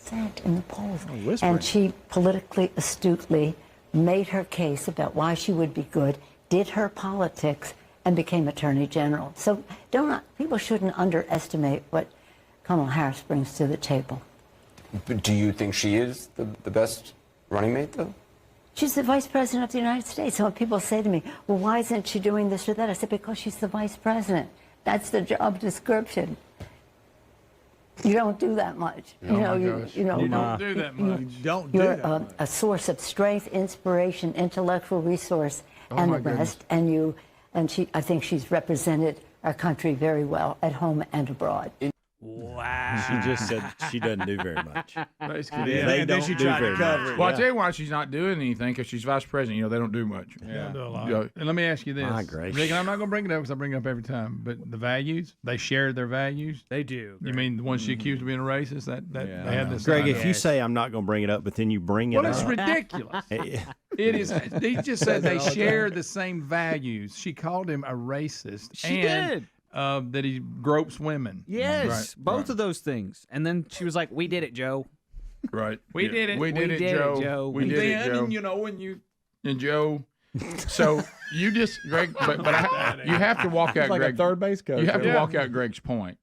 Speaker 15: 6% in the polls. And she politically astutely made her case about why she would be good, did her politics, and became attorney general. So people shouldn't underestimate what Kamala Harris brings to the table.
Speaker 7: But do you think she is the best running mate, though?
Speaker 15: She's the vice president of the United States. So when people say to me, well, why isn't she doing this or that? I said, because she's the vice president. That's the job description. You don't do that much.
Speaker 10: You don't do that much.
Speaker 15: You're a source of strength, inspiration, intellectual resource, and the rest. And I think she's represented our country very well at home and abroad.
Speaker 5: Wow.
Speaker 4: She just said she doesn't do very much.
Speaker 10: Basically,
Speaker 4: They don't do very much.
Speaker 3: Well, I'll tell you why she's not doing anything, because she's vice president. You know, they don't do much.
Speaker 10: They don't do a lot. And let me ask you this.
Speaker 4: My gracious.
Speaker 10: Rick, and I'm not going to bring it up because I bring it up every time, but the values, they share their values?
Speaker 5: They do.
Speaker 10: You mean the one she accused of being a racist? They had this.
Speaker 4: Greg, if you say I'm not going to bring it up, but then you bring it up.
Speaker 10: Well, it's ridiculous. It is. He just said they share the same values. She called him a racist.
Speaker 5: She did.
Speaker 10: That he gropes women.
Speaker 5: Yes, both of those things. And then she was like, "We did it, Joe."
Speaker 3: Right.
Speaker 10: We did it.
Speaker 3: We did it, Joe. We did it, Joe.
Speaker 10: And you know, when you
Speaker 3: and Joe. So you just, Greg, but you have to walk out,
Speaker 2: like
Speaker 3: Greg.
Speaker 2: a third base coach.
Speaker 3: You have to walk out Greg's point.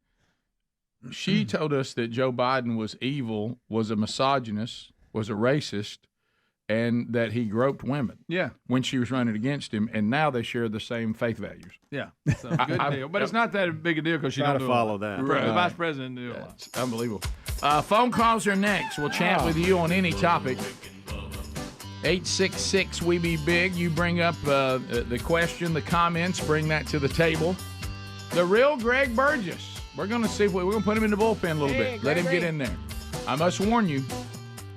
Speaker 3: She told us that Joe Biden was evil, was a misogynist, was a racist, and that he groped women.
Speaker 10: Yeah.
Speaker 3: When she was running against him, and now they share the same faith values.
Speaker 10: Yeah. So good deal. But it's not that big a deal because she
Speaker 4: Try
Speaker 10: don't
Speaker 4: to
Speaker 10: do
Speaker 4: follow
Speaker 10: a lot.
Speaker 4: that.
Speaker 10: Right. The vice president do a lot.
Speaker 3: It's unbelievable. Phone calls are next. We'll chat with you on any topic. 866 We Be Big. You bring up the question, the comments, bring that to the table. The real Greg Burgess. We're going to see if we're going to put him in the bullpen a little bit. Let him get in there. I must warn you,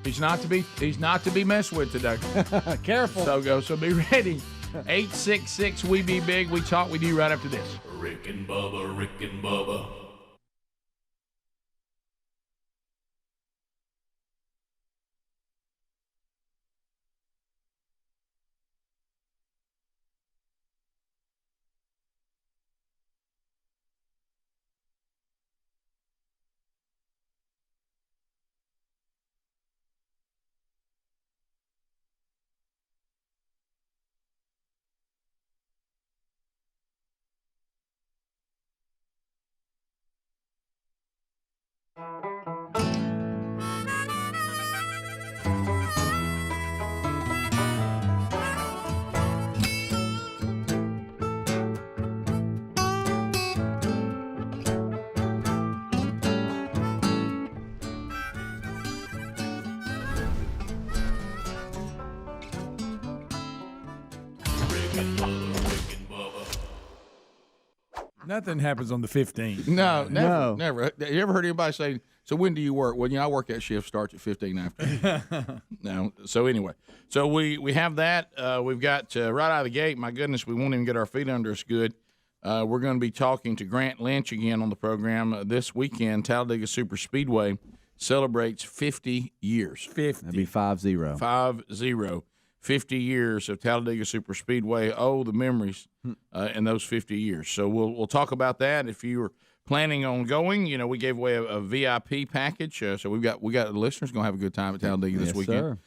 Speaker 3: he's not to be messed with today.
Speaker 2: Careful.
Speaker 3: So be ready. 866 We Be Big. We talk with you right after this.
Speaker 1: Rick and Bubba, Rick and Bubba.
Speaker 10: Nothing happens on the 15th.
Speaker 3: No, never. You ever heard anybody say, so when do you work? Well, I work that shift starts at 15 after. No. So anyway, so we have that. We've got right out of the gate, my goodness, we won't even get our feet under us good. We're going to be talking to Grant Lynch again on the program this weekend. Talladega Super Speedway celebrates 50 years.
Speaker 2: 50. That'd be 50.
Speaker 3: 50. 50 years of Talladega Super Speedway. Oh, the memories in those 50 years. So we'll talk about that. If you were planning on going, we gave away a VIP package, so we got listeners going to have a good time at Talladega this weekend.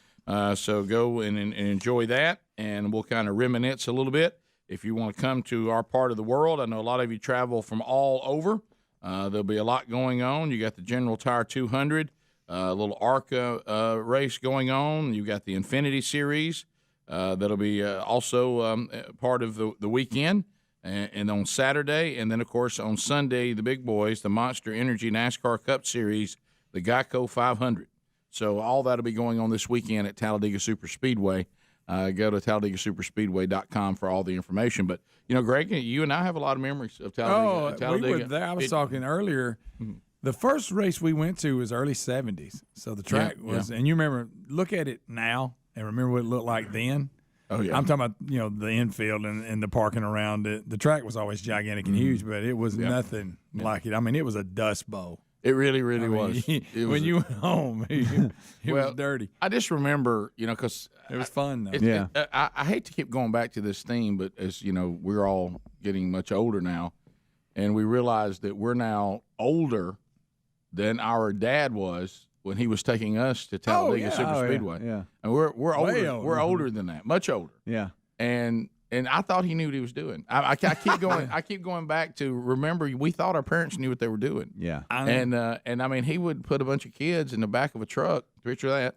Speaker 3: So go and enjoy that, and we'll kind of reminisce a little bit. If you want to come to our part of the world, I know a lot of you travel from all over. There'll be a lot going on. You got the General Tire 200, a little ARCA race going on. You got the Infinity Series that'll be also part of the weekend. And on Saturday, and then, of course, on Sunday, the big boys, the Monster Energy NASCAR Cup Series, the Geico 500. So all that will be going on this weekend at Talladega Superspeedway. Go to TalladegaSuperspeedway.com for all the information. But, Greg, you and I have a lot of memories of Talladega.
Speaker 10: We were there. I was talking earlier. The first race we went to was early 70s. So the track was – and you remember, look at it now and remember what it looked like then.
Speaker 3: Oh, yeah.
Speaker 10: I'm talking about, the infield and the parking around it. The track was always gigantic and huge, but it was nothing like it. I mean, it was a dust bowl.
Speaker 3: It really, really was.
Speaker 10: When you went home, it was dirty.
Speaker 3: I just remember, because
Speaker 10: it was fun, though.
Speaker 3: I hate to keep going back to this theme, but as we're all getting much older now, and we realize that we're now older than our dad was when he was taking us to Talladega Superspeedway.
Speaker 2: Yeah.
Speaker 3: And we're older.
Speaker 10: older.
Speaker 3: We're older than that, much older.
Speaker 2: Yeah.
Speaker 3: And I thought he knew what he was doing. I keep going. I keep going back to remember. We thought our parents knew what they were doing.
Speaker 2: Yeah.
Speaker 3: And I mean, he would put a bunch of kids in the back of a truck. Picture that.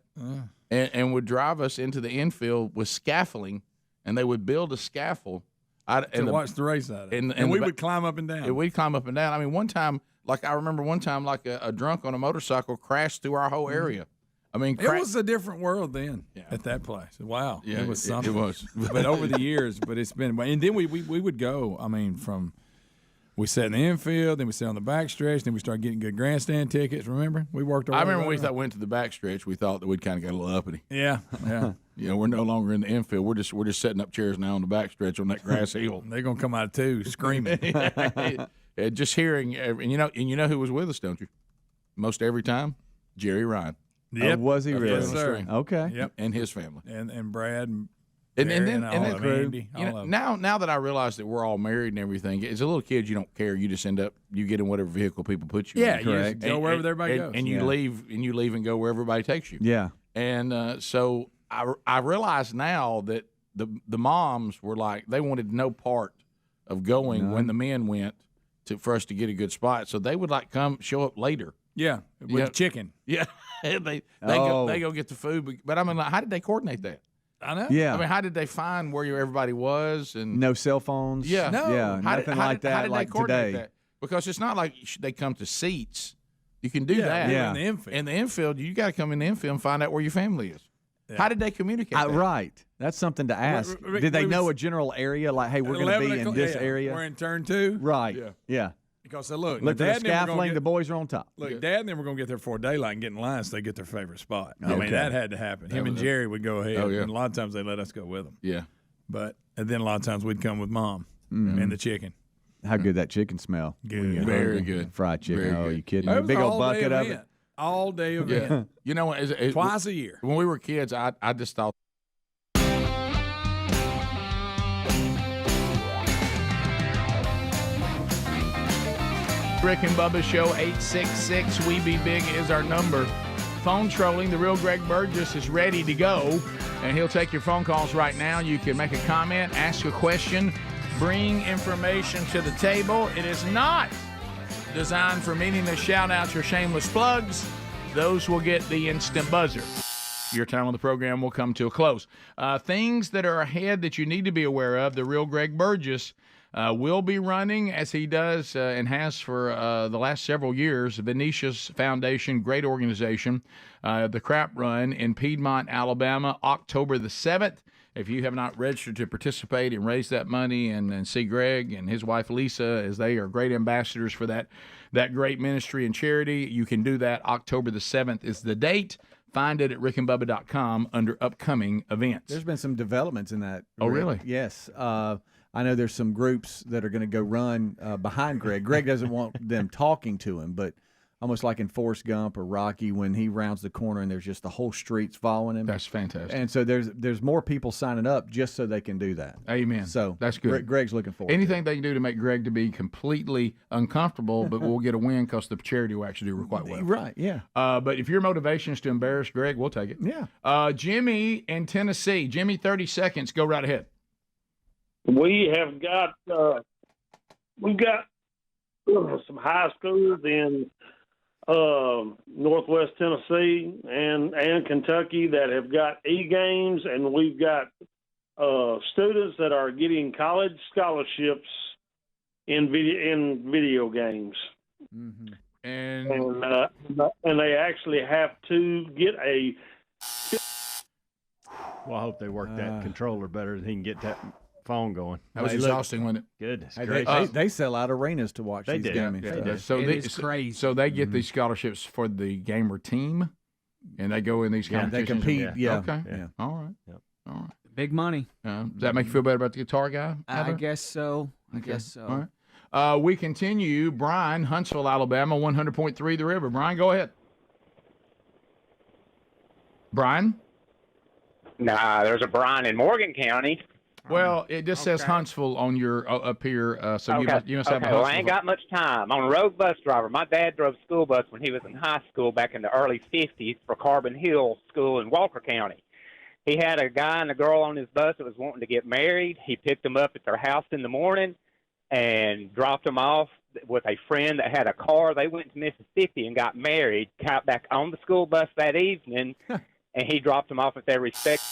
Speaker 3: And would drive us into the infield with scaffolding, and they would build a scaffold.
Speaker 10: To watch the race out of it. And we would climb up and down.
Speaker 3: And we'd climb up and down. I mean, I remember one time, a drunk on a motorcycle crashed through our whole area. I mean,
Speaker 10: it was a different world then at that place. Wow.
Speaker 3: Yeah,
Speaker 10: it was something.
Speaker 3: It was.
Speaker 10: But over the years, it's been – and then we would go, I mean, we sat in the infield, then we sat on the backstretch, then we started getting good grandstand tickets, remember? We worked our way
Speaker 3: when we
Speaker 10: up.
Speaker 3: went to the backstretch, we thought that we'd kind of got a little uppity.
Speaker 10: Yeah.
Speaker 3: We're no longer in the infield. We're just setting up chairs now on the backstretch on that grass hill.
Speaker 10: They're going to come out of two screaming.
Speaker 3: Just hearing – and you know who was with us, don't you? Most every time? Jerry Ryan.
Speaker 10: Yep.
Speaker 2: Was he really?
Speaker 10: Yes, sir.
Speaker 2: Okay.
Speaker 10: Yep.
Speaker 3: And his family.
Speaker 10: And Brad and
Speaker 3: then
Speaker 10: Andy.
Speaker 3: Now that I realize that we're all married and everything, as a little kid, you don't care. You just end up you get in whatever vehicle people put you in.
Speaker 10: Yeah, you go wherever everybody goes.
Speaker 3: And you leave and go where everybody takes you.
Speaker 2: Yeah.
Speaker 3: And so I realize now that the moms were like they wanted no part of going when the men went for us to get a good spot. So they would come show up later.
Speaker 10: Yeah, with chicken.
Speaker 3: Yeah, they go get the food. But I mean, how did they coordinate that?
Speaker 10: I know.
Speaker 2: Yeah.
Speaker 3: I mean, how did they find where everybody was? And
Speaker 2: no cell phones.
Speaker 3: Yeah.
Speaker 10: No.
Speaker 2: Yeah. Nothing like that.
Speaker 3: How did
Speaker 2: like
Speaker 3: they coordinate
Speaker 2: today.
Speaker 3: that? Because it's not like they come to seats. You can do that.
Speaker 10: Yeah. In the infield.
Speaker 3: In the infield, you got to come in the infield and find out where your family is. Yeah. How did they communicate that?
Speaker 2: Right. That's something to ask. Did they know a general area? Like, hey, we're going to be in this area.
Speaker 10: We're in turn 2.
Speaker 2: Right.
Speaker 10: Yeah. Because look
Speaker 2: at the scaffolding, the boys are on top.
Speaker 10: Look, Dad and them were going to get there before daylight and get in line so they get their favorite spot. I mean, that had to happen. Him and Jerry would go ahead. And a lot of times they let us go with them.
Speaker 3: Yeah.
Speaker 10: And then a lot of times we'd come with Mom and the chicken.
Speaker 2: How good that chicken smell.
Speaker 10: Good.
Speaker 3: Very good.
Speaker 2: Fried chicken.
Speaker 3: Very good.
Speaker 2: You kidding me? A big old bucket of it.
Speaker 10: All day event.
Speaker 3: Yeah. You know,
Speaker 10: twice a year.
Speaker 3: When we were kids, I just thought. Rick and Bubba Show, 866-WE-BE-BIG is our number. Phone trolling, the real Greg Burgess is ready to go, and he'll take your phone calls right now. You can make a comment, ask a question, bring information to the table. It is not designed for meaningless shout-outs or shameless plugs. Those will get the instant buzzer. Your time on the program will come to a close. Things that are ahead that you need to be aware of, the real Greg Burgess will be running, as he does and has for the last several years, Venetia's Foundation, great organization, the Crap Run in Piedmont, Alabama, October the 7th. If you have not registered to participate and raise that money and see Greg and his wife Lisa, as they are great ambassadors for that great ministry and charity, you can do that. October the 7th is the date. Find it at rickandbubba.com under upcoming events.
Speaker 2: There's been some developments in that.
Speaker 3: Oh, really?
Speaker 2: Yes. I know there's some groups that are going to go run behind Greg. Greg doesn't want them talking to him, but almost like in Forrest Gump or Rocky when he rounds the corner and there's just the whole street's following him.
Speaker 3: That's fantastic.
Speaker 2: And so there's more people signing up just so they can do that.
Speaker 3: Amen.
Speaker 2: So
Speaker 3: that's good.
Speaker 2: Greg's looking forward.
Speaker 3: Anything they can do to make Greg to be completely uncomfortable, but we'll get a win because the charity will actually do quite well.
Speaker 2: Right, yeah.
Speaker 3: But if your motivation is to embarrass Greg, we'll take it.
Speaker 2: Yeah.
Speaker 3: Jimmy in Tennessee. Jimmy, 30 seconds. Go right ahead.
Speaker 16: We have got we've got some high schools in Northwest Tennessee and Kentucky that have got e-games, and we've got students that are getting college scholarships in video games.
Speaker 3: Mm-hmm.
Speaker 16: And they actually have to get a.
Speaker 4: Well, I hope they work that controller better so he can get that phone going.
Speaker 3: That was exhausting, wasn't it?
Speaker 4: Goodness.
Speaker 2: They sell out arenas to watch these games.
Speaker 3: Yeah, so
Speaker 5: it's crazy.
Speaker 3: So they get these scholarships for the gamer team, and they go in these competitions.
Speaker 2: They compete. Yeah.
Speaker 3: Okay.
Speaker 2: Yeah.
Speaker 3: All right.
Speaker 4: Yep.
Speaker 3: All right.
Speaker 5: Big money.
Speaker 3: Does that make you feel better about the guitar guy?
Speaker 5: I guess so. I guess so.
Speaker 3: All right. We continue. Brian, Huntsville, Alabama, 100.3 The River. Brian, go ahead. Brian?
Speaker 17: Nah, there's a Brian in Morgan County.
Speaker 3: Well, it just says Huntsville on your up here, so you must have a
Speaker 17: Well, I ain't got much time. I'm a road bus driver. My dad drove school bus when he was in high school back in the early 50s for Carbon Hill School in Walker County. He had a guy and a girl on his bus that was wanting to get married. He picked them up at their house in the morning and dropped them off with a friend that had a car. They went to Mississippi and got married, got back on the school bus that evening, and he dropped them off at their respective.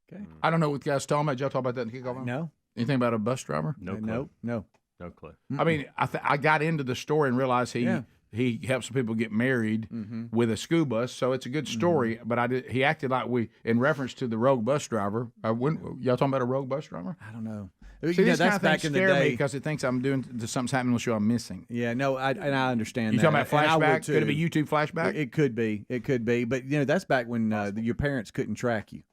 Speaker 3: Okay. I don't know what you guys talking about. Did y'all talk about that in the kickoff?
Speaker 2: No.
Speaker 3: Anything about a bus driver?
Speaker 4: No clue.
Speaker 2: No
Speaker 4: clue.
Speaker 3: I mean, I got into the story and realized he helps people get married with a school bus, so it's a good story. But he acted like in reference to the rogue bus driver. Y'all talking about a rogue bus driver?
Speaker 2: I don't know.
Speaker 3: See,
Speaker 2: that's
Speaker 3: kind of
Speaker 2: back in the
Speaker 3: scare me
Speaker 2: day
Speaker 3: because it thinks I'm doing something's happening on the show I'm missing.
Speaker 2: Yeah, no, I understand.
Speaker 3: You
Speaker 2: that.
Speaker 3: talking about flashback? Could it be YouTube flashback?
Speaker 2: It could be. But that's back when your parents couldn't track you.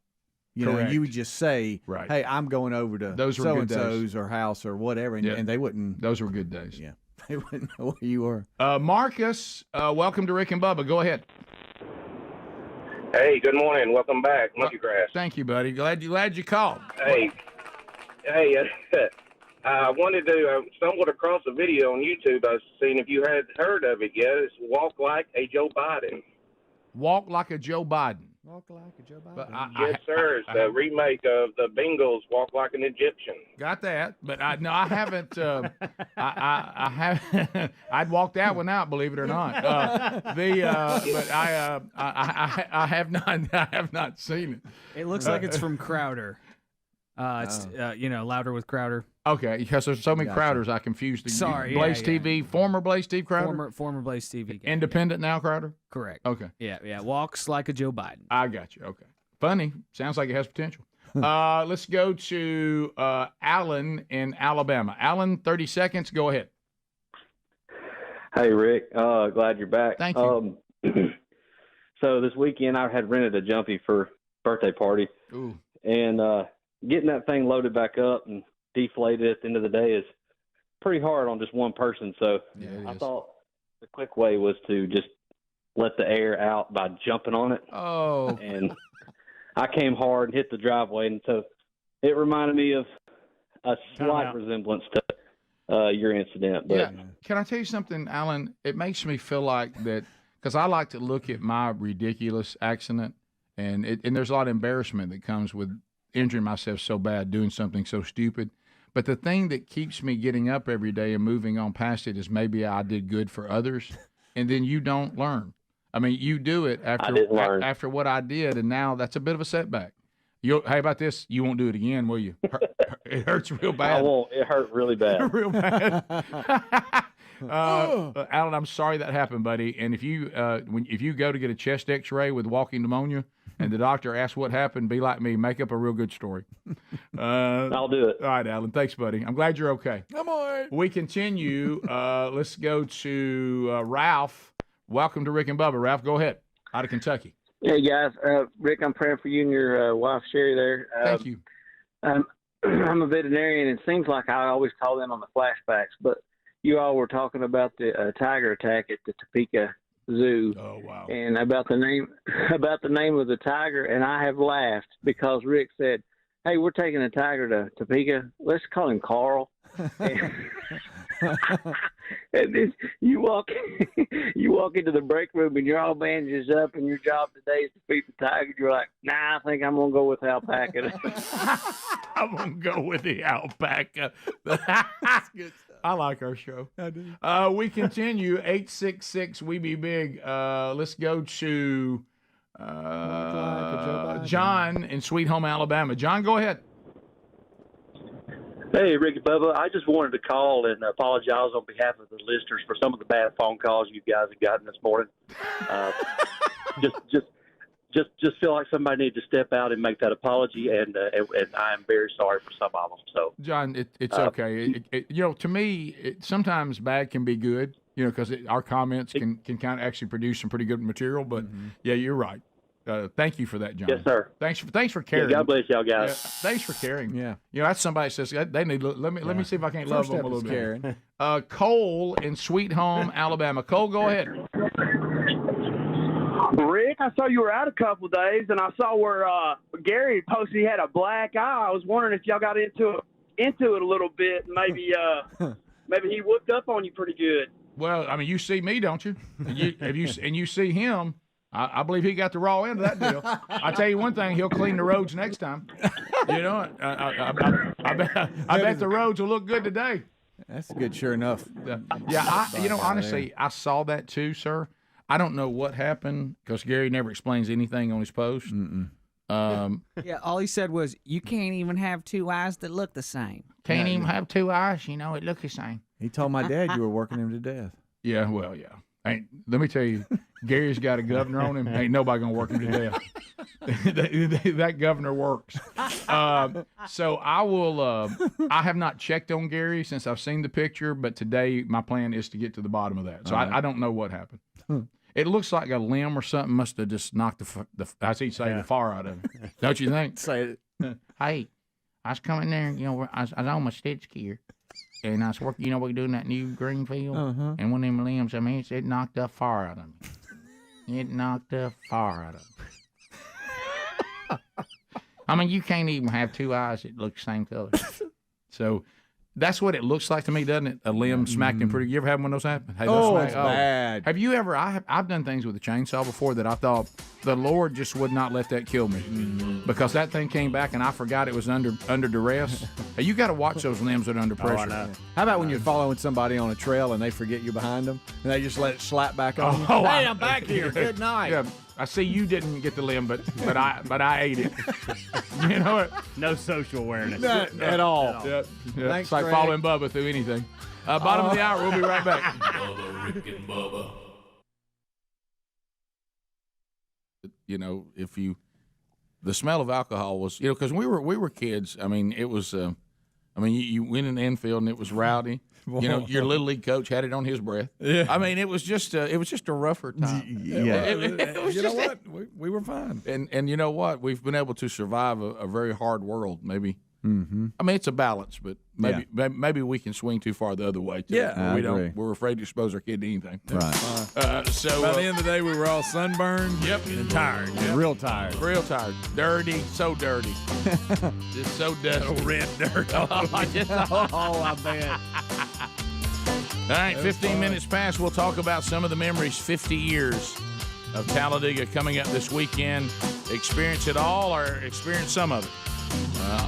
Speaker 2: You know, you would just say, "Hey, I'm going over to so and so's or house or whatever," and they wouldn't.
Speaker 3: Those were good days.
Speaker 2: Yeah, they wouldn't know where you were.
Speaker 3: Marcus, welcome to Rick and Bubba. Go ahead.
Speaker 16: Hey, good morning. Welcome back, Monkey Grass.
Speaker 3: Thank you, buddy. Glad you called.
Speaker 16: Hey, I wanted to stumbled across a video on YouTube. I was seeing if you had heard of it yet. It's Walk Like a Joe Biden.
Speaker 3: Walk Like a Joe Biden.
Speaker 2: Walk like a Joe Biden.
Speaker 16: But yes, sir. It's the remake of the Bengals Walk Like an Egyptian.
Speaker 3: Got that, but I haven't. I have. I'd walk that one out, believe it or not. But I have not. I have not seen it.
Speaker 5: It looks like it's from Crowder. It's Louder with Crowder.
Speaker 3: Okay, because there's so many Crowders, I confused.
Speaker 5: Sorry,
Speaker 3: Blaze TV, former Blaze Steve Crowder,
Speaker 5: former Blaze TV guy.
Speaker 3: Independent now Crowder.
Speaker 5: Correct.
Speaker 3: Okay.
Speaker 5: Yeah. Walks like a Joe Biden.
Speaker 3: I got you. Okay. Funny. Sounds like it has potential. Let's go to Alan in Alabama. Alan, 30 seconds. Go ahead.
Speaker 18: Hey, Rick. Glad you're back.
Speaker 3: Thank you.
Speaker 18: So this weekend I had rented a Jumpy for birthday party.
Speaker 3: Ooh.
Speaker 18: And getting that thing loaded back up and deflated at the end of the day is pretty hard on just one person. So I thought the quick way was to just let the air out by jumping on it.
Speaker 3: Oh.
Speaker 18: And I came hard and hit the driveway. And so it reminded me of a slight resemblance to your incident. But
Speaker 3: Can I tell you something, Alan? It makes me feel like that because I like to look at my ridiculous accident and there's a lot of embarrassment that comes with injuring myself so bad, doing something so stupid. But the thing that keeps me getting up every day and moving on past it is maybe I did good for others, and then you don't learn. I mean, you do it after what I did, and now that's a bit of a setback. How about this? You won't do it again, will you? It hurts real bad.
Speaker 18: I won't. It hurt really bad.
Speaker 3: Real bad. Alan, I'm sorry that happened, buddy. And if you go to get a chest X-ray with walking pneumonia, and the doctor asks what happened, be like me, make up a real good story.
Speaker 18: I'll do it.
Speaker 3: All right, Alan. Thanks, buddy. I'm glad you're okay.
Speaker 2: I'm all right.
Speaker 3: We continue. Let's go to Ralph. Welcome to Rick and Bubba. Ralph, go ahead. Out of Kentucky.
Speaker 19: Hey, guys. Rick, I'm praying for you and your wife, Sherry, there.
Speaker 3: Thank you.
Speaker 19: I'm a veterinarian, and it seems like I always call in on the flashbacks, but you all were talking about the tiger attack at the Topeka Zoo.
Speaker 3: Oh wow!
Speaker 19: And about the name of the tiger, and I have laughed because Rick said, "Hey, we're taking a tiger to Topeka. Let's call him Carl." And then you walk into the break room and you're all bandaged up, and your job today is to feed the tiger. You're like, nah, I think I'm gonna go with alpaca.
Speaker 3: I'm gonna go with the alpaca. I like our show. I do. We continue 866 We Be Big. Let's go to John in Sweet Home, Alabama. John, go ahead.
Speaker 6: Hey, Ricky Bubba, I just wanted to call and apologize on behalf of the listeners for some of the bad phone calls you guys have gotten this morning. Just feel like somebody needs to step out and make that apology, and I am very sorry for some of them. So,
Speaker 3: John, it's okay. To me, sometimes bad can be good. Because our comments can kind of actually produce some pretty good material. But yeah, you're right. Thank you for that, John.
Speaker 6: Yes, sir.
Speaker 3: Thanks for caring.
Speaker 6: Yeah, God bless y'all guys.
Speaker 3: Yeah, thanks for caring. Yeah. That's somebody that says they need. Let me see if I can't love them a little bit. Cole in Sweet Home, Alabama. Cole, go ahead.
Speaker 8: Rick, I saw you were out a couple of days, and I saw where Gary posted he had a black eye. I was wondering if y'all got into it a little bit. Maybe he whooped up on you pretty good.
Speaker 3: Well, I mean, you see me, don't you? And you see him. I believe he got the raw end of that deal. I tell you one thing, he'll clean the roads next time. I bet the roads will look good today.
Speaker 2: That's good, sure enough.
Speaker 3: Honestly, I saw that too, sir. I don't know what happened because Gary never explains anything on his post.
Speaker 5: Yeah, all he said was, "You can't even have two eyes that look the same."
Speaker 3: Can't even have two eyes, it look the same.
Speaker 2: He told my dad you were working him to death.
Speaker 3: Yeah, well, yeah. Let me tell you, Gary's got a governor on him. Ain't nobody gonna work him to death. That governor works. So I will. I have not checked on Gary since I've seen the picture, but today my plan is to get to the bottom of that. So I don't know what happened. It looks like a limb or something must have just knocked the far out of him. Don't you think?
Speaker 2: Say it.
Speaker 9: Hey, I was coming there. I was on my stitch gear. And I was working, we're doing that new green field. And one of them limbs, it knocked the fire out of me. It knocked the fire out of me. You can't even have two eyes that look the same color.
Speaker 3: So that's what it looks like to me, doesn't it? A limb smacking pretty. You ever have one of those happen? Hey,
Speaker 2: it's bad.
Speaker 3: Have you ever? I've done things with a chainsaw before that I thought the Lord just would not let that kill me because that thing came back and I forgot it was under duress. Hey, you got to watch those limbs that are under pressure.
Speaker 2: I know. How about when you're following somebody on a trail and they forget you're behind them and they just let it slap back on you? Hey, I'm back here. Good night.
Speaker 3: Yeah, I see you didn't get the limb, but I ate it. You know what?
Speaker 20: No social awareness.
Speaker 2: Not at all.
Speaker 3: Yep.
Speaker 2: Thanks,
Speaker 3: it's like
Speaker 2: Greg.
Speaker 3: following Bubba through anything. Bottom of the hour. We'll be right back.
Speaker 1: Bubba, Rick and Bubba.
Speaker 3: The smell of alcohol was, because we were kids. It was. You went in the infield and it was rowdy. Your little league coach had it on his breath. Yeah. It was just a rougher time.
Speaker 2: Yeah.
Speaker 3: It was
Speaker 10: you know what? We were fine.
Speaker 3: And you know what? We've been able to survive a very hard world. Maybe.
Speaker 2: Mm-hmm.
Speaker 3: It's a balance, but maybe we can swing too far the other way too.
Speaker 2: Yeah,
Speaker 3: we don't. We're afraid to expose our kid to anything.
Speaker 2: Right.
Speaker 3: So
Speaker 10: by the end of the day, we were all sunburned.
Speaker 3: Yep.
Speaker 10: And tired. Yep.
Speaker 2: Real tired.
Speaker 3: Real tired. Dirty. So dirty. Just so dusty.
Speaker 10: Red dirt.
Speaker 2: I bet.
Speaker 3: All right, 15 minutes past. We'll talk about some of the memories, 50 years of Talladega coming up this weekend. Experience it all or experience some of it.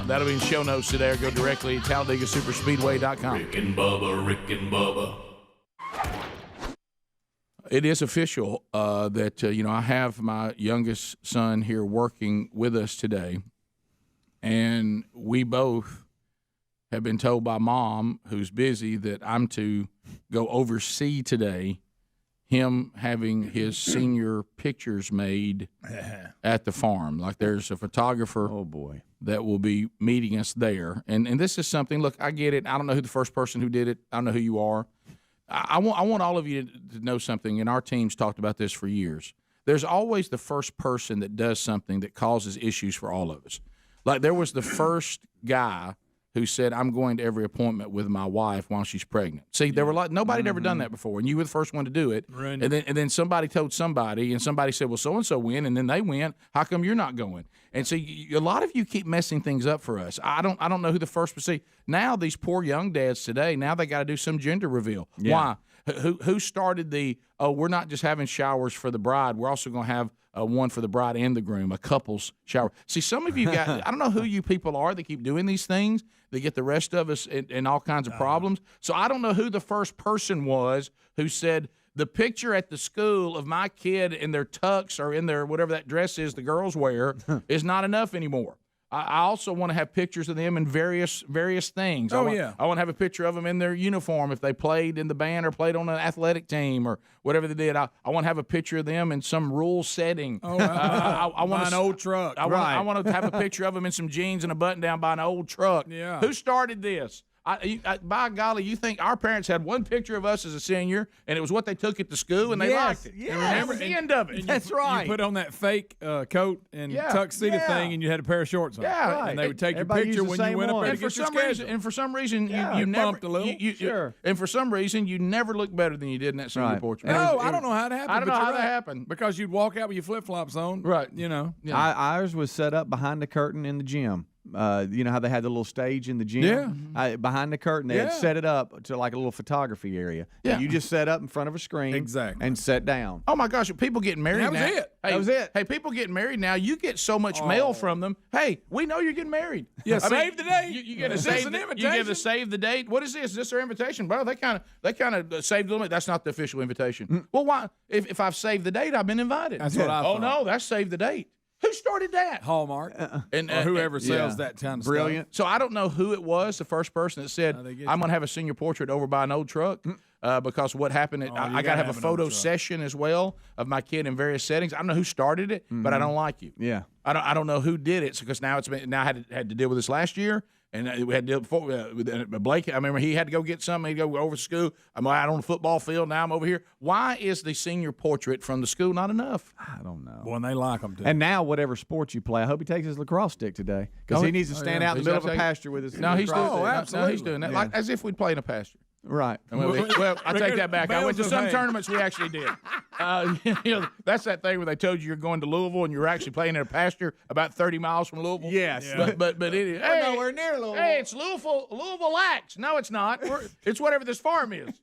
Speaker 3: That'll be in show notes today, or go directly to TalladegaSuperspeedway.com.
Speaker 1: Rick and Bubba.
Speaker 3: It is official that, I have my youngest son here working with us today, and we both have been told by Mom, who's busy, that I'm to go oversee today him having his senior pictures made at the farm. Like there's a photographer that will be meeting us there. And this is something, look, I get it. I don't know who the first person who did it. I don't know who you are. I want all of you to know something, and our team's talked about this for years. There's always the first person that does something that causes issues for all of us. Like there was the first guy who said, I'm going to every appointment with my wife while she's pregnant. See, there were nobody had ever done that before, and you were the first one to do it.
Speaker 10: Right.
Speaker 3: And then somebody told somebody, and somebody said, well, so-and-so went, and then they went. How come you're not going? And so a lot of you keep messing things up for us. I don't know who the first was. See, now these poor young dads today, now they got to do some gender reveal.
Speaker 2: Yeah.
Speaker 3: Why? Who started we're not just having showers for the bride, we're also going to have one for the bride and the groom, a couple's shower. See, some of you got, I don't know who you people are that keep doing these things. They get the rest of us in all kinds of problems. So I don't know who the first person was who said, the picture at the school of my kid in their tux or in their whatever that dress is the girls wear is not enough anymore. I also want to have pictures of them in various things. I want to have a picture of them in their uniform if they played in the band or played on an athletic team or whatever they did. I want to have a picture of them in some rural setting.
Speaker 10: Oh, I want an old truck.
Speaker 3: I want to have a picture of them in some jeans and a button down by an old truck.
Speaker 10: Yeah.
Speaker 3: Who started this? By golly, you think our parents had one picture of us as a senior, and it was what they took at the school, and they liked it.
Speaker 10: Yes.
Speaker 3: And remember the end of it.
Speaker 10: That's right. You put on that fake coat and tuxedo thing, and you had a pair of shorts on.
Speaker 3: Yeah,
Speaker 10: right. And they would take
Speaker 2: Everybody
Speaker 10: your picture when you went up there to get your schedule.
Speaker 3: And for some reason, you
Speaker 10: bumped
Speaker 3: never
Speaker 10: a little.
Speaker 3: And for some reason, you never looked better than you did in that senior portrait.
Speaker 10: No, I don't know how it happened.
Speaker 3: I don't know how that happened.
Speaker 10: Because you'd walk out with your flip flops on,
Speaker 3: right?
Speaker 10: You know,
Speaker 2: Ours was set up behind the curtain in the gym. You know how they had the little stage in the gym?
Speaker 10: Yeah.
Speaker 2: Behind the curtain, they had set it up to like a little photography area.
Speaker 3: Yeah.
Speaker 2: You just set up in front of a screen and sat down.
Speaker 3: Oh, my gosh, people getting married
Speaker 10: That was
Speaker 3: now.
Speaker 10: it.
Speaker 3: Hey,
Speaker 2: That was it.
Speaker 3: Hey, people getting married now, you get so much mail from them. Hey, we know you're getting married.
Speaker 10: Yeah,
Speaker 3: I mean,
Speaker 10: save the date.
Speaker 3: You get a
Speaker 10: Is
Speaker 3: save
Speaker 10: this an
Speaker 3: You get
Speaker 10: invitation?
Speaker 3: a save the date. What is this? Is this their invitation? Bro, they kind of saved the limit. That's not the official invitation. Well, why? If I've saved the date, I've been invited.
Speaker 10: That's what I thought.
Speaker 3: Oh, no, that's save the date. Who started that?
Speaker 10: Hallmark.
Speaker 3: And
Speaker 10: or whoever sells that kind of
Speaker 2: Brilliant.
Speaker 3: So I don't know who it was, the first person that said, I'm going to have a senior portrait over by an old truck because what happened, I got to have a photo session as well of my kid in various settings. I don't know who started it, but I don't like you.
Speaker 2: Yeah.
Speaker 3: I don't know who did it because now I had to deal with this last year. And we had to deal before with Blake. I remember he had to go get something. He'd go over to school. I'm out on the football field. Now I'm over here. Why is the senior portrait from the school not enough?
Speaker 2: I don't know.
Speaker 10: Well, and they like them too.
Speaker 2: And now, whatever sport you play, I hope he takes his lacrosse stick today because he needs to stand out in the middle of a pasture with his.
Speaker 3: No, he's doing.
Speaker 2: absolutely.
Speaker 3: No, he's doing that like as if we'd play in a pasture.
Speaker 2: Right.
Speaker 3: Well, I take that back. I went to some tournaments we actually did. That's that thing where they told you you're going to Louisville and you're actually playing in a pasture about 30 miles from Louisville.
Speaker 2: Yes.
Speaker 3: Yeah. But it is.
Speaker 2: We're nowhere near Louisville.
Speaker 3: Hey, it's Louisville Lax. No, it's not. It's whatever this farm is.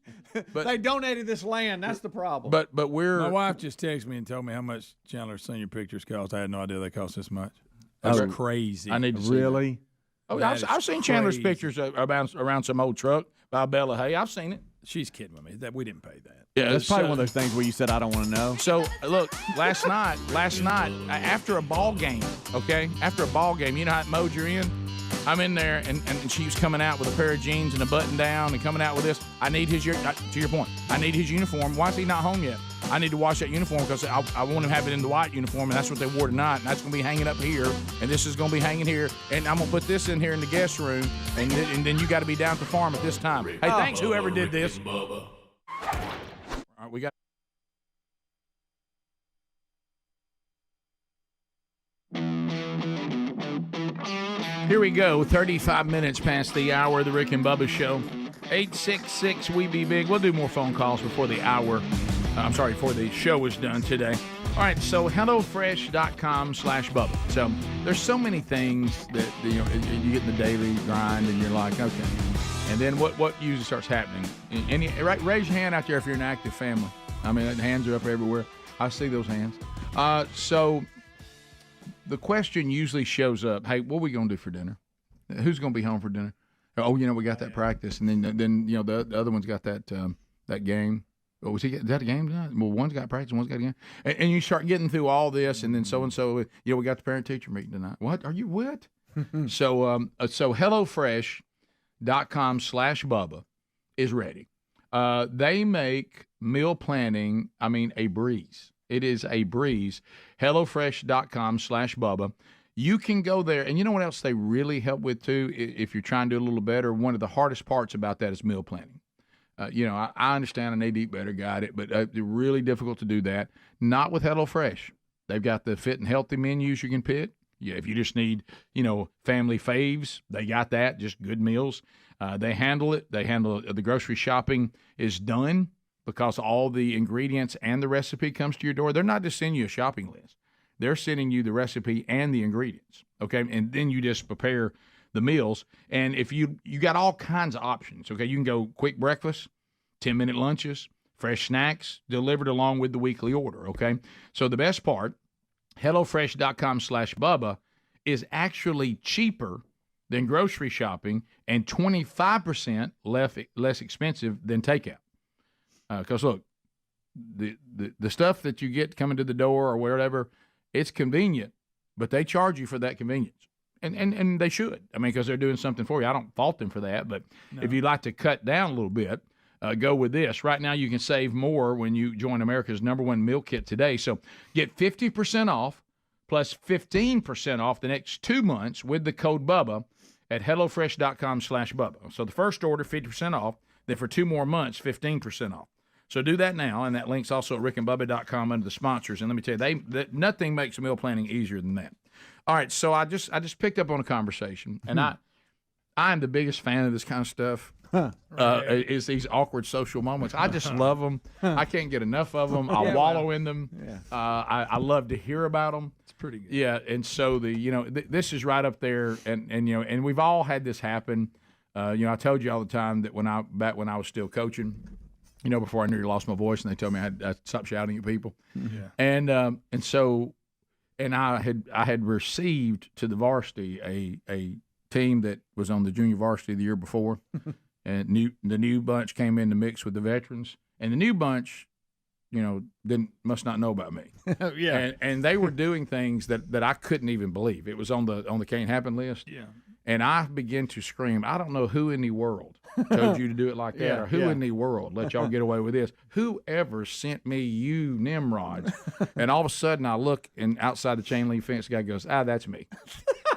Speaker 3: But
Speaker 2: they donated this land. That's the problem.
Speaker 3: But
Speaker 10: my wife just texted me and told me how much Chandler's senior pictures cost. I had no idea they cost this much. That's crazy.
Speaker 3: I need to see
Speaker 2: really.
Speaker 3: Oh, I've seen Chandler's pictures around some old truck by Bella Hay. I've seen it.
Speaker 10: She's kidding with me. That we didn't pay that.
Speaker 3: Yeah,
Speaker 2: that's probably one of those things where you said I don't want to know.
Speaker 3: So look, last night after a ball game, after a ball game, you know how it mowed you in. I'm in there, and she was coming out with a pair of jeans and a button down and coming out with this. I need his, to your point, I need his uniform. Why is he not home yet? I need to wash that uniform because I want him to have it in the white uniform, and that's what they wore tonight, and that's going to be hanging up here, and this is going to be hanging here, and I'm going to put this in here in the guest room, and then you got to be down at the farm at this time. Hey, thanks whoever did this. All right, we got. Here we go, 35 minutes past the hour of the Rick and Bubba Show. 866 We Be Big. We'll do more phone calls before the hour. Before the show is done today. All right, so HelloFresh.com/Bubba. So there's so many things that you get in the daily grind, and you're like, okay. And then what usually starts happening? Raise your hand out there if you're an active family. I mean, hands are up everywhere. I see those hands. So the question usually shows up, hey, what are we going to do for dinner? Who's going to be home for dinner? Oh, we got that practice. And then the other one's got that game. Oh, is that a game tonight? Well, one's got practice, one's got a game. And you start getting through all this, and then so-and-so, we got the parent-teacher meeting tonight. What? Are you what? So HelloFresh.com/Bubba is ready. They make meal planning, a breeze. It is a breeze. HelloFresh.com/Bubba. You can go there, and you know what else they really help with, too, if you're trying to do a little better? One of the hardest parts about that is meal planning. I understand I need to eat better, got it, but it's really difficult to do that. Not with HelloFresh. They've got the fit and healthy menus you can pick. Yeah, if you just need, family faves, they got that, just good meals. They handle it. The grocery shopping is done because all the ingredients and the recipe comes to your door. They're not just sending you a shopping list. They're sending you the recipe and the ingredients, okay? And then you just prepare the meals. And if you got all kinds of options, okay? You can go quick breakfast, 10-minute lunches, fresh snacks delivered along with the weekly order, okay? So the best part, HelloFresh.com/Bubba is actually cheaper than grocery shopping and 25% less expensive than takeout. Because, look, the stuff that you get coming to the door or whatever, it's convenient, but they charge you for that convenience. And they should. I mean, because they're doing something for you. I don't fault them for that, but if you'd like to cut down a little bit, go with this. Right now, you can save more when you join America's #1 meal kit today. So get 50% off plus 15% off the next 2 months with the code BUBBA at HelloFresh.com/Bubba. So the first order, 50% off. Then for 2 more months, 15% off. So do that now, and that link's also at rickandbubba.com under the sponsors. And let me tell you, nothing makes meal planning easier than that. All right, so I just picked up on a conversation, and I'm the biggest fan of this kind of stuff. Is these awkward social moments. I just love them. I can't get enough of them. I wallow in them. Yeah. I love to hear about them.
Speaker 10: It's pretty good.
Speaker 3: Yeah, and so this is right up there, and we've all had this happen. I told you all the time that when I was still coaching, before I nearly lost my voice, and they told me I'd stop shouting at people.
Speaker 10: Yeah.
Speaker 3: And so I had received to the varsity a team that was on the junior varsity the year before, and the new bunch came in to mix with the veterans, and the new bunch, must not know about me.
Speaker 2: Yeah.
Speaker 3: And they were doing things that I couldn't even believe. It was on the can't happen list.
Speaker 10: Yeah.
Speaker 3: And I began to scream, I don't know who in the world told you to do it like that, or who in the world let y'all get away with this. Whoever sent me you Nimrods? And all of a sudden I look, and outside the chain link fence guy goes, that's me.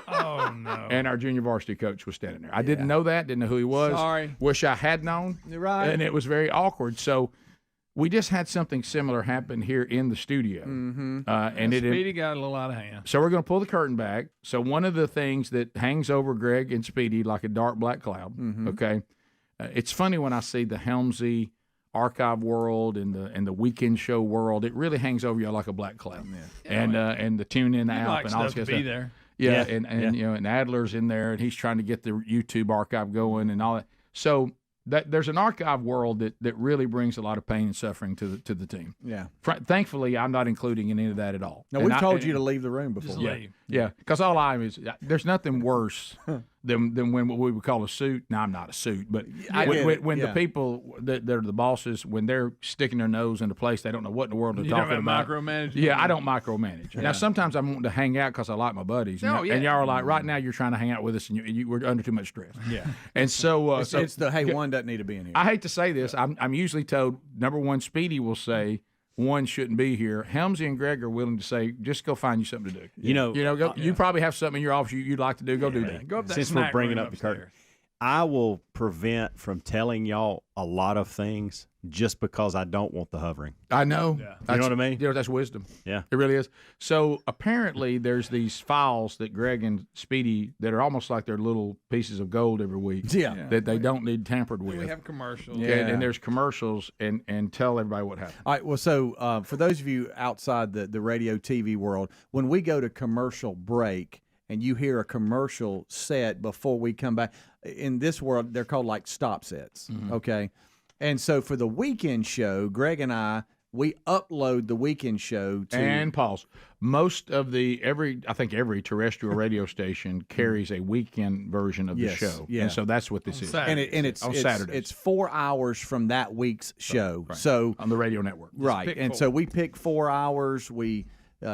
Speaker 10: Oh, no.
Speaker 3: And our junior varsity coach was standing there. I didn't know that, didn't know who he was.
Speaker 10: Sorry.
Speaker 3: Wish I had known.
Speaker 2: Right.
Speaker 3: And it was very awkward. So we just had something similar happen here in the studio.
Speaker 2: Mm-hmm.
Speaker 3: And
Speaker 10: Speedy got a little out of hand.
Speaker 3: So we're going to pull the curtain back. So one of the things that hangs over Greg and Speedy like a dark black cloud, okay? It's funny when I see the Helmsy archive world and the weekend show world. It really hangs over you like a black cloud. Yeah. And the tune in app
Speaker 10: like
Speaker 3: and all this
Speaker 10: stuff to be there.
Speaker 3: Yeah, and Adler's in there, and he's trying to get the YouTube archive going and all that. So there's an archive world that really brings a lot of pain and suffering to the team.
Speaker 2: Yeah.
Speaker 3: Thankfully, I'm not including any of that at all.
Speaker 2: No, we've told you to leave the room before.
Speaker 10: Just leave.
Speaker 3: Yeah, because all I am is there's nothing worse than when what we would call a suit. Now, I'm not a suit, but when the people that are the bosses, when they're sticking their nose into place, they don't know what in the world they're talking about.
Speaker 10: Micromanage.
Speaker 3: Yeah, I don't micromanage. Now, sometimes I'm wanting to hang out because I like my buddies. And y'all are like, right now you're trying to hang out with us, and we're under too much stress.
Speaker 2: Yeah.
Speaker 3: And so
Speaker 2: it's the, hey, one doesn't need to be in here.
Speaker 3: I hate to say this. I'm usually told, #1, Speedy will say, one shouldn't be here. Helmsy and Greg are willing to say, just go find you something to do. You probably have something in your office you'd like to do. Go do that.
Speaker 10: Go up that
Speaker 4: Since we're bringing up the
Speaker 10: upstairs.
Speaker 4: curtain, I will prevent from telling y'all a lot of things just because I don't want the hovering.
Speaker 3: I know.
Speaker 4: Yeah. You know what I mean?
Speaker 3: That's wisdom.
Speaker 4: Yeah.
Speaker 3: It really is. So apparently there's these files that Greg and Speedy that are almost like they're little pieces of gold every week.
Speaker 2: Yeah.
Speaker 3: That they don't need tampered with.
Speaker 10: We have commercials.
Speaker 3: Yeah. And there's commercials and tell everybody what happened.
Speaker 2: All right. Well, so for those of you outside the radio TV world, when we go to commercial break and you hear a commercial set before we come back, in this world, they're called like stop sets. Mm-hmm. Okay. And so for the weekend show, Greg and I, we upload the weekend show to.
Speaker 3: And pause. Most of I think every terrestrial radio station carries a weekend version of the show. Yeah. And so that's what this is.
Speaker 2: And it's
Speaker 3: on Saturdays.
Speaker 2: It's 4 hours from that week's show.
Speaker 3: Right.
Speaker 2: So
Speaker 3: on the radio network.
Speaker 2: Right. And so we pick 4 hours. We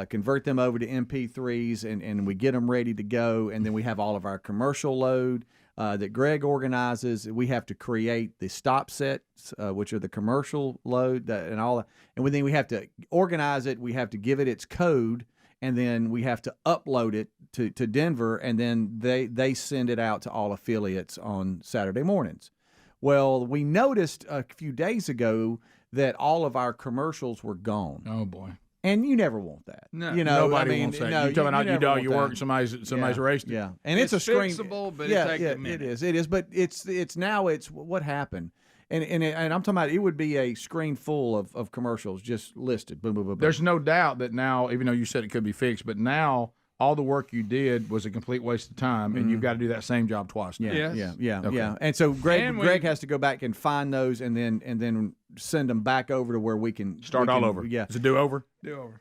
Speaker 2: convert them over to MP3s and we get them ready to go. And then we have all of our commercial load that Greg organizes. We have to create the stop sets, which are the commercial load and all that. And then we have to organize it. We have to give it its code, and then we have to upload it to Denver, and then they send it out to all affiliates on Saturday mornings. Well, we noticed a few days ago that all of our commercials were gone.
Speaker 3: Oh, boy.
Speaker 2: And you never want that.
Speaker 10: No,
Speaker 3: nobody wants that. You're talking about you dog your work and somebody's raced it.
Speaker 2: Yeah, and it's a screen.
Speaker 10: Fixable, but
Speaker 2: yeah,
Speaker 10: it takes a minute.
Speaker 2: It is. But it's now what happened. And I'm talking about it would be a screen full of commercials just listed. Boom, boom, boom, boom.
Speaker 3: There's no doubt that now, even though you said it could be fixed, but now all the work you did was a complete waste of time, and you've got to do that same job twice now.
Speaker 2: Yeah. And so Greg has to go back and find those, and then send them back over to where we can
Speaker 3: start all over.
Speaker 2: Yeah,
Speaker 3: it's a do-over.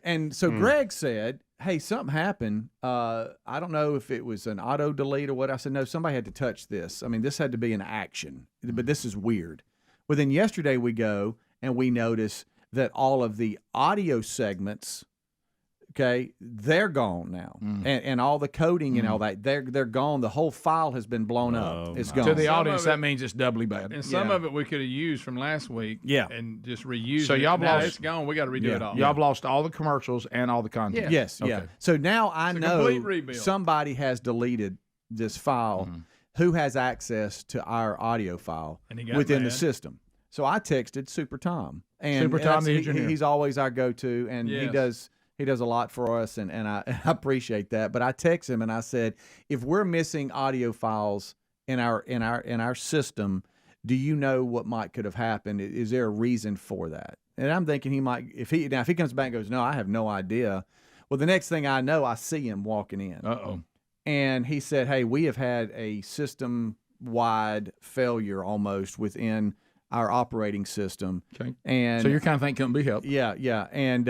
Speaker 2: And so Greg said, "Hey, something happened. I don't know if it was an auto delete or what." I said, "No, somebody had to touch this. I mean, this had to be an action, but this is weird." Well, then yesterday we go and we notice that all of the audio segments, okay, they're gone now, and all the coding and all that, they're gone. The whole file has been blown up. It's gone.
Speaker 3: To the audience, that means it's doubly bad.
Speaker 10: And some of it we could have used from last week.
Speaker 2: Yeah.
Speaker 10: And just reused.
Speaker 3: So y'all
Speaker 10: now
Speaker 3: lost.
Speaker 10: It's gone. We got to redo it all.
Speaker 3: Y'all lost all the commercials and all the content.
Speaker 2: Yes.
Speaker 3: Okay.
Speaker 2: Yeah. So now I
Speaker 10: It's a
Speaker 2: know
Speaker 10: complete rebuild.
Speaker 2: somebody has deleted this file. Who has access to our audio file
Speaker 10: And he got
Speaker 2: within the
Speaker 10: mad.
Speaker 2: system? So I texted Super Tom, and
Speaker 3: Super Tom, the
Speaker 2: he-
Speaker 3: engineer.
Speaker 2: he's always our go-to, and he
Speaker 10: Yes.
Speaker 2: does a lot for us, and I appreciate that. But I text him and I said, if we're missing audio files in our system, do you know what could have happened? Is there a reason for that? And I'm thinking he might. If he comes back and goes, no, I have no idea. Well, the next thing I know, I see him walking in. And he said, hey, we have had a system-wide failure almost within our operating system.
Speaker 3: Okay.
Speaker 2: And
Speaker 3: so you're kind of thinking couldn't be helped.
Speaker 2: Yeah. And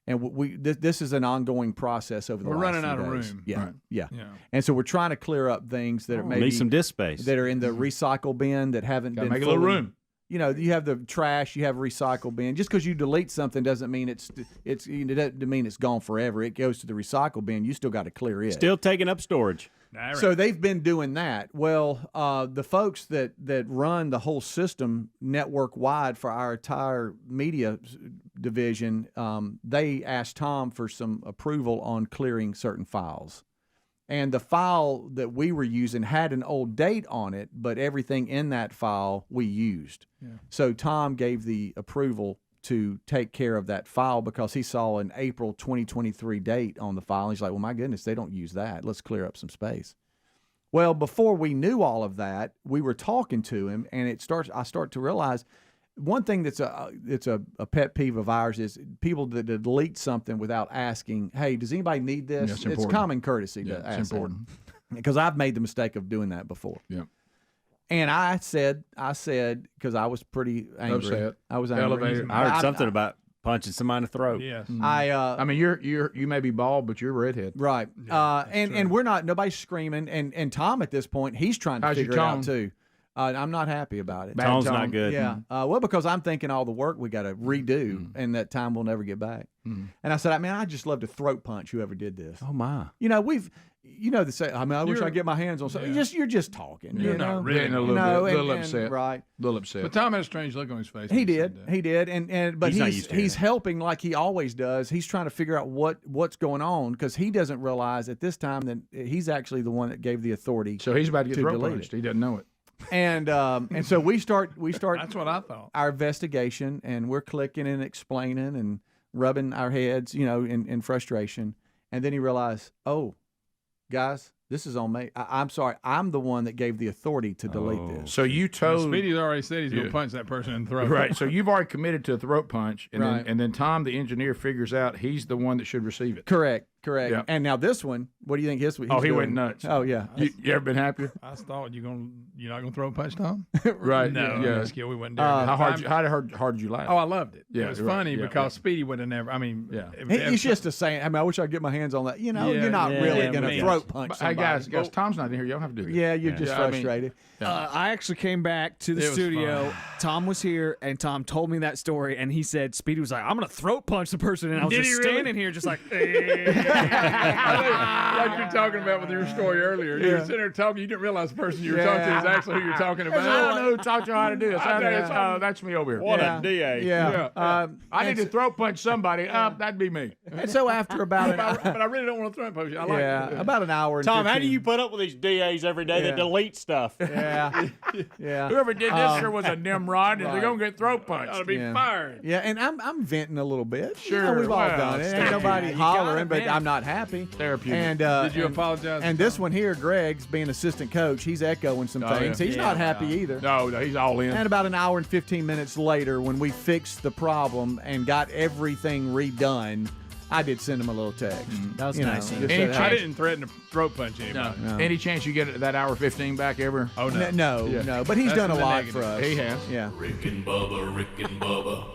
Speaker 2: this is an ongoing process over the
Speaker 10: We're
Speaker 2: last
Speaker 10: running
Speaker 2: few
Speaker 10: out of
Speaker 2: days.
Speaker 10: room.
Speaker 2: Yeah.
Speaker 3: Right.
Speaker 2: Yeah.
Speaker 10: Yeah.
Speaker 2: And so we're trying to clear up things that are maybe
Speaker 4: Need some disk space.
Speaker 2: that are in the recycle bin that haven't
Speaker 3: Gotta
Speaker 2: been
Speaker 3: make a little
Speaker 2: fully-
Speaker 3: room.
Speaker 2: You know, you have the trash, you have a recycle bin. Just because you delete something doesn't mean it doesn't mean it's gone forever. It goes to the recycle bin. You still got to clear it.
Speaker 4: Still taking up storage.
Speaker 2: So they've been doing that. Well, the folks that run the whole system network wide for our entire media division, they asked Tom for some approval on clearing certain files. And the file that we were using had an old date on it, but everything in that file we used.
Speaker 10: Yeah.
Speaker 2: So Tom gave the approval to take care of that file because he saw an April 2023 date on the file. He's like, well, my goodness, they don't use that. Let's clear up some space. Well, before we knew all of that, we were talking to him, and I start to realize one thing that's a pet peeve of ours is people that delete something without asking, hey, does anybody need this?
Speaker 3: Yeah,
Speaker 2: it's common courtesy to ask.
Speaker 3: It's important.
Speaker 2: Because I've made the mistake of doing that before.
Speaker 3: Yeah.
Speaker 2: And I said, because I was pretty angry.
Speaker 3: Upset.
Speaker 2: I was angry.
Speaker 3: Elevated.
Speaker 4: I heard something about punching somebody in the throat.
Speaker 10: Yes.
Speaker 2: I
Speaker 3: mean, you may be bald, but you're a redhead.
Speaker 2: right. And we're not. Nobody's screaming. And Tom at this point, he's trying to
Speaker 3: How's your
Speaker 2: figure it out
Speaker 3: tone?
Speaker 2: too. I'm not happy about it.
Speaker 3: Bad
Speaker 4: Tone's
Speaker 3: tone.
Speaker 4: not good.
Speaker 2: Yeah. Well, because I'm thinking all the work we got to redo, and that time we'll never get back. And I said, man, I'd just love to throat punch whoever did this.
Speaker 4: Oh my.
Speaker 2: You know, the say. I mean, I wish I could get my hands on something.
Speaker 10: Yeah.
Speaker 2: You're just talking.
Speaker 10: You're
Speaker 2: you know?
Speaker 10: not really.
Speaker 3: Getting a
Speaker 2: You
Speaker 3: little
Speaker 2: know,
Speaker 3: bit, little
Speaker 2: and-
Speaker 3: upset.
Speaker 2: right.
Speaker 3: Little upset.
Speaker 10: But Tom had a strange look on his face.
Speaker 2: He
Speaker 10: when
Speaker 2: did.
Speaker 10: said that.
Speaker 2: He did. But
Speaker 4: He's not used to
Speaker 2: he's
Speaker 4: it.
Speaker 2: helping like he always does. He's trying to figure out what's going on because he doesn't realize at this time that he's actually the one that gave the authority.
Speaker 3: So he's about to get
Speaker 2: to
Speaker 3: throat
Speaker 2: delete
Speaker 3: punched.
Speaker 2: it.
Speaker 3: He doesn't know it.
Speaker 2: And so we start
Speaker 10: That's what I thought.
Speaker 2: our investigation, and we're clicking and explaining and rubbing our heads, in frustration. And then he realized, oh, guys, this is on me. I'm sorry. I'm the one that gave the authority to delete this.
Speaker 3: So you told
Speaker 10: Speedy's already said he's going
Speaker 3: Yeah.
Speaker 10: to punch that person in the throat.
Speaker 3: right. So you've already committed to a throat punch, and
Speaker 2: Right.
Speaker 3: then Tom, the engineer, figures out he's the one that should receive it.
Speaker 2: Correct.
Speaker 3: Yeah.
Speaker 2: And now this one, what do you think his?
Speaker 3: Oh,
Speaker 2: he's
Speaker 3: he went
Speaker 2: doing?
Speaker 3: nuts.
Speaker 2: Oh yeah.
Speaker 3: You ever been happier?
Speaker 10: I thought you're not gonna throw a punch, Tom.
Speaker 3: Right.
Speaker 10: No,
Speaker 3: Yeah.
Speaker 10: that's good. We wouldn't do it.
Speaker 3: How hard did you laugh?
Speaker 10: Oh, I loved it.
Speaker 3: Yeah,
Speaker 10: It was
Speaker 3: right.
Speaker 10: funny
Speaker 3: Yeah,
Speaker 10: because
Speaker 3: yeah.
Speaker 10: Speedy would have never. I mean,
Speaker 3: Yeah.
Speaker 2: He's just a saying. I mean, I wish I could get my hands on that.
Speaker 10: Yeah,
Speaker 2: you're not
Speaker 10: yeah,
Speaker 2: really
Speaker 10: yeah,
Speaker 2: going to
Speaker 10: man.
Speaker 2: throat punch
Speaker 3: Hey
Speaker 2: somebody.
Speaker 3: guys, Tom's not in here. You don't have to do that.
Speaker 2: Yeah, you're just
Speaker 3: Yeah, I mean-
Speaker 2: frustrated.
Speaker 5: I actually came back to the
Speaker 10: It was
Speaker 5: studio.
Speaker 10: fun.
Speaker 5: Tom was here, and Tom told me that story, and he said Speedy was like, "I'm gonna throat punch the person," and I was
Speaker 10: Did
Speaker 5: just
Speaker 10: he really?
Speaker 5: standing here, just like, "Eh."
Speaker 10: Like you're talking about with your story earlier. You were sitting there talking, you didn't realize the person you were talking to is actually who you're talking about.
Speaker 3: I don't know who taught you how to do this. That's me over here.
Speaker 4: What a DA.
Speaker 2: Yeah.
Speaker 3: I need to throat punch somebody. That'd be me.
Speaker 2: And so after about
Speaker 10: but I really don't want to throw punch you. I like it.
Speaker 2: about an hour and
Speaker 4: Tom,
Speaker 2: 15.
Speaker 4: how do you put up with these DAs every day that delete stuff?
Speaker 2: Yeah.
Speaker 3: Whoever did this sure was a Nimrod, and they're going to get throat punched.
Speaker 10: Ought to be fired.
Speaker 2: Yeah, and I'm venting a little bit.
Speaker 3: Sure.
Speaker 2: We've all
Speaker 3: Well,
Speaker 2: done it.
Speaker 3: it's
Speaker 2: Ain't nobody
Speaker 3: therapeutic.
Speaker 2: hollering, but
Speaker 10: vent.
Speaker 2: I'm not happy.
Speaker 3: Therapeutic.
Speaker 2: And
Speaker 10: Did you apologize?
Speaker 2: And this one here, Greg's being assistant coach, he's echoing some things.
Speaker 3: yeah.
Speaker 2: He's not happy either.
Speaker 3: No, he's all in.
Speaker 2: And about an hour and 15 minutes later, when we fixed the problem and got everything redone, I did send him a little text.
Speaker 5: That was nice.
Speaker 10: I didn't threaten to throat punch anybody.
Speaker 3: No. Any chance you get that hour 15 back ever?
Speaker 10: Oh, no.
Speaker 2: No. But he's
Speaker 10: That's
Speaker 2: done a
Speaker 10: in the
Speaker 2: lot
Speaker 10: negative.
Speaker 2: for us.
Speaker 3: He has.
Speaker 2: Yeah.
Speaker 1: Rick and Bubba.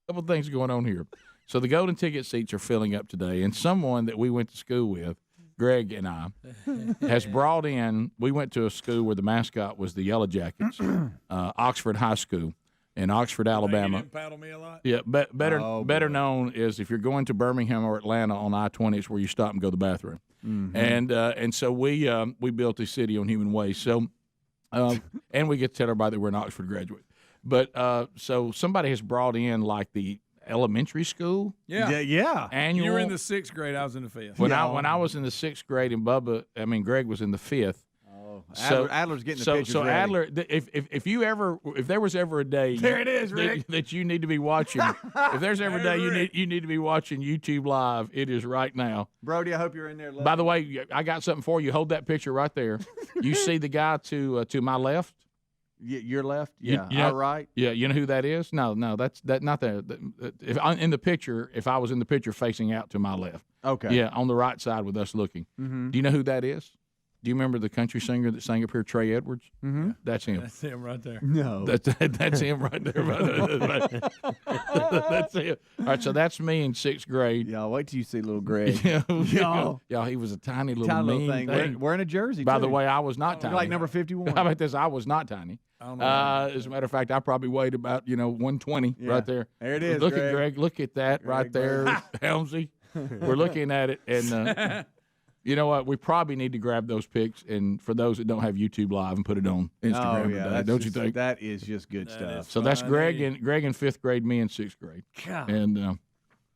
Speaker 3: Couple of things going on here. So the golden ticket seats are filling up today, and someone that we went to school with, Greg and I, has brought in. We went to a school where the mascot was the Yellow Jackets, Oxford High School in Oxford, Alabama.
Speaker 10: You didn't paddle me a lot?
Speaker 3: Yeah, better known is if you're going to Birmingham or Atlanta on I-20, it's where you stop and go to the bathroom. Mm-hmm. And so we built a city on human waste. So and we get to tell everybody that we're an Oxford graduate. But so somebody has brought in like the elementary school.
Speaker 10: Yeah.
Speaker 3: Annual.
Speaker 10: You were in the 6th grade. I was in the 5th.
Speaker 3: When I was in the 6th grade and Greg was in the 5th.
Speaker 2: So Adler's getting the pictures ready.
Speaker 3: Adler, if there was ever a day
Speaker 10: There it is, Rick.
Speaker 3: that you need to be watching, if there's ever a day you need to be watching YouTube Live, it is right now.
Speaker 2: Brody, I hope you're in there.
Speaker 3: By the way, I got something for you. Hold that picture right there. You see the guy to my left?
Speaker 2: Your left?
Speaker 3: You know,
Speaker 2: our right?
Speaker 3: Yeah, you know who that is? No, that's not that. If in the picture, if I was in the picture facing out to my left.
Speaker 2: Okay.
Speaker 3: Yeah, on the right side with us looking.
Speaker 2: Mm-hmm.
Speaker 3: Do you know who that is? Do you remember the country singer that sang up here, Trey Edwards?
Speaker 2: Mm-hmm.
Speaker 3: That's him.
Speaker 10: That's him right there.
Speaker 2: No.
Speaker 3: That's him right there. That's him. All right, so that's me in 6th grade.
Speaker 2: Y'all, wait till you see little Greg.
Speaker 3: Y'all, he was a tiny little mean thing.
Speaker 2: Wearing a jersey,
Speaker 3: By the
Speaker 2: too.
Speaker 3: way, I was not tiny.
Speaker 2: Like number 51.
Speaker 3: How about this? I was not tiny. As a matter of fact, I probably weighed about 120 right there.
Speaker 2: There it is.
Speaker 3: Look
Speaker 2: Greg.
Speaker 3: at Greg. Look at that right there, Helmsy. We're looking at it, and you know what? We probably need to grab those pics, and for those that don't have YouTube Live, and put it on Instagram. Today, don't you think?
Speaker 2: That is just good stuff.
Speaker 3: So that's Greg in 5th grade, me in 6th grade, and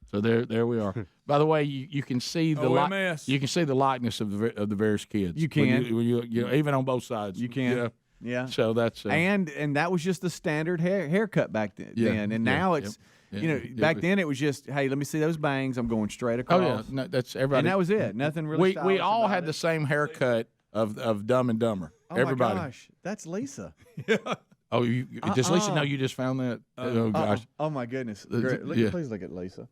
Speaker 3: so there we are. By the way, you can see the likeness of the various kids.
Speaker 2: You can.
Speaker 3: When you even on both sides.
Speaker 2: You can. Yeah.
Speaker 3: So that's
Speaker 2: and that was just the standard haircut back then, and now it's. Back then it was just, hey, let me see those bangs. I'm going straight across.
Speaker 3: Oh yeah, no, that's everybody.
Speaker 2: And that was it. Nothing really.
Speaker 3: We all had the same haircut of Dumb and Dumber.
Speaker 2: Oh
Speaker 3: everybody.
Speaker 2: my gosh, that's Lisa.
Speaker 3: Oh, does Lisa know you just found that? Oh gosh.
Speaker 2: Oh my goodness. Please look at Lisa.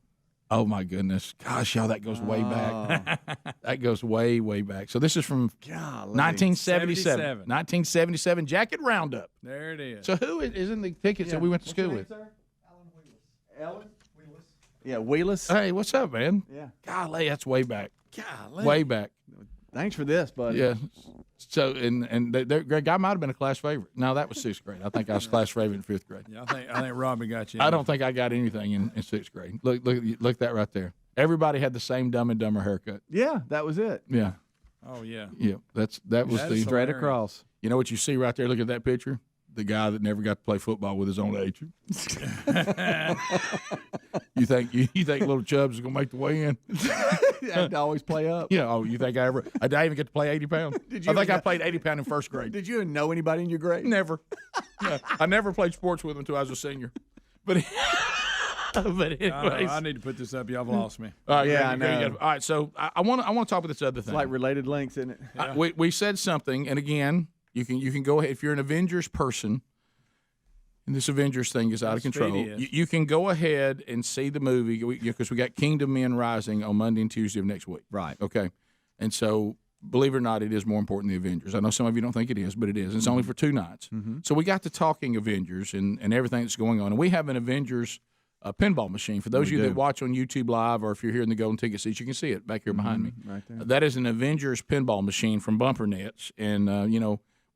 Speaker 3: Oh my goodness. Gosh, y'all, that goes way back. That goes way, way back. So this is from 1977. 1977 Jacket Roundup.
Speaker 10: There it is.
Speaker 3: So who is in the tickets that we went to school with?
Speaker 2: Ellen? Yeah, Wheeless.
Speaker 3: Hey, what's up, man?
Speaker 2: Yeah.
Speaker 3: Golly, that's way back.
Speaker 2: Golly.
Speaker 3: Way back.
Speaker 2: Thanks for this, buddy.
Speaker 3: Yeah. So, Greg, I might have been a class favorite. No, that was 6th grade. I think I was class favorite in 5th grade.
Speaker 10: Yeah, I think Robbie got you.
Speaker 3: I don't think I got anything in 6th grade. Look at that right there. Everybody had the same Dumb and Dumber haircut.
Speaker 2: Yeah, that was it.
Speaker 3: Yeah.
Speaker 10: Oh yeah.
Speaker 3: Yeah, that was the
Speaker 2: straight across.
Speaker 3: You know what you see right there? Look at that picture. The guy that never got to play football with his own age. You think little Chubbs is gonna make the way in?
Speaker 2: You have to always play up.
Speaker 3: Yeah. Oh, you think I even get to play 80 pounds? I think I played 80 pound in 1st grade.
Speaker 2: Did you know anybody in your grade?
Speaker 3: Never. No, I never played sports with him until I was a senior. But anyways,
Speaker 10: I need to put this up. Y'all have lost me.
Speaker 3: All right, yeah, I know. All right, so I want to talk about this other thing.
Speaker 2: It's like related links, isn't it?
Speaker 3: Yeah. We said something, and again, you can go ahead if you're an Avengers person. And this Avengers thing is out of control. You can go ahead and see the movie because we got Kingdom Men Rising on Monday and Tuesday of next week.
Speaker 2: Right.
Speaker 3: Okay. And so, believe it or not, it is more important than the Avengers. I know some of you don't think it is, but it is. It's only for 2 nights. Mm-hmm. So we got to talking Avengers and everything that's going on. And we have an Avengers pinball machine. For those of you that watch on YouTube Live or if you're here in the Golden Ticket seats, you can see it back here behind me.
Speaker 2: Right there.
Speaker 3: That is an Avengers pinball machine from Bumper Nets. And,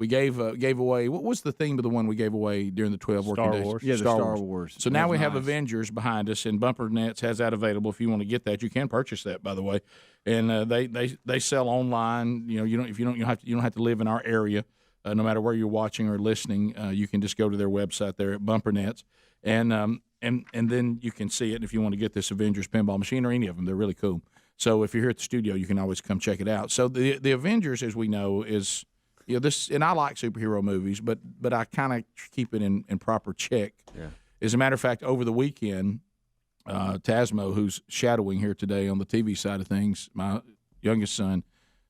Speaker 3: We gave away. What was the theme of the one we gave away during the 12 working days?
Speaker 2: Yeah, Star Wars.
Speaker 3: So now we have Avengers behind us, and Bumper Nets has that available. If you want to get that, you can purchase that, by the way. And they sell online. You don't have to live in our area. No matter where you're watching or listening, you can just go to their website there at Bumper Nets, and then you can see it if you want to get this Avengers pinball machine or any of them. They're really cool. So if you're here at the studio, you can always come check it out. So the Avengers, as we know, is this, and I like superhero movies, but I kind of keep it in proper check.
Speaker 2: Yeah.
Speaker 3: As a matter of fact, over the weekend, Tasmo, who's shadowing here today on the TV side of things, my youngest son,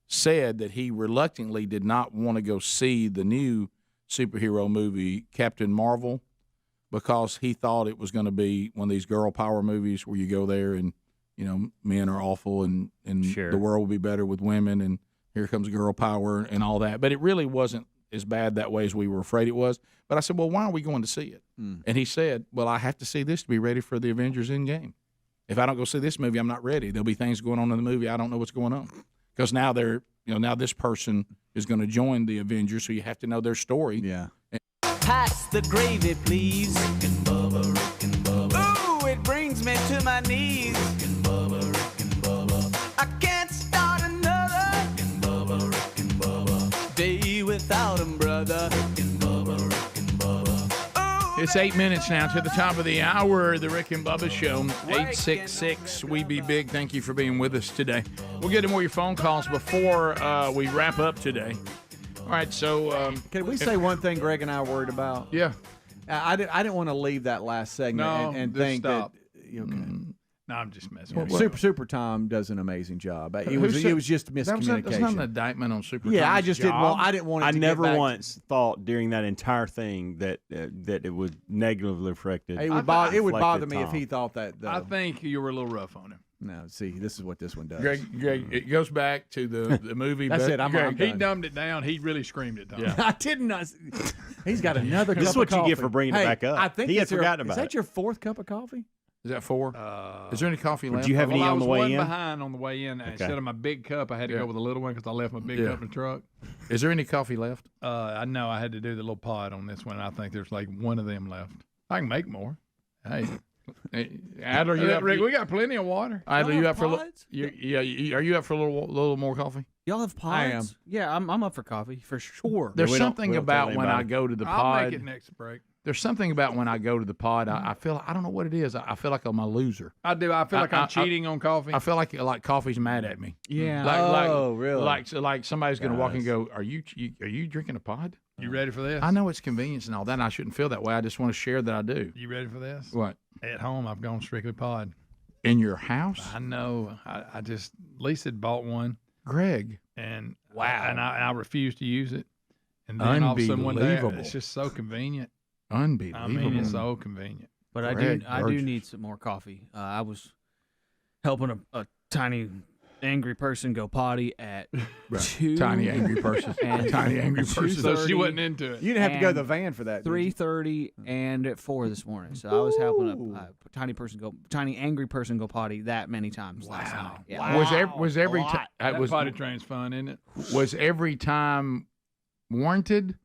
Speaker 3: said that he reluctantly did not want to go see the new superhero movie, Captain Marvel, because he thought it was going to be one of these girl power movies where you go there and, men are awful and
Speaker 2: Sure.
Speaker 3: the world will be better with women and here comes girl power and all that. But it really wasn't as bad that way as we were afraid it was. But I said, well, why are we going to see it? And he said, well, I have to see this to be ready for the Avengers Endgame. If I don't go see this movie, I'm not ready. There'll be things going on in the movie. I don't know what's going on. Because now now this person is going to join the Avengers, so you have to know their story.
Speaker 2: Yeah.
Speaker 1: Pass the gravy, please. Rick and Bubba, Rick and Bubba. Ooh, it brings me to my knees. Rick and Bubba, Rick and Bubba. I can't start another. Rick and Bubba, Rick and Bubba. Day without 'em, brother. Rick and Bubba, Rick and Bubba.
Speaker 3: It's 8 minutes now to the top of the hour, the Rick and Bubba Show. 866 We Be Big. Thank you for being with us today. We'll get to more of your phone calls before we wrap up today. All right, so
Speaker 2: can we say one thing Greg and I are worried about?
Speaker 3: Yeah.
Speaker 2: I didn't want to leave that last segment and think
Speaker 10: stop.
Speaker 2: that. Okay.
Speaker 10: No, I'm just messing with you.
Speaker 2: Super Tom does an amazing job. It was just miscommunication.
Speaker 3: That's not an indictment on Super Tom's
Speaker 2: I just
Speaker 3: job.
Speaker 2: I didn't want it
Speaker 4: I
Speaker 2: to
Speaker 4: never
Speaker 2: get back
Speaker 4: once thought during that entire thing that it would negatively affect it.
Speaker 2: It would bother me if he thought that.
Speaker 10: I think you were a little rough on him.
Speaker 2: No, see, this is what this one does.
Speaker 3: Greg, it goes back to the movie.
Speaker 2: That's it. I'm
Speaker 10: He
Speaker 2: done.
Speaker 10: dumbed it down. He really screamed it, Tom.
Speaker 3: Yeah.
Speaker 2: I didn't. He's got another.
Speaker 4: This is what you get for bringing it back up.
Speaker 2: I think
Speaker 4: he had forgotten about
Speaker 2: it. Is that your fourth cup of coffee?
Speaker 3: Is that 4? Is there any coffee left?
Speaker 4: Do you have any on the way in?
Speaker 10: I was one behind on the way in. Instead of my big cup, I had to go with a little one because I left my big cup in the truck.
Speaker 3: Is there any coffee left?
Speaker 10: I know I had to do the little pod on this one. I think there's like one of them left. I can make more. Hey. Adler, Rick, we got plenty of water.
Speaker 3: Adler, you up for a little? Are you up for a little more coffee?
Speaker 5: Y'all have pods?
Speaker 2: I am.
Speaker 5: Yeah, I'm up for coffee for sure.
Speaker 3: There's something about when I go to the pod.
Speaker 10: I'll make it next break.
Speaker 3: There's something about when I go to the pod. I feel I don't know what it is. I feel like I'm a loser.
Speaker 10: I do. I feel like I'm cheating on coffee.
Speaker 3: I feel like coffee's mad at me.
Speaker 5: Yeah.
Speaker 2: Really?
Speaker 3: Like somebody's going to walk and go, "Are you drinking a pod?
Speaker 10: You ready for this?
Speaker 3: I know it's convenience and all that. And I shouldn't feel that way. I just want to share that I do.
Speaker 10: You ready for this?
Speaker 3: What?
Speaker 10: At home, I've gone strictly pod.
Speaker 3: In your house?
Speaker 10: I know. I just Lisa had bought one.
Speaker 3: Greg.
Speaker 10: And
Speaker 3: wow.
Speaker 10: And I refused to use it. And then all of a sudden one day, it's just so convenient.
Speaker 3: Unbelievable.
Speaker 10: I mean, it's so convenient.
Speaker 5: But I do need some more coffee. I was helping a tiny angry person go potty at 2.
Speaker 3: Tiny angry person. Tiny angry person.
Speaker 10: So she wasn't into it.
Speaker 2: You didn't have to go to the van for that.
Speaker 5: 3:30 and at 4 this morning. So I was helping a tiny angry person go potty that many times last night. Yeah.
Speaker 10: Wow.
Speaker 3: Was every time
Speaker 10: that potty train's fun, isn't it?
Speaker 3: Was every time warranted,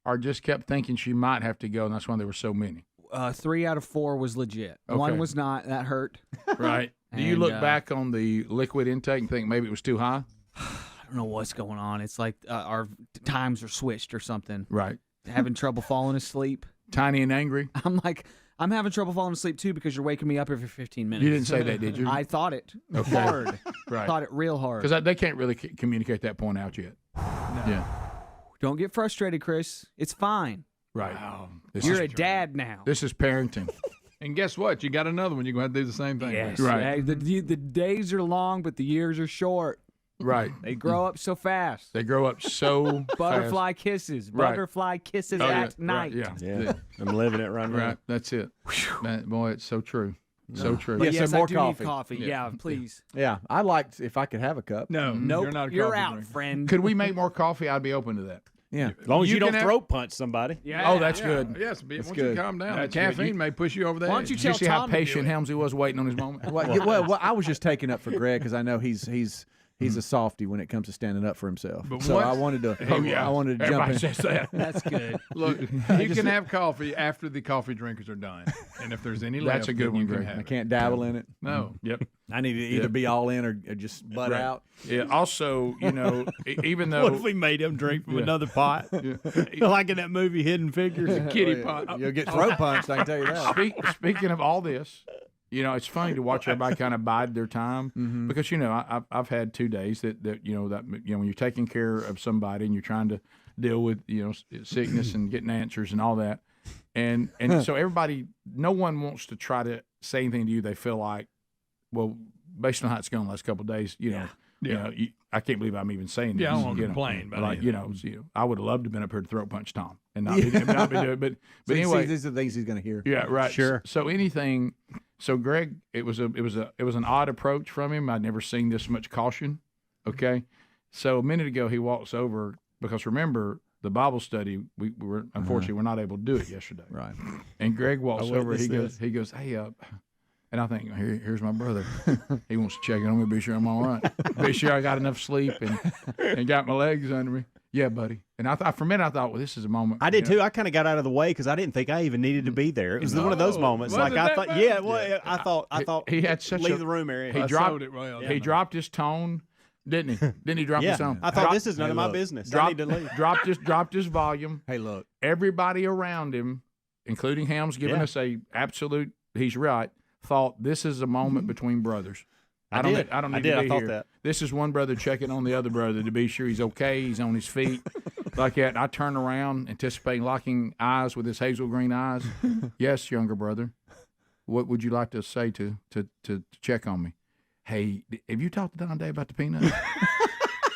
Speaker 3: or just kept thinking she might have to go, and that's why there were so many?
Speaker 5: 3 out of 4 was legit.
Speaker 3: Okay.
Speaker 5: 1 was not. That hurt.
Speaker 3: Right. Do you look back on the liquid intake and think maybe it was too high?
Speaker 5: I don't know what's going on. It's like our times are switched or something.
Speaker 3: Right.
Speaker 5: Having trouble falling asleep.
Speaker 3: Tiny and angry?
Speaker 5: I'm having trouble falling asleep too because you're waking me up every 15 minutes.
Speaker 3: You didn't say that, did you?
Speaker 5: I thought it
Speaker 3: okay.
Speaker 5: hard.
Speaker 3: Right.
Speaker 5: Thought it real hard.
Speaker 3: Because they can't really communicate that point out yet.
Speaker 10: No.
Speaker 3: Yeah.
Speaker 5: Don't get frustrated, Chris. It's fine.
Speaker 3: Right.
Speaker 10: Wow.
Speaker 5: You're a dad now.
Speaker 3: This is parenting.
Speaker 10: And guess what? You got another one. You're going to have to do the same thing.
Speaker 5: Yes.
Speaker 3: Right.
Speaker 5: The days are long, but the years are short.
Speaker 3: Right.
Speaker 5: They grow up so fast.
Speaker 3: They grow up so
Speaker 5: Butterfly
Speaker 3: fast.
Speaker 5: kisses.
Speaker 3: Right.
Speaker 5: Butterfly kisses at night.
Speaker 3: Right.
Speaker 4: Yeah. I'm living it right now.
Speaker 3: Right. That's it. Man, boy, it's so true. So true.
Speaker 5: But yes,
Speaker 2: more
Speaker 5: I do
Speaker 2: coffee.
Speaker 5: need coffee. Yeah, please.
Speaker 2: Yeah, I liked if I could have a cup.
Speaker 10: No,
Speaker 5: nope.
Speaker 10: You're not a
Speaker 5: You're
Speaker 10: coffee
Speaker 5: out,
Speaker 10: drinker.
Speaker 5: friend.
Speaker 3: Could we make more coffee? I'd be open to that.
Speaker 2: Yeah.
Speaker 4: As long as you don't
Speaker 10: can
Speaker 4: throat punch somebody.
Speaker 10: Yeah.
Speaker 3: Oh, that's good.
Speaker 10: Yes. Once
Speaker 2: good.
Speaker 10: you calm down,
Speaker 3: That's
Speaker 10: the
Speaker 3: good.
Speaker 10: caffeine may push you over there.
Speaker 5: Why don't you
Speaker 3: Did
Speaker 5: tell
Speaker 3: you see
Speaker 5: Tom
Speaker 3: how
Speaker 5: to do
Speaker 3: patient
Speaker 5: it?
Speaker 3: Helmsy was waiting on his moment?
Speaker 2: Well, I was just taking up for Greg because I know he's He's a softie when it comes to standing up for himself.
Speaker 10: But
Speaker 2: so
Speaker 10: once-
Speaker 2: I wanted to.
Speaker 10: Oh, yeah.
Speaker 2: I wanted to
Speaker 10: Everybody
Speaker 2: jump in.
Speaker 10: says that.
Speaker 5: That's good.
Speaker 10: Look, you can have coffee after the coffee drinkers are done, and if there's any left,
Speaker 3: That's a good
Speaker 10: then
Speaker 3: one,
Speaker 10: you can
Speaker 3: Greg.
Speaker 10: have
Speaker 2: I
Speaker 10: it.
Speaker 2: can't dabble in it.
Speaker 10: No.
Speaker 3: Yep.
Speaker 2: I need to either be all in or just butt
Speaker 3: Right.
Speaker 2: out.
Speaker 3: Yeah. Also, even though
Speaker 4: What if we made him drink from another pot? Like in that movie Hidden Figures?
Speaker 3: Kitty pot.
Speaker 2: You'll get throat punched, I can tell you that.
Speaker 3: Speaking of all this, it's funny to watch everybody kind of bide their time because I've had 2 days that when you're taking care of somebody and you're trying to deal with sickness and getting answers and all that, and so everybody, no one wants to try to say anything to you they feel like, well, based on how it's gone the last couple of days, I can't believe I'm even saying this.
Speaker 10: Yeah, I don't want to complain, but
Speaker 3: like I would have loved to have been up here to throat punch Tom and not be doing it, but
Speaker 2: See,
Speaker 3: anyway,
Speaker 2: these are the things he's going to hear.
Speaker 3: yeah, right.
Speaker 2: Sure.
Speaker 3: So anything. So Greg, it was an odd approach from him. I'd never seen this much caution. Okay. So a minute ago he walks over because remember the Bible study we were unfortunately we're not able to do it yesterday.
Speaker 2: Right.
Speaker 3: And Greg walks over. He
Speaker 2: witnessed
Speaker 3: goes, hey, and I think here's my brother. He wants to check in on me, be sure I'm all right, be sure I got enough sleep and got my legs under me. Yeah, buddy. And I thought for a minute I thought, well, this is a moment.
Speaker 4: I did too. I kind of got out of the way because I didn't think I even needed to be there. It was one of those moments.
Speaker 10: Was
Speaker 4: Like
Speaker 10: it
Speaker 4: I
Speaker 10: that
Speaker 4: thought,
Speaker 10: bad?
Speaker 4: yeah. Well, I thought
Speaker 3: he had such
Speaker 4: leave the room area.
Speaker 3: He
Speaker 10: I
Speaker 3: dropped
Speaker 10: sold it well.
Speaker 3: He dropped his tone, didn't he? Didn't he drop
Speaker 4: Yeah.
Speaker 3: his tone?
Speaker 4: I thought this is none of my business. I need to leave.
Speaker 3: Dropped his volume.
Speaker 2: Hey, look.
Speaker 3: Everybody around him, including Helms, giving us a absolute. He's right. Thought this is a moment between brothers. I don't need to be
Speaker 4: I thought
Speaker 3: here.
Speaker 4: that.
Speaker 3: This is one brother checking on the other brother to be sure he's okay, he's on his feet, like that. And I turn around, anticipating locking eyes with his hazel green eyes. Yes, younger brother. What would you like to say to check on me? Hey, have you talked to Don Day about the peanuts?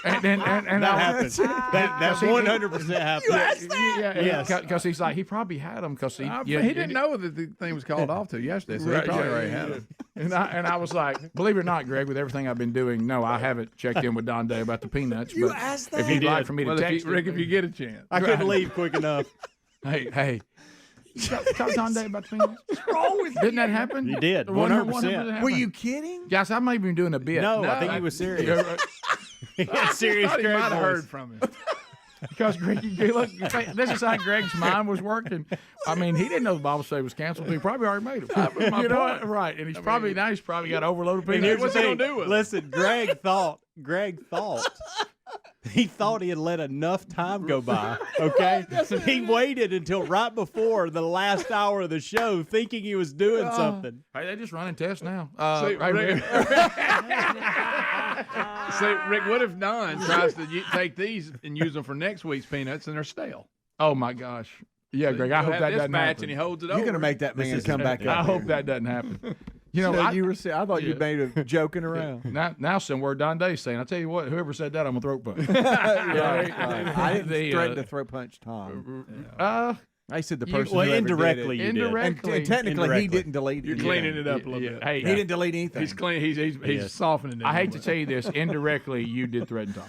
Speaker 3: And
Speaker 4: that happened. That's 100% happened.
Speaker 3: You asked that? Yeah,
Speaker 4: yes.
Speaker 3: Because he's like, he probably had them because he
Speaker 10: didn't know that the thing was called off till yesterday, so he probably already had them.
Speaker 3: And I was like, believe it or not, Greg, with everything I've been doing, no, I haven't checked in with Don Day about the peanuts.
Speaker 2: You
Speaker 3: but
Speaker 2: asked
Speaker 3: if
Speaker 2: that?
Speaker 3: you'd like for me to text
Speaker 10: Rick, if you get a chance.
Speaker 4: I couldn't leave quick enough.
Speaker 3: Hey. Talk Don Day about the peanuts.
Speaker 2: What's wrong with
Speaker 3: Didn't that happen?
Speaker 4: You did, 100%.
Speaker 2: Were you kidding?
Speaker 3: Yes, I might be doing a bit.
Speaker 4: No, I think he was serious. He had serious
Speaker 10: I thought he
Speaker 4: Greg
Speaker 10: might have
Speaker 4: voice.
Speaker 10: heard from him.
Speaker 3: Because Greg, look, this is how Greg's mind was working. I mean, he didn't know the Bible study was canceled. So he probably already made it. You know what? Right? And he's probably got overloaded
Speaker 4: And
Speaker 3: peanuts.
Speaker 4: here's
Speaker 10: What's
Speaker 4: the
Speaker 10: he
Speaker 4: thing.
Speaker 10: gonna do with it?
Speaker 4: Listen, Greg thought he thought he had let enough time go by. Okay, he waited until right before the last hour of the show, thinking he was doing something.
Speaker 3: Hey, they just running tests now.
Speaker 10: See,
Speaker 3: Hey,
Speaker 10: Rick, see, Rick, what if Don tries to take these and use them for next week's peanuts and they're stale?
Speaker 3: Oh my gosh. Yeah,
Speaker 10: So
Speaker 3: Greg.
Speaker 10: you'll
Speaker 3: I hope
Speaker 10: have
Speaker 3: that
Speaker 10: this
Speaker 3: doesn't
Speaker 10: match
Speaker 3: happen.
Speaker 10: and he holds it
Speaker 2: You're
Speaker 10: over.
Speaker 2: going to make that man come back
Speaker 3: I
Speaker 2: up.
Speaker 3: hope that doesn't happen. You know,
Speaker 2: So
Speaker 3: I,
Speaker 2: you were. I thought you made a joking around.
Speaker 3: now somewhere Don Day's saying, I tell you what, whoever said that, I'm a throat punch.
Speaker 2: Right. I didn't threaten to throat punch Tom.
Speaker 3: I
Speaker 2: said the
Speaker 4: You-
Speaker 2: person
Speaker 4: well,
Speaker 2: who ever
Speaker 4: indirectly
Speaker 2: did
Speaker 4: you
Speaker 2: it.
Speaker 4: did.
Speaker 3: Indirectly.
Speaker 2: And technically,
Speaker 4: Indirectly.
Speaker 2: he didn't delete it.
Speaker 10: You're cleaning it up a little bit.
Speaker 3: Hey,
Speaker 2: He didn't delete anything.
Speaker 10: He's clean. He's softening it.
Speaker 3: I hate to tell you this, indirectly, you did threaten Tom.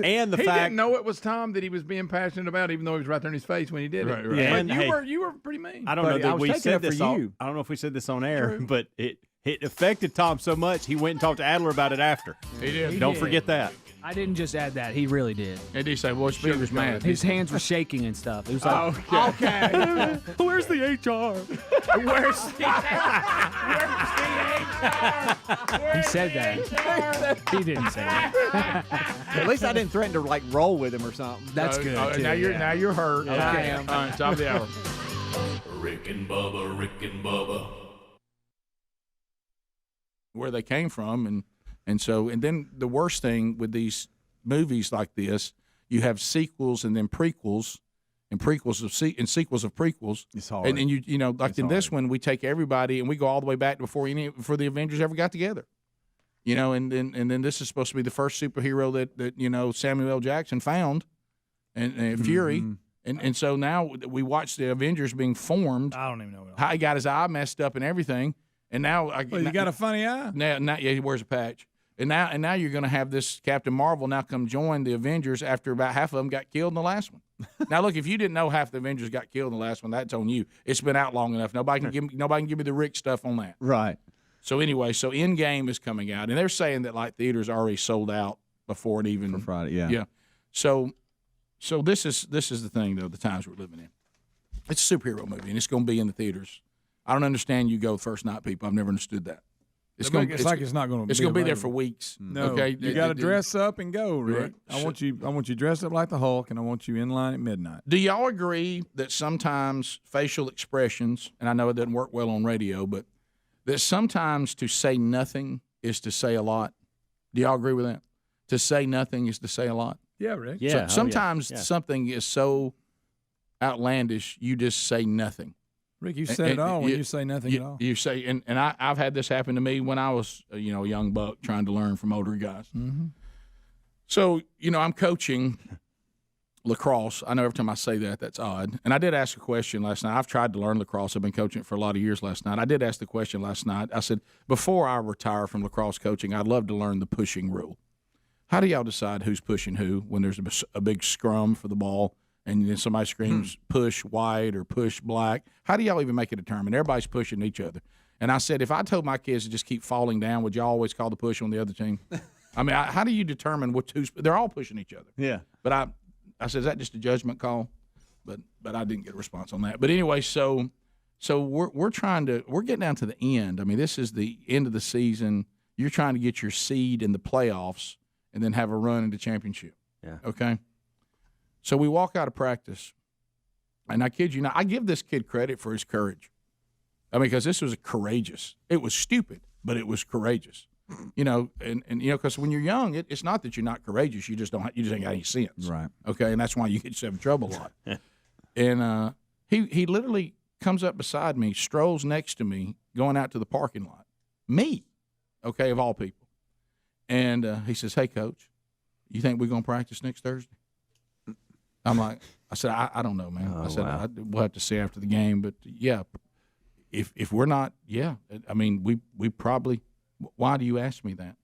Speaker 4: And the
Speaker 10: he
Speaker 4: fact
Speaker 10: didn't know it was Tom that he was being passionate about, even though he was right there in his face when he did it.
Speaker 3: Right, right.
Speaker 4: Yeah,
Speaker 10: But
Speaker 4: and
Speaker 10: you were pretty mean.
Speaker 4: I don't
Speaker 2: Buddy,
Speaker 4: know
Speaker 2: I
Speaker 4: that
Speaker 2: was
Speaker 4: we
Speaker 2: taking
Speaker 4: said
Speaker 2: it for
Speaker 4: this on.
Speaker 2: you.
Speaker 4: I don't know if we said this on air, but it affected Tom so much he went and talked to Adler about it after.
Speaker 3: He did.
Speaker 4: Don't forget that.
Speaker 5: I didn't just add that. He really did.
Speaker 3: And he said, well, Speed was mad.
Speaker 5: His hands were shaking and stuff. It was like,
Speaker 3: Okay.
Speaker 4: Where's the HR?
Speaker 3: Where's the
Speaker 5: he said that. He didn't say that.
Speaker 2: At least I didn't threaten to like roll with him or something.
Speaker 5: That's good. too,
Speaker 3: Now
Speaker 5: yeah.
Speaker 3: you're hurt.
Speaker 2: Yeah,
Speaker 3: Okay.
Speaker 2: I am.
Speaker 3: All right, top of the hour.
Speaker 1: Rick and Bubba.
Speaker 3: Where they came from, and then the worst thing with these movies like this, you have sequels and then prequels, and prequels of sequels of prequels.
Speaker 2: It's hard.
Speaker 3: And you know, like
Speaker 2: It's
Speaker 3: in this
Speaker 2: hard.
Speaker 3: one, we take everybody and we go all the way back before the Avengers ever got together. You know, and then this is supposed to be the first superhero that you know Samuel L. Jackson found, and Fury. And so now we watch the Avengers being formed.
Speaker 10: I don't even know.
Speaker 3: How he got his eye messed up and everything, and now
Speaker 10: You got a funny eye.
Speaker 3: now yeah, he wears a patch, and now you're going to have this Captain Marvel now come join the Avengers after about half of them got killed in the last one. Now look, if you didn't know half the Avengers got killed in the last one, that's on you. It's been out long enough. Nobody can give me the Rick stuff on that.
Speaker 2: Right.
Speaker 3: So anyway, so In-Game is coming out, and they're saying that like theaters already sold out before it even
Speaker 2: for Friday. Yeah,
Speaker 3: yeah. So this is the thing though. The times we're living in. It's a superhero movie, and it's going to be in the theaters. I don't understand you go first night people. I've never understood that.
Speaker 10: It's not going to.
Speaker 3: It's going to be there for weeks.
Speaker 10: No,
Speaker 3: okay?
Speaker 10: You got to dress up and go, Rick. Right. I want you dressed up like the Hulk, and I want you in line at midnight.
Speaker 3: Do y'all agree that sometimes facial expressions, and I know it doesn't work well on radio, but that sometimes to say nothing is to say a lot? Do y'all agree with that? To say nothing is to say a lot.
Speaker 10: Yeah, Rick.
Speaker 3: Yeah. So sometimes something is so outlandish, you just say nothing.
Speaker 10: Rick, you said it all when you say nothing at all.
Speaker 3: You say, and I've had this happen to me when I was a young buck trying to learn from older guys.
Speaker 10: Mm-hmm.
Speaker 3: So I'm coaching lacrosse. I know every time I say that, that's odd. And I did ask a question last night. I've tried to learn lacrosse. I've been coaching it for a lot of years last night. I did ask the question last night. I said, before I retire from lacrosse coaching, I'd love to learn the pushing rule. How do y'all decide who's pushing who when there's a big scrum for the ball? And then somebody screams, push white or push black. How do y'all even make it determined? Everybody's pushing each other. And I said, if I told my kids to just keep falling down, would y'all always call the push on the other team? I mean, how do you determine who's – they're all pushing each other.
Speaker 2: Yeah.
Speaker 3: But I said, is that just a judgment call? But I didn't get a response on that. But anyway, so we're getting down to the end. I mean, this is the end of the season. You're trying to get your seed in the playoffs and then have a run into championship.
Speaker 4: Yeah.
Speaker 3: Okay? So we walk out of practice, and I kid you not, I give this kid credit for his courage. I mean, because this was courageous. It was stupid, but it was courageous. And because when you're young, it's not that you're not courageous. You just ain't got any sense.
Speaker 2: Right.
Speaker 3: Okay, and that's why you get yourself in trouble a lot. And he literally comes up beside me, strolls next to me, going out to the parking lot. Me, okay, of all people. And he says, "Hey, Coach, you think we're going to practice next Thursday?" I'm like, I said, I don't know, man. I said, we'll have to see after the game. But, yeah, if we're not, yeah. I mean, we probably – why do you ask me that?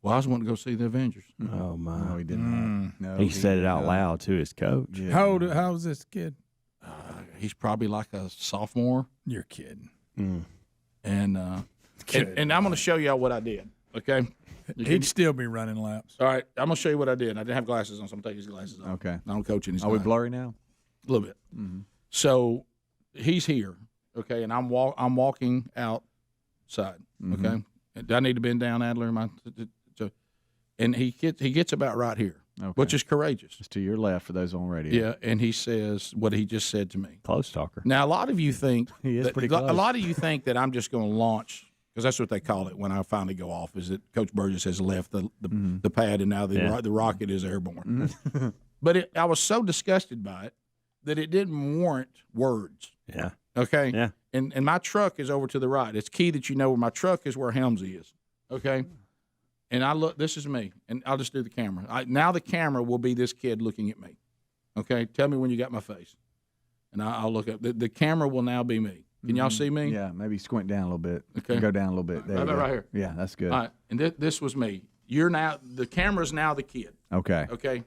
Speaker 3: Well, I was wanting to go see the Avengers.
Speaker 4: Oh, my.
Speaker 2: No, he didn't. No,
Speaker 4: he said it out loud to his coach.
Speaker 2: Yeah.
Speaker 10: How old is this kid?
Speaker 3: He's probably like a sophomore.
Speaker 10: You're kidding.
Speaker 3: And I'm going to show y'all what I did, okay?
Speaker 10: He'd still be running laps.
Speaker 3: All right, I'm going to show you what I did. I didn't have glasses on, so I'm going to take his glasses off.
Speaker 2: Okay.
Speaker 3: I don't coach in his
Speaker 2: Are we blurry now?
Speaker 3: A little bit.
Speaker 2: Mm-hmm.
Speaker 3: So he's here, okay, and I'm walking outside,
Speaker 2: Mm-hmm.
Speaker 3: okay? Do I need to bend down, Adler? And he gets about right here, which is courageous.
Speaker 2: It's to your left for those on radio.
Speaker 3: Yeah, and he says what he just said to me.
Speaker 4: Close talker.
Speaker 3: Now, a lot of you think
Speaker 4: he is pretty close.
Speaker 3: A lot of you think that I'm just going to launch, because that's what they call it when I finally go off, is that Coach Burgess has left the pad and now the rocket is airborne. But I was so disgusted by it that it didn't warrant words.
Speaker 4: Yeah.
Speaker 3: Okay?
Speaker 4: Yeah.
Speaker 3: And my truck is over to the right. It's key that you know where my truck is, where Helmsy is. Okay? And I look, this is me, and I'll just do the camera. Now the camera will be this kid looking at me. Okay? Tell me when you got my face. And I'll look up. The camera will now be me. Can y'all see me?
Speaker 2: Yeah, maybe squint down a little bit.
Speaker 3: Okay.
Speaker 2: Go down a little bit. There
Speaker 3: Right
Speaker 2: you go.
Speaker 3: right here.
Speaker 2: Yeah, that's good.
Speaker 3: All right. And this was me. The camera's now the kid.
Speaker 2: Okay.
Speaker 3: Okay?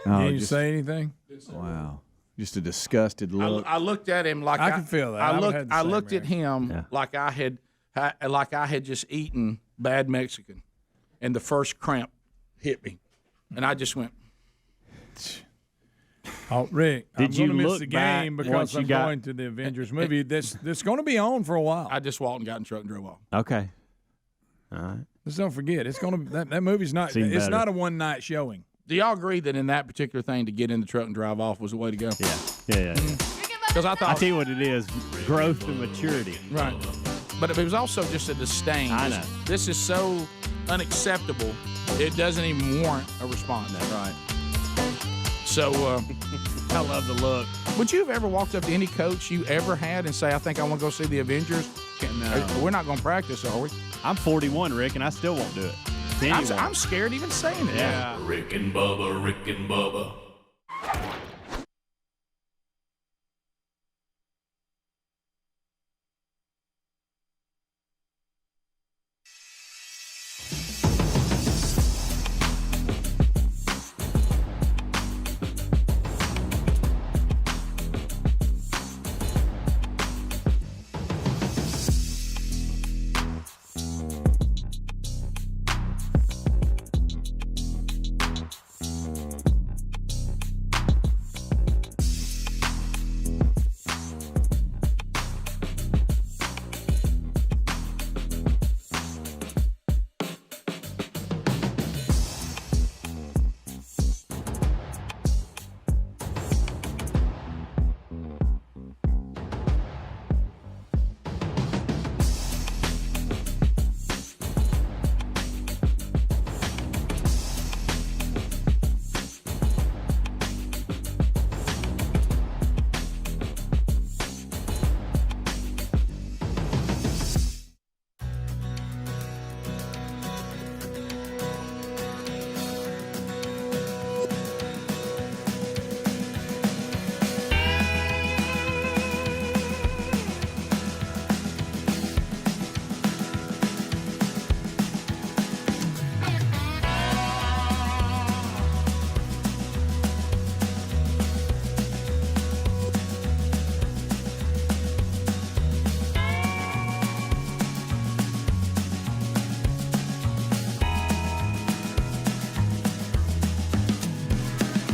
Speaker 2: Oh,
Speaker 10: Did you say anything?
Speaker 2: Wow. Just a disgusted look.
Speaker 3: I looked at him like
Speaker 10: I can feel that.
Speaker 3: I looked at him like I had just eaten bad Mexican, and the first cramp hit me, and I just went.
Speaker 10: Oh, Rick, I'm
Speaker 4: Did you
Speaker 10: going to miss
Speaker 4: look
Speaker 10: the
Speaker 4: back
Speaker 10: game because
Speaker 4: once you
Speaker 10: I'm
Speaker 4: got-
Speaker 10: going to the Avengers movie. That's going to be on for a while.
Speaker 3: I just walked and got in the truck and drove off.
Speaker 4: Okay. All right.
Speaker 10: Just don't forget, it's going to that movie's not.
Speaker 4: Seen
Speaker 10: It's
Speaker 4: better.
Speaker 10: not a one night showing.
Speaker 3: Do y'all agree that in that particular thing, to get in the truck and drive off was the way to go?
Speaker 4: Yeah.
Speaker 3: Because I thought.
Speaker 4: I tell you what it is: growth and maturity.
Speaker 3: Right. But it was also just a disdain.
Speaker 4: I know.
Speaker 3: This is so unacceptable. It doesn't even warrant a response.
Speaker 2: That's right.
Speaker 3: So.
Speaker 4: I love the look.
Speaker 3: Would you have ever walked up to any coach you ever had and say, "I think I want to go see the Avengers"?
Speaker 4: No.
Speaker 3: We're not going to practice, are we?
Speaker 4: I'm 41, Rick, and I still won't do it. To anyone.
Speaker 3: I'm scared even saying it.
Speaker 4: Yeah.
Speaker 1: Rick and Bubba.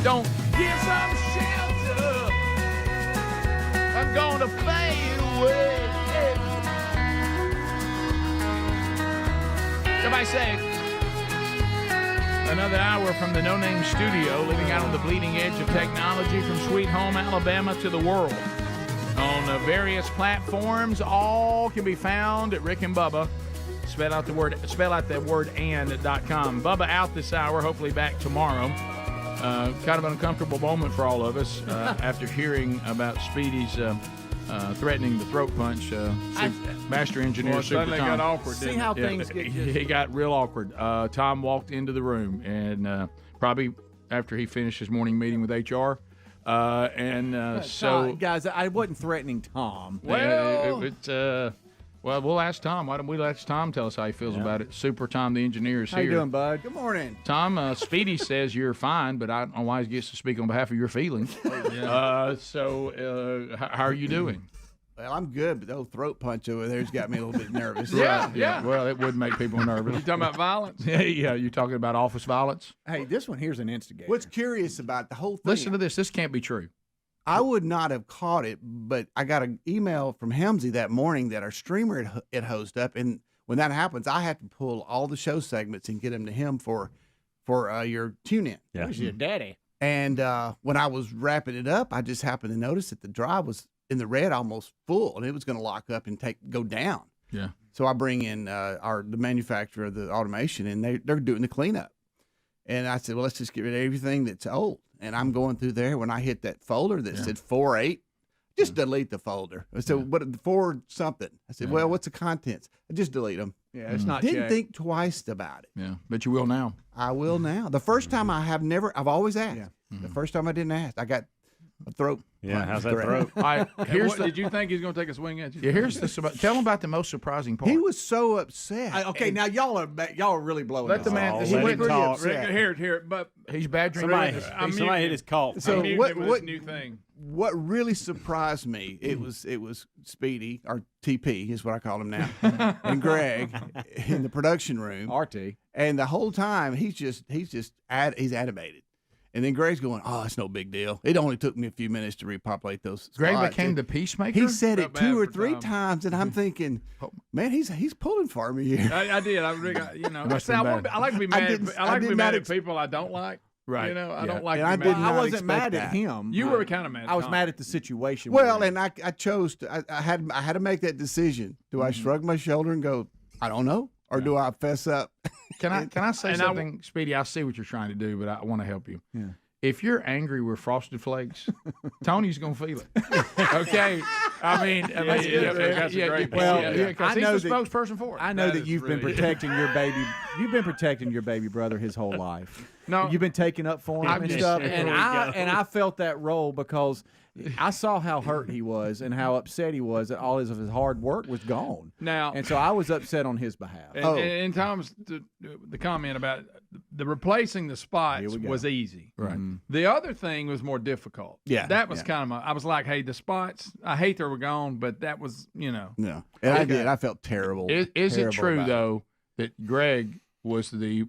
Speaker 3: don't give some shelter, I'm gonna fade away. Somebody say, another hour from the No Name Studio, living out on the bleeding edge of technology from Sweet Home, Alabama to the world. On various platforms, all can be found at Rick and Bubba. Spell out the word and.com. Bubba out this hour, hopefully back tomorrow. Kind of an uncomfortable moment for all of us after hearing about Speedy's threatening the throat punch. Master Engineer Super Tom.
Speaker 10: Got awkward.
Speaker 2: See how things get just...
Speaker 3: He got real awkward. Tom walked into the room, and probably after he finished his morning meeting with HR. So,
Speaker 2: guys, I wasn't threatening Tom.
Speaker 3: Well, we'll ask Tom. Why don't we let Tom tell us how he feels about it? Super Tom, the engineer, is here.
Speaker 2: How you doing, bud?
Speaker 11: Good morning.
Speaker 3: Tom, Speedy says you're fine, but I don't know why he gets to speak on behalf of your feelings. How are you doing?
Speaker 11: Well, I'm good, but the old throat punch over there's got me a little bit nervous.
Speaker 3: Yeah. Well, it would make people nervous.
Speaker 10: You talking about violence?
Speaker 3: Yeah, you talking about office violence?
Speaker 2: Hey, this one here's an instigator.
Speaker 11: What's curious about the whole thing?
Speaker 3: Listen to this. This can't be true.
Speaker 11: I would not have caught it, but I got an email from Helmsy that morning that our streamer had hosted up, and when that happens, I have to pull all the show segments and get them to him for your tune-in.
Speaker 2: Yeah. Who's your daddy?
Speaker 11: And when I was wrapping it up, I just happened to notice that the drive was in the red, almost full, and it was going to lock up and go down.
Speaker 3: Yeah.
Speaker 11: So I bring in the manufacturer of the automation, and they're doing the cleanup. And I said, well, let's just get rid of everything that's old. And I'm going through there. When I hit that folder that said 4.8, just delete the folder. I said, what, 4 something? I said, well, what's the contents? I just delete them.
Speaker 2: Yeah, it's not
Speaker 11: Didn't
Speaker 2: checked.
Speaker 11: think twice about it.
Speaker 3: Yeah, but you will now.
Speaker 11: I will now. The first time I've always asked. Yeah. The first time I didn't ask, I got a throat.
Speaker 4: Yeah, how's that throat?
Speaker 3: All right,
Speaker 10: did you think he's going to take a swing at you?
Speaker 3: Yeah, tell him about the most surprising part.
Speaker 11: He was so upset.
Speaker 2: Okay, now y'all are really blowing.
Speaker 3: Let the man.
Speaker 11: He went really
Speaker 10: Rick,
Speaker 11: upset.
Speaker 10: here, but
Speaker 3: he's badgering.
Speaker 4: Somebody hit his cough.
Speaker 11: So what
Speaker 10: new thing?
Speaker 11: What really surprised me, it was Speedy, or TP is what I call him now, and Greg in the production room,
Speaker 2: RT,
Speaker 11: and the whole time he's animated. And then Greg's going, oh, it's no big deal. It only took me a few minutes to repopulate those spots.
Speaker 3: Greg became the peacemaker?
Speaker 11: He said it 2 or 3 times, and I'm thinking, man, he's pulling for me here.
Speaker 10: I did. I like to be mad. I like to be mad at people I don't like.
Speaker 3: Right.
Speaker 10: You know, I don't like.
Speaker 11: And
Speaker 10: I
Speaker 11: wasn't mad at
Speaker 2: him.
Speaker 10: You were kind of mad.
Speaker 2: I was mad at the situation.
Speaker 11: Well, and I chose to. I had to make that decision. Do I shrug my shoulder and go, I don't know, or do I fess up?
Speaker 3: Can I say something, Speedy? I see what you're trying to do, but I want to help you.
Speaker 2: Yeah.
Speaker 3: If you're angry with Frosted Flakes, Tony's gonna feel it. Okay, I mean,
Speaker 10: that's a great point.
Speaker 3: Because he's the spokesperson for it.
Speaker 2: I know that you've been protecting your baby. You've been protecting your baby brother his whole life.
Speaker 10: No,
Speaker 2: you've been taking up for him and stuff, and I felt that role because I saw how hurt he was and how upset he was that all of his hard work was gone.
Speaker 10: Now,
Speaker 2: and so I was upset on his behalf.
Speaker 10: And Tom's the comment about the replacing the spots was easy.
Speaker 3: Right.
Speaker 2: Mm-hmm.
Speaker 10: The other thing was more difficult.
Speaker 11: Yeah,
Speaker 10: that was kind of I was like, hey, the spots. I hate they were gone, but that was
Speaker 11: No, and I did. I felt terrible.
Speaker 3: Is it true
Speaker 11: though
Speaker 3: that Greg was the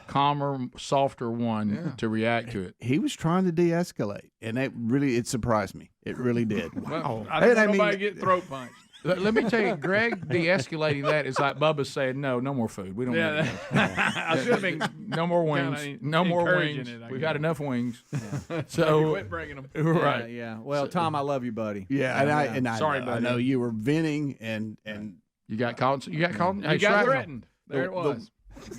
Speaker 3: calmer, softer one to react to it?
Speaker 11: He was trying to de-escalate, and it surprised me. It really did.
Speaker 10: Well, I didn't nobody get throat punched.
Speaker 3: Let me tell you, Greg de-escalating that is like Bubba saying, no more food. We don't need it.
Speaker 10: I should have been
Speaker 3: no more wings. No more wings. We got enough wings. So
Speaker 10: quit bringing them.
Speaker 3: Right.
Speaker 2: Yeah. Well, Tom, I love you, buddy.
Speaker 11: Yeah, I know you were venting and
Speaker 3: you got caught. You got caught.
Speaker 10: You got threatened. There it was.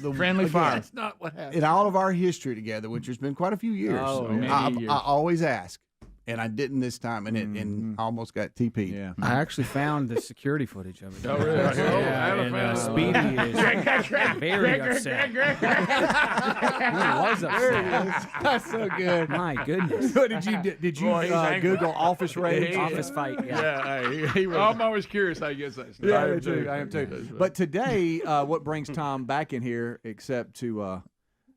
Speaker 11: The
Speaker 3: friendly fire.
Speaker 10: That's not what happened.
Speaker 11: In all of our history together, which has been quite a few years, I always ask, and I didn't this time, and I almost got TP'd.
Speaker 2: Yeah.
Speaker 5: I actually found the security footage of it.
Speaker 10: Oh, really?
Speaker 5: And Speedy is very upset. He was upset.
Speaker 2: That's so good.
Speaker 5: My goodness.
Speaker 2: What did you Google office rage?
Speaker 5: Office fight,
Speaker 3: He was.
Speaker 10: I'm always curious how he gets that stuff.
Speaker 2: Yeah, I am too. But today, what brings Tom back in here, except to,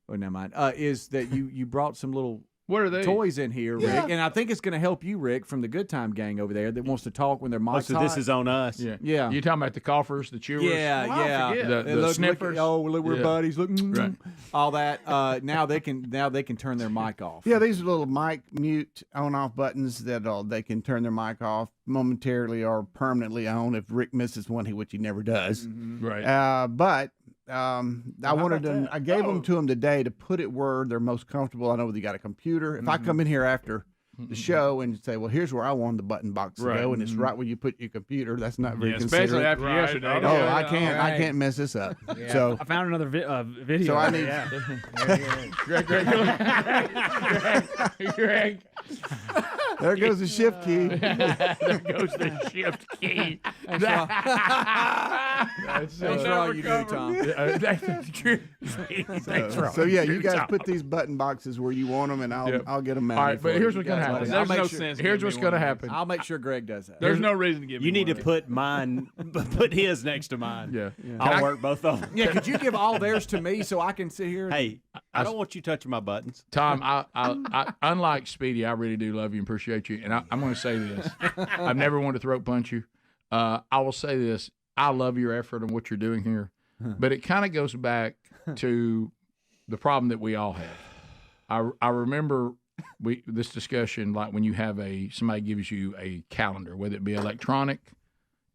Speaker 2: never mind, is that you brought some little
Speaker 10: What are they?
Speaker 2: toys in here, Rick,
Speaker 11: Yeah.
Speaker 2: and I think it's going to help you, Rick, from the Good Time Gang over there that wants to talk when their mic's
Speaker 4: so this is on us.
Speaker 2: Yeah.
Speaker 3: You talking about the coughers, the chewers?
Speaker 2: Yeah.
Speaker 3: The sniffers.
Speaker 2: Look, we're
Speaker 3: Yeah.
Speaker 2: buddies. Look,
Speaker 3: Right.
Speaker 2: all that. Now they can turn their mic off.
Speaker 11: Yeah, these are little mic mute on-off buttons that they can turn their mic off momentarily or permanently on if Rick misses one, which he never does.
Speaker 3: Right.
Speaker 11: But I gave them to him today to put it where they're most comfortable. I know they got a computer. If I come in here after the show and say, well, here's where I want the button box to go, and it's right where you put your computer, that's not very considerate.
Speaker 10: Especially after yesterday.
Speaker 11: Oh, I can't mess this up.
Speaker 5: Yeah.
Speaker 11: So
Speaker 5: I found another video.
Speaker 11: So I need.
Speaker 3: Greg.
Speaker 11: There goes the shift key.
Speaker 3: There goes the shift key.
Speaker 2: That's all you do, Tom.
Speaker 3: That's true. Thanks, Rob.
Speaker 11: So yeah, you guys
Speaker 3: Tom.
Speaker 11: put these button boxes where you want them, and I'll get them mounted.
Speaker 3: All right, but here's what's going to happen.
Speaker 10: There's no sense in
Speaker 3: Here's
Speaker 10: giving
Speaker 3: what's
Speaker 10: me
Speaker 3: going to
Speaker 10: one of
Speaker 3: happen.
Speaker 2: I'll make sure Greg does that.
Speaker 10: There's no reason to give me
Speaker 4: You need to
Speaker 10: one.
Speaker 4: put mine, put his next to mine.
Speaker 3: Yeah.
Speaker 4: I'll work both of them.
Speaker 2: Yeah, could you give all theirs to me so I can sit here?
Speaker 4: Hey, I don't want you touching my buttons.
Speaker 3: Tom, I unlike Speedy, I really do love you and appreciate you. And I'm going to say this. I've never wanted to throat punch you. I will say this. I love your effort and what you're doing here. But it kind of goes back to the problem that we all have. I remember this discussion, like when you have somebody gives you a calendar, whether it be electronic,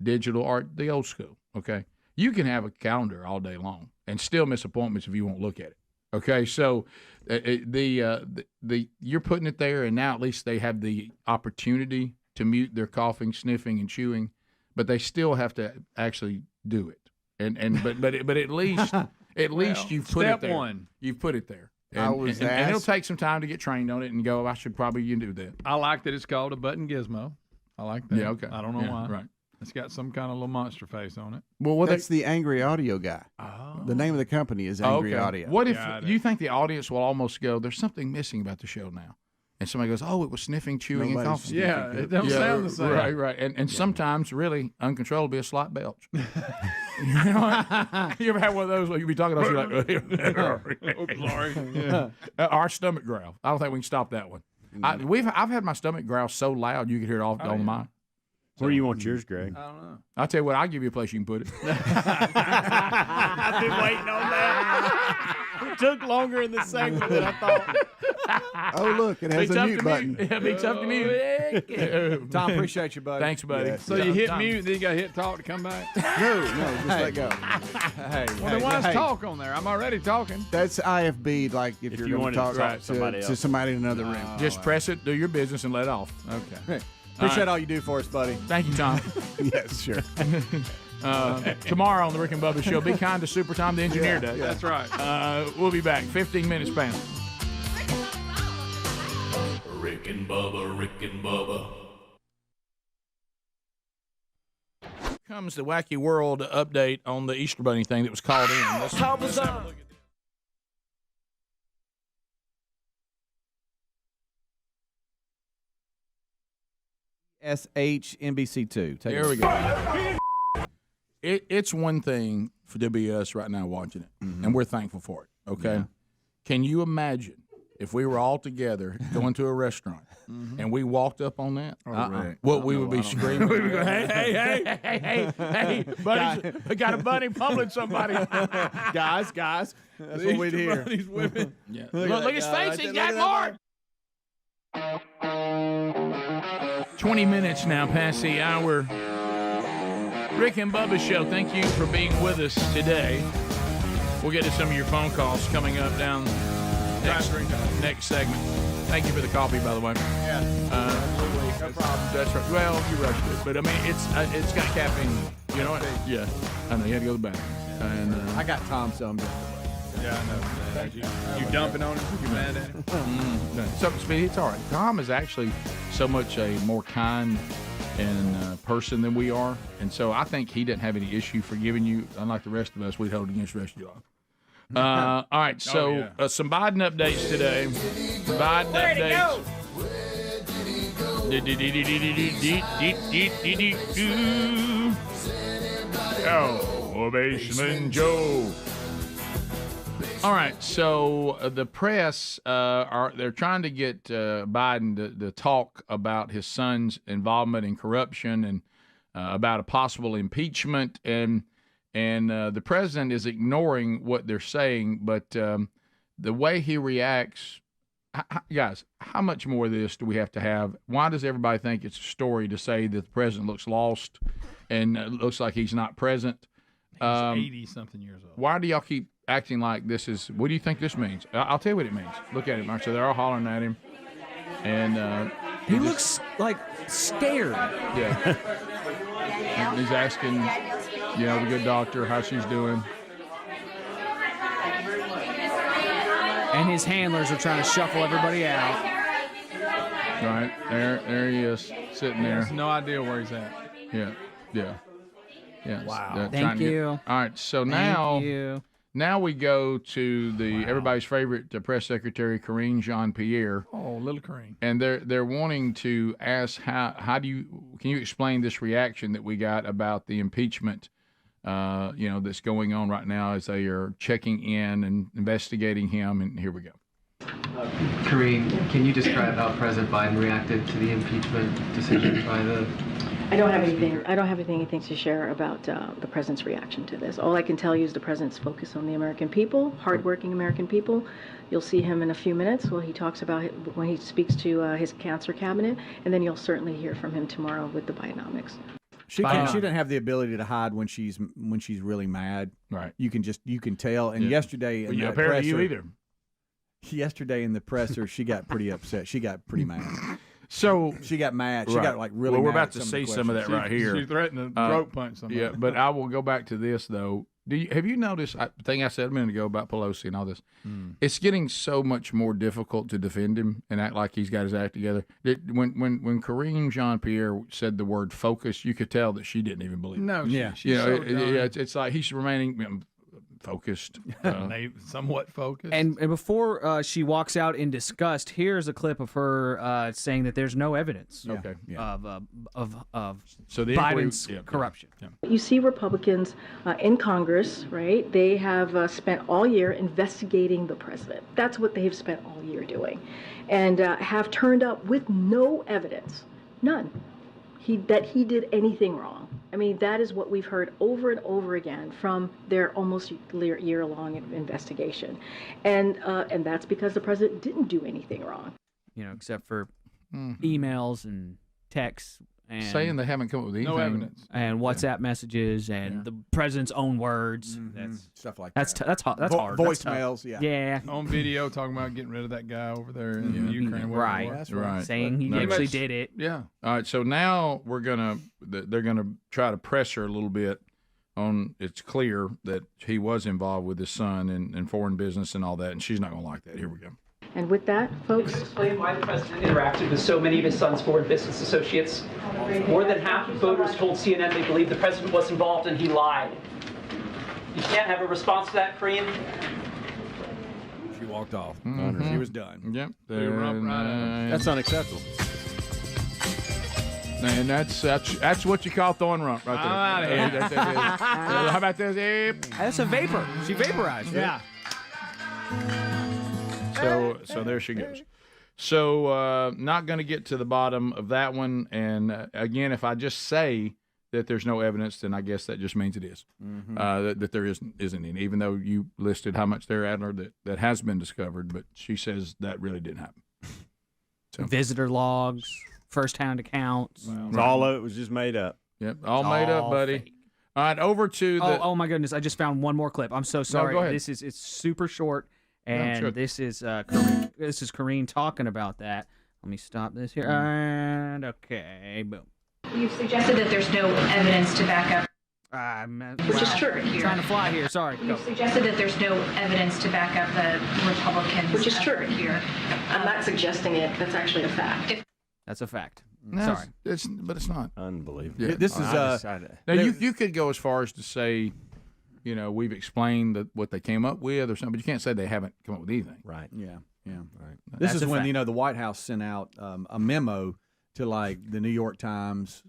Speaker 3: digital, or the old school, okay? You can have a calendar all day long and still miss appointments if you won't look at it. Okay, so you're putting it there, and now at least they have the opportunity to mute their coughing, sniffing, and chewing, but they still have to actually do it. But at least you've put it there.
Speaker 10: Step one.
Speaker 3: You've put it there,
Speaker 11: I
Speaker 3: and
Speaker 11: was
Speaker 3: it'll
Speaker 11: asked-
Speaker 3: take some time to get trained on it and go. I should probably do that.
Speaker 10: I like that it's called a button gizmo. I like that.
Speaker 3: Yeah, okay.
Speaker 10: I don't know
Speaker 3: Yeah,
Speaker 10: why.
Speaker 3: right.
Speaker 10: It's got some kind of little monster face on it.
Speaker 3: Well,
Speaker 11: That's the Angry Audio guy.
Speaker 10: Oh.
Speaker 11: The name of the company is Angry
Speaker 3: okay.
Speaker 11: Audio.
Speaker 3: What if
Speaker 10: Got it.
Speaker 3: you think the audience will almost go, there's something missing about the show now? And somebody goes, oh, it was sniffing, chewing,
Speaker 11: Nobody's
Speaker 3: and coughing.
Speaker 11: sniffing.
Speaker 10: Yeah, it don't sound the same.
Speaker 3: Right. And sometimes, really, uncontrollably, a slight belch. You know what? You ever had one of those where you be talking about, you're like,
Speaker 10: Oops, sorry.
Speaker 3: yeah. Our stomach growl. I don't think we can stop that one. I've had my stomach growl so loud you could hear it on the mic.
Speaker 4: Where do you want yours, Greg?
Speaker 10: I don't know.
Speaker 3: I'll tell you what, I'll give you a place you can put it.
Speaker 4: I've been waiting on that. It took longer in the segment than I thought.
Speaker 11: Oh, look, it has
Speaker 3: Be
Speaker 11: a
Speaker 3: tough
Speaker 11: mute
Speaker 3: to
Speaker 11: button.
Speaker 3: mute. Be tough to mute.
Speaker 2: Tom, appreciate you, buddy.
Speaker 3: Thanks, buddy.
Speaker 11: Yes.
Speaker 10: So you hit
Speaker 3: Tom.
Speaker 10: mute, then you got to hit talk to come back?
Speaker 11: No, just let go.
Speaker 2: Hey,
Speaker 10: Well, then why is talk on there? I'm already talking.
Speaker 11: That's IFB, like if you're
Speaker 4: you
Speaker 11: going to
Speaker 4: wanted to
Speaker 11: talk
Speaker 4: talk to somebody
Speaker 11: to
Speaker 4: else.
Speaker 11: somebody in another room.
Speaker 3: Just press it, do your business, and let off.
Speaker 2: Okay. Appreciate all you do for us, buddy.
Speaker 3: Thank you, Tom.
Speaker 11: Yes, sure.
Speaker 3: Tomorrow on the Rick and Bubba Show, be kind to Super Tom, the engineer does.
Speaker 10: That's right.
Speaker 3: We'll be back. 15 minutes past.
Speaker 1: Rick and Bubba, Rick and Bubba.
Speaker 3: Comes the Wacky World update on the Easter Bunny thing that was called in. Let's have a look at this.
Speaker 2: SHNBC2.
Speaker 3: There we go. It's one thing to be us right now watching it, and we're thankful for it, okay? Yeah. Can you imagine if we were all together going to a restaurant and we walked up on that? What we would be screaming. We would go, hey, buddy, I got a bunny pummeling somebody.
Speaker 2: guys, that's what we'd hear.
Speaker 10: These women.
Speaker 3: Yeah. Look at his face, he's got more. 20 minutes now past the hour. Rick and Bubba Show, thank you for being with us today. We'll get to some of your phone calls coming up down next segment. Thank you for the coffee, by the way.
Speaker 2: Yeah.
Speaker 3: No problem. That's right. Well, you rushed it, but I mean, it's got caffeine in it. You know what? Yeah. I know, you had to go to the bathroom. And
Speaker 2: I got Tom, so I'm just.
Speaker 10: Yeah, I know. You dumping on him? You mad at him?
Speaker 3: Something speedy. It's all right. Tom is actually so much a more kind and person than we are, and so I think he didn't have any issue forgiving you. Unlike the rest of us, we'd hold against the rest of y'all. All right, so some Biden updates today. Biden updates. Oh, Basement Joe. All right, so the press they're trying to get Biden to talk about his son's involvement in corruption and about a possible impeachment, and the president is ignoring what they're saying, but the way he reacts, guys, how much more of this do we have to have? Why does everybody think it's a story to say that the president looks lost and looks like he's not present?
Speaker 10: He's 80-something years old.
Speaker 3: Why do y'all keep acting like this is? What do you think this means? I'll tell you what it means. Look at him. So they're all hollering at him, and
Speaker 5: he looks like scared.
Speaker 3: Yeah. And he's asking, the good doctor how she's doing.
Speaker 5: And his handlers are trying to shuffle everybody out.
Speaker 3: Right there he is, sitting there.
Speaker 10: He has no idea where he's at.
Speaker 3: Yeah.
Speaker 5: Wow. Thank you.
Speaker 3: All right, so now we go to everybody's favorite press secretary, Karine Jean-Pierre.
Speaker 10: Oh, little Karine.
Speaker 3: And they're wanting to ask can you explain this reaction that we got about the impeachment, that's going on right now as they are checking in and investigating him. And here we go.
Speaker 20: Karine, can you describe how President Biden reacted to the impeachment decision by the?
Speaker 21: I don't have anything to share about the president's reaction to this. All I can tell you is the president's focus on the American people, hardworking American people. You'll see him in a few minutes when he speaks to his cancer cabinet, and then you'll certainly hear from him tomorrow with the Bidenomics.
Speaker 2: She doesn't have the ability to hide when she's really mad.
Speaker 3: Right.
Speaker 2: You can tell. And yesterday, in the
Speaker 3: apparently
Speaker 2: presser,
Speaker 3: you either.
Speaker 2: Yesterday in the presser, she got pretty upset. She got pretty mad.
Speaker 3: So
Speaker 2: she got mad. She got really.
Speaker 3: Well, we're
Speaker 2: mad
Speaker 3: about to see some of that right here.
Speaker 10: She threatened to throat punch somebody.
Speaker 3: Yeah, but I will go back to this though. Have you noticed the thing I said a minute ago about Pelosi and all this? It's getting so much more difficult to defend him and act like he's got his act together. When Karine Jean-Pierre said the word "focus," you could tell that she didn't even believe it.
Speaker 10: No, she's
Speaker 3: it's like he's remaining focused,
Speaker 10: somewhat focused.
Speaker 5: And before she walks out in disgust, here's a clip of her saying that there's no evidence of Biden's corruption.
Speaker 21: You see Republicans in Congress, right? They have spent all year investigating the president. That's what they've spent all year doing, and have turned up with no evidence, none, that he did anything wrong. I mean, that is what we've heard over and over again from their almost year-long investigation, and that's because the president didn't do anything wrong.
Speaker 5: Except for emails and texts. And
Speaker 3: saying they haven't come up with anything.
Speaker 10: No evidence.
Speaker 5: And WhatsApp messages and the president's own words.
Speaker 2: That's stuff like
Speaker 5: that. That's hard.
Speaker 2: Voicemails,
Speaker 5: yeah.
Speaker 10: On video talking about getting rid of that guy over there in Ukraine.
Speaker 5: Right.
Speaker 10: That's
Speaker 3: right.
Speaker 5: Saying he actually did it.
Speaker 3: Yeah. All right. So now they're gonna try to press her a little bit on. It's clear that he was involved with his son in foreign business and all that, and she's not gonna like that. Here we go.
Speaker 21: And with that, folks,
Speaker 22: explain why the president interacted with so many of his son's foreign business associates. More than half of voters told CNN they believe the president was involved and he lied. You can't have a response to that, Karine.
Speaker 2: She walked off. She was done.
Speaker 3: Yep.
Speaker 2: That's unacceptable.
Speaker 3: And that's what you call throwing rump right there.
Speaker 10: I'm out of here.
Speaker 3: How about this?
Speaker 5: That's a vapor. She vaporized.
Speaker 10: Yeah.
Speaker 3: So there she goes. So not going to get to the bottom of that one. And again, if I just say that there's no evidence, then I guess that just means it is. That there isn't any, even though you listed how much they're at or that has been discovered. But she says that really didn't happen.
Speaker 5: So. Visitor logs, first-hand accounts.
Speaker 4: All of it was just made up.
Speaker 3: Yep, all made up, buddy.
Speaker 5: Fake.
Speaker 3: All right, over to the.
Speaker 5: Oh my goodness! I just found one more clip. I'm so sorry.
Speaker 3: No, go ahead.
Speaker 5: It's super short. And
Speaker 3: sure.
Speaker 5: this is Karine talking about that. Let me stop this here. And okay, boom.
Speaker 23: You've suggested that there's no evidence to back up.
Speaker 5: Which is true. Trying to fly here. Sorry.
Speaker 23: You've suggested that there's no evidence to back up the Republicans'
Speaker 21: Which is true.
Speaker 23: effort here.
Speaker 21: I'm not suggesting it. That's actually a fact.
Speaker 5: That's a fact.
Speaker 3: No,
Speaker 5: Sorry.
Speaker 3: But it's not.
Speaker 4: Unbelievable.
Speaker 3: Yeah.
Speaker 2: This is
Speaker 3: now you could go as far as to say, we've explained what they came up with or something, but you can't say they haven't come up with anything.
Speaker 4: Right.
Speaker 2: Yeah.
Speaker 4: Right.
Speaker 2: This is when the White House sent out a memo to like the New York Times,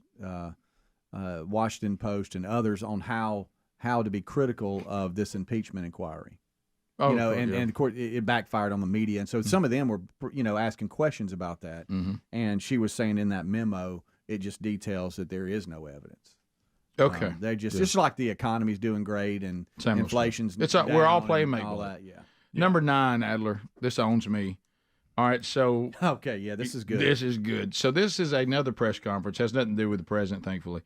Speaker 2: Washington Post, and others on how to be critical of this impeachment inquiry. Oh, and of course it backfired on the media, and so some of them were asking questions about that, and she was saying in that memo it just details that there is no evidence.
Speaker 3: Okay,
Speaker 2: they just like the economy's doing great and inflation's
Speaker 3: we're all playing make
Speaker 2: all that. Yeah.
Speaker 3: Number 9, Adler. This owns me. All right, so
Speaker 2: okay, yeah, this is good.
Speaker 3: This is good. So this is another press conference. Has nothing to do with the president, thankfully.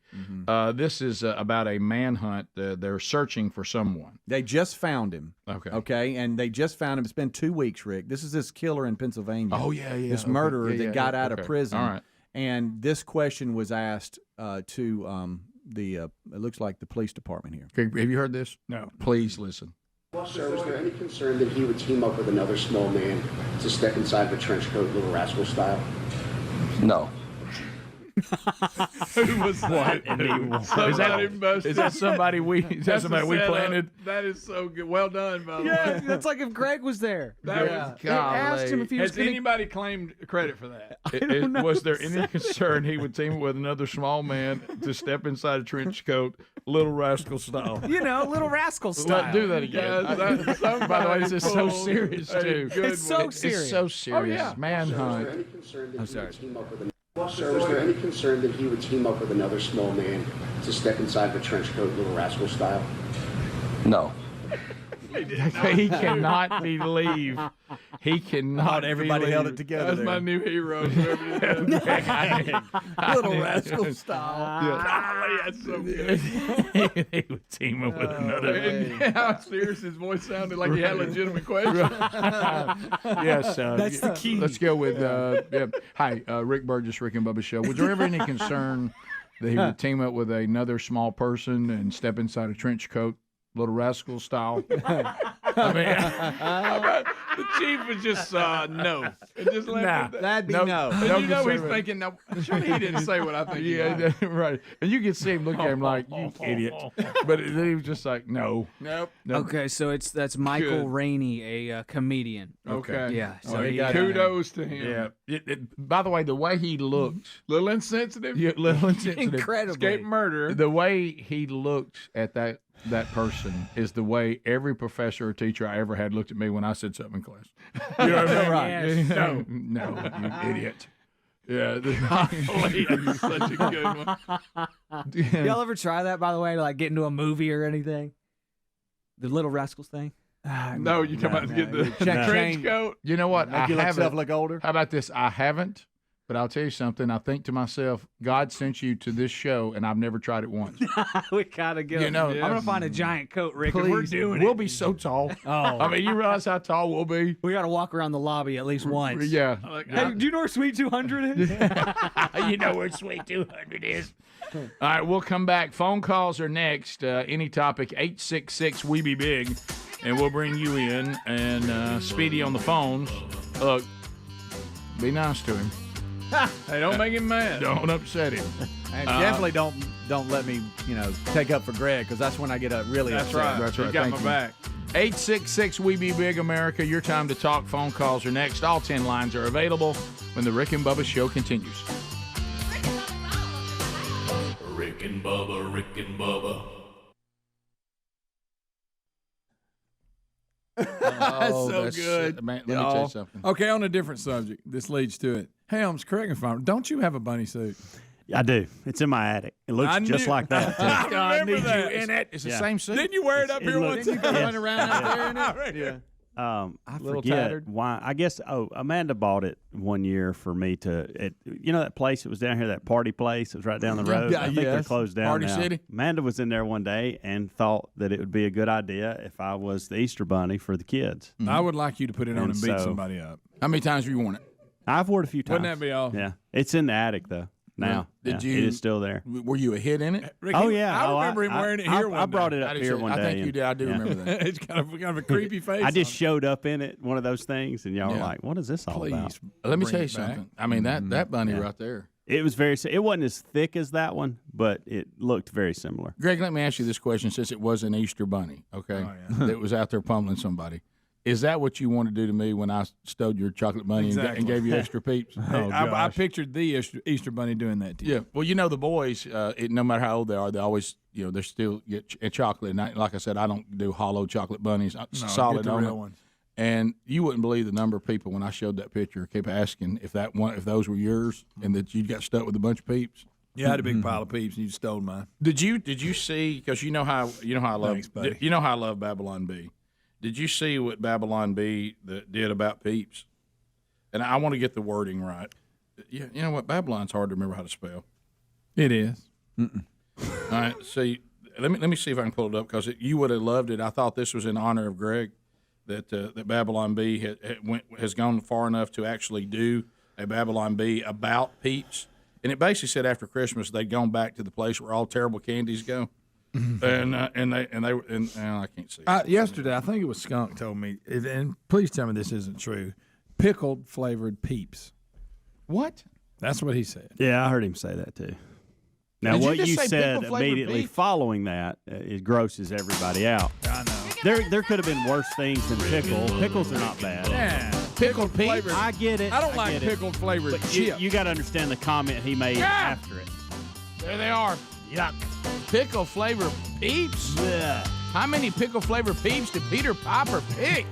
Speaker 3: This is about a manhunt. They're searching for someone.
Speaker 2: They just found him. Okay, and they just found him. It's been 2 weeks, Rick. This is this killer in Pennsylvania.
Speaker 3: Oh yeah.
Speaker 2: This murderer that got out of prison.
Speaker 3: All right.
Speaker 2: And this question was asked to the it looks like the police department here.
Speaker 3: Have you heard this?
Speaker 10: No.
Speaker 3: Please listen.
Speaker 12: Sir, was there any concern that he would team up with another small man to step inside the trench coat, Little Rascal style?
Speaker 7: No.
Speaker 10: Who was that?
Speaker 3: Is that somebody we planted?
Speaker 10: That is so good. Well done, by the way.
Speaker 5: Yeah, that's like if Greg was there.
Speaker 10: They
Speaker 5: asked him if he was
Speaker 10: Has anybody claimed credit for that?
Speaker 3: Was there any concern he would team with another small man to step inside a trench coat, Little Rascal style?
Speaker 5: Little Rascal style.
Speaker 3: Do that again. By the way, this is so serious too.
Speaker 5: It's so serious.
Speaker 3: It's so serious.
Speaker 10: Oh, yeah.
Speaker 12: I'm
Speaker 3: Manhunt.
Speaker 12: sorry. Sir, was there any concern that he would team up with another small man to step inside the trench coat, Little Rascal style?
Speaker 7: No.
Speaker 3: He cannot believe. He cannot.
Speaker 2: Everybody held it together.
Speaker 10: That's my new hero.
Speaker 2: Little Rascal style.
Speaker 10: Golly, that's so good.
Speaker 3: He would team up with another.
Speaker 10: And how serious his voice sounded, like he had a legitimate question.
Speaker 3: Yes,
Speaker 5: that's the key.
Speaker 3: Let's go with. Hi, Rick Burgess, Rick and Bubba Show. Was there ever any concern that he would team up with another small person and step inside a trench coat, Little Rascal style?
Speaker 10: I mean, the chief was just no. Just
Speaker 2: that'd be no.
Speaker 10: And he's thinking, no, surely he didn't say what I think.
Speaker 3: Yeah, right. And you can see him look at him like, you idiot. But then he was just like, no.
Speaker 10: Nope.
Speaker 5: Okay, so that's Michael Rainey, a comedian.
Speaker 10: Okay.
Speaker 5: Yeah. So
Speaker 10: kudos to him.
Speaker 3: Yeah. By the way, the way he looked.
Speaker 10: Little insensitive.
Speaker 3: Yeah, little insensitive.
Speaker 5: Incredibly.
Speaker 10: Escape murder.
Speaker 3: The way he looked at that person is the way every professor or teacher I ever had looked at me when I said something in class. You know what I mean?
Speaker 10: Right.
Speaker 3: Yes. No, you idiot. Yeah,
Speaker 10: that's such a good one.
Speaker 5: Y'all ever try that, by the way, to like get into a movie or anything? The Little Rascals thing?
Speaker 10: No, you come out to get the trench coat.
Speaker 3: You know what?
Speaker 2: Make yourself look older.
Speaker 3: How about this? I haven't. But I'll tell you something. I think to myself, God sent you to this show, and I've never tried it once.
Speaker 5: We gotta go.
Speaker 3: You know,
Speaker 5: I'm gonna find a giant coat, Rick.
Speaker 3: Please,
Speaker 5: and we're doing it.
Speaker 3: We'll be so tall.
Speaker 5: Oh,
Speaker 3: I mean, you realize how tall we'll be?
Speaker 5: We gotta walk around the lobby at least once.
Speaker 3: Yeah.
Speaker 5: Hey, do you know where Suite 200 is?
Speaker 3: You know where Suite 200 is. All right, we'll come back. Phone calls are next. Any topic, 866 We Be Big, and we'll bring you in. And Speedy on the phones. Look, be nice to him.
Speaker 10: Hey, don't make him mad.
Speaker 3: Don't upset him.
Speaker 2: And definitely don't let me take up for Greg, because that's when I get really upset.
Speaker 10: Right.
Speaker 3: That's right.
Speaker 10: You got my back.
Speaker 3: 866 We Be Big America. Your time to talk. Phone calls are next. All 10 lines are available when the Rick and Bubba Show continues.
Speaker 1: Rick and Bubba, Rick and Bubba.
Speaker 10: That's so good.
Speaker 3: Man, let me tell you something.
Speaker 10: Okay, on a different subject. This leads to it. Helms, correct me if I'm wrong. Don't you have a bunny suit?
Speaker 4: I do. It's in my attic. It looks just like that.
Speaker 10: I remember that.
Speaker 3: You in it. It's the same suit.
Speaker 10: Didn't you wear it up here one time?
Speaker 3: Didn't you run around out there in it?
Speaker 10: Yeah.
Speaker 4: I
Speaker 3: Little
Speaker 4: forget
Speaker 3: tattered.
Speaker 4: why. I guess Amanda bought it one year for me to. That place that was down here, that party place. It was right down the road. I think they're closed down
Speaker 3: Party
Speaker 4: now.
Speaker 3: City.
Speaker 4: Amanda was in there one day and thought that it would be a good idea if I was the Easter Bunny for the kids.
Speaker 10: I would like you to put it on and beat somebody up.
Speaker 3: How many times have you worn it?
Speaker 4: I've worn it a few times.
Speaker 10: Wouldn't that be all?
Speaker 4: Yeah, it's in the attic though. Now,
Speaker 3: Did
Speaker 4: it is still there.
Speaker 3: Were you a hit in it?
Speaker 10: Rick,
Speaker 4: Oh yeah,
Speaker 10: I remember him wearing it here one day.
Speaker 4: I brought it up here one day.
Speaker 3: I think you did. I do remember that.
Speaker 10: It's kind of a creepy face.
Speaker 4: I just showed up in it, one of those things, and y'all were
Speaker 3: Yeah.
Speaker 4: like, "What is this all about?"
Speaker 3: Let me
Speaker 10: bring
Speaker 3: tell you
Speaker 10: it back.
Speaker 3: something. I mean, that bunny right there.
Speaker 4: It was it wasn't as thick as that one, but it looked very similar.
Speaker 3: Greg, let me ask you this question since it was an Easter bunny, okay, that was out there pummeling somebody. Is that what you want to do to me when I stole your chocolate bunny and gave you extra peeps?
Speaker 10: I pictured the Easter bunny doing that to you.
Speaker 3: Yeah. Well, you know, the boys, no matter how old they are, they always, they still get chocolate. And like I said, I don't do hollow chocolate bunnies. Solid
Speaker 10: get the real ones.
Speaker 3: And you wouldn't believe the number of people when I showed that picture kept asking if those were yours and that you got stuck with a bunch of peeps.
Speaker 10: Yeah, I had a big pile of peeps and you stole mine.
Speaker 3: Did you see? Because you know how I love
Speaker 10: Thanks, buddy.
Speaker 3: You know how I love Babylon Bee. Did you see what Babylon Bee did about peeps? And I want to get the wording right. Yeah, you know what? Babylon's hard to remember how to spell.
Speaker 10: It is.
Speaker 3: All right, see, let me see if I can pull it up because you would have loved it. I thought this was in honor of Greg that Babylon Bee has gone far enough to actually do a Babylon Bee about peeps. And it basically said after Christmas they'd gone back to the place where all terrible candies go. And I can't see.
Speaker 10: Yesterday, I think it was Skunk told me, and please tell me this isn't true. Pickled flavored peeps.
Speaker 3: What?
Speaker 10: That's what he said.
Speaker 4: Yeah, I heard him say that too. Now, what you said immediately following that, it grosses everybody out.
Speaker 10: I know.
Speaker 4: There could have been worse things than pickle. Pickles are not bad.
Speaker 10: Yeah,
Speaker 3: pickled peeps.
Speaker 4: I get it.
Speaker 10: I don't like pickled flavored chips.
Speaker 4: You got to understand the comment he made after it.
Speaker 3: There they are. Yuck. Pickle flavor peeps?
Speaker 4: Yeah.
Speaker 3: How many pickle flavor peeps did Peter Piper pick?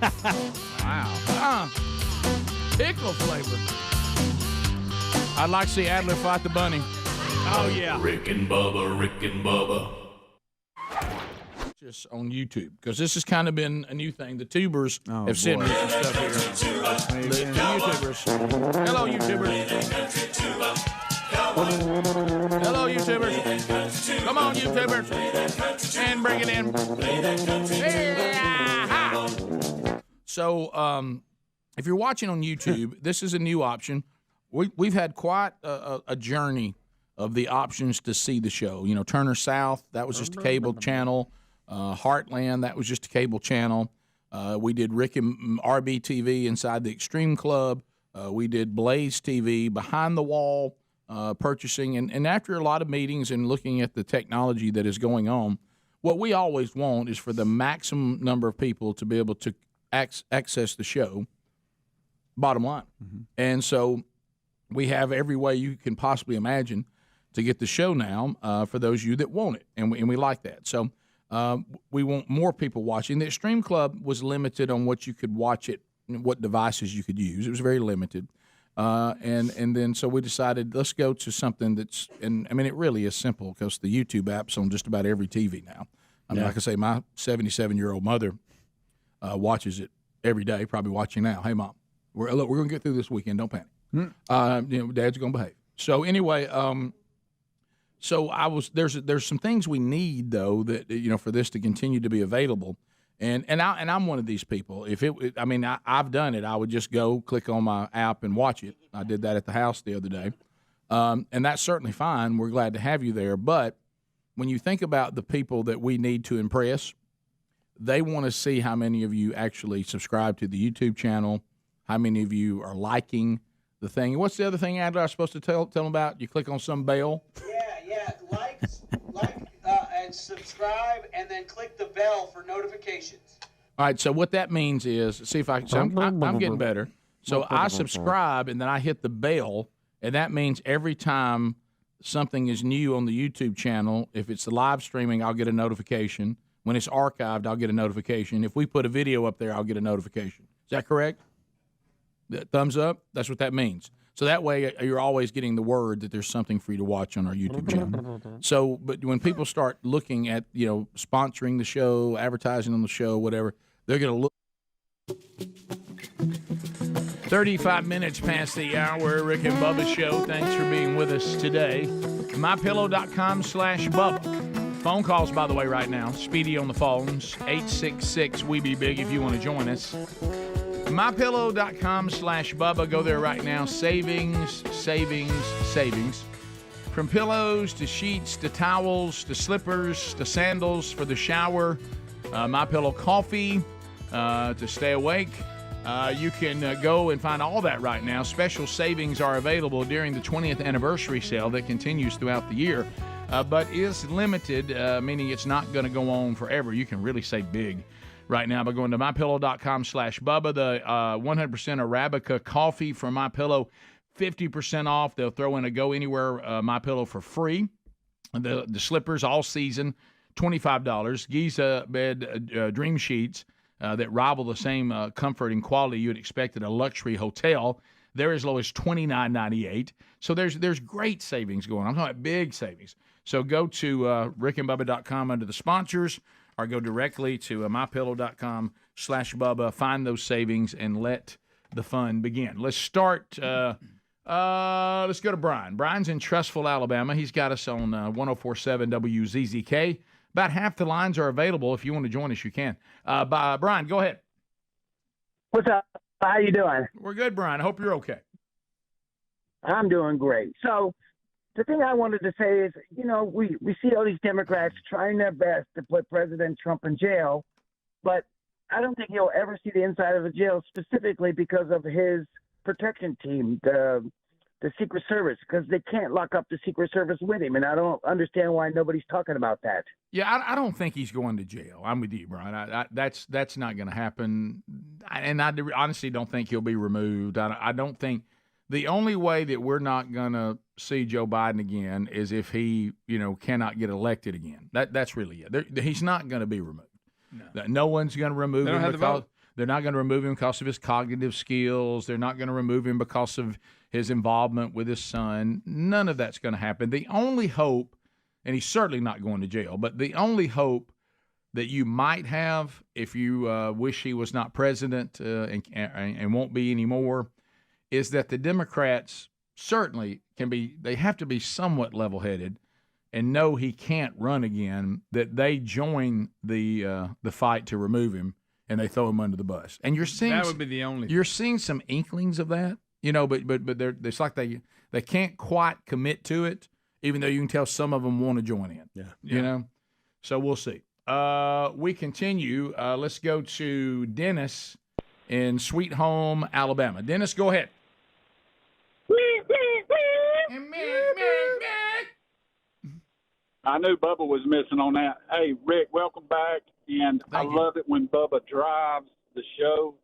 Speaker 3: Wow. Pickle flavor. I'd like to see Adler fight the bunny.
Speaker 4: Oh, yeah.
Speaker 1: Rick and Bubba.
Speaker 3: Just on YouTube, because this has kind of been a new thing. The tubers have sent me some stuff here. The YouTubers. Hello, YouTubers. Hello, YouTubers. Come on, YouTubers. And bring it in. So, if you're watching on YouTube, this is a new option. We've had quite a journey of the options to see the show. You know, Turner South, that was just a cable channel. Heartland, that was just a cable channel. We did Rick and RB TV inside the Extreme Club. We did Blaze TV, Behind the Wall, purchasing. And after a lot of meetings and looking at the technology that is going on, what we always want is for the maximum number of people to be able to access the show, bottom line. Mm-hmm. And so we have every way you can possibly imagine to get the show now for those of you that want it, and we like that. So we want more people watching. The Extreme Club was limited on what you could watch it, what devices you could use. It was very limited. And then so we decided let's go to something that's, and I mean, it really is simple because the YouTube app's on just about every TV now. I mean, like I say, my 77-year-old mother watches it every day, probably watching now. Hey, Mom, we're going to get through this weekend. Don't panic. Dad's going to behave. So anyway, so there's some things we need though that for this to continue to be available, and I'm one of these people. I've done it. I would just go click on my app and watch it. I did that at the house the other day, and that's certainly fine. We're glad to have you there. But when you think about the people that we need to impress, they want to see how many of you actually subscribe to the YouTube channel, how many of you are liking the thing. What's the other thing, Adler, I was supposed to tell them about? You click on some bell.
Speaker 13: Yeah, like and subscribe, and then click the bell for notifications.
Speaker 3: All right, so what that means is, see if I'm getting better. So I subscribe, and then I hit the bell, and that means every time something is new on the YouTube channel, if it's the live streaming, I'll get a notification. When it's archived, I'll get a notification. If we put a video up there, I'll get a notification. Is that correct? Thumbs up? That's what that means. So that way you're always getting the word that there's something for you to watch on our YouTube channel. So, but when people start looking at, sponsoring the show, advertising on the show, whatever, they're going to look. 35 minutes past the hour, Rick and Bubba show. Thanks for being with us today. MyPillow.com/Bubba. Phone calls, by the way, right now. Speedy on the phones. 866-WE-BE-BIG if you want to join us. MyPillow.com/Bubba. Go there right now. Savings. From pillows to sheets to towels to slippers to sandals for the shower. MyPillow coffee to stay awake. You can go and find all that right now. Special savings are available during the 20th anniversary sale that continues throughout the year, but is limited, meaning it's not going to go on forever. You can really save big. right now by going to mypillow.com/Bubba. The 100% Arabica coffee from MyPillow, 50% off. They'll throw in a Go Anywhere MyPillow for free. The slippers all season, $25. Giza bed dream sheets that rival the same comfort and quality you'd expect at a luxury hotel. They're as low as $29.98. So there's great savings going on. I'm talking about big savings. So go to rickandbubba.com under the sponsors, or go directly to mypillow.com/Bubba. Find those savings and let the fun begin. Let's start. Let's go to Brian. Brian's in Trussville, Alabama. He's got us on 104.7 WZZK. About half the lines are available. If you want to join us, you can. Brian, go ahead.
Speaker 14: What's up? How you doing?
Speaker 3: We're good, Brian. I hope you're okay.
Speaker 14: I'm doing great. So the thing I wanted to say is, we see all these Democrats trying their best to put President Trump in jail, but I don't think he'll ever see the inside of a jail, specifically because of his protection team, the Secret Service, because they can't lock up the Secret Service with him, and I don't understand why nobody's talking about that.
Speaker 3: Yeah, I don't think he's going to jail. I'm with you, Brian. That's not going to happen, and I honestly don't think he'll be removed. I don't think the only way that we're not going to see Joe Biden again is if he, cannot get elected again. That's really it. He's not going to be removed. No one's going to remove him because they're not going to remove him because of his cognitive skills. They're not going to remove him because of his involvement with his son. None of that's going to happen. The only hope, and he's certainly not going to jail, but the only hope that you might have if you wish he was not president and won't be anymore is that the Democrats certainly they have to be somewhat level-headed and know he can't run again, that they join the fight to remove him and they throw him under the bus. And you're seeing
Speaker 10: that would be the only.
Speaker 3: You're seeing some inklings of that, but it's like they can't quite commit to it, even though you can tell some of them want to join in.
Speaker 10: Yeah.
Speaker 3: So we'll see. We continue. Let's go to Dennis in Sweet Home, Alabama. Dennis, go ahead.
Speaker 15: I knew Bubba was missing on that. Hey, Rick, welcome back. And I love it when Bubba drives the show.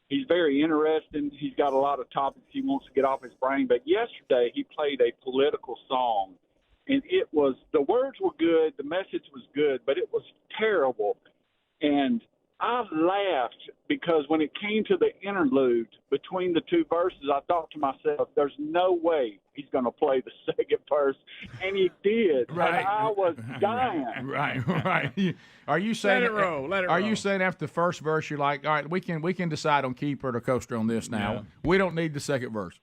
Speaker 15: He's very interesting. He's got a lot of topics he wants to get off his brain. But yesterday he played a political song, and the words were good, the message was good, but it was terrible. And I laughed because when it came to the interlude between the two verses, I thought to myself, there's no way he's going to play the second verse. And he did.
Speaker 3: Right.
Speaker 15: And I was dying.
Speaker 3: Right. Are you saying
Speaker 15: Let it roll.
Speaker 3: Are you saying after the first verse you're like, all right, we can decide on keeper or coaster on this now.
Speaker 15: Yeah.
Speaker 3: We don't need the second verse.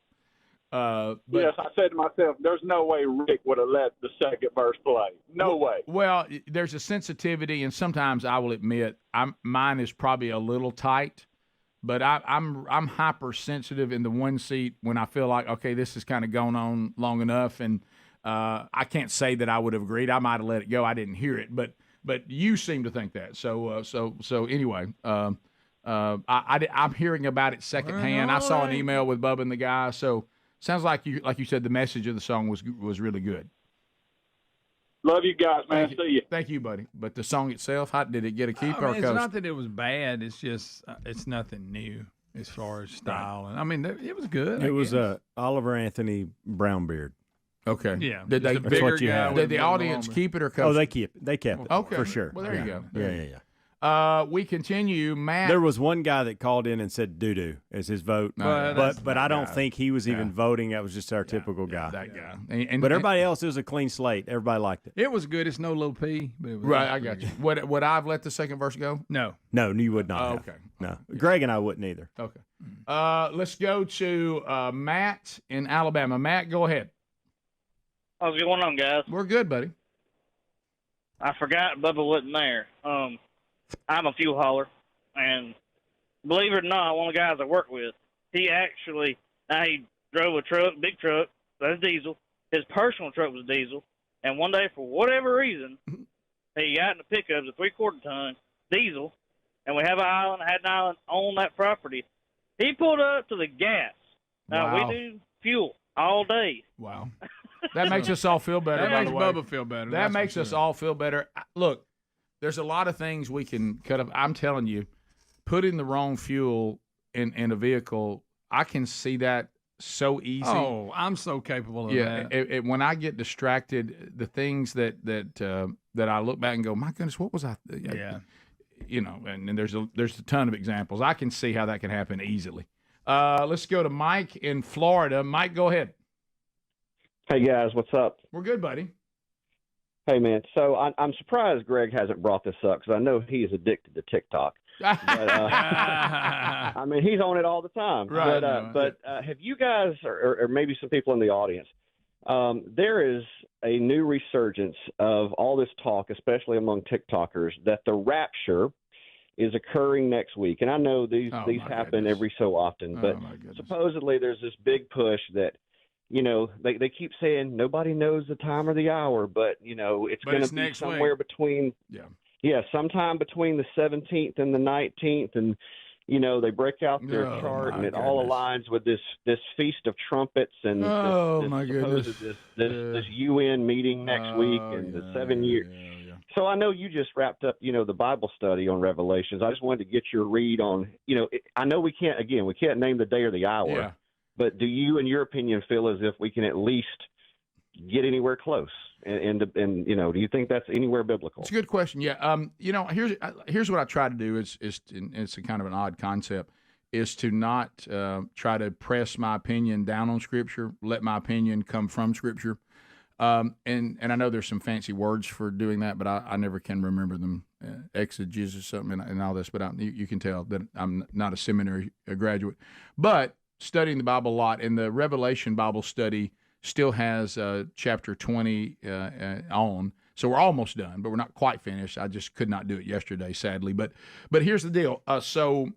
Speaker 3: But,
Speaker 15: yes, I said to myself, there's no way Rick would have let the second verse play. No way.
Speaker 3: Well, there's a sensitivity, and sometimes I will admit mine is probably a little tight, but I'm hypersensitive in the one seat when I feel like, okay, this has kind of gone on long enough, and I can't say that I would have agreed. I might have let it go. I didn't hear it, but you seem to think that. So anyway, I'm hearing about it secondhand. I saw an email with Bubba and the guy, so. Sounds like you said the message of the song was really good.
Speaker 15: Love you guys, man. See you.
Speaker 3: Thank you, buddy. But the song itself, how did it get a keep or a
Speaker 10: It's
Speaker 3: coast?
Speaker 10: not that it was bad. It's just it's nothing new as far as style. And I mean, it was good.
Speaker 4: It was Oliver Anthony Brownbeard.
Speaker 3: Okay.
Speaker 10: Yeah.
Speaker 3: Did they?
Speaker 4: That's what you have.
Speaker 3: Did the audience keep it or coast?
Speaker 4: Oh, they kept it.
Speaker 3: Okay.
Speaker 4: For sure.
Speaker 3: Well, there you go.
Speaker 4: Yeah.
Speaker 3: We continue, Matt.
Speaker 4: There was one guy that called in and said doo-doo as his vote, but I don't think he was even voting. That was just our typical guy.
Speaker 3: That guy.
Speaker 4: But everybody else, it was a clean slate. Everybody liked it.
Speaker 10: It was good. It's no low P. But it was
Speaker 3: Right, I got you. Would I have let the second verse go?
Speaker 10: No.
Speaker 4: No, you would not.
Speaker 3: Oh,
Speaker 4: have.
Speaker 3: okay.
Speaker 4: No. Greg and I wouldn't either.
Speaker 3: Okay. Let's go to Matt in Alabama. Matt, go ahead.
Speaker 17: What's going on, guys?
Speaker 3: We're good, buddy.
Speaker 17: I forgot Bubba wasn't there. I'm a fuel hauler, and believe it or not, one of the guys I work with, he drove a truck, big truck, that's diesel. His personal truck was diesel, and one day, for whatever reason, he got in the pickup, a 3/4 ton diesel, and we had an island on that property. He pulled up to the gas. Now,
Speaker 3: Wow.
Speaker 17: we do fuel all day.
Speaker 3: Wow. That makes us all feel better,
Speaker 10: That
Speaker 3: by
Speaker 10: makes
Speaker 3: the way.
Speaker 10: Bubba feel better.
Speaker 3: That
Speaker 10: that's
Speaker 3: makes
Speaker 10: for
Speaker 3: us
Speaker 10: sure.
Speaker 3: all feel better. Look, There's a lot of things we can cut up. I'm telling you, putting the wrong fuel in a vehicle, I can see that so easy.
Speaker 10: Oh, I'm so capable of that.
Speaker 3: When I get distracted, the things that I look back and go, my goodness, what was I?
Speaker 10: Yeah.
Speaker 3: You know, and there's a ton of examples. I can see how that can happen easily. Let's go to Mike in Florida. Mike, go ahead.
Speaker 16: Hey, guys, what's up?
Speaker 3: We're good, buddy.
Speaker 16: Hey, man. So I'm surprised Greg hasn't brought this up because I know he is addicted to TikTok. But, I mean, he's on it all the time.
Speaker 3: Right.
Speaker 16: But have you guys, or maybe some people in the audience, there is a new resurgence of all this talk, especially among TikTokers, that the rapture is occurring next week. And I know these happen every so often, but supposedly there's this big push that, you know, they keep saying nobody knows the time or the hour, but, you know, it's going to be somewhere between, sometime between the 17th and the 19th. And, you know, they break out their chart and it all aligns with this Feast of Trumpets and this UN meeting next week and the 7 years. So I know you just wrapped up, you know, the Bible study on Revelations. I just wanted to get your read on, you know, I know we can't name the day or the hour.
Speaker 3: Yeah.
Speaker 16: But do you, in your opinion, feel as if we can at least get anywhere close? And you know, do you think that's anywhere biblical?
Speaker 3: It's a good question. Yeah. You know, here's what I try to do is it's a kind of an odd concept, is to not try to press my opinion down on Scripture. Let my opinion come from Scripture. And I know there's some fancy words for doing that, but I never can remember them. Exegesis or something and all this. But you can tell that I'm not a seminary graduate. But studying the Bible a lot, and the Revelation Bible study still has chapter 20 on. So we're almost done, but we're not quite finished. I just could not do it yesterday, sadly. But here's the deal. So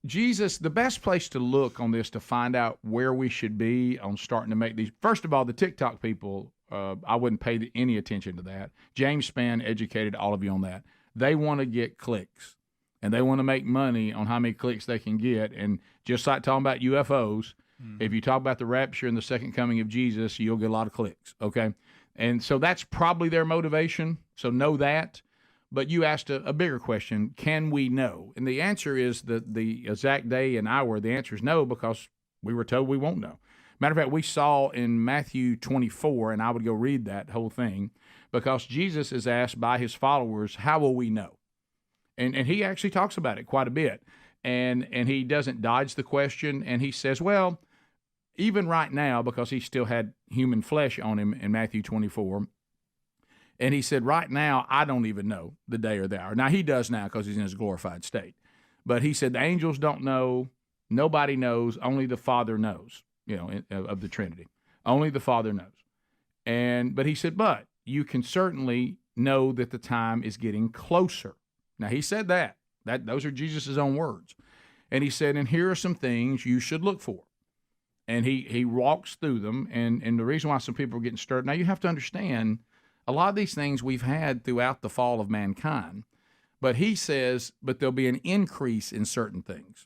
Speaker 3: Jesus, the best place to look on this to find out where we should be on starting to make these. First of all, the TikTok people, I wouldn't pay any attention to that. James Spann educated all of you on that. They want to get clicks. And they want to make money on how many clicks they can get. And just like talking about UFOs, if you talk about the rapture and the second coming of Jesus, you'll get a lot of clicks, okay? And so that's probably their motivation, so know that. But you asked a bigger question, can we know? And the answer is the exact day and hour. The answer is no, because we were told we won't know. Matter of fact, we saw in Matthew 24, and I would go read that whole thing, because Jesus is asked by his followers, how will we know? And he actually talks about it quite a bit. And he doesn't dodge the question. And he says, well, even right now, because he still had human flesh on him in Matthew 24, and he said, right now, I don't even know the day or the hour. Now, he does now because he's in his glorified state. But he said the angels don't know. Nobody knows. Only the Father knows, you know, of the Trinity. Only the Father knows. But he said, but you can certainly know that the time is getting closer. Now, he said that. Those are Jesus' own words. And he said, and here are some things you should look for. And he walks through them. And the reason why some people are getting stirred, now you have to understand, a lot of these things we've had throughout the fall of mankind. But he says, but there'll be an increase in certain things.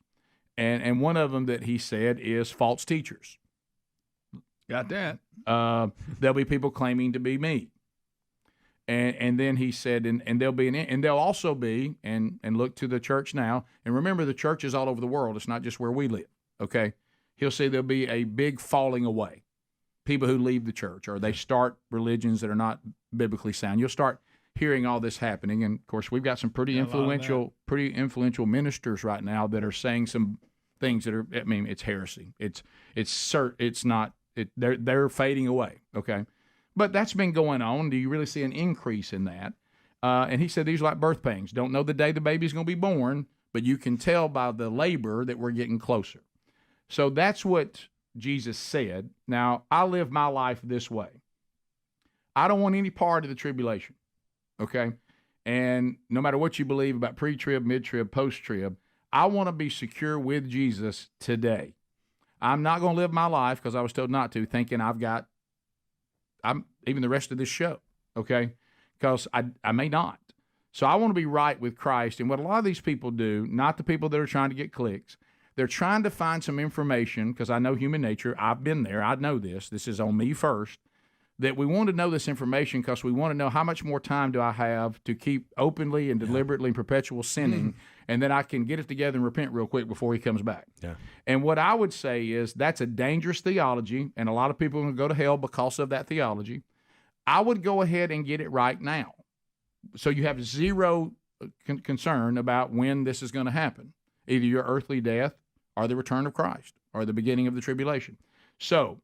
Speaker 3: And one of them that he said is false teachers.
Speaker 10: Got that.
Speaker 3: There'll be people claiming to be me. And then he said, and there'll also be, and look to the church now, and remember the church is all over the world. It's not just where we live, okay? He'll say there'll be a big falling away. People who leave the church, or they start religions that are not biblically sound. You'll start hearing all this happening, and of course we've got some pretty influential ministers right now that are saying some things that are, I mean, it's heresy. They're fading away, okay? But that's been going on. Do you really see an increase in that? And he said these are like birth pains. Don't know the day the baby's going to be born, but you can tell by the labor that we're getting closer. So that's what Jesus said. Now, I live my life this way. I don't want any part of the tribulation, okay? And no matter what you believe about pre-trib, mid-trib, post-trib, I want to be secure with Jesus today. I'm not going to live my life, because I was told not to, thinking I'm even the rest of this show, okay? Because I may not. So I want to be right with Christ. And what a lot of these people do, not the people that are trying to get clicks, they're trying to find some information, because I know human nature. I've been there. I know this. This is on me first. that we want to know this information because we want to know how much more time do I have to keep openly and deliberately and perpetual sinning, and then I can get it together and repent real quick before he comes back.
Speaker 6: Yeah.
Speaker 3: And what I would say is that's a dangerous theology, and a lot of people are going to go to hell because of that theology. I would go ahead and get it right now. So you have zero concern about when this is going to happen, either your earthly death or the return of Christ or the beginning of the tribulation. So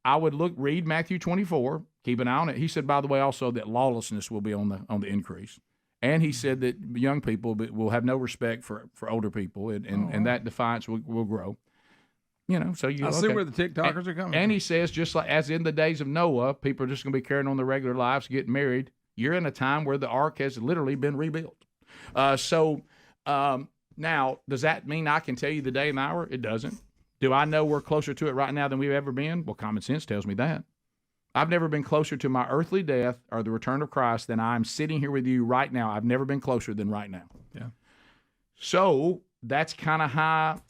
Speaker 3: I would read Matthew 24, keep an eye on it. He said, by the way, also that lawlessness will be on the increase. And he said that young people will have no respect for older people, and that defiance will grow. You know, so
Speaker 10: I see where the TikTokers are coming.
Speaker 3: And he says, just like as in the days of Noah, people are just going to be carrying on their regular lives, getting married. You're in a time where the ark has literally been rebuilt. Now, does that mean I can tell you the day and the hour? It doesn't. Do I know we're closer to it right now than we've ever been? Well, common sense tells me that. I've never been closer to my earthly death or the return of Christ than I'm sitting here with you right now. I've never been closer than right now.
Speaker 10: Yeah.
Speaker 3: So that's kind of how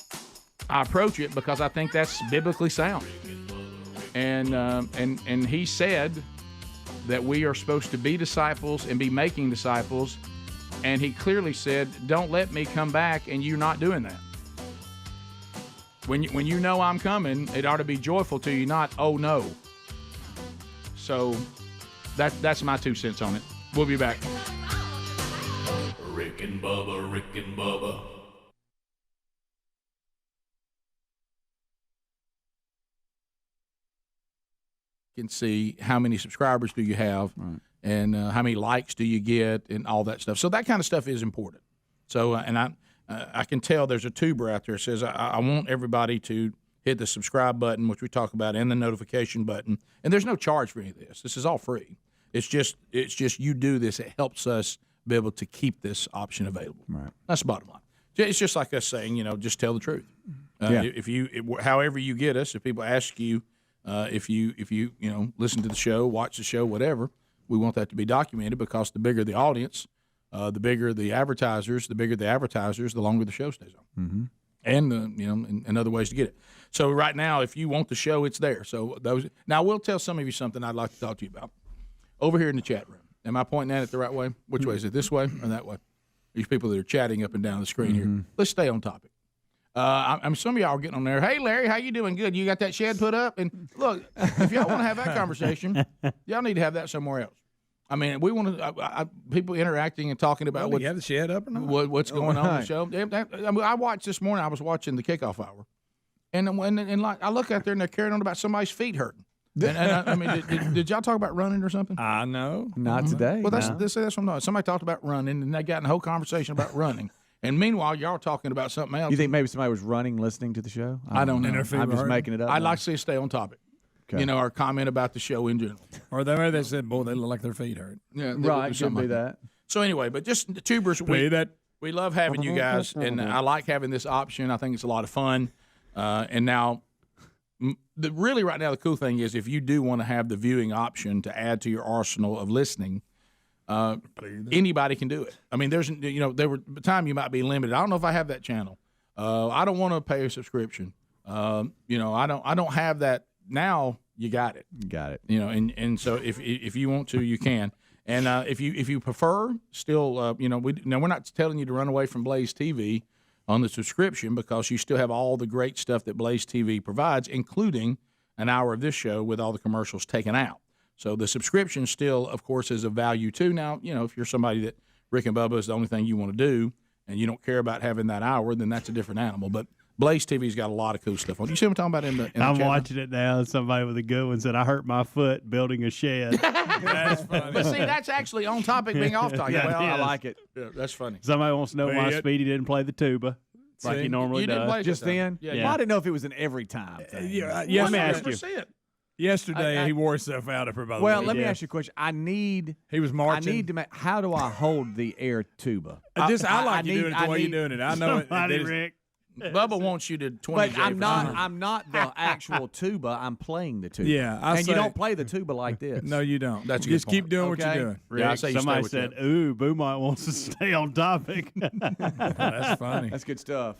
Speaker 3: I approach it, because I think that's biblically sound. And he said that we are supposed to be disciples and be making disciples, and he clearly said, don't let me come back and you not doing that. When you know I'm coming, it ought to be joyful to you, not, oh no. So that's my 2 cents on it. We'll be back.
Speaker 1: Rick and Bubba, Rick and Bubba.
Speaker 3: You can see how many subscribers do you have, right, and how many likes do you get, and all that stuff. So that kind of stuff is important. So, and I can tell there's a tuber out there that says, I want everybody to hit the subscribe button, which we talk about, and the notification button. And there's no charge for any of this. This is all free. It's just you do this. It helps us be able to keep this option available.
Speaker 2: Right.
Speaker 3: That's the bottom line. It's just like us saying, just tell the truth. However you get us, if people ask you, if you listen to the show, watch the show, whatever, we want that to be documented, because the bigger the audience, the bigger the advertisers, the longer the show stays on.
Speaker 2: Mm-hmm.
Speaker 3: And and other ways to get it. So right now, if you want the show, it's there. So now we'll tell some of you something I'd like to talk to you about over here in the chat room. Am I pointing at it the right way? Which way is it? This way or that way? These people that are chatting up and down the screen here. Let's stay on topic. Some of y'all are getting on there. Hey, Larry, how you doing? Good. You got that shed put up? And look, if y'all want to have that conversation, y'all need to have that somewhere else. I mean, we want to people interacting and talking about
Speaker 10: what you have the shed up or not?
Speaker 3: What's going on in the show. I watched this morning. I was watching the kickoff hour, and I look out there and they're carrying on about somebody's feet hurting. Did y'all talk about running or something?
Speaker 10: I know,
Speaker 2: not today.
Speaker 3: Well, that's what I'm talking. Somebody talked about running, and they got in a whole conversation about running. And meanwhile, y'all talking about something else.
Speaker 2: You think maybe somebody was running, listening to the show?
Speaker 3: I don't know.
Speaker 2: I'm just making it up.
Speaker 3: I'd like to see us stay on topic.
Speaker 2: Okay.
Speaker 3: Or comment about the show in general.
Speaker 10: Or they said, boy, they look like their feet hurt.
Speaker 3: Yeah,
Speaker 2: right. Should be that.
Speaker 3: So anyway, but just the tubers, we love having you guys, and I like having this option. I think it's a lot of fun. And now, really right now, the cool thing is if you do want to have the viewing option to add to your arsenal of listening, anybody can do it. I mean, there were time you might be limited. I don't know if I have that channel. I don't want to pay a subscription. I don't have that. Now you got it.
Speaker 2: Got it.
Speaker 3: And so if you want to, you can. And if you prefer, still, we're not telling you to run away from Blaze TV on the subscription, because you still have all the great stuff that Blaze TV provides, including an hour of this show with all the commercials taken out. So the subscription still, of course, is of value too. Now, if you're somebody that Rick and Bubba is the only thing you want to do, and you don't care about having that hour, then that's a different animal. But Blaze TV's got a lot of cool stuff on. You see what I'm talking about in the
Speaker 4: I'm watching it now. Somebody with a good one said, I hurt my foot building a shed.
Speaker 3: That's funny. But see, that's actually on topic being off topic.
Speaker 2: Well, I like it.
Speaker 3: Yeah, that's funny.
Speaker 4: Somebody wants to know why Speedy didn't play the tuba like he normally does.
Speaker 2: Just then? Yeah. Well, I didn't know if it was an every time thing.
Speaker 10: Let me ask you. Yesterday, he wore himself out for about.
Speaker 2: Well, let me ask you a question.
Speaker 10: He was marching.
Speaker 2: I need to make. How do I hold the air tuba?
Speaker 10: I like you doing it the way you're doing it. I know it.
Speaker 4: Rick.
Speaker 3: Bubba wants you to 20.
Speaker 2: But I'm not the actual tuba. I'm playing the tuba.
Speaker 10: Yeah,
Speaker 2: you don't play the tuba like this.
Speaker 10: No, you don't.
Speaker 3: That's
Speaker 10: just keep doing what you're doing.
Speaker 4: Rick, I say somebody said, "Ooh, Boomite wants to stay on topic."
Speaker 10: That's funny.
Speaker 2: That's good stuff.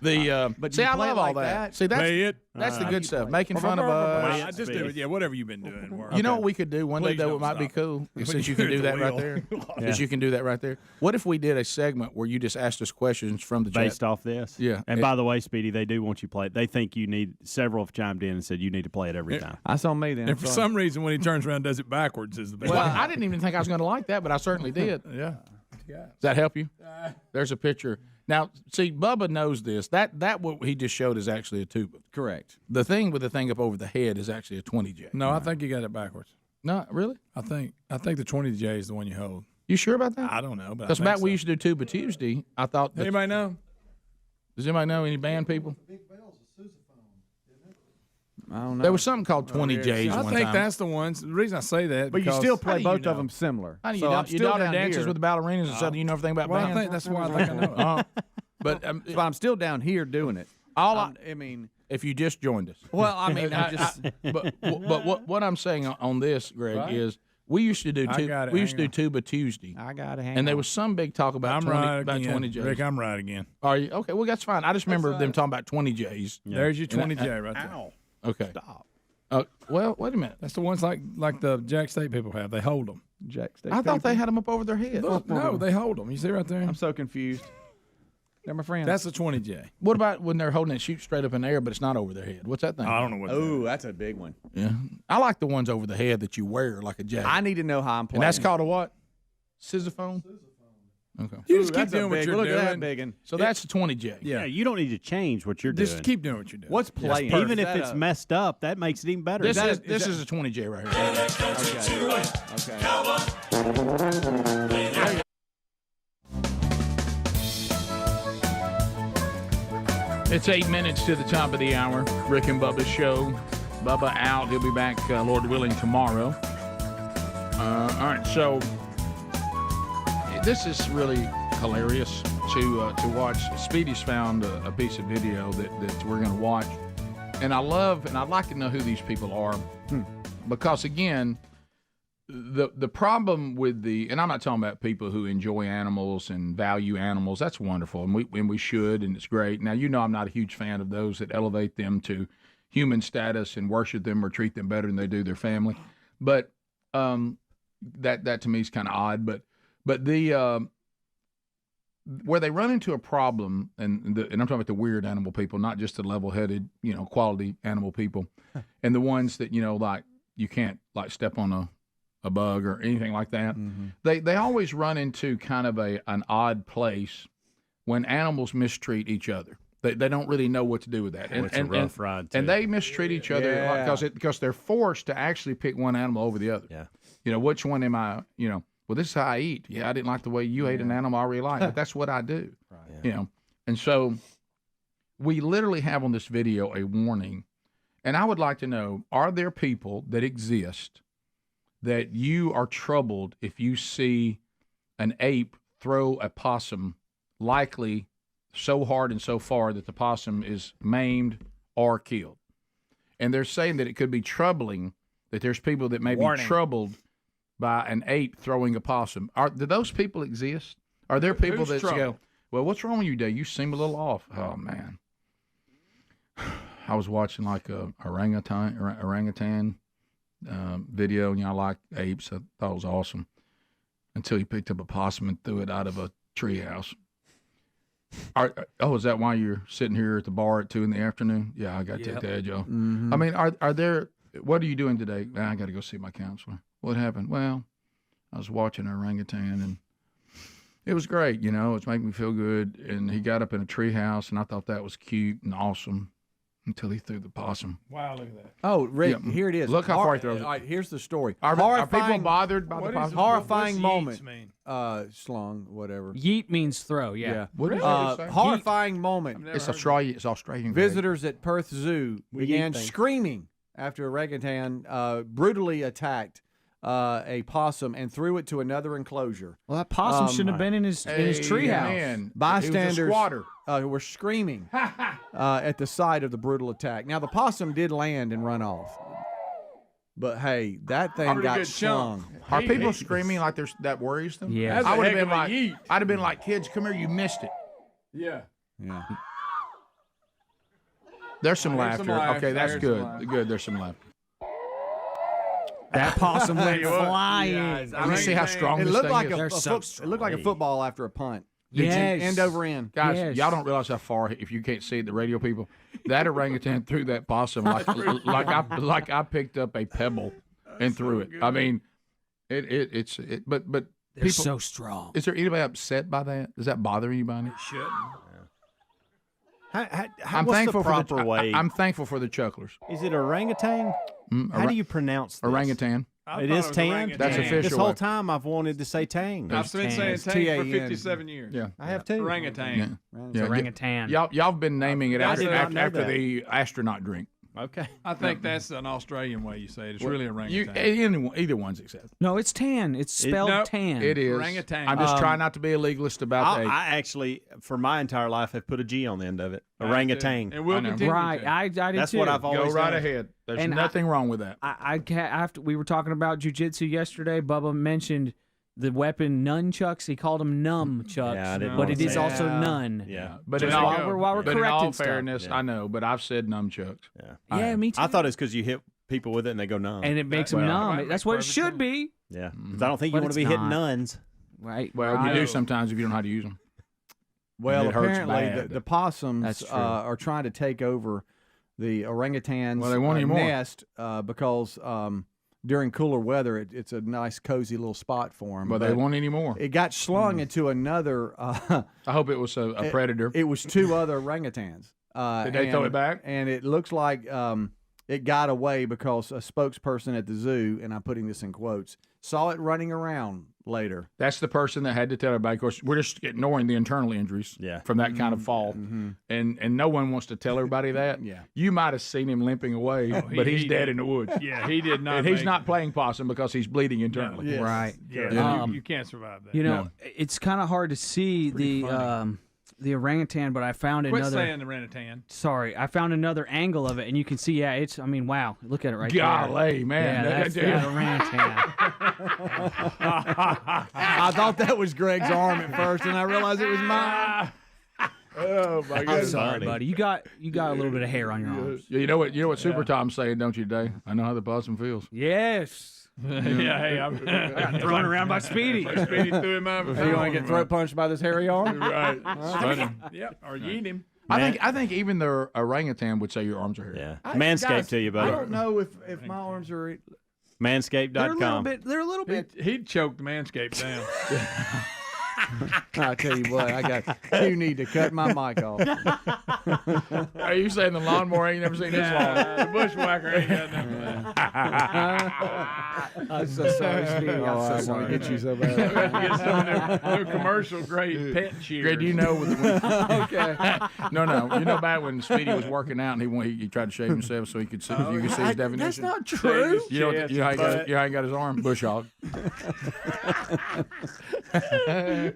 Speaker 3: But see, I love all that. See, that's the good stuff. Making fun of us.
Speaker 10: I just do it. Yeah, whatever you've been doing.
Speaker 3: You know what we could do one day, though? It might be cool. Since you can do that right there. Since you can do that right there. What if we did a segment where you just asked us questions from the chat?
Speaker 4: Based off this?
Speaker 3: Yeah.
Speaker 4: And by the way, Speedy, they do want you to play it. They think you need, several have chimed in and said you need to play it every time.
Speaker 2: That's on me then.
Speaker 10: And for some reason, when he turns around and does it backwards is the best.
Speaker 3: Well, I didn't even think I was going to like that, but I certainly did.
Speaker 10: Yeah.
Speaker 3: Does that help you? There's a picture. Now, see, Bubba knows this. That what he just showed is actually a tuba.
Speaker 2: Correct.
Speaker 3: The thing with the thing up over the head is actually a 20J.
Speaker 10: No, I think you got it backwards.
Speaker 3: No, really?
Speaker 10: I think the 20J is the one you hold.
Speaker 3: You sure about that?
Speaker 10: I don't know, but
Speaker 3: because back we used to do Tuba Tuesday. I thought.
Speaker 10: Anybody know?
Speaker 3: Does anybody know any band people?
Speaker 2: I don't know.
Speaker 3: There was something called 20Js.
Speaker 10: I think that's the ones. The reason I say that,
Speaker 2: but you still play both of them similar.
Speaker 3: How do you know? Your daughter dances with the ballerinas and suddenly you know everything about bands.
Speaker 10: I think that's why I think I know.
Speaker 2: But I'm still down here doing it.
Speaker 3: I mean, if you just joined us.
Speaker 2: Well, I mean,
Speaker 3: but what I'm saying on this, Greg, is we used to do Tuba Tuesday.
Speaker 2: I got it.
Speaker 3: And there was some big talk about 20Js.
Speaker 10: Rick, I'm right again.
Speaker 3: Are you okay? Well, that's fine. I just remember them talking about 20Js.
Speaker 10: Yeah. There's your 20J right there.
Speaker 2: Ow.
Speaker 3: Okay.
Speaker 2: Stop.
Speaker 3: Well, wait a minute.
Speaker 10: That's the ones like the Jack State people have. They hold them.
Speaker 2: Jack State.
Speaker 3: I thought they had them up over their head.
Speaker 10: Look, no, they hold them. You see right there?
Speaker 2: I'm so confused. They're my friends.
Speaker 10: That's a 20J.
Speaker 3: What about when they're holding it shoot straight up in the air, but it's not over their head? What's that thing?
Speaker 10: I don't know what.
Speaker 2: Oh, that's a big one.
Speaker 3: Yeah, I like the ones over the head that you wear like a jacket.
Speaker 2: I need to know how I'm playing.
Speaker 3: And that's called a what? Sousaphone. Okay.
Speaker 10: You just keep doing what you're
Speaker 2: doing.
Speaker 10: Look
Speaker 2: at that biggin.
Speaker 3: So that's a 20J.
Speaker 4: Yeah, you don't need to change what you're doing.
Speaker 10: Just keep doing what you're doing.
Speaker 2: What's playing?
Speaker 4: Even if it's messed up, that makes it even better.
Speaker 3: This is a 20J right here. Okay. It's 8 minutes to the top of the hour. Rick and Bubba's show. Bubba out. He'll be back, Lord willing, tomorrow. All right, so this is really hilarious to watch. Speedy's found a piece of video that we're going to watch. And I'd like to know who these people are. Because, again, the problem with and I'm not talking about people who enjoy animals and value animals. That's wonderful, and we should, and it's great. Now, I'm not a huge fan of those that elevate them to human status and worship them or treat them better than they do their family. But that to me is kind of odd. But the where they run into a problem, and I'm talking about the weird animal people, not just the level-headed, quality animal people, and the ones that like you can't like step on a bug or anything like that. Mm-hmm. They always run into kind of an odd place when animals mistreat each other. They don't really know what to do with that.
Speaker 4: It's a rough ride, too.
Speaker 3: And they mistreat each other because they're forced to actually pick one animal over the other. Yeah. Which one am I, well, this is how I eat. Yeah, I didn't like the way you ate an animal I really like, but that's what I do. Right. Yeah. And so we literally have on this video a warning. And I would like to know, are there people that exist that you are troubled if you see an ape throw a possum, likely so hard and so far that the possum is maimed or killed? And they're saying that it could be troubling that there's people that may be troubled by an ape throwing a possum. Do those people exist? Are there people that go, well, what's wrong with you, Dave? You seem a little off. Oh, man. I was watching like a orangutan video, I like apes. I thought it was awesome until he picked up a possum and threw it out of a treehouse. Is that why you're sitting here at the bar at 2 p.m? Yeah, I got to take the edge off. Mm-hmm. I mean, are there? What are you doing today? I got to go see my counselor. What happened? Well, I was watching an orangutan and it was great. It's making me feel good. And he got up in a treehouse, and I thought that was cute and awesome. Until he threw the possum.
Speaker 10: Wow, look at that.
Speaker 2: Oh, Rick, here it is.
Speaker 3: Look how far he throws it.
Speaker 2: All right, here's the story.
Speaker 3: Are people bothered by the possum?
Speaker 2: Horrifying moment. Slung, whatever.
Speaker 5: Yeet means throw, yeah.
Speaker 3: What is
Speaker 2: horrifying moment.
Speaker 3: It's Australian.
Speaker 2: Visitors at Perth Zoo began screaming after a orangutan brutally attacked a possum and threw it to another enclosure.
Speaker 5: Well, that possum shouldn't have been in his treehouse.
Speaker 2: Bystanders were screaming at the sight of the brutal attack. Now, the possum did land and run off. But, hey, that thing got slung.
Speaker 3: Are people screaming like that worries them?
Speaker 5: Yeah.
Speaker 3: I'd have been like, kids, come here, you missed it.
Speaker 10: Yeah.
Speaker 2: Yeah.
Speaker 3: There's some
Speaker 10: There's
Speaker 3: laughter.
Speaker 10: some laughter.
Speaker 3: Okay, that's
Speaker 10: There's
Speaker 3: good.
Speaker 10: some laughter.
Speaker 3: Good. There's some laughter.
Speaker 5: That possum went flying.
Speaker 2: Yeah,
Speaker 3: you see how strong
Speaker 2: it
Speaker 3: this
Speaker 2: looked
Speaker 3: thing
Speaker 2: like
Speaker 3: is?
Speaker 2: it looked like a football after a punt.
Speaker 5: Yes.
Speaker 2: End over end.
Speaker 3: Guys, y'all don't realize how far, if you can't see it, the radio people, that orangutan threw that possum like I picked up a pebble and threw it. I mean, but
Speaker 5: They're
Speaker 3: people,
Speaker 5: so strong.
Speaker 3: Is there anybody upset by that? Does that bother anybody?
Speaker 10: Shouldn't.
Speaker 4: I'm
Speaker 3: what's
Speaker 4: thankful
Speaker 3: the proper way. I'm thankful for the chucklers.
Speaker 4: Is it orangutan? How do you pronounce this?
Speaker 3: Orangutan?
Speaker 4: It is tan?
Speaker 3: That's official.
Speaker 4: This whole time I've wanted to say tang.
Speaker 10: I've been saying tang for 57 years.
Speaker 3: Yeah.
Speaker 4: I have too.
Speaker 10: Orangutan.
Speaker 3: Yeah.
Speaker 5: Orangutan.
Speaker 3: Y'all been naming it
Speaker 10: I did not
Speaker 3: after
Speaker 10: know that.
Speaker 3: the astronaut drink.
Speaker 4: Okay.
Speaker 10: I think that's an Australian way you say it. It's really orangutan.
Speaker 3: Either one's acceptable.
Speaker 5: No, it's tan. It's spelled tan.
Speaker 3: It is.
Speaker 10: Orangutan.
Speaker 3: I'm just trying not to be a legalist about that.
Speaker 4: I actually, for my entire life, have put a G on the end of it. Orangutan.
Speaker 10: And we'll continue
Speaker 5: Right.
Speaker 10: to.
Speaker 5: I did
Speaker 4: That's
Speaker 5: too.
Speaker 4: what I've always
Speaker 3: Go right
Speaker 4: done.
Speaker 3: ahead. There's
Speaker 5: And
Speaker 3: nothing wrong with that.
Speaker 5: After we were talking about jujitsu yesterday, Bubba mentioned the weapon nunchucks. He called them nunchucks,
Speaker 4: Yeah, I didn't
Speaker 5: but
Speaker 4: wanna
Speaker 5: it is
Speaker 4: say
Speaker 5: also
Speaker 4: that.
Speaker 5: none.
Speaker 4: Yeah.
Speaker 3: But
Speaker 5: Just
Speaker 3: in all,
Speaker 5: while we're
Speaker 3: but in
Speaker 5: correcting
Speaker 3: all
Speaker 5: stuff.
Speaker 3: fairness, I know, but I've said nunchucks.
Speaker 4: Yeah.
Speaker 5: Yeah, me too.
Speaker 4: I thought it's because you hit people with it and they go numb.
Speaker 5: And it makes them numb. That's what it should be.
Speaker 4: Yeah. 'Cause I don't think you
Speaker 5: But
Speaker 4: want to be
Speaker 5: it's
Speaker 4: hitting
Speaker 5: not.
Speaker 4: nuns.
Speaker 5: Right.
Speaker 3: Well,
Speaker 5: right.
Speaker 3: you do sometimes if you don't know how to use them.
Speaker 2: Well,
Speaker 3: And it hurts
Speaker 2: apparently
Speaker 3: bad.
Speaker 2: the possums
Speaker 5: That's true.
Speaker 2: are trying to take over the orangutan's
Speaker 3: Well, they won't anymore.
Speaker 2: nest because during cooler weather it's a nice cozy little spot for them.
Speaker 3: But they won't anymore.
Speaker 2: It got slung into another.
Speaker 3: I hope it was a predator.
Speaker 2: It was two other orangutans.
Speaker 3: Did they throw it back?
Speaker 2: And it looks like it got away because a spokesperson at the zoo, and I'm putting this in quotes, saw it running around later.
Speaker 3: That's the person that had to tell everybody. Of course, we're just ignoring the internal injuries from that kind of fall. And no one wants to tell everybody that.
Speaker 2: Yeah.
Speaker 3: You might have seen him limping away, but he's dead in the woods.
Speaker 10: Yeah, he did not.
Speaker 3: And he's
Speaker 10: make
Speaker 3: not
Speaker 10: it.
Speaker 3: playing possum because he's bleeding internally.
Speaker 2: Yes.
Speaker 5: Right.
Speaker 10: Yeah, you can't survive that.
Speaker 5: You know, it's kind of hard to see the orangutan, but I found
Speaker 10: Quit
Speaker 5: another.
Speaker 10: saying the orangutan.
Speaker 5: Sorry, I found another angle of it, and you can see. Yeah, it's. I mean, wow! Look at it right
Speaker 3: Golly,
Speaker 5: there.
Speaker 3: man.
Speaker 5: Yeah, that's that orangutan.
Speaker 2: I thought that was Greg's arm at first, and I realized it was mine.
Speaker 3: Oh my
Speaker 5: I'm
Speaker 3: goodness.
Speaker 5: sorry, buddy. You got a little bit of hair on your arms.
Speaker 3: You know what Super Tom's saying, don't you, today? I know how the possum feels.
Speaker 5: Yes.
Speaker 10: Yeah, hey, I
Speaker 5: got thrown around by Speedy.
Speaker 10: Speedy threw him out.
Speaker 2: If you want to get throat punched by this hairy arm,
Speaker 10: Right. Funny. Yep. Or eat him.
Speaker 3: I think even the orangutan would say your arms are hairy.
Speaker 4: Yeah. Manscaped to you, buddy.
Speaker 2: I don't know if my arms are.
Speaker 4: Manscaped.com.
Speaker 5: They're a little bit.
Speaker 10: He'd choked the Manscaped down.
Speaker 2: I tell you what, you need to cut my mic off.
Speaker 3: Are you saying the lawnmower ain't never seen this long?
Speaker 10: The bushwhacker ain't got nothing.
Speaker 2: I'm so sorry, Speedy. I'm so sorry. Get you so bad.
Speaker 10: Get some new commercial grade pet shears.
Speaker 3: Greg, do you know?
Speaker 2: Okay.
Speaker 3: No. You know back when Speedy was working out and he tried to shave himself so he could see, you could see his definition.
Speaker 2: That's not true.
Speaker 3: You know how he got his arm? Bush hog.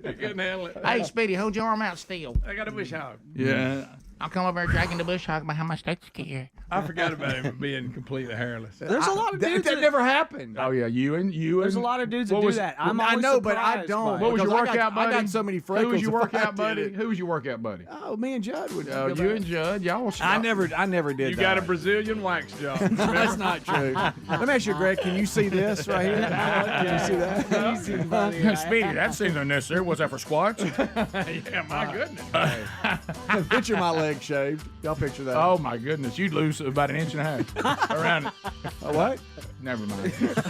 Speaker 10: You couldn't handle it.
Speaker 9: Hey, Speedy, hold your arm out still.
Speaker 10: I got a bush hog.
Speaker 3: Yeah.
Speaker 9: I'll come over there dragging the bush hog behind my state care.
Speaker 10: I forgot about him being completely hairless.
Speaker 5: There's a lot of dudes
Speaker 2: that never happened.
Speaker 3: Oh yeah, you and
Speaker 5: There's a lot of dudes that do that. I'm
Speaker 2: I
Speaker 5: always
Speaker 2: know, but I
Speaker 5: surprised
Speaker 2: don't.
Speaker 5: by
Speaker 3: What was
Speaker 5: it.
Speaker 3: your
Speaker 2: Because
Speaker 3: workout buddy?
Speaker 2: I got so many freckles.
Speaker 3: Who was your
Speaker 2: if I
Speaker 3: workout
Speaker 2: did
Speaker 3: buddy?
Speaker 2: it.
Speaker 3: Who was your workout buddy?
Speaker 2: Oh, me and Judd would.
Speaker 3: Oh, you and Judd, y'all.
Speaker 2: I never did
Speaker 10: You
Speaker 2: that.
Speaker 10: got a Brazilian wax job.
Speaker 2: That's not true. Let me ask you, Greg. Can you see this right here? Can you see that?
Speaker 5: Easy, buddy.
Speaker 3: Speedy, that seems unnecessary. Was that for squats?
Speaker 10: Yeah, my goodness.
Speaker 2: Picture my leg shaved. Y'all picture that?
Speaker 3: Oh my goodness, you'd lose about an inch and a half around it.
Speaker 2: What?
Speaker 3: Never mind.
Speaker 10: Let it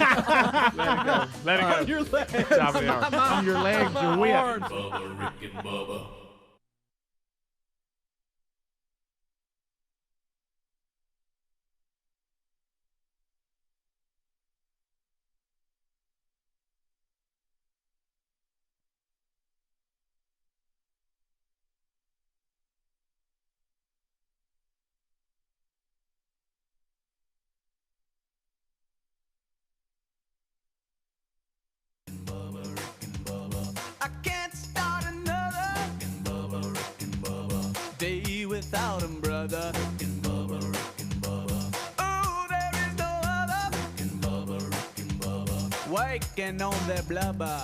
Speaker 10: go. Let it go.
Speaker 5: On your legs.
Speaker 3: Top of the arm. On your legs, your whip.
Speaker 1: Bubba, Rick and Bubba. I can't start another day without him, brother. Oh, there is no other waking on their blubber.